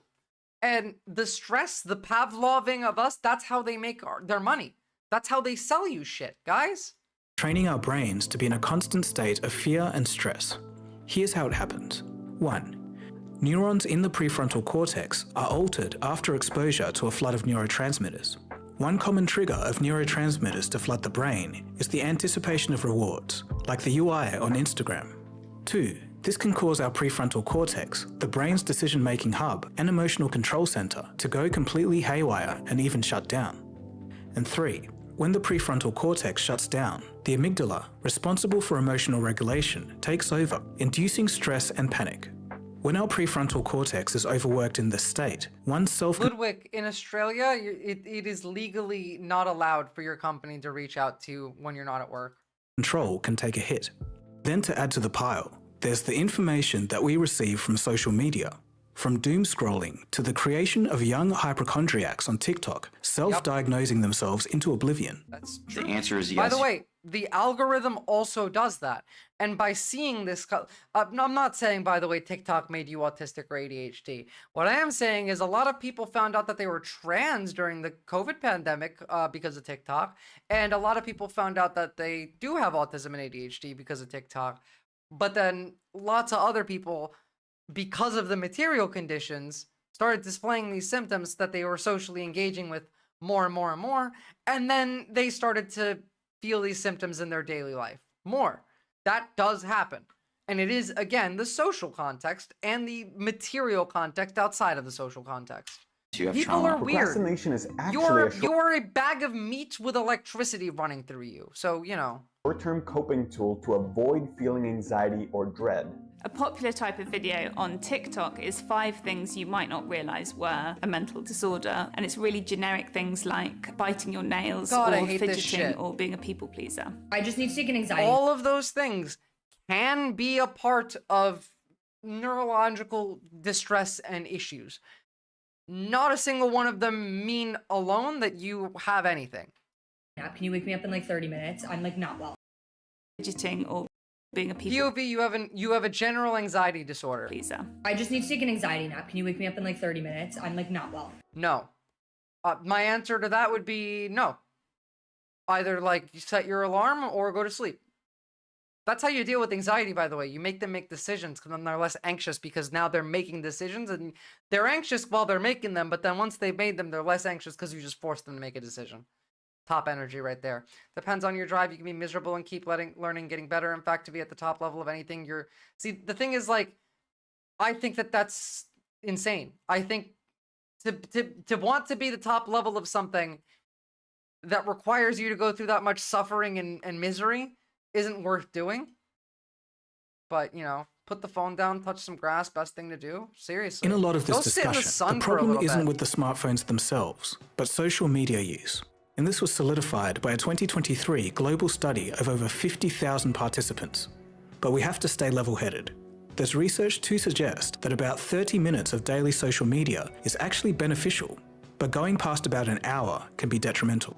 Speaker 1: And the stress, the Pavloving of us, that's how they make their money. That's how they sell you shit, guys.
Speaker 4: Training our brains to be in a constant state of fear and stress. Here's how it happens. 1. Neurons in the prefrontal cortex are altered after exposure to a flood of neurotransmitters. One common trigger of neurotransmitters to flood the brain is the anticipation of rewards, like the UI on Instagram. 2. This can cause our prefrontal cortex, the brain's decision-making hub and emotional control center, to go completely haywire and even shut down. And 3. When the prefrontal cortex shuts down, the amygdala, responsible for emotional regulation, takes over, inducing stress and panic. When our prefrontal cortex is overworked in this state, one's self-
Speaker 1: Ludwig, in Australia, it is legally not allowed for your company to reach out to when you're not at work.
Speaker 4: Control can take a hit. Then to add to the pile, there's the information that we receive from social media, from doom scrolling to the creation of young hypochondriacs on TikTok, self-diagnosing themselves into oblivion.
Speaker 1: That's true.
Speaker 6: The answer is yes.
Speaker 1: By the way, the algorithm also does that. And by seeing this, I'm not saying, by the way, TikTok made you autistic or ADHD. What I am saying is a lot of people found out that they were trans during the COVID pandemic because of TikTok. And a lot of people found out that they do have autism and ADHD because of TikTok. But then lots of other people, because of the material conditions, started displaying these symptoms that they were socially engaging with more and more and more. And then they started to feel these symptoms in their daily life more. That does happen. And it is, again, the social context and the material context outside of the social context. People are weird.
Speaker 6: Procrastination is actually
Speaker 1: You're a bag of meat with electricity running through you. So, you know.
Speaker 6: short-term coping tool to avoid feeling anxiety or dread.
Speaker 14: A popular type of video on TikTok is 5 things you might not realise were a mental disorder, and it's really generic things like biting your nails
Speaker 1: God, I
Speaker 14: or
Speaker 1: hate this
Speaker 14: fidgeting
Speaker 1: shit.
Speaker 14: or being a people pleaser.
Speaker 20: I just need to take an anxiety.
Speaker 1: All of those things can be a part of neurological distress and issues. Not a single one of them mean alone that you have anything.
Speaker 20: Can you wake me up in like 30 minutes? I'm like not well.
Speaker 14: Fidgeting or being a people
Speaker 1: POV, you have a general anxiety disorder.
Speaker 14: pleaser.
Speaker 20: I just need to take an anxiety nap. Can you wake me up in like 30 minutes? I'm like not well.
Speaker 1: No. My answer to that would be no. Either like you set your alarm or go to sleep. That's how you deal with anxiety, by the way. You make them make decisions because then they're less anxious because now they're making decisions and they're anxious while they're making them, but then once they've made them, they're less anxious because you just forced them to make a decision. Top energy right there. Depends on your drive. You can be miserable and keep learning, getting better. In fact, to be at the top level of anything, see, the thing is, like, I think that's insane. I think to want to be the top level of something that requires you to go through that much suffering and misery isn't worth doing. But, you know, put the phone down, touch some grass, best thing to do. Seriously.
Speaker 4: In a lot of this
Speaker 1: Go sit in the
Speaker 4: discussion,
Speaker 1: sun
Speaker 4: the
Speaker 1: for a
Speaker 4: problem
Speaker 1: little
Speaker 4: isn't
Speaker 1: bit.
Speaker 4: with the smartphones themselves, but social media use. And this was solidified by a 2023 global study of over 50,000 participants. But we have to stay level-headed. There's research to suggest that about 30 minutes of daily social media is actually beneficial, but going past about an hour can be detrimental.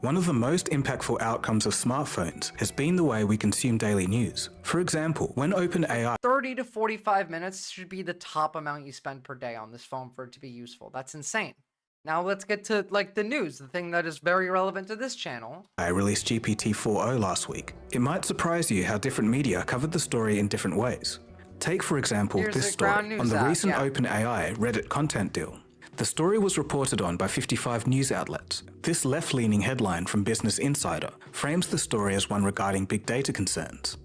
Speaker 4: One of the most impactful outcomes of smartphones has been the way we consume daily news. For example, when OpenAI
Speaker 1: 30 to 45 minutes should be the top amount you spend per day on this phone for it to be useful. That's insane. Now let's get to like the news, the thing that is very relevant to this channel.
Speaker 4: I released GPT-4o last week. It might surprise you how different media covered the story in different ways. Take, for example,
Speaker 1: Here's
Speaker 4: this
Speaker 1: the
Speaker 4: story
Speaker 1: ground news
Speaker 4: on the
Speaker 1: app,
Speaker 4: recent
Speaker 1: yeah.
Speaker 4: OpenAI Reddit content deal. The story was reported on by 55 news outlets. This left-leaning headline from Business Insider frames the story as one regarding big data concerns.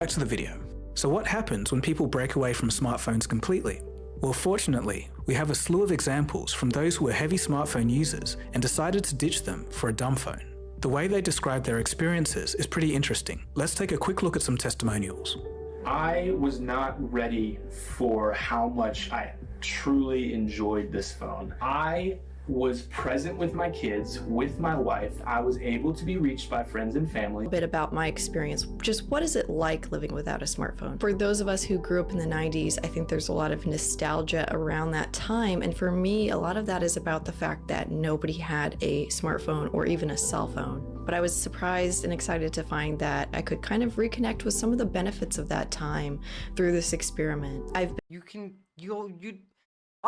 Speaker 4: Back to the video. So what happens when people break away from smartphones completely? Well, fortunately, we have a slew of examples from those who were heavy smartphone users and decided to ditch them for a dumb phone. The way they describe their experiences is pretty interesting. Let's take a quick look at some testimonials.
Speaker 21: I was not ready for how much I truly enjoyed this phone. I was present with my kids, with my wife. I was able to be reached by friends and family.
Speaker 22: A bit about my experience. Just what is it like living without a smartphone? For those of us who grew up in the 90s, I think there's a lot of nostalgia around that time. And for me, a lot of that is about the fact that nobody had a smartphone or even a cell phone. But I was surprised and excited to find that I could kind of reconnect with some of the benefits of that time through this experiment.
Speaker 1: I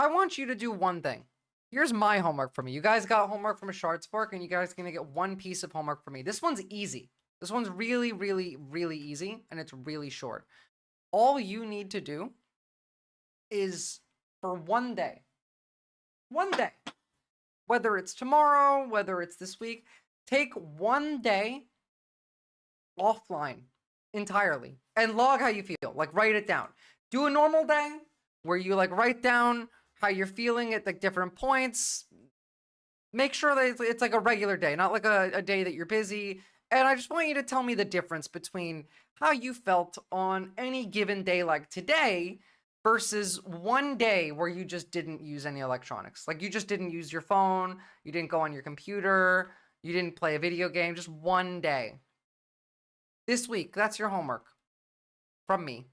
Speaker 1: want you to do one thing. Here's my homework for me. You guys got homework from Shardspark, and you guys are going to get one piece of homework from me. This one's easy. This one's really, really, really easy, and it's really short. All you need to do is, for one day, whether it's tomorrow, whether it's this week, take one day offline entirely and log how you feel. Like, write it down. Do a normal day where you, like, write down how you're feeling at like different points. Make sure that it's like a regular day, not like a day that you're busy. And I just want you to tell me the difference between how you felt on any given day like today versus one day where you just didn't use any electronics. Like you just didn't use your phone, you didn't go on your computer, you didn't play a video game, just one day. This week, that's your homework from me.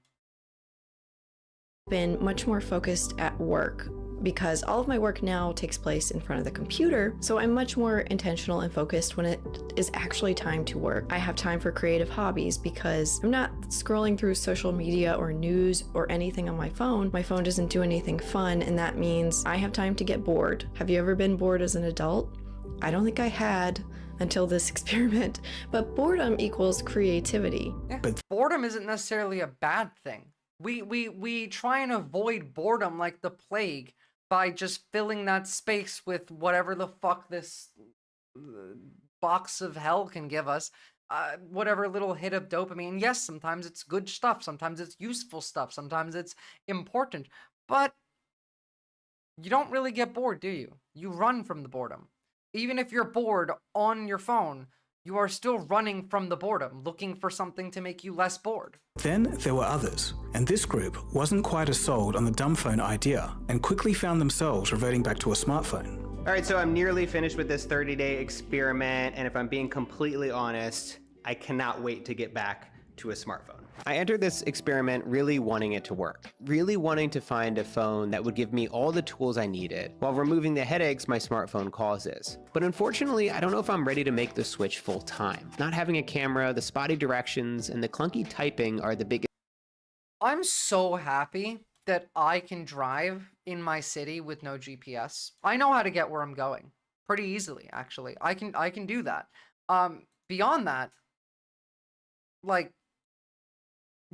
Speaker 22: Been much more focused at work because all of my work now takes place in front of the computer, so I'm much more intentional and focused when it is actually time to work. I have time for creative hobbies because I'm not scrolling through social media or news or anything on my phone. My phone doesn't do anything fun, and that means I have time to get bored. Have you ever been bored as an adult? I don't think I had until this experiment, but boredom equals creativity.
Speaker 1: Yeah, but boredom isn't necessarily a bad thing. We try and avoid boredom like the plague by just filling that space with whatever the fuck this box of hell can give us. Whatever little hit of dopamine. Yes, sometimes it's good stuff. Sometimes it's useful stuff. Sometimes it's important. But you don't really get bored, do you? You run from the boredom. Even if you're bored on your phone, you are still running from the boredom, looking for something to make you less bored.
Speaker 4: Then there were others, and this group wasn't quite as sold on the dumb phone idea and quickly found themselves reverting back to a smartphone.
Speaker 2: All right, so I'm nearly finished with this 30-day experiment, and if I'm being completely honest, I cannot wait to get back to a smartphone. I entered this experiment really wanting it to work, really wanting to find a phone that would give me all the tools I needed while removing the headaches my smartphone causes. But unfortunately, I don't know if I'm ready to make the switch full time. Not having a camera, the spotty directions, and the clunky typing are the biggest.
Speaker 1: I'm so happy that I can drive in my city with no GPS. I know how to get where I'm going pretty easily, actually. I can do that. Beyond that, like,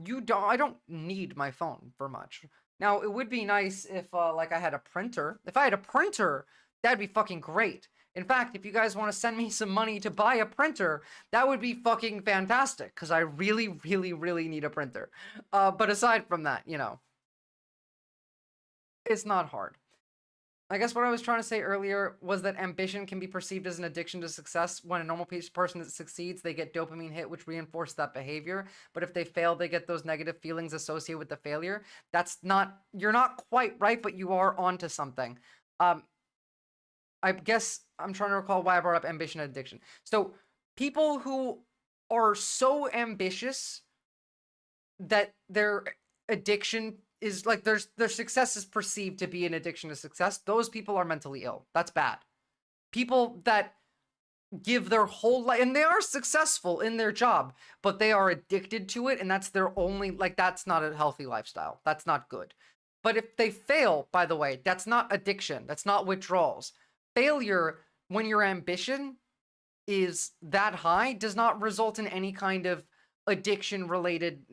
Speaker 1: I don't need my phone for much. Now, it would be nice if, like, I had a printer. If I had a printer, that'd be fucking great. In fact, if you guys want to send me some money to buy a printer, that would be fucking fantastic, because I really, really, really need a printer. But aside from that, you know, it's not hard. I guess what I was trying to say earlier was that ambition can be perceived as an addiction to success. When a normal person that succeeds, they get dopamine hit, which reinforce that behavior. But if they fail, they get those negative feelings associated with the failure. That's not, you're not quite right, but you are onto something. I guess I'm trying to recall why I brought up ambition and addiction. So people who are so ambitious that their addiction is like their success is perceived to be an addiction to success, those people are mentally ill. That's bad. People that give their whole life, and they are successful in their job, but they are addicted to it, and that's their only, like, that's not a healthy lifestyle. That's not good. But if they fail, by the way, that's not addiction. That's not withdrawals. Failure, when your ambition is that high, does not result in any kind of addiction-related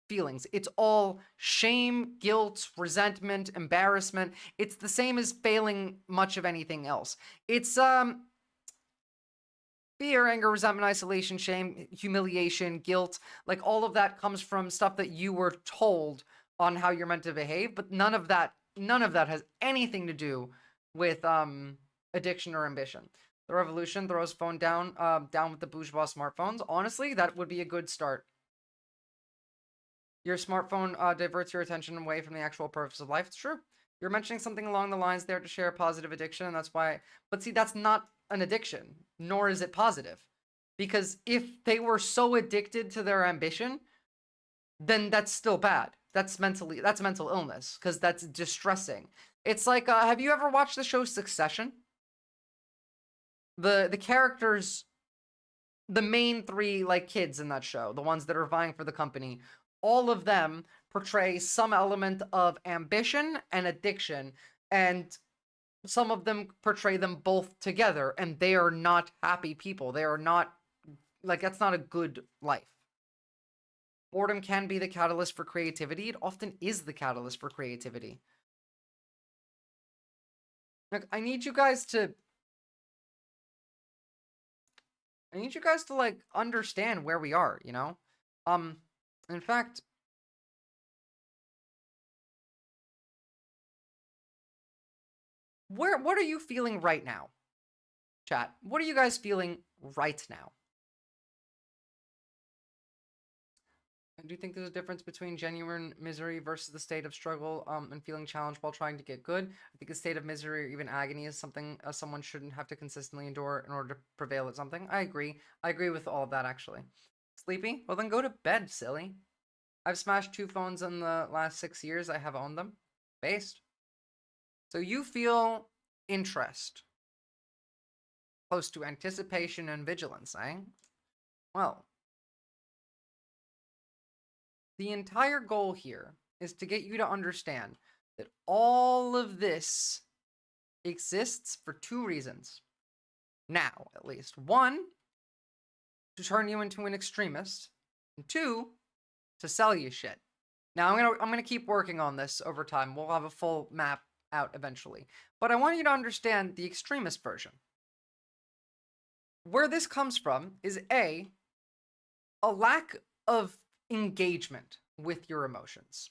Speaker 1: feelings. It's all shame, guilt, resentment, embarrassment. It's the same as failing much of anything else. It's fear, anger, resentment, isolation, shame, humiliation, guilt. Like, all of that comes from stuff that you were told on how you're meant to behave, but none of that has anything to do with addiction or ambition. The revolution throws phone down with the bourgeois smartphones. Honestly, that would be a good start. Your smartphone diverts your attention away from the actual purpose of life. It's true. You're mentioning something along the lines there to share a positive addiction, and that's why... But see, that's not an addiction, nor is it positive. Because if they were so addicted to their ambition, then that's still bad. That's mental illness, because that's distressing. It's like, have you ever watched the show Succession? The characters, the main three, like, kids in that show, the ones that are vying for the company, all of them portray some element of ambition and addiction, and some of them portray them both together, and they are not happy people. They are not, like, that's not a good life. Boredom can be the catalyst for creativity. It often is the catalyst for creativity. Like, I need you guys to, like, understand where we are, you know? In fact, what are you feeling right now? Chat, what are you guys feeling right now? Do you think there's a difference between genuine misery versus the state of struggle and feeling challenged while trying to get good? I think a state of misery or even agony is something someone shouldn't have to consistently endure in order to prevail at something. I agree. I agree with all of that, actually. Sleepy? Well, then go to bed, silly. I've smashed 2 phones in the last 6 years. I have owned them. Based. So you feel interest. Close to anticipation and vigilance, eh? Well, the entire goal here is to get you to understand that all of this exists for 2 reasons. Now, at least. 1, to turn you into an extremist. And 2, to sell you shit. Now, I'm gonna keep working on this over time. We'll have a full map out eventually. But I want you to understand the extremist version. Where this comes from is a lack of engagement with your emotions.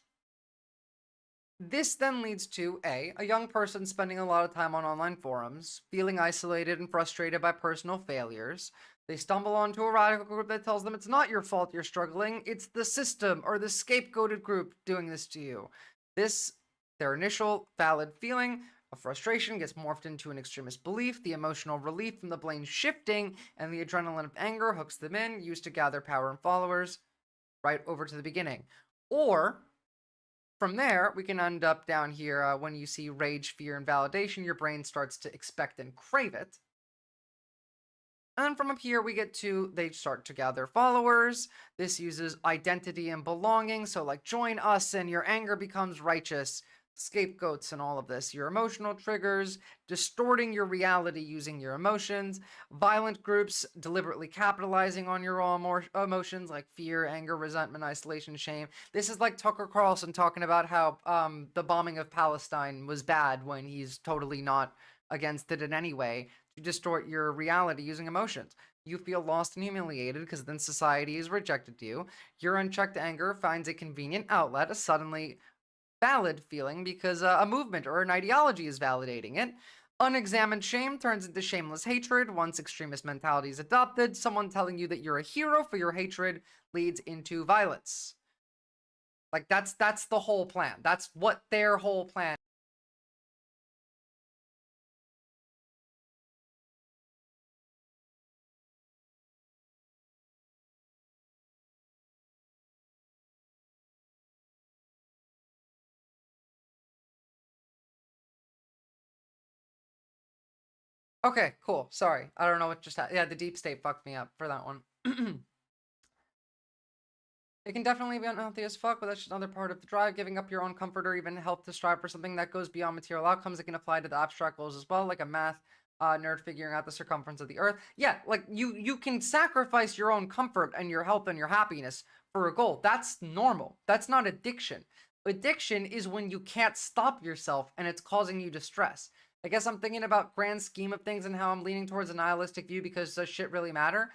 Speaker 1: This then leads to a young person spending a lot of time on online forums, feeling isolated and frustrated by personal failures, They stumble onto a radical group that tells them it's not your fault you're struggling, it's the system or the scapegoated group doing this to you. Their initial valid feeling of frustration gets morphed into an extremist belief. The emotional relief from the blame shifting and the adrenaline of anger hooks them in, used to gather power and followers, right over to the beginning. Or, from there, we can end up down here when you see rage, fear, and validation, your brain starts to expect and crave it. And then from up here, we get to, they start to gather followers. This uses identity and belonging. So like, join us and your anger becomes righteous. Scapegoats and all of this. Your emotional triggers, distorting your reality using your emotions. Violent groups deliberately capitalizing on your raw emotions like fear, anger, resentment, isolation, shame. This is like Tucker Carlson talking about how the bombing of Palestine was bad when he's totally not against it in any way. To distort your reality using emotions. You feel lost and humiliated because then society has rejected you. Your unchecked anger finds a convenient outlet, a suddenly valid feeling because a movement or an ideology is validating it. Unexamined shame turns into shameless hatred once extremist mentality is adopted. Someone telling you that you're a hero for your hatred leads into violence. Like that's the whole plan. That's what their whole plan. Okay, cool. Sorry. I don't know what just happened. Yeah, the deep state fucked me up for that one. It can definitely be unhealthy as fuck, but that's just another part of the drive. Giving up your own comfort or even help to strive for something that goes beyond material outcomes. It can apply to the abstract goals as well, like a math nerd figuring out the circumference of the earth. Yeah, like you can sacrifice your own comfort and your health and your happiness for a goal. That's normal. That's not addiction. Addiction is when you can't stop yourself and it's causing you distress. I guess I'm thinking about grand scheme of things and how I'm leaning towards a nihilistic view because does shit really matter?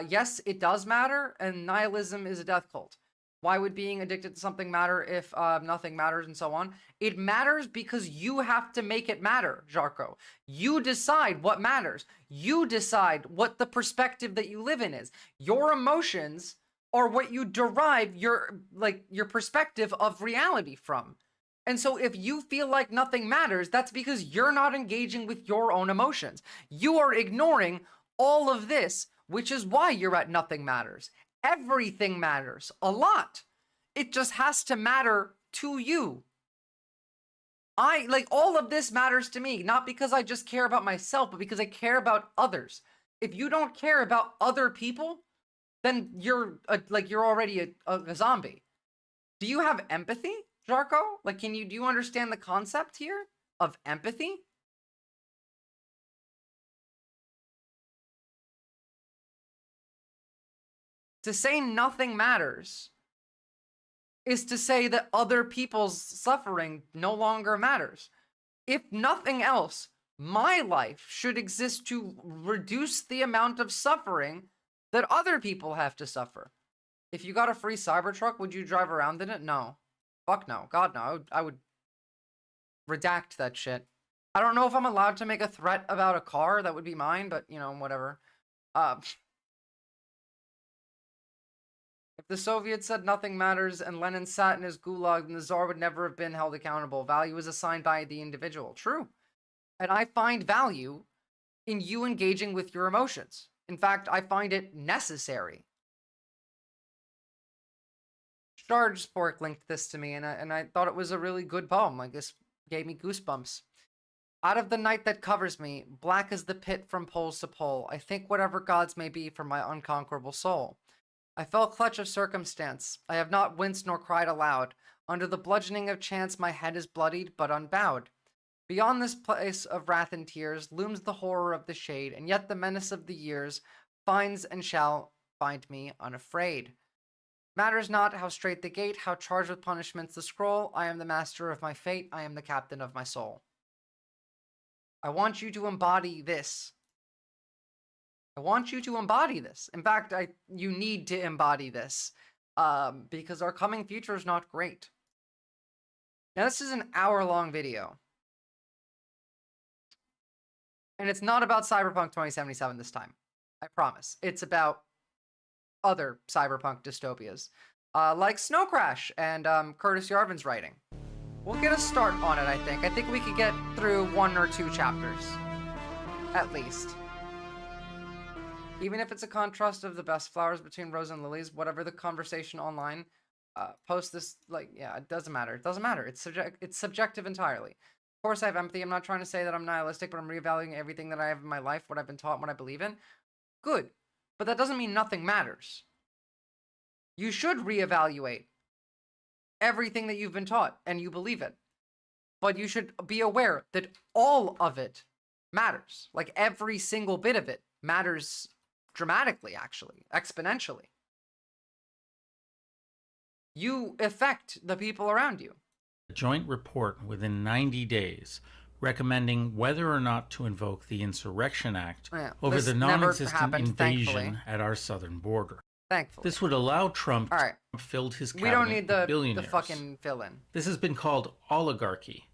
Speaker 1: Yes, it does matter, and nihilism is a death cult. Why would being addicted to something matter if nothing matters and so on? It matters because you have to make it matter, Jarko. You decide what matters. You decide what the perspective that you live in is. Your emotions are what you derive your perspective of reality from. And so if you feel like nothing matters, that's because you're not engaging with your own emotions. You are ignoring all of this, which is why you're at nothing matters. Everything matters a lot. It just has to matter to you. All of this matters to me, not because I just care about myself, but because I care about others. If you don't care about other people, then you're already a zombie. Do you have empathy, Jarko? Like, do you understand the concept here of empathy? To say nothing matters is to say that other people's suffering no longer matters. If nothing else, my life should exist to reduce the amount of suffering that other people have to suffer. If you got a free Cybertruck, would you drive around in it? No. Fuck no. God, no. I would redact that shit. I don't know if I'm allowed to make a threat about a car. That would be mine, but, you know, whatever. If the Soviets said nothing matters and Lenin sat in his gulag, then the Tsar would never have been held accountable. Value is assigned by the individual. True. And I find value in you engaging with your emotions. In fact, I find it necessary. Charge Spork linked this to me, and I thought it was a really good poem. Like, this gave me goosebumps. Out of the night that covers me, black as the pit from poles to pole, I think whatever gods may be for my unconquerable soul. I fell clutch of circumstance. I have not winced nor cried aloud. Under the bludgeoning of chance, my head is bloodied but unbowed. Beyond this place of wrath and tears looms the horror of the shade, and yet the menace of the years finds and shall find me unafraid. Matters not how straight the gate, how charged with punishments the scroll. I am the master of my fate. I am the captain of my soul. I want you to embody this. I want you to embody this. In fact, you need to embody this because our coming future is not great. Now, this is an hour-long video. And it's not about Cyberpunk 2077 this time. I promise. It's about other cyberpunk dystopias, like Snow Crash and Curtis Yarvin's writing. We'll get a start on it, I think. I think we could get through 1 or 2 chapters, at least. Even if it's a contrast of the best flowers between rose and lilies, whatever the conversation online, post this, like, yeah, it doesn't matter. It doesn't matter. It's subjective entirely. Of course, I have empathy. I'm not trying to say that I'm nihilistic, but I'm reevaluating everything that I have in my life, what I've been taught, what I believe in. Good. But that doesn't mean nothing matters. You should reevaluate everything that you've been taught and you believe it. But you should be aware that all of it matters. Like every single bit of it matters dramatically, actually, exponentially. You affect the people around you.
Speaker 9: A joint report within 90 days recommending whether or not to invoke the Insurrection Act over the non-existent invasion
Speaker 1: thankfully.
Speaker 9: at our southern border.
Speaker 1: Thankfully.
Speaker 9: This would allow Trump
Speaker 1: All right.
Speaker 9: to fill his cabinet
Speaker 1: We don't need
Speaker 9: with
Speaker 1: the
Speaker 9: billionaires.
Speaker 1: fucking fill-in.
Speaker 9: This has been called oligarchy,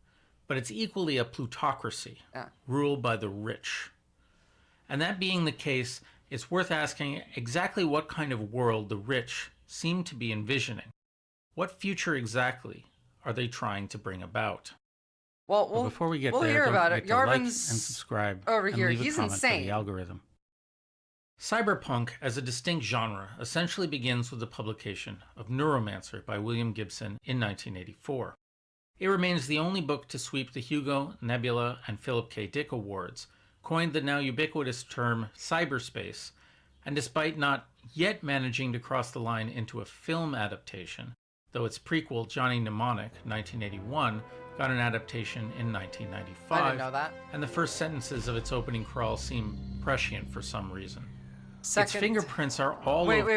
Speaker 9: but it's equally a plutocracy, ruled by the rich. And that being the case, it's worth asking exactly what kind of world the rich seem to be envisioning. What future exactly are they trying to bring about?
Speaker 1: Well,
Speaker 9: But before we get
Speaker 1: we'll
Speaker 9: there,
Speaker 1: hear
Speaker 9: don't
Speaker 1: about
Speaker 9: forget
Speaker 1: it.
Speaker 9: to like and
Speaker 1: Yarvin's
Speaker 9: subscribe
Speaker 1: over
Speaker 9: and
Speaker 1: here.
Speaker 9: leave a
Speaker 1: He's
Speaker 9: comment for
Speaker 1: insane.
Speaker 9: the algorithm. Cyberpunk as a distinct genre essentially begins with the publication of Neuromancer by William Gibson in 1984. It remains the only book to sweep the Hugo, Nebula, and Philip K. Dick Awards, coined the now ubiquitous term cyberspace, and despite not yet managing to cross the line into a film adaptation, though its prequel, Johnny Mnemonic, 1981, got an adaptation in 1995,
Speaker 1: I didn't know that.
Speaker 9: and the first sentences of its opening crawl seem prescient for some reason. Its
Speaker 1: Second-
Speaker 9: fingerprints are all
Speaker 1: Wait.
Speaker 9: over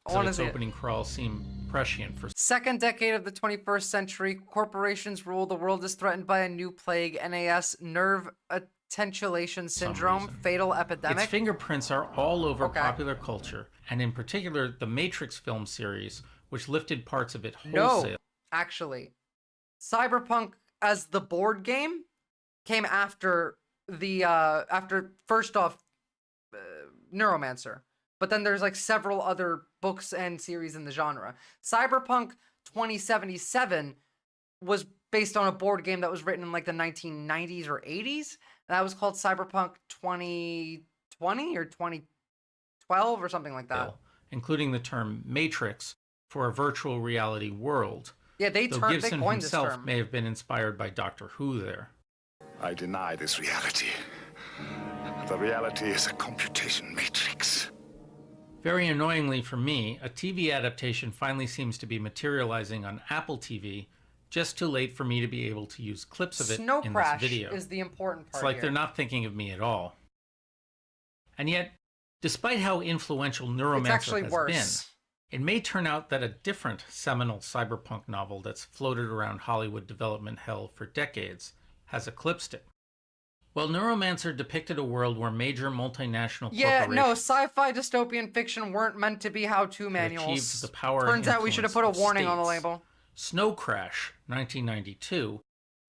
Speaker 1: I want to
Speaker 9: its
Speaker 1: see it.
Speaker 9: opening crawl seem prescient for
Speaker 1: Second decade of the 21st century, corporations rule. The world is threatened by a new plague, NAS, nerve attenuation syndrome, fatal epidemic.
Speaker 9: Its fingerprints are all over popular culture, and in particular the Matrix film series, which lifted parts of it wholesale.
Speaker 1: No, actually, Cyberpunk as the board game came after the first off Neuromancer, but then there's like several other books and series in the genre. Cyberpunk 2077 was based on a board game that was written in like the 1990s or 80s. That was called Cyberpunk 2020 or 2012 or something like that.
Speaker 9: Including the term Matrix for a virtual reality world.
Speaker 1: Yeah, they
Speaker 9: Though
Speaker 1: coined
Speaker 9: Gibson
Speaker 1: this
Speaker 9: himself
Speaker 1: term.
Speaker 9: may have been inspired by Doctor Who there.
Speaker 10: I deny this reality. The reality is a computation matrix.
Speaker 9: Very annoyingly for me, a TV adaptation finally seems to be materializing on Apple TV, just too late for me to be able to use clips of it
Speaker 1: Snow
Speaker 9: in
Speaker 1: Crash
Speaker 9: this video.
Speaker 1: is the important part
Speaker 9: It's like
Speaker 1: here.
Speaker 9: they're not thinking of me at all. And yet, despite how influential Neuromancer
Speaker 1: actually
Speaker 9: has
Speaker 1: worse.
Speaker 9: been, it may turn out that a different seminal cyberpunk novel that's floated around Hollywood development hell for decades has eclipsed it. Well, Neuromancer depicted a world where major multinational
Speaker 1: Yeah,
Speaker 9: corporations
Speaker 1: no, sci-fi dystopian fiction weren't meant to be how-to manuals.
Speaker 9: achieved the power
Speaker 1: Turns
Speaker 9: and
Speaker 1: out we should have put
Speaker 9: influence
Speaker 1: a
Speaker 9: of
Speaker 1: warning on the
Speaker 9: states.
Speaker 1: label.
Speaker 9: Snow Crash, 1992,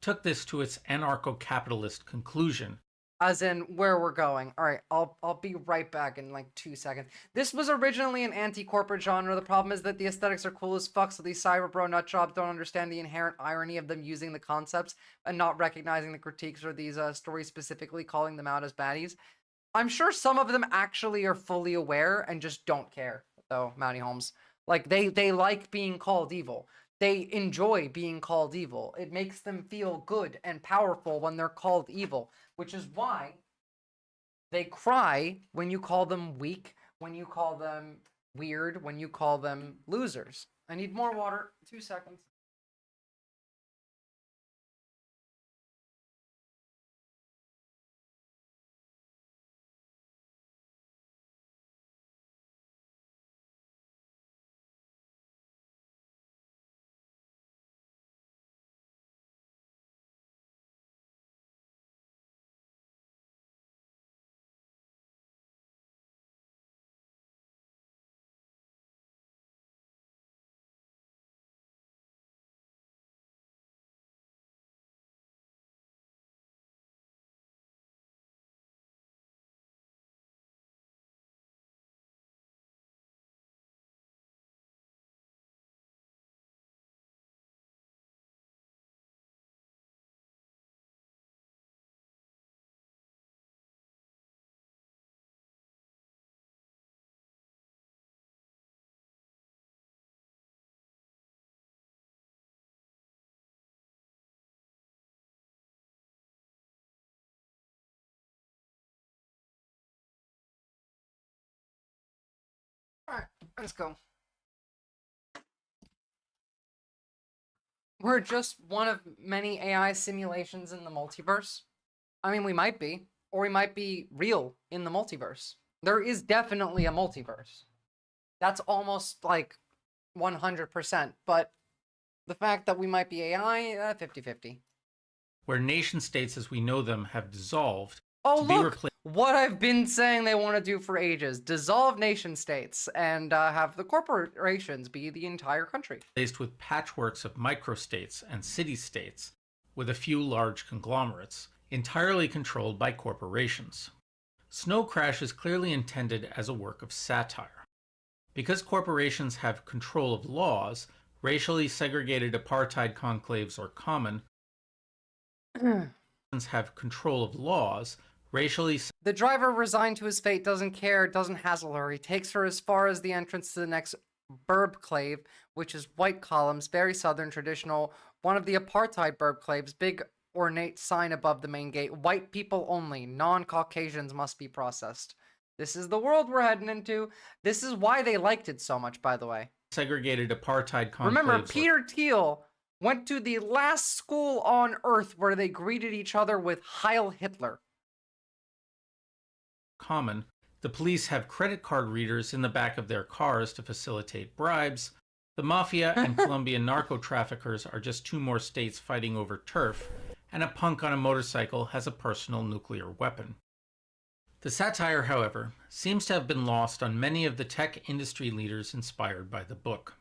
Speaker 9: took this to its anarcho-capitalist conclusion.
Speaker 1: As in where we're going. All right, I'll be right back in like 2 seconds. This was originally an anti-corporate genre. The problem is that the aesthetics are cool as fuck, so these cyberbro nutjobs don't understand the inherent irony of them using the concepts and not recognizing the critiques or these stories specifically, calling them out as baddies. I'm sure some of them actually are fully aware and just don't care, though, Mounty Holmes. Like, they like being called evil. They enjoy being called evil. It makes them feel good and powerful when they're called evil, which is why they cry when you call them weak, when you call them weird, when you call them losers. I need more water. 2 seconds. Let's go. We're just one of many AI simulations in the multiverse. I mean, we might be, or we might be real in the multiverse. There is definitely a multiverse. That's almost like 100%, but the fact that we might be AI, 50-50.
Speaker 9: Where nation states as we know them have dissolved
Speaker 1: Oh,
Speaker 9: to be
Speaker 1: look!
Speaker 9: replaced
Speaker 1: What I've been saying they want to do for ages. Dissolve nation states and have the corporations be the entire country.
Speaker 9: with patchworks of microstates and city-states, with a few large conglomerates, entirely controlled by corporations. Snow Crash is clearly intended as a work of satire. Because corporations have control of laws, racially segregated apartheid conclaves are common. Have control of laws, racially...
Speaker 1: The driver, resigned to his fate, doesn't care, doesn't hassle her. He takes her as far as the entrance to the next burbclave, which is white columns, very southern, traditional, one of the apartheid burbclaves, big ornate sign above the main gate, white people only, non-Caucasians must be processed. This is the world we're heading into. This is why they liked it so much, by the way.
Speaker 9: Segregated apartheid conclaves...
Speaker 1: Remember, Peter Thiel went to the last school on Earth where they greeted each other with Heil Hitler.
Speaker 9: Common. The police have credit card readers in the back of their cars to facilitate bribes. The mafia and Colombian narco traffickers are just two more states fighting over turf, and a punk on a motorcycle has a personal nuclear weapon. The satire, however, seems to have been lost on many of the tech industry leaders inspired by the book.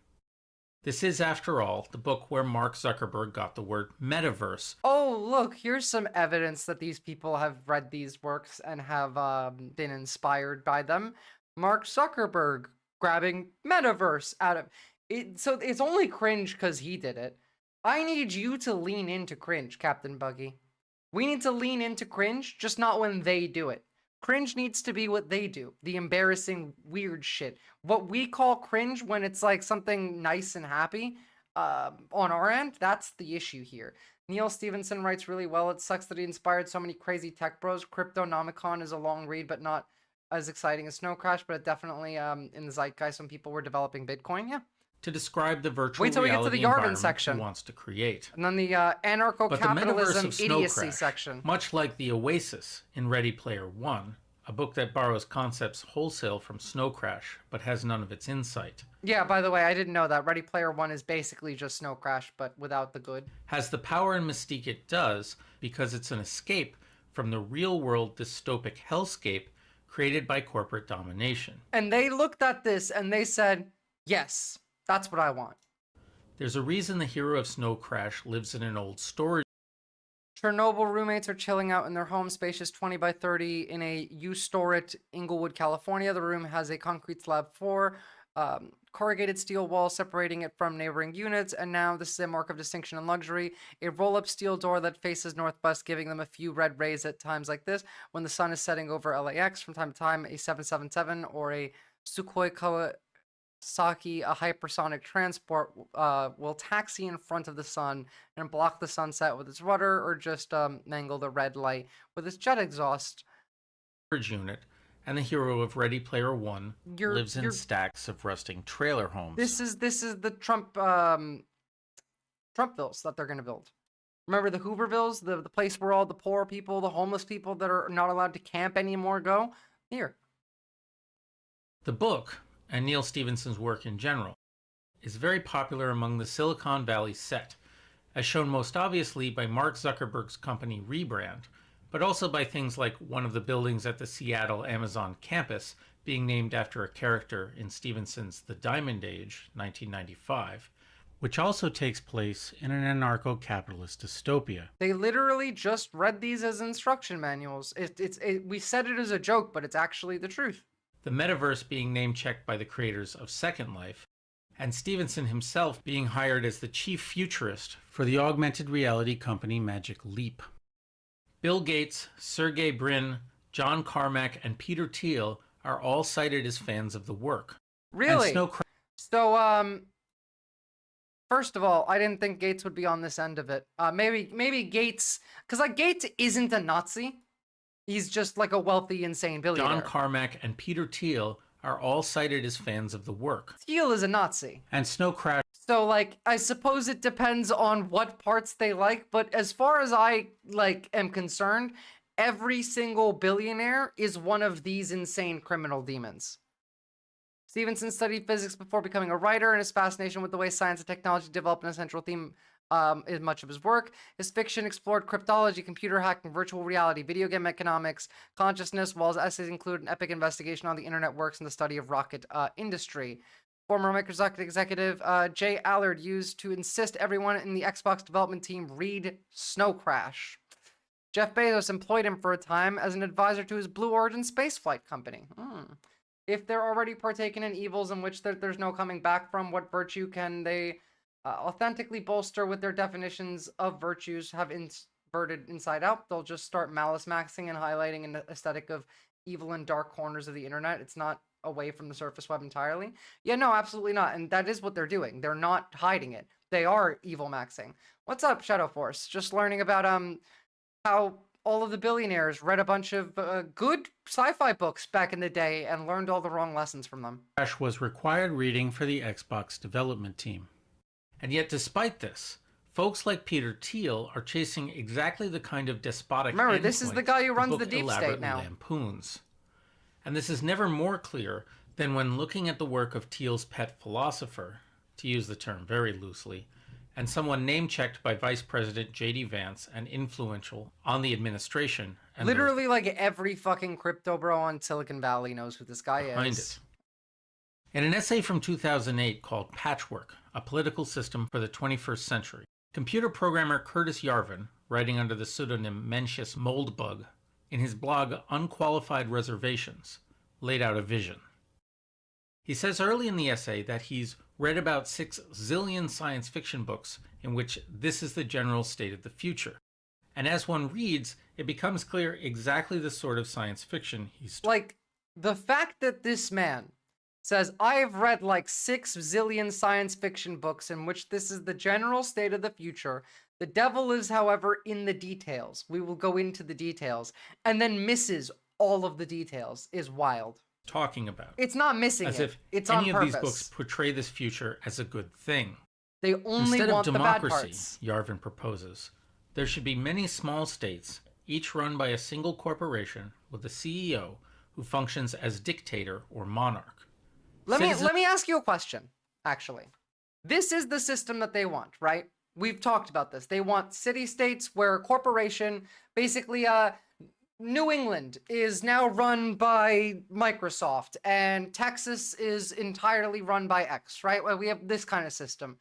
Speaker 9: This is, after all, the book where Mark Zuckerberg got the word metaverse.
Speaker 1: Oh, look, here's some evidence that these people have read these works and have been inspired by them. Mark Zuckerberg grabbing metaverse out of it. So it's only cringe because he did it. I need you to lean into cringe, Captain Buggy. We need to lean into cringe, just not when they do it. Cringe needs to be what they do. The embarrassing, weird shit. What we call cringe when it's like something nice and happy on our end, that's the issue here. Neil Stevenson writes really well. It sucks that he inspired so many crazy tech bros. Cryptonomicon is a long read, but not as exciting as Snow Crash, but it definitely in the zeitgeist when people were developing Bitcoin, yeah.
Speaker 9: To describe the virtual
Speaker 1: Wait till we get to the Yarvin
Speaker 9: environment
Speaker 1: section.
Speaker 9: he wants to create.
Speaker 1: And then the anarcho-capitalism idiocy section.
Speaker 9: Much like the Oasis in Ready Player One, a book that borrows concepts wholesale from Snow Crash, but has none of its insight.
Speaker 1: Yeah, by the way, I didn't know that. Ready Player One is basically just Snow Crash, but without the good.
Speaker 9: Has the power and mystique it does, because it's an escape from the real-world dystopic hellscape created by corporate domination.
Speaker 1: And they looked at this and they said, yes, that's what I want.
Speaker 9: There's a reason the hero of Snow Crash lives in an old storage.
Speaker 1: Chernobyl roommates are chilling out in their home, spacious 20 by 30 in a U-Store-it, Inglewood, California. The room has a concrete slab floor, corrugated steel wall separating it from neighboring units, and now this is a mark of distinction and luxury. A roll-up steel door that faces northwest, giving them a few red rays at times like this. When the sun is setting over LAX, from time to time, a 777 or a Sukhoi Kawasaki, a hypersonic transport, will taxi in front of the sun and block the sunset with its rudder, or just mangle the red light with its jet exhaust.
Speaker 9: Unit, and the hero of Ready Player One lives in stacks of rusting trailer homes.
Speaker 1: This is the Trumpvilles that they're going to build. Remember the Hoovervilles, the place where all the poor people, the homeless people that are not allowed to camp anymore go? Here.
Speaker 9: The book, and Neil Stephenson's work in general, is very popular among the Silicon Valley set, as shown most obviously by Mark Zuckerberg's company Rebrand, but also by things like one of the buildings at the Seattle Amazon campus being named after a character in Stephenson's The Diamond Age, 1995, which also takes place in an anarcho-capitalist dystopia.
Speaker 1: They literally just read these as instruction manuals. We said it as a joke, but it's actually the truth.
Speaker 9: The metaverse being name-checked by the creators of Second Life, and Stephenson himself being hired as the chief futurist for the augmented reality company Magic Leap. Bill Gates, Sergey Brin, John Carmack, and Peter Thiel are all cited as fans of the work.
Speaker 1: Really? So, first of all, I didn't think Gates would be on this end of it. Maybe Gates, because like Gates isn't a Nazi. He's just like a wealthy, insane billionaire.
Speaker 9: John Carmack and Peter Thiel are all cited as fans of the work.
Speaker 1: Thiel is a Nazi.
Speaker 9: And Snow Crash.
Speaker 1: So, like, I suppose it depends on what parts they like, but as far as I, like, am concerned, every single billionaire is one of these insane criminal demons. Stevenson studied physics before becoming a writer, and his fascination with the way science and technology develop an essential theme is much of his work. His fiction explored cryptology, computer hacking, virtual reality, video game economics, consciousness, while his essays include an epic investigation on the internet works and the study of rocket industry. Former Microsoft executive Jay Allard used to insist everyone in the Xbox development team read Snow Crash. Jeff Bezos employed him for a time as an advisor to his Blue Origin spaceflight company. If they're already partaking in evils in which there's no coming back from, what virtue can they authentically bolster with their definitions of virtues have inverted inside out? They'll just start malice maxing and highlighting an aesthetic of evil and dark corners of the internet. It's not away from the surface web entirely. Yeah, no, absolutely not. And that is what they're doing. They're not hiding it. They are evil maxing. What's up, Shadow Force? Just learning about how all of the billionaires read a bunch of good sci-fi books back in the day and learned all the wrong lessons from them.
Speaker 9: Crash was required reading for the Xbox development team. And yet, despite this, folks like Peter Thiel are chasing exactly the kind of despotic
Speaker 1: Remember, this is the guy who runs
Speaker 9: book
Speaker 1: the deep state
Speaker 9: elaborately
Speaker 1: now.
Speaker 9: Lampoons. And this is never more clear than when looking at the work of Thiel's pet philosopher, to use the term very loosely, and someone name-checked by Vice President J.D. Vance and influential on the administration. And
Speaker 1: literally, like, every fucking crypto bro on Silicon Valley knows who this guy
Speaker 9: behind
Speaker 1: is.
Speaker 9: it. In an essay from 2008 called Patchwork, A Political System for the 21st Century, computer programmer Curtis Yarvin, writing under the pseudonym Mencius Moldbug, in his blog Unqualified Reservations, laid out a vision. He says early in the essay that he's read about 6 zillion science fiction books in which this is the general state of the future. And as one reads, it becomes clear exactly the sort of science fiction he's...
Speaker 1: Like, the fact that this man says, I've read like 6 zillion science fiction books in which this is the general state of the future. The devil is, however, in the details. We will go into the details. And then misses all of the details is wild.
Speaker 9: Talking about.
Speaker 1: It's not missing
Speaker 9: as
Speaker 1: it.
Speaker 9: If
Speaker 1: it's
Speaker 9: any
Speaker 1: on
Speaker 9: of
Speaker 1: purpose.
Speaker 9: these books portray this future as a good thing.
Speaker 1: They only
Speaker 9: Instead
Speaker 1: want
Speaker 9: of
Speaker 1: the bad
Speaker 9: democracy,
Speaker 1: parts.
Speaker 9: Yarvin proposes, there should be many small states, each run by a single corporation with a CEO who functions as dictator or monarch.
Speaker 1: Let me ask you a question, actually. This is the system that they want, right? We've talked about this. They want city-states where a corporation, basically, New England is now run by Microsoft, and Texas is entirely run by X, right? Well, we have this kind of system.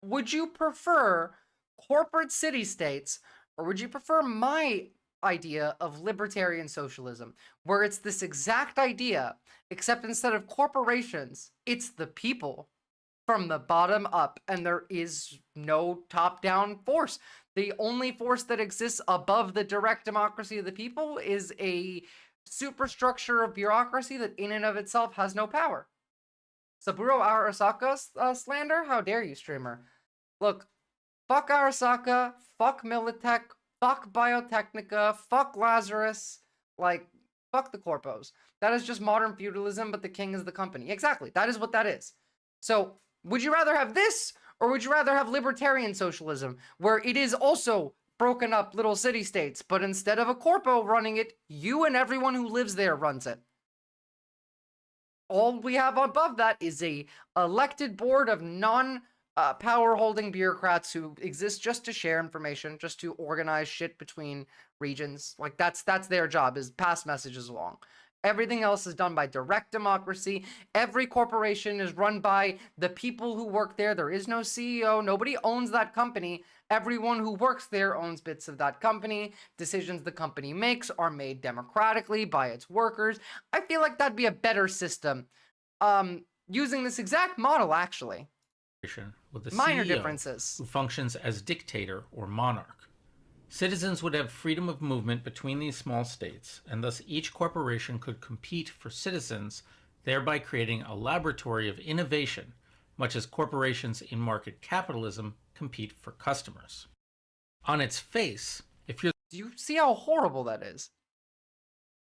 Speaker 1: Would you prefer corporate city-states, or would you prefer my idea of libertarian socialism, where it's this exact idea, except instead of corporations, it's the people from the bottom up, and there is no top-down force. The only force that exists above the direct democracy of the people is a superstructure of bureaucracy that in and of itself has no power. Saburo Arasaka slander? How dare you, streamer? Look, fuck Arasaka, fuck Militech, fuck Biotechnica, fuck Lazarus, like, fuck the corpos. That is just modern feudalism, but the king is the company. Exactly, that is what that is. So, would you rather have this, or would you rather have libertarian socialism, where it is also broken up little city-states, but instead of a corpo running it, you and everyone who lives there runs it? All we have above that is a elected board of non-power-holding bureaucrats who exist just to share information, just to organize shit between regions. Like, that's their job, is pass messages along. Everything else is done by direct democracy. Every corporation is run by the people who work there. There is no CEO. Nobody owns that company. Everyone who works there owns bits of that company. Decisions the company makes are made democratically by its workers. I feel like that'd be a better system. Using this exact model, actually.
Speaker 9: With a
Speaker 1: Minor
Speaker 9: CEO
Speaker 1: differences.
Speaker 9: who functions as dictator or monarch. Citizens would have freedom of movement between these small states, and thus each corporation could compete for citizens, thereby creating a laboratory of innovation, much as corporations in market capitalism compete for customers. On its face, if you're...
Speaker 1: Do you see how horrible that is?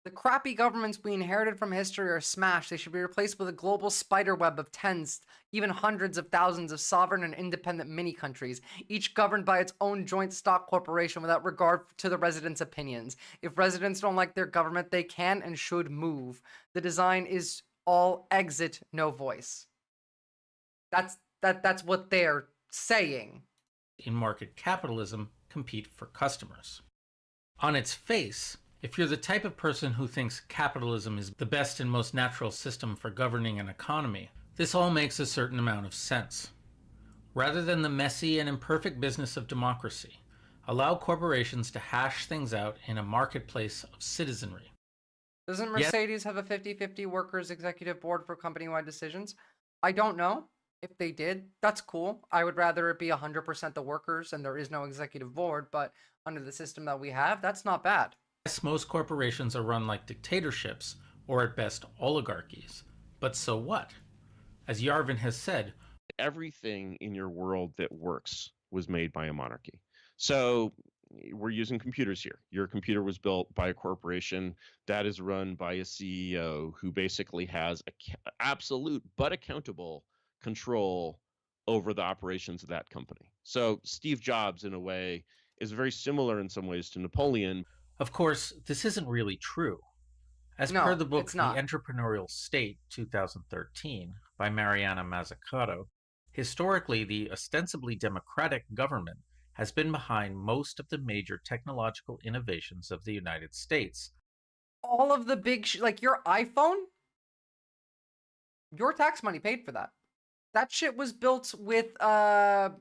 Speaker 1: The crappy governments we inherited from history are smashed. They should be replaced with a global spider web of tens, even hundreds of thousands of sovereign and independent mini-countries, each governed by its own joint stock corporation without regard to the residents' opinions. If residents don't like their government, they can and should move. The design is all exit, no voice. That's what they're saying.
Speaker 9: In market capitalism, compete for customers. On its face, if you're the type of person who thinks capitalism is the best and most natural system for governing an economy, this all makes a certain amount of sense. Rather than the messy and imperfect business of democracy, allow corporations to hash things out in a marketplace of citizenry.
Speaker 1: Doesn't Mercedes have a 50-50 workers executive board for company-wide decisions? I don't know. If they did, that's cool. I would rather it be 100% the workers and there is no executive board, but under the system that we have, that's not bad.
Speaker 9: Yes, most corporations are run like dictatorships, or at best oligarchies. But so what? As Yarvin has said,
Speaker 11: everything in your world that works was made by a monarchy. So we're using computers here. Your computer was built by a corporation that is run by a CEO who basically has absolute but accountable control over the operations of that company. So Steve Jobs, in a way, is very similar in some ways to Napoleon.
Speaker 9: Of course, this isn't really true. As per the book The Entrepreneurial State, 2013, by Mariana Mazzucato, historically the ostensibly democratic government has been behind most of the major technological innovations of the United States.
Speaker 1: All of the big, like your iPhone, your tax money paid for that. That shit was built with, what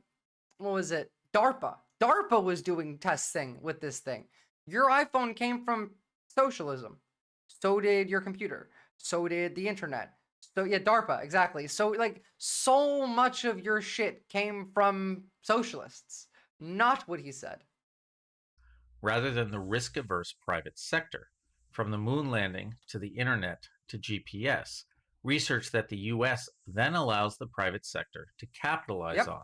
Speaker 1: was it? DARPA. DARPA was doing testing with this thing. Your iPhone came from socialism. So did your computer. So did the internet. So yeah, DARPA, exactly. So like, so much of your shit came from socialists. Not what he said.
Speaker 9: Rather than the risk-averse private sector, from the moon landing to the internet to GPS, research that the US then allows the private sector to capitalize on.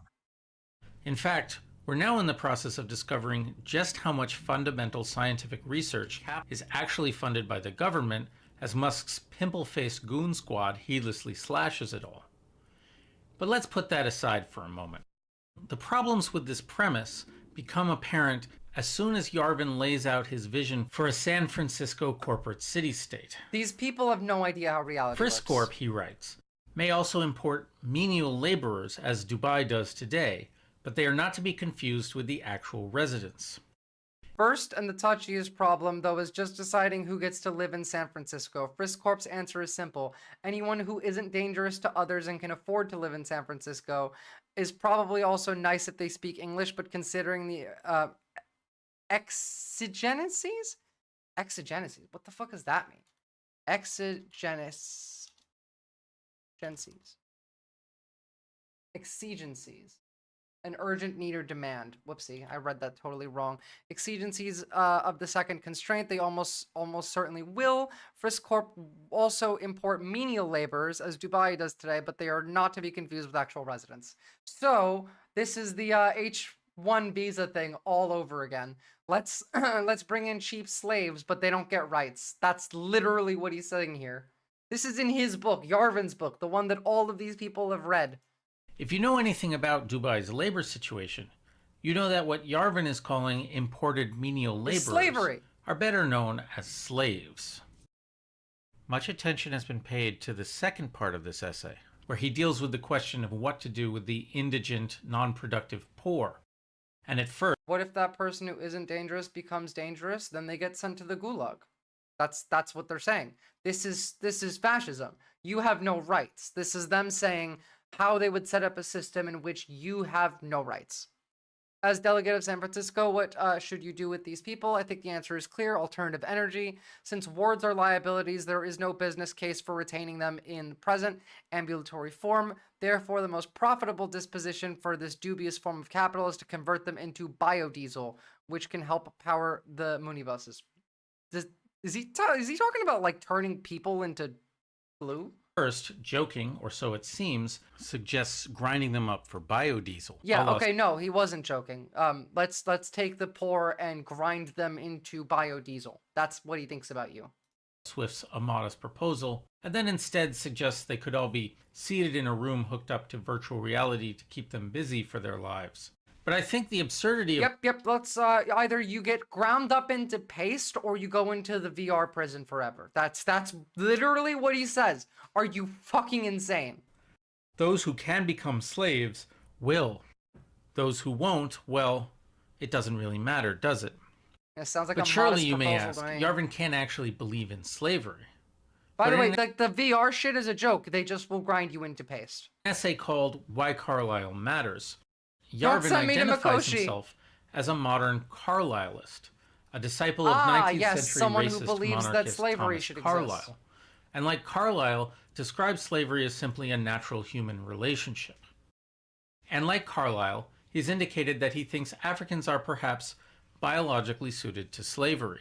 Speaker 9: In fact, we're now in the process of discovering just how much fundamental scientific research is actually funded by the government as Musk's pimple-faced goon squad heedlessly slashes it all. But let's put that aside for a moment. The problems with this premise become apparent as soon as Yarvin lays out his vision for a San Francisco corporate city-state.
Speaker 1: These people have no idea how reality works.
Speaker 9: Friscorp, he writes, may also import menial laborers as Dubai does today, but they are not to be confused with the actual residents.
Speaker 1: First, and the touchiest problem, though, is just deciding who gets to live in San Francisco. Friscorp's answer is simple. Anyone who isn't dangerous to others and can afford to live in San Francisco is probably also nice if they speak English, but considering the exigencies? Exigencies. What the fuck does that mean? Exigencies. Exigencies. An urgent need or demand. Whoopsie, I read that totally wrong. Exigencies of the second constraint, they almost certainly will. Friscorp also import menial laborers, as Dubai does today, but they are not to be confused with actual residents. So, this is the H-1 visa thing all over again. Let's bring in cheap slaves, but they don't get rights. That's literally what he's saying here. This is in his book, Yarvin's book, the one that all of these people have read.
Speaker 9: If you know anything about Dubai's labor situation, you know that what Yarvin is calling imported menial laborers are better known as slaves. Much attention has been paid to the second part of this essay, where he deals with the question of what to do with the indigent, non-productive poor. And at first,
Speaker 1: what if that person who isn't dangerous becomes dangerous? Then they get sent to the gulag. That's what they're saying. This is fascism. You have no rights. This is them saying how they would set up a system in which you have no rights. As delegate of San Francisco, what should you do with these people? I think the answer is clear: alternative energy. Since wards are liabilities, there is no business case for retaining them in present ambulatory form. Therefore, the most profitable disposition for this dubious form of capital is to convert them into biodiesel, which can help power the Munibuses. Is he talking about like turning people into glue?
Speaker 9: First, joking, or so it seems, suggests grinding them up for biodiesel.
Speaker 1: Yeah, okay, no, he wasn't joking. Let's take the poor and grind them into biodiesel. That's what he thinks about you.
Speaker 9: Swift's A Modest Proposal, and then instead suggests they could all be seated in a room hooked up to virtual reality to keep them busy for their lives. But I think the absurdity of...
Speaker 1: Yep, let's, either you get ground up into paste or you go into the VR prison forever. That's literally what he says. Are you fucking insane?
Speaker 9: Those who can become slaves will. Those who won't, well, it doesn't really matter, does it?
Speaker 1: It sounds like
Speaker 9: But
Speaker 1: a
Speaker 9: surely
Speaker 1: modest
Speaker 9: you may
Speaker 1: proposal
Speaker 9: ask,
Speaker 1: to me.
Speaker 9: Yarvin can't actually believe in slavery.
Speaker 1: By the
Speaker 9: But
Speaker 1: way,
Speaker 9: in
Speaker 1: like the VR shit is a joke. They just will grind you into paste.
Speaker 9: an essay called Why Carlyle Matters,
Speaker 1: Don't
Speaker 9: Yarvin
Speaker 1: send me to
Speaker 9: identifies
Speaker 1: Mikoshi.
Speaker 9: himself as a modern Carlylist, a disciple of 19th
Speaker 1: yes,
Speaker 9: century
Speaker 1: someone who
Speaker 9: racist
Speaker 1: believes that
Speaker 9: monarchist
Speaker 1: slavery
Speaker 9: Thomas
Speaker 1: should
Speaker 9: Carlyle.
Speaker 1: exist.
Speaker 9: And like Carlyle, describes slavery as simply a natural human relationship. And like Carlyle, he's indicated that he thinks Africans are perhaps biologically suited to slavery.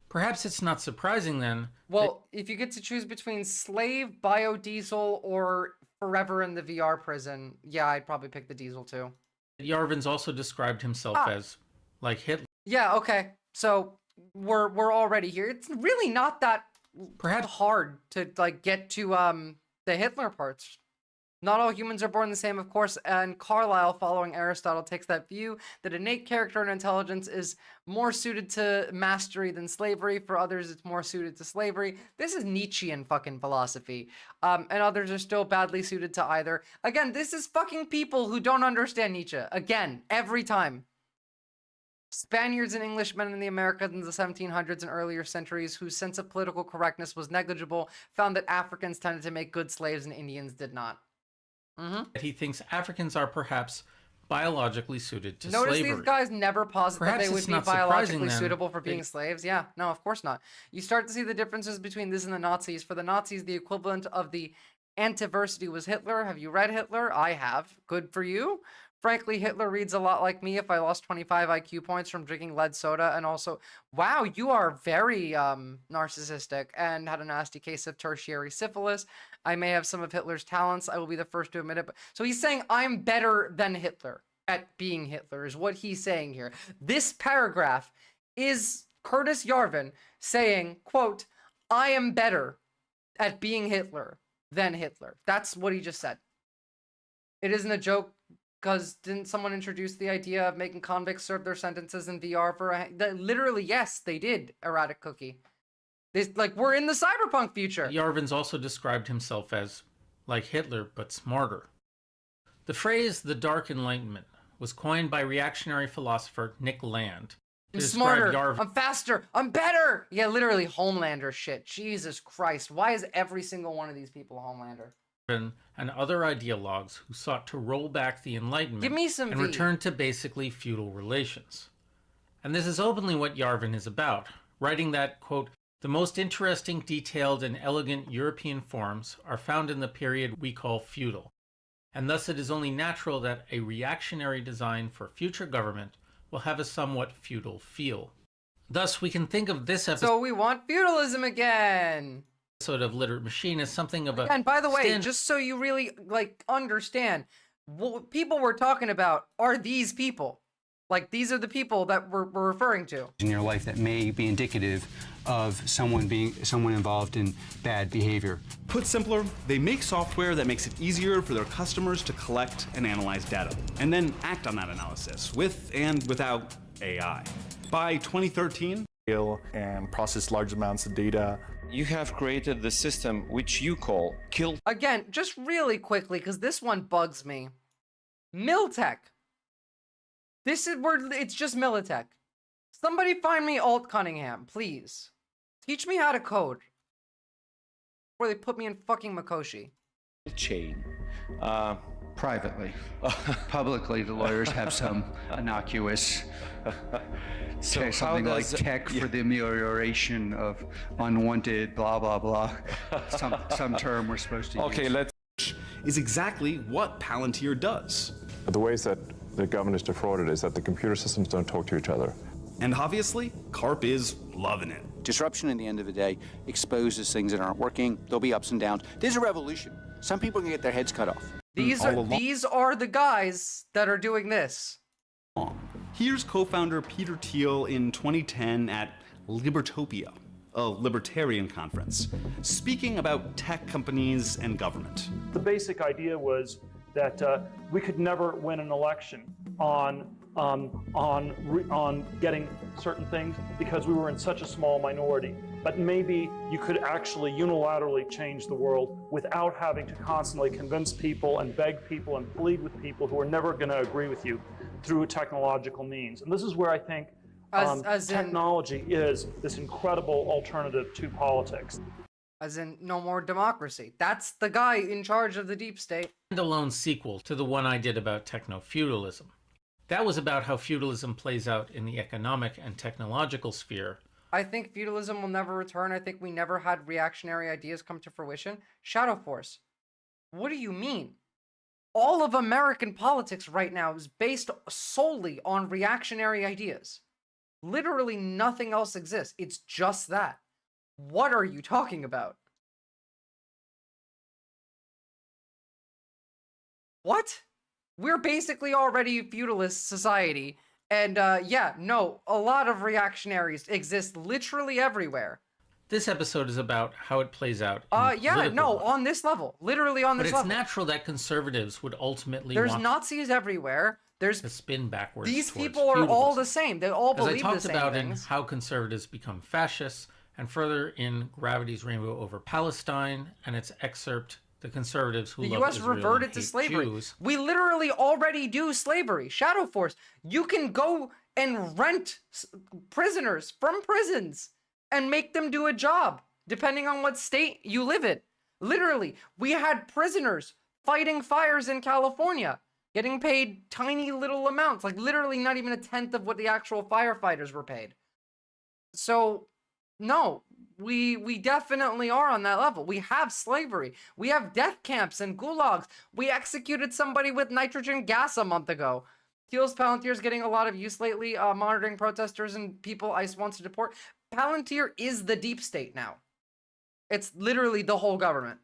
Speaker 9: Perhaps it's not surprising then.
Speaker 1: Well, if you get to choose between slave, biodiesel, or forever in the VR prison, yeah, I'd probably pick the diesel too.
Speaker 9: Yarvin's also described himself as like Hitler.
Speaker 1: Yeah, okay. So we're already here. It's really not that
Speaker 9: perhaps
Speaker 1: hard to like get to the Hitler parts. Not all humans are born the same, of course, and Carlyle, following Aristotle, takes that view that innate character and intelligence is more suited to mastery than slavery. For others, it's more suited to slavery. This is Nietzschean fucking philosophy. And others are still badly suited to either. Again, this is fucking people who don't understand Nietzsche. Again, every time. Spaniards and Englishmen in the Americas in the 1700s and earlier centuries, whose sense of political correctness was negligible, found that Africans tended to make good slaves and Indians did not.
Speaker 9: That he thinks Africans are perhaps biologically suited to
Speaker 1: Notice
Speaker 9: slavery.
Speaker 1: these guys never posit that
Speaker 9: Perhaps
Speaker 1: they would
Speaker 9: it's
Speaker 1: be
Speaker 9: not surprising
Speaker 1: biologically
Speaker 9: then
Speaker 1: suitable for
Speaker 9: that-
Speaker 1: being slaves. Yeah, no, of course not. You start to see the differences between this and the Nazis. For the Nazis, the equivalent of the antiversity was Hitler. Have you read Hitler? I have. Good for you. Frankly, Hitler reads a lot like me if I lost 25 IQ points from drinking lead soda. And also, wow, you are very narcissistic and had a nasty case of tertiary syphilis. I may have some of Hitler's talents. I will be the first to admit it. So he's saying I'm better than Hitler at being Hitler is what he's saying here. This paragraph is Curtis Yarvin saying, quote, I am better at being Hitler than Hitler. That's what he just said. It isn't a joke. Because didn't someone introduce the idea of making convicts serve their sentences in VR for literally, yes, they did, Erratic Cookie. We're in the cyberpunk future.
Speaker 9: Yarvin's also described himself as like Hitler, but smarter. The phrase the Dark Enlightenment was coined by reactionary philosopher Nick Land. to
Speaker 1: I'm
Speaker 9: describe
Speaker 1: smarter,
Speaker 9: Yarvin.
Speaker 1: I'm faster, I'm better! Yeah, literally Homelander shit. Jesus Christ, why is every single one of these people a Homelander?
Speaker 9: And other ideologues who sought to roll back the Enlightenment
Speaker 1: Give me some
Speaker 9: and
Speaker 1: V.
Speaker 9: return to basically feudal relations. And this is openly what Yarvin is about, writing that, quote, the most interesting, detailed, and elegant European forms are found in the period we call feudal, and thus it is only natural that a reactionary design for future government will have a somewhat feudal feel. Thus, we can think of this episode
Speaker 1: So we want feudalism again!
Speaker 9: of Literate Machine as something of a...
Speaker 1: And by the way,
Speaker 9: stand-
Speaker 1: just so you really understand, what people we're talking about are these people. Like, these are the people that we're referring to.
Speaker 3: In your life that may be indicative of someone involved in bad behavior.
Speaker 17: Put simpler, they make software that makes it easier for their customers to collect and analyze data, and then act on that analysis with and without AI. By 2013,
Speaker 6: and process large amounts of data.
Speaker 18: You have created the system which you call kill.
Speaker 1: Again, just really quickly, because this one bugs me. Miltech. This is where it's just Militech. Somebody find me Alt Cunningham, please. Teach me how to code. Before they put me in fucking Mikoshi.
Speaker 18: Chain.
Speaker 3: Privately. Publicly, the lawyers have some innocuous, say something like tech for the amelioration of unwanted blah, blah, blah. Some term we're supposed to use.
Speaker 17: is exactly what Palantir does.
Speaker 6: The ways that the government is defrauded is that the computer systems don't talk to each other.
Speaker 17: And obviously, Carp is loving it.
Speaker 23: Disruption, at the end of the day, exposes things that aren't working. There'll be ups and downs. There's a revolution. Some people can get their heads cut off.
Speaker 1: These are the guys that are doing this.
Speaker 17: Here's co-founder Peter Thiel in 2010 at Libertopia. a libertarian conference, speaking about tech companies and government.
Speaker 7: The basic idea was that we could never win an election on getting certain things because we were in such a small minority. But maybe you could actually unilaterally change the world without having to constantly convince people and beg people and plead with people who are never going to agree with you through technological means. And this is where I think technology is this incredible alternative to politics.
Speaker 1: As in, no more democracy. That's the guy in charge of the deep state.
Speaker 9: Standalone sequel to the one I did about techno-feudalism. That was about how feudalism plays out in the economic and technological sphere.
Speaker 1: I think feudalism will never return. I think we never had reactionary ideas come to fruition. Shadow Force. What do you mean? All of American politics right now is based solely on reactionary ideas. Literally nothing else exists. It's just that. What are you talking about? What? We're basically already a feudalist society. And yeah, no, a lot of reactionaries exist literally everywhere.
Speaker 9: This episode is about how it plays out.
Speaker 1: Yeah, no, on this level. Literally on this level.
Speaker 9: But it's natural that conservatives would ultimately
Speaker 1: There's
Speaker 9: want
Speaker 1: Nazis everywhere. There's
Speaker 9: to spin backwards.
Speaker 1: These
Speaker 9: towards
Speaker 1: people are
Speaker 9: feudalism.
Speaker 1: all the same. They all believe the same
Speaker 9: As I talked about
Speaker 1: things.
Speaker 9: in How Conservatives Become Fascists, and further in Gravity's Rainbow Over Palestine, and its excerpt, The Conservatives Who
Speaker 1: The
Speaker 9: Love
Speaker 1: U.S.
Speaker 9: Israel
Speaker 1: reverted
Speaker 9: and
Speaker 1: to
Speaker 9: Hate
Speaker 1: slavery.
Speaker 9: Jews.
Speaker 1: We literally already do slavery. Shadow Force. You can go and rent prisoners from prisons and make them do a job, depending on what state you live in. Literally, we had prisoners fighting fires in California, getting paid tiny little amounts, like literally not even a tenth of what the actual firefighters were paid. So, no, we definitely are on that level. We have slavery. We have death camps and gulags. We executed somebody with nitrogen gas a month ago. Teal's Palantir is getting a lot of use lately, monitoring protesters and people ICE wants to deport. Palantir is the deep state now. It's literally the whole government.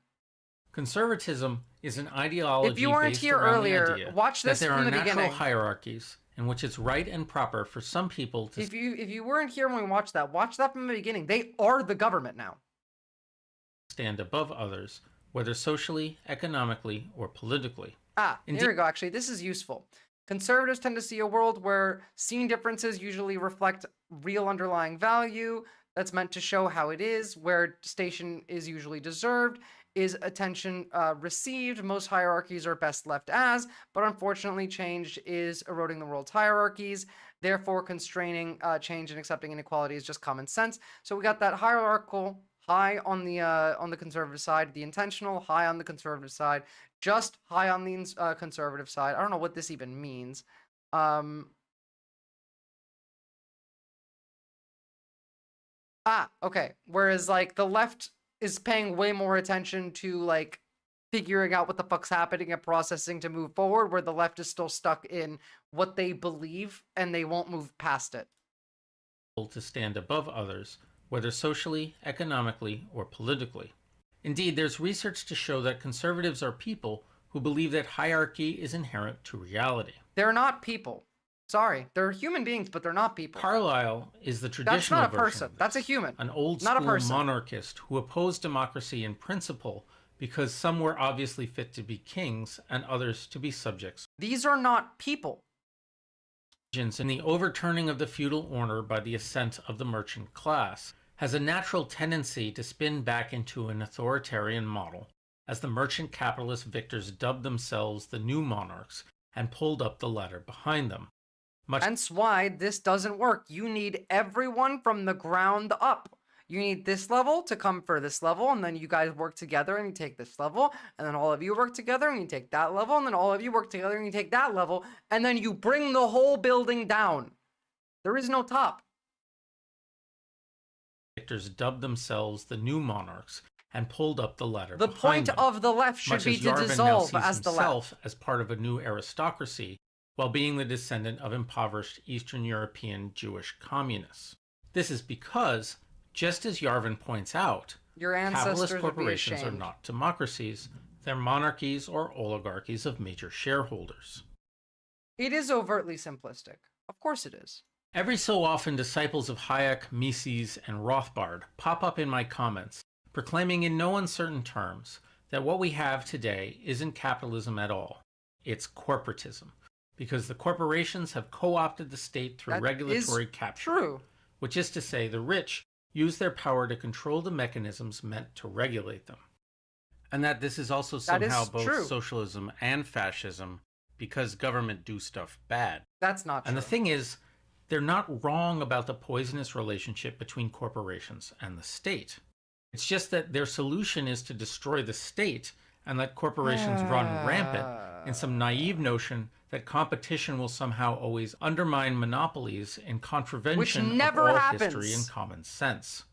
Speaker 9: Conservatism is an ideology
Speaker 1: If you weren't
Speaker 9: based
Speaker 1: here
Speaker 9: around
Speaker 1: earlier,
Speaker 9: the idea
Speaker 1: watch this
Speaker 9: that there
Speaker 1: from
Speaker 9: are
Speaker 1: the
Speaker 9: natural
Speaker 1: beginning.
Speaker 9: hierarchies in which it's right and proper for some people to
Speaker 1: If you weren't here when we watch that from the beginning. They are the government now.
Speaker 9: stand above others, whether socially, economically, or politically.
Speaker 1: Here we go. Actually, this is useful. Conservatives tend to see a world where seen differences usually reflect real underlying value that's meant to show how it is, where station is usually deserved, is attention received. Most hierarchies are best left as, but unfortunately change is eroding the world's hierarchies. Therefore, constraining change and accepting inequality is just common sense. So we got that hierarchical high on the conservative side, the intentional high on the conservative side, just high on the conservative side. I don't know what this even means. Okay. Whereas like the left is paying way more attention to like figuring out what the fuck's happening and processing to move forward, where the left is still stuck in what they believe and they won't move past it.
Speaker 9: To stand above others, whether socially, economically, or politically. Indeed, there's research to show that conservatives are people who believe that hierarchy is inherent to reality.
Speaker 1: They're not people. Sorry, they're human beings, but they're not people.
Speaker 9: Carlyle is the traditional
Speaker 1: That's not a
Speaker 9: version
Speaker 1: person.
Speaker 9: of this,
Speaker 1: That's a human.
Speaker 9: an old
Speaker 1: Not a
Speaker 9: school
Speaker 1: person.
Speaker 9: monarchist who opposed democracy in principle because some were obviously fit to be kings and others to be subjects.
Speaker 1: These are not people.
Speaker 9: In the overturning of the feudal order by the ascent of the merchant class has a natural tendency to spin back into an authoritarian model, as the merchant capitalist victors dubbed themselves the new monarchs and pulled up the ladder behind them.
Speaker 1: Hence why this doesn't work. You need everyone from the ground up. You need this level to come for this level, and then you guys work together and you take this level, and then all of you work together and you take that level, and then all of you work together and you take that level, and then you bring the whole building down. There is no top.
Speaker 9: Victors dubbed themselves the new monarchs and pulled up the ladder
Speaker 1: The
Speaker 9: behind
Speaker 1: point
Speaker 9: them,
Speaker 1: of the left should
Speaker 9: much
Speaker 1: be
Speaker 9: as
Speaker 1: to
Speaker 9: Yarvin now
Speaker 1: dissolve
Speaker 9: sees
Speaker 1: as the
Speaker 9: himself
Speaker 1: left.
Speaker 9: as part of a new aristocracy, while being the descendant of impoverished Eastern European Jewish communists. This is because, just as Yarvin points out,
Speaker 1: Your ancestors
Speaker 9: capitalist
Speaker 1: would be
Speaker 9: corporations are
Speaker 1: ashamed.
Speaker 9: not democracies, they're monarchies or oligarchies of major shareholders.
Speaker 1: It is overtly simplistic. Of course it is.
Speaker 9: Every so often, disciples of Hayek, Mises, and Rothbard pop up in my comments, proclaiming in no uncertain terms that what we have today isn't capitalism at all. It's corporatism, because the corporations have co-opted the state through regulatory capture.
Speaker 1: True.
Speaker 9: Which is to say, the rich use their power to control the mechanisms meant to regulate them. And that this is also somehow both socialism and fascism, because government do stuff bad.
Speaker 1: That's not true.
Speaker 9: And the thing is, they're not wrong about the poisonous relationship between corporations and the state. It's just that their solution is to destroy the state and let corporations run rampant in some naive notion that competition will somehow always undermine monopolies in contravention of all history and common sense.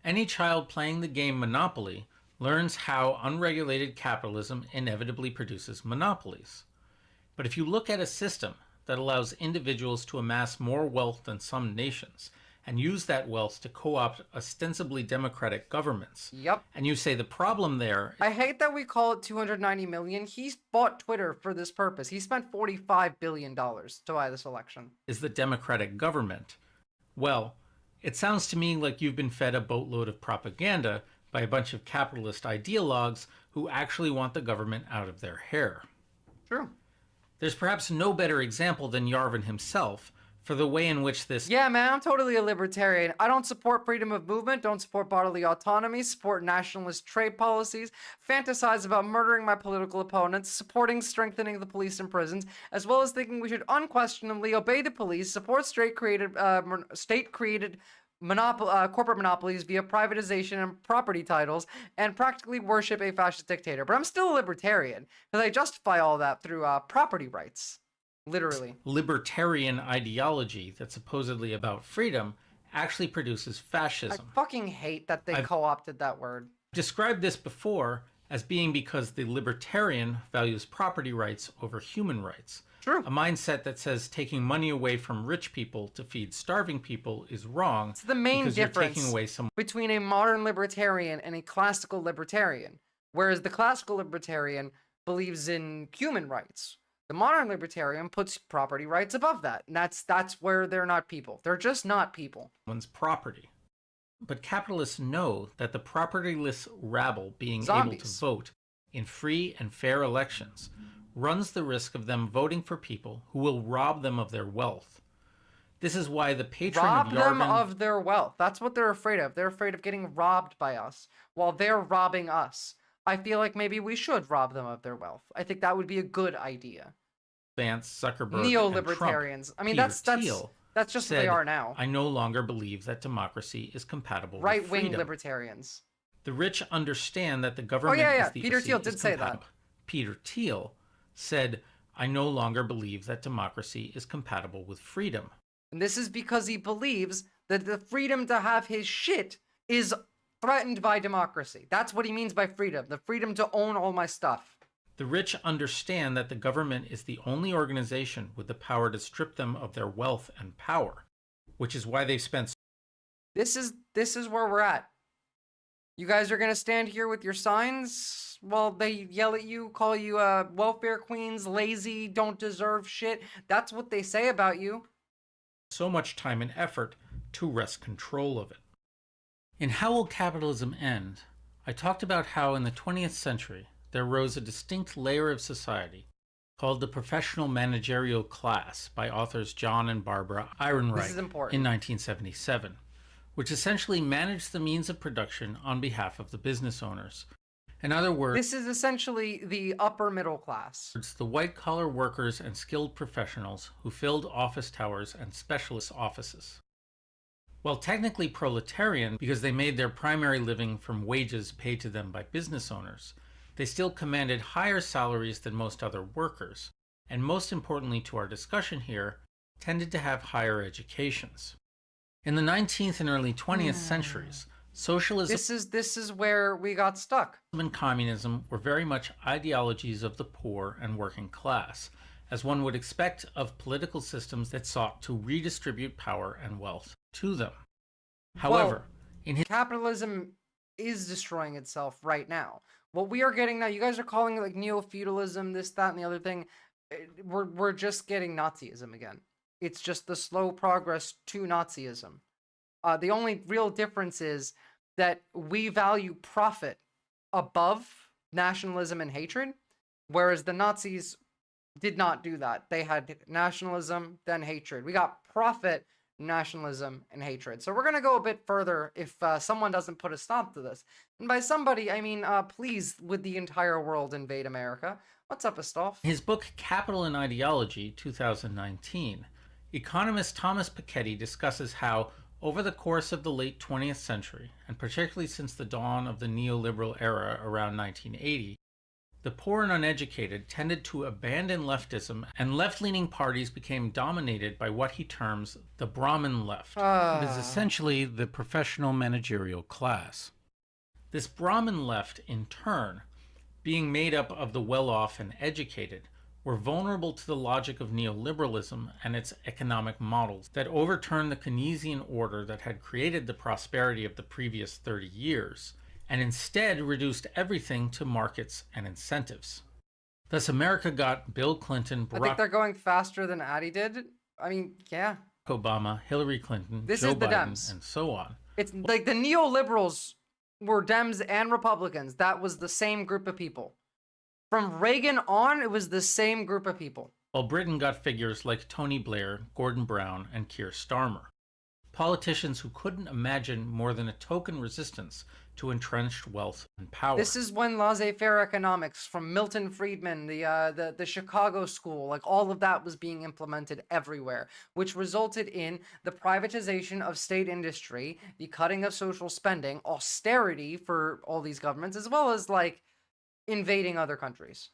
Speaker 9: Any child playing the game Monopoly learns how unregulated capitalism inevitably produces monopolies. But if you look at a system that allows individuals to amass more wealth than some nations, and use that wealth to co-opt ostensibly democratic governments.
Speaker 1: Yep.
Speaker 9: And you say the problem there...
Speaker 1: I hate that we call it 290 million. He's bought Twitter for this purpose. He spent $45 billion to buy this election.
Speaker 9: ...is the democratic government. Well, it sounds to me like you've been fed a boatload of propaganda by a bunch of capitalist ideologues who actually want the government out of their hair.
Speaker 1: True.
Speaker 9: There's perhaps no better example than Yarvin himself for the way in which this...
Speaker 1: Yeah, man, I'm totally a libertarian. I don't support freedom of movement, don't support bodily autonomy, support nationalist trade policies, fantasize about murdering my political opponents, supporting strengthening the police and prisons, as well as thinking we should unquestionably obey the police, support state-created corporate monopolies via privatization and property titles, and practically worship a fascist dictator. But I'm still a libertarian, because I justify all that through property rights. Literally.
Speaker 9: Libertarian ideology that's supposedly about freedom actually produces fascism.
Speaker 1: I fucking hate that they co-opted that word.
Speaker 9: I've described this before as being because the libertarian values property rights over human rights.
Speaker 1: True.
Speaker 9: A mindset that says taking money away from rich people to feed starving people is wrong.
Speaker 1: It's the main difference
Speaker 9: taking away some...
Speaker 1: between a modern libertarian and a classical libertarian. Whereas the classical libertarian believes in human rights. The modern libertarian puts property rights above that. And that's where they're not people. They're just not people.
Speaker 9: One's property. But capitalists know that the propertyless rabble being able to vote in free and fair elections runs the risk of them voting for people who will rob them of their wealth. This is why the patron
Speaker 1: rob
Speaker 9: of
Speaker 1: them
Speaker 9: Yarvin...
Speaker 1: of their wealth. That's what they're afraid of. They're afraid of getting robbed by us while they're robbing us. I feel like maybe we should rob them of their wealth. I think that would be a good idea.
Speaker 9: Vance, Zuckerberg,
Speaker 1: Neo-libertarians. I mean, that's just what they are now.
Speaker 9: I no longer believe that democracy is compatible with
Speaker 1: right-wing
Speaker 9: freedom.
Speaker 1: Libertarians.
Speaker 9: The rich understand that the government is the
Speaker 1: Peter Thiel did say that.
Speaker 9: Peter Thiel said, I no longer believe that democracy is compatible with freedom.
Speaker 1: And this is because he believes that the freedom to have his shit is threatened by democracy. That's what he means by freedom. The freedom to own all my stuff.
Speaker 9: The rich understand that the government is the only organization with the power to strip them of their wealth and power, which is why they've spent...
Speaker 1: This is where we're at. You guys are going to stand here with your signs while they yell at you, call you welfare queens, lazy, don't deserve shit. That's what they say about you.
Speaker 9: So much time and effort to wrest control of it. In How Will Capitalism End? I talked about how in the 20th century there rose a distinct layer of society called the professional managerial class by authors John and Barbara Ehrenreich in 1977, which essentially managed the means of production on behalf of the business owners. In other words,
Speaker 1: this is essentially the upper middle class.
Speaker 9: It's the white-collar workers and skilled professionals who filled office towers and specialist offices. While technically proletarian because they made their primary living from wages paid to them by business owners, they still commanded higher salaries than most other workers, and most importantly to our discussion here, tended to have higher educations. In the 19th and early 20th centuries, socialism
Speaker 1: this is where we got stuck.
Speaker 9: And communism were very much ideologies of the poor and working class, as one would expect of political systems that sought to redistribute power and wealth to them. However,
Speaker 1: capitalism is destroying itself right now. What we are getting now, you guys are calling it like neo-feudalism, this, that, and the other thing. We're just getting Nazism again. It's just the slow progress to Nazism. The only real difference is that we value profit above nationalism and hatred, whereas the Nazis did not do that. They had nationalism, then hatred. We got profit, nationalism, and hatred. So we're going to go a bit further if someone doesn't put a stop to this. And by somebody, I mean, please, would the entire world invade America? What's up, Astolf?
Speaker 9: In his book Capital and Ideology, 2019, economist Thomas Piketty discusses how, over the course of the late 20th century, and particularly since the dawn of the neoliberal era around 1980, the poor and uneducated tended to abandon leftism, and left-leaning parties became dominated by what he terms the Brahmin left. It is essentially the professional managerial class. This Brahmin left, in turn, being made up of the well-off and educated, were vulnerable to the logic of neoliberalism and its economic models that overturned the Keynesian order that had created the prosperity of the previous 30 years, and instead reduced everything to markets and incentives. Thus, America got Bill Clinton,
Speaker 1: I think they're going faster than Addy did. I mean, yeah.
Speaker 9: Obama, Hillary Clinton,
Speaker 1: This
Speaker 9: Joe
Speaker 1: is the
Speaker 9: Biden,
Speaker 1: Dems.
Speaker 9: and so on.
Speaker 1: It's like the neoliberals were Dems and Republicans. That was the same group of people. From Reagan on, it was the same group of people.
Speaker 9: While Britain got figures like Tony Blair, Gordon Brown, and Keir Starmer. Politicians who couldn't imagine more than a token resistance to entrenched wealth and power.
Speaker 1: This is when laissez-faire economics from Milton Friedman, the Chicago school, like all of that was being implemented everywhere, which resulted in the privatization of state industry, the cutting of social spending, austerity for all these governments, as well as like invading other countries.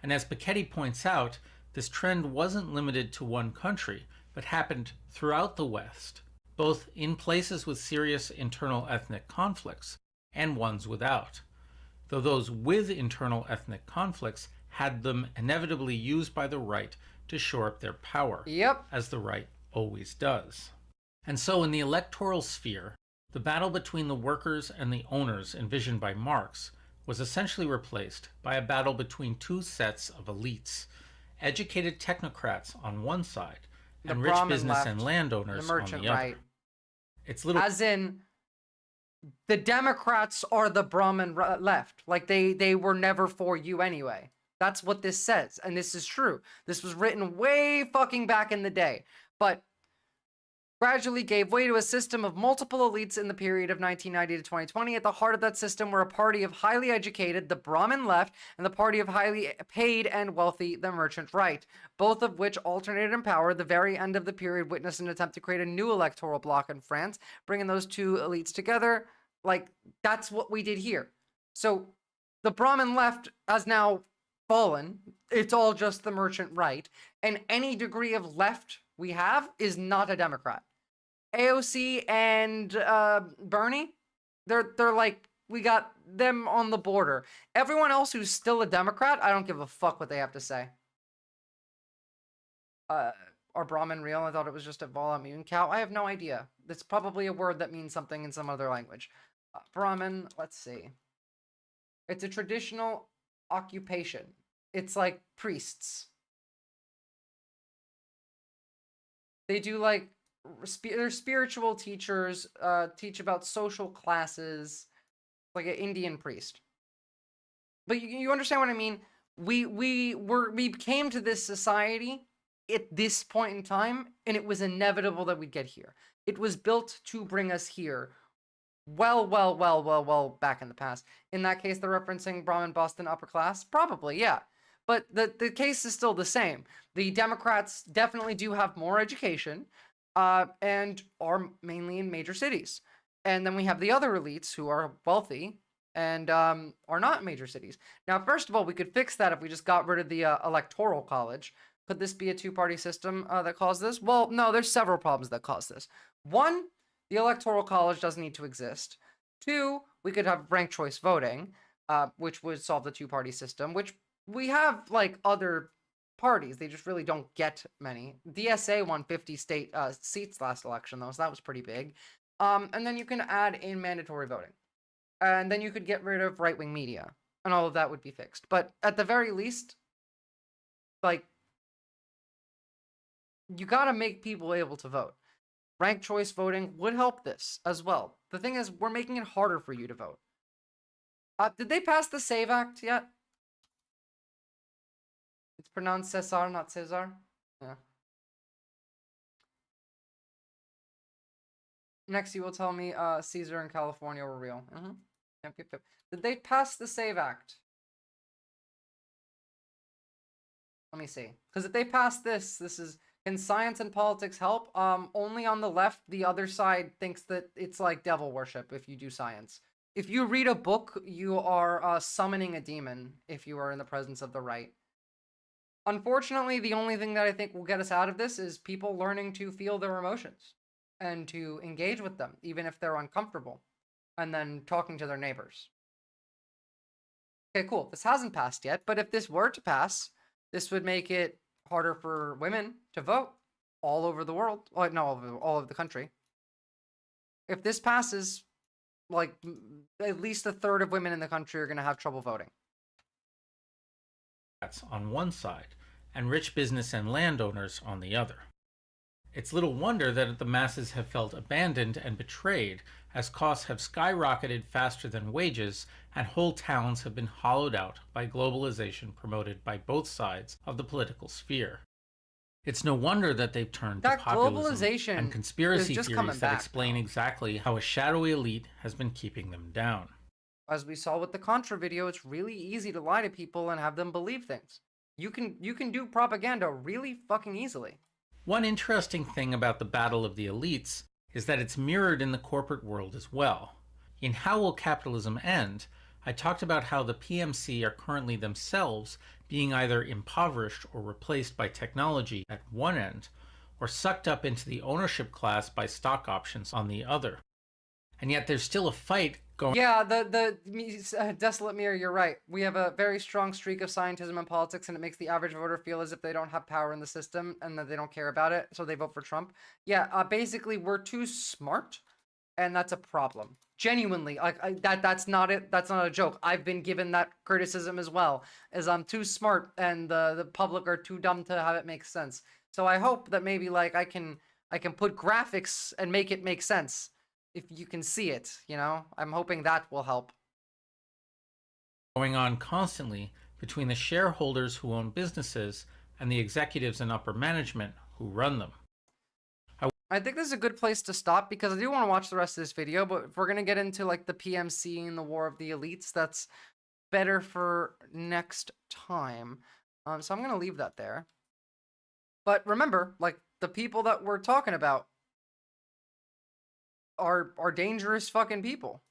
Speaker 9: And as Piketty points out, this trend wasn't limited to one country, but happened throughout the West, both in places with serious internal ethnic conflicts and ones without, though those with internal ethnic conflicts had them inevitably used by the right to shore up their power, as the right always does. And so in the electoral sphere, the battle between the workers and the owners envisioned by Marx was essentially replaced by a battle between two sets of elites, educated technocrats on one side, and rich business and landowners
Speaker 1: the merchant
Speaker 9: on the other.
Speaker 1: right.
Speaker 9: It's little
Speaker 1: As in, the Democrats are the Brahmin left. Like they were never for you anyway. That's what this says, and this is true. This was written way fucking back in the day, but gradually gave way to a system of multiple elites in the period of 1990 to 2020. At the heart of that system were a party of highly educated, the Brahmin left, and the party of highly paid and wealthy, the merchant right, both of which alternated in power. The very end of the period witnessed an attempt to create a new electoral bloc in France, bringing those two elites together. Like, that's what we did here. So the Brahmin left has now fallen. It's all just the merchant right, and any degree of left we have is not a Democrat. AOC and Bernie, they're like, we got them on the border. Everyone else who's still a Democrat, I don't give a fuck what they have to say. Are Brahmin real? I thought it was just a Vala cow. I have no idea. It's probably a word that means something in some other language. Brahmin, let's see. It's a traditional occupation. It's like priests. They do like they're spiritual teachers, teach about social classes, like an Indian priest. But you understand what I mean? We came to this society at this point in time, and it was inevitable that we'd get here. It was built to bring us here. Well back in the past. In that case, they're referencing Brahmin Boston upper class? Probably, yeah. But the case is still the same. The Democrats definitely do have more education, and are mainly in major cities. And then we have the other elites who are wealthy and are not in major cities. Now, first of all, we could fix that if we just got rid of the electoral college. Could this be a two-party system that caused this? Well, no, there's several problems that cause this. One, the electoral college doesn't need to exist. Two, we could have ranked choice voting, which would solve the two-party system, which we have like other parties. They just really don't get many. DSA won 50 state seats last election, though, so that was pretty big. And then you can add in mandatory voting. And then you could get rid of right-wing media, and all of that would be fixed. But at the very least, like, you gotta make people able to vote. Ranked choice voting would help this as well. The thing is, we're making it harder for you to vote. Did they pass the SAVE Act yet? It's pronounced Cesar, not Cesar. Yeah. Next, you will tell me Caesar and California were real. Yep. Did they pass the SAVE Act? Let me see. Because if they pass this, this is, can science and politics help? Only on the left. The other side thinks that it's like devil worship if you do science. If you read a book, you are summoning a demon if you are in the presence of the right. Unfortunately, the only thing that I think will get us out of this is people learning to feel their emotions and to engage with them, even if they're uncomfortable, and then talking to their neighbors. Okay, cool. This hasn't passed yet, but if this were to pass, this would make it harder for women to vote all over the world. Well, no, all over the country. If this passes, like, at least a third of women in the country are going to have trouble voting.
Speaker 9: That's on one side, and rich business and landowners on the other. It's little wonder that the masses have felt abandoned and betrayed as costs have skyrocketed faster than wages and whole towns have been hollowed out by globalization promoted by both sides of the political sphere. It's no wonder that they've turned to populism and conspiracy theories that explain exactly how a shadowy elite has been keeping them down.
Speaker 1: As we saw with the Contra video, it's really easy to lie to people and have them believe things. You can do propaganda really fucking easily.
Speaker 9: One interesting thing about the battle of the elites is that it's mirrored in the corporate world as well. In How Will Capitalism End?, I talked about how the PMC are currently themselves being either impoverished or replaced by technology at one end, or sucked up into the ownership class by stock options on the other. And yet there's still a fight going.
Speaker 1: Yeah, the Desolate Mirror, you're right. We have a very strong streak of scientism and politics, and it makes the average voter feel as if they don't have power in the system and that they don't care about it, so they vote for Trump. Yeah, basically, we're too smart, and that's a problem. Genuinely, that's not it. That's not a joke. I've been given that criticism as well, as I'm too smart and the public are too dumb to have it make sense. So I hope that maybe like I can put graphics and make it make sense. If you can see it, you know? I'm hoping that will help.
Speaker 9: Going on constantly between the shareholders who own businesses and the executives and upper management who run them.
Speaker 1: I think this is a good place to stop because I do want to watch the rest of this video, but if we're going to get into like the PMC and the War of the Elites, that's better for next time. So I'm going to leave that there. But remember, like, the people that we're talking about are dangerous fucking people.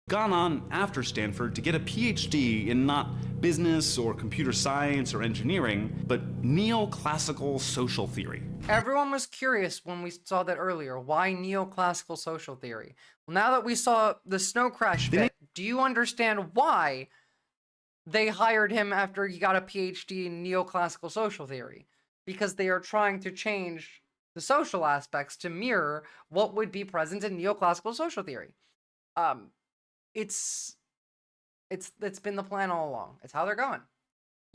Speaker 17: Gone on after Stanford to get a PhD in not business or computer science or engineering, but neoclassical social theory.
Speaker 1: Everyone was curious when we saw that earlier. Why neoclassical social theory? Well, now that we saw the snow crash bit, do you understand why they hired him after he got a PhD in neoclassical social theory? Because they are trying to change the social aspects to mirror what would be present in neoclassical social theory. It's been the plan all along. It's how they're going.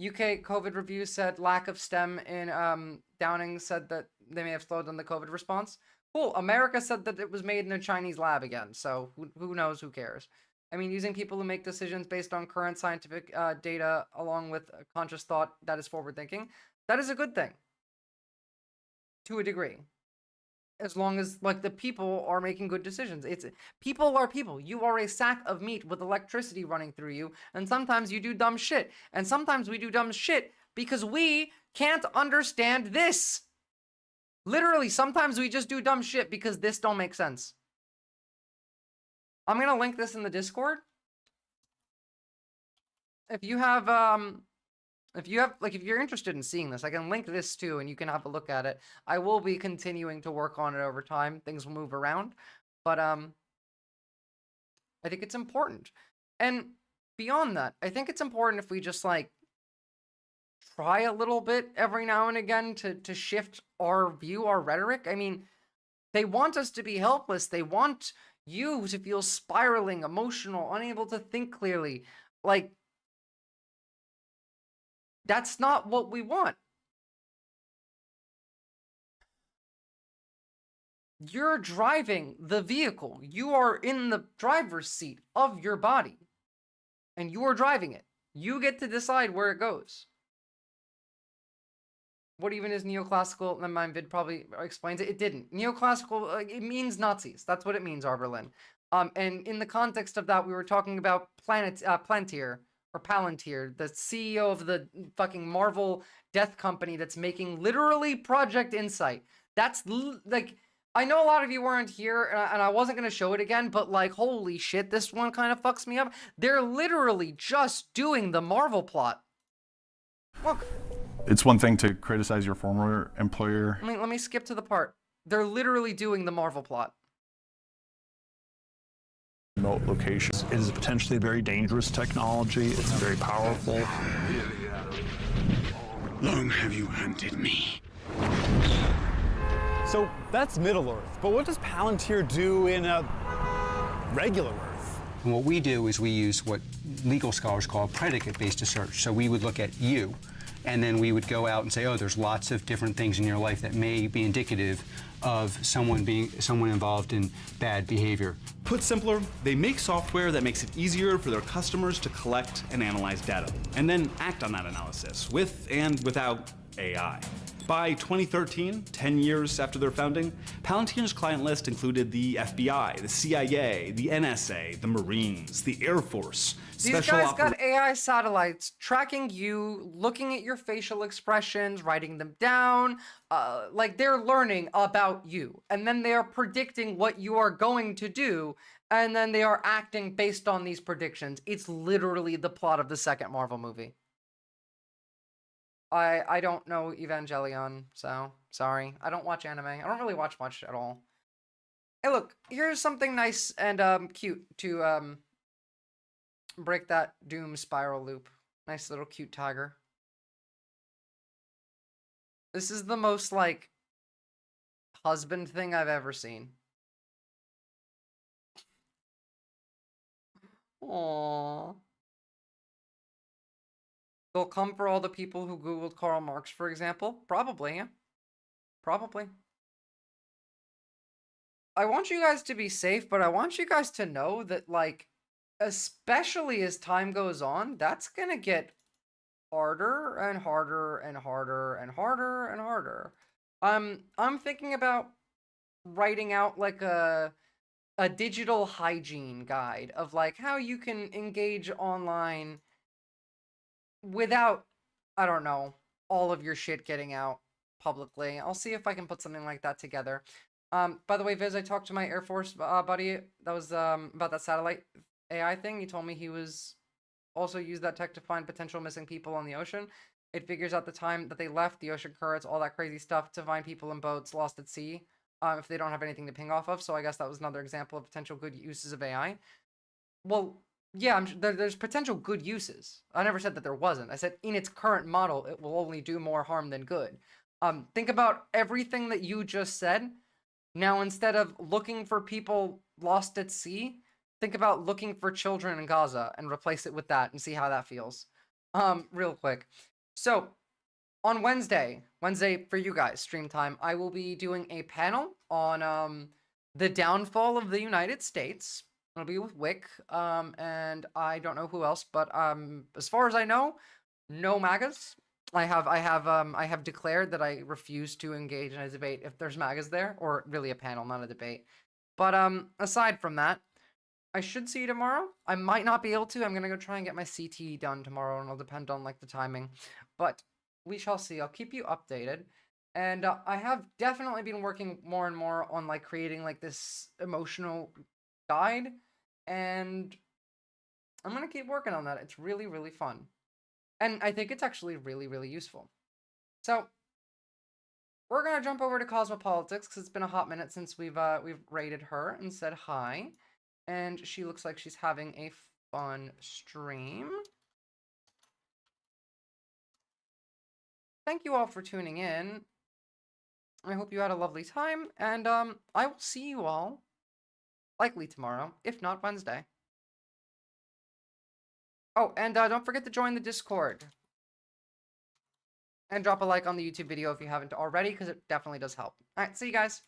Speaker 1: UK COVID review said lack of STEM in Downing said that they may have slowed down the COVID response. Cool. America said that it was made in a Chinese lab again. So who knows? Who cares? I mean, using people to make decisions based on current scientific data along with conscious thought that is forward thinking. That is a good thing. To a degree. As long as, like, the people are making good decisions. People are people. You are a sack of meat with electricity running through you, and sometimes you do dumb shit. And sometimes we do dumb shit because we can't understand this. Literally, sometimes we just do dumb shit because this don't make sense. I'm gonna link this in the Discord. If you're interested in seeing this, I can link this too, and you can have a look at it. I will be continuing to work on it over time. Things will move around, but I think it's important. And beyond that, I think it's important if we just like try a little bit every now and again to shift our view, our rhetoric. I mean, they want us to be helpless. They want you to feel spiraling, emotional, unable to think clearly. Like, that's not what we want. You're driving the vehicle. You are in the driver's seat of your body. And you are driving it. You get to decide where it goes. What even is neoclassical? And my vid probably explains it. It didn't. Neoclassical, it means Nazis. That's what it means, Arberlin. And in the context of that, we were talking about Palantir, the CEO of the fucking Marvel death company that's making literally Project Insight. That's like, I know a lot of you weren't here, and I wasn't going to show it again, but like, holy shit, this one kind of fucks me up. They're literally just doing the Marvel plot. Look.
Speaker 5: It's one thing to criticize your former employer.
Speaker 1: Let me skip to the part. They're literally doing the Marvel plot.
Speaker 5: Remote locations.
Speaker 13: It is potentially very dangerous technology. It's very powerful.
Speaker 10: Long have you hunted me?
Speaker 15: So that's Middle Earth, but what does Palantir do in a regular Earth?
Speaker 24: And what we do is we use what legal scholars call predicate-based search. So we would look at you, and then we would go out and say, oh, there's lots of different things in your life that may be indicative of someone involved in bad behavior.
Speaker 17: Put simpler, they make software that makes it easier for their customers to collect and analyze data, and then act on that analysis with and without AI. By 2013, 10 years after their founding, Palantir's client list included the FBI, the CIA, the NSA, the Marines, the Air Force.
Speaker 1: These guys got AI satellites tracking you, looking at your facial expressions, writing them down. Like they're learning about you. And then they are predicting what you are going to do. And then they are acting based on these predictions. It's literally the plot of the second Marvel movie. I don't know Evangelion, so sorry. I don't watch anime. I don't really watch much at all. Hey, look, here's something nice and cute to break that doom spiral loop. Nice little cute tiger. This is the most like husband thing I've ever seen. Aww. They'll come for all the people who Googled Karl Marx, for example. Probably, yeah. Probably. I want you guys to be safe, but I want you guys to know that, like, especially as time goes on, that's gonna get harder and harder and harder and harder and harder. I'm thinking about writing out, like, a digital hygiene guide of, like, how you can engage online without, I don't know, all of your shit getting out publicly. I'll see if I can put something like that together. By the way, Viz, I talked to my Air Force buddy that was about that satellite AI thing. He told me he was also used that tech to find potential missing people on the ocean. It figures out the time that they left, the ocean currents, all that crazy stuff to find people in boats lost at sea if they don't have anything to ping off of. So I guess that was another example of potential good uses of AI. Well, yeah, there's potential good uses. I never said that there wasn't. I said in its current model, it will only do more harm than good. Think about everything that you just said. Now, instead of looking for people lost at sea, think about looking for children in Gaza and replace it with that and see how that feels. Real quick. So, on Wednesday for you guys, stream time, I will be doing a panel on the downfall of the United States. It'll be with Wick, and I don't know who else, but as far as I know, no MAGAs. I have declared that I refuse to engage in a debate if there's MAGAs there, or really a panel, not a debate. But aside from that, I should see you tomorrow. I might not be able to. I'm gonna go try and get my CT done tomorrow, and it'll depend on like the timing. But we shall see. I'll keep you updated. And I have definitely been working more and more on like creating like this emotional guide, and I'm gonna keep working on that. It's really, really fun. And I think it's actually really, really useful. So we're gonna jump over to Cosmopolitics because it's been a hot minute since we've rated her and said hi. And she looks like she's having a fun stream. Thank you all for tuning in. I hope you had a lovely time, and I will see you all likely tomorrow, if not Wednesday. Oh, and don't forget to join the Discord. And drop a like on the YouTube video if you haven't already, because it definitely does help. Alright, see you guys.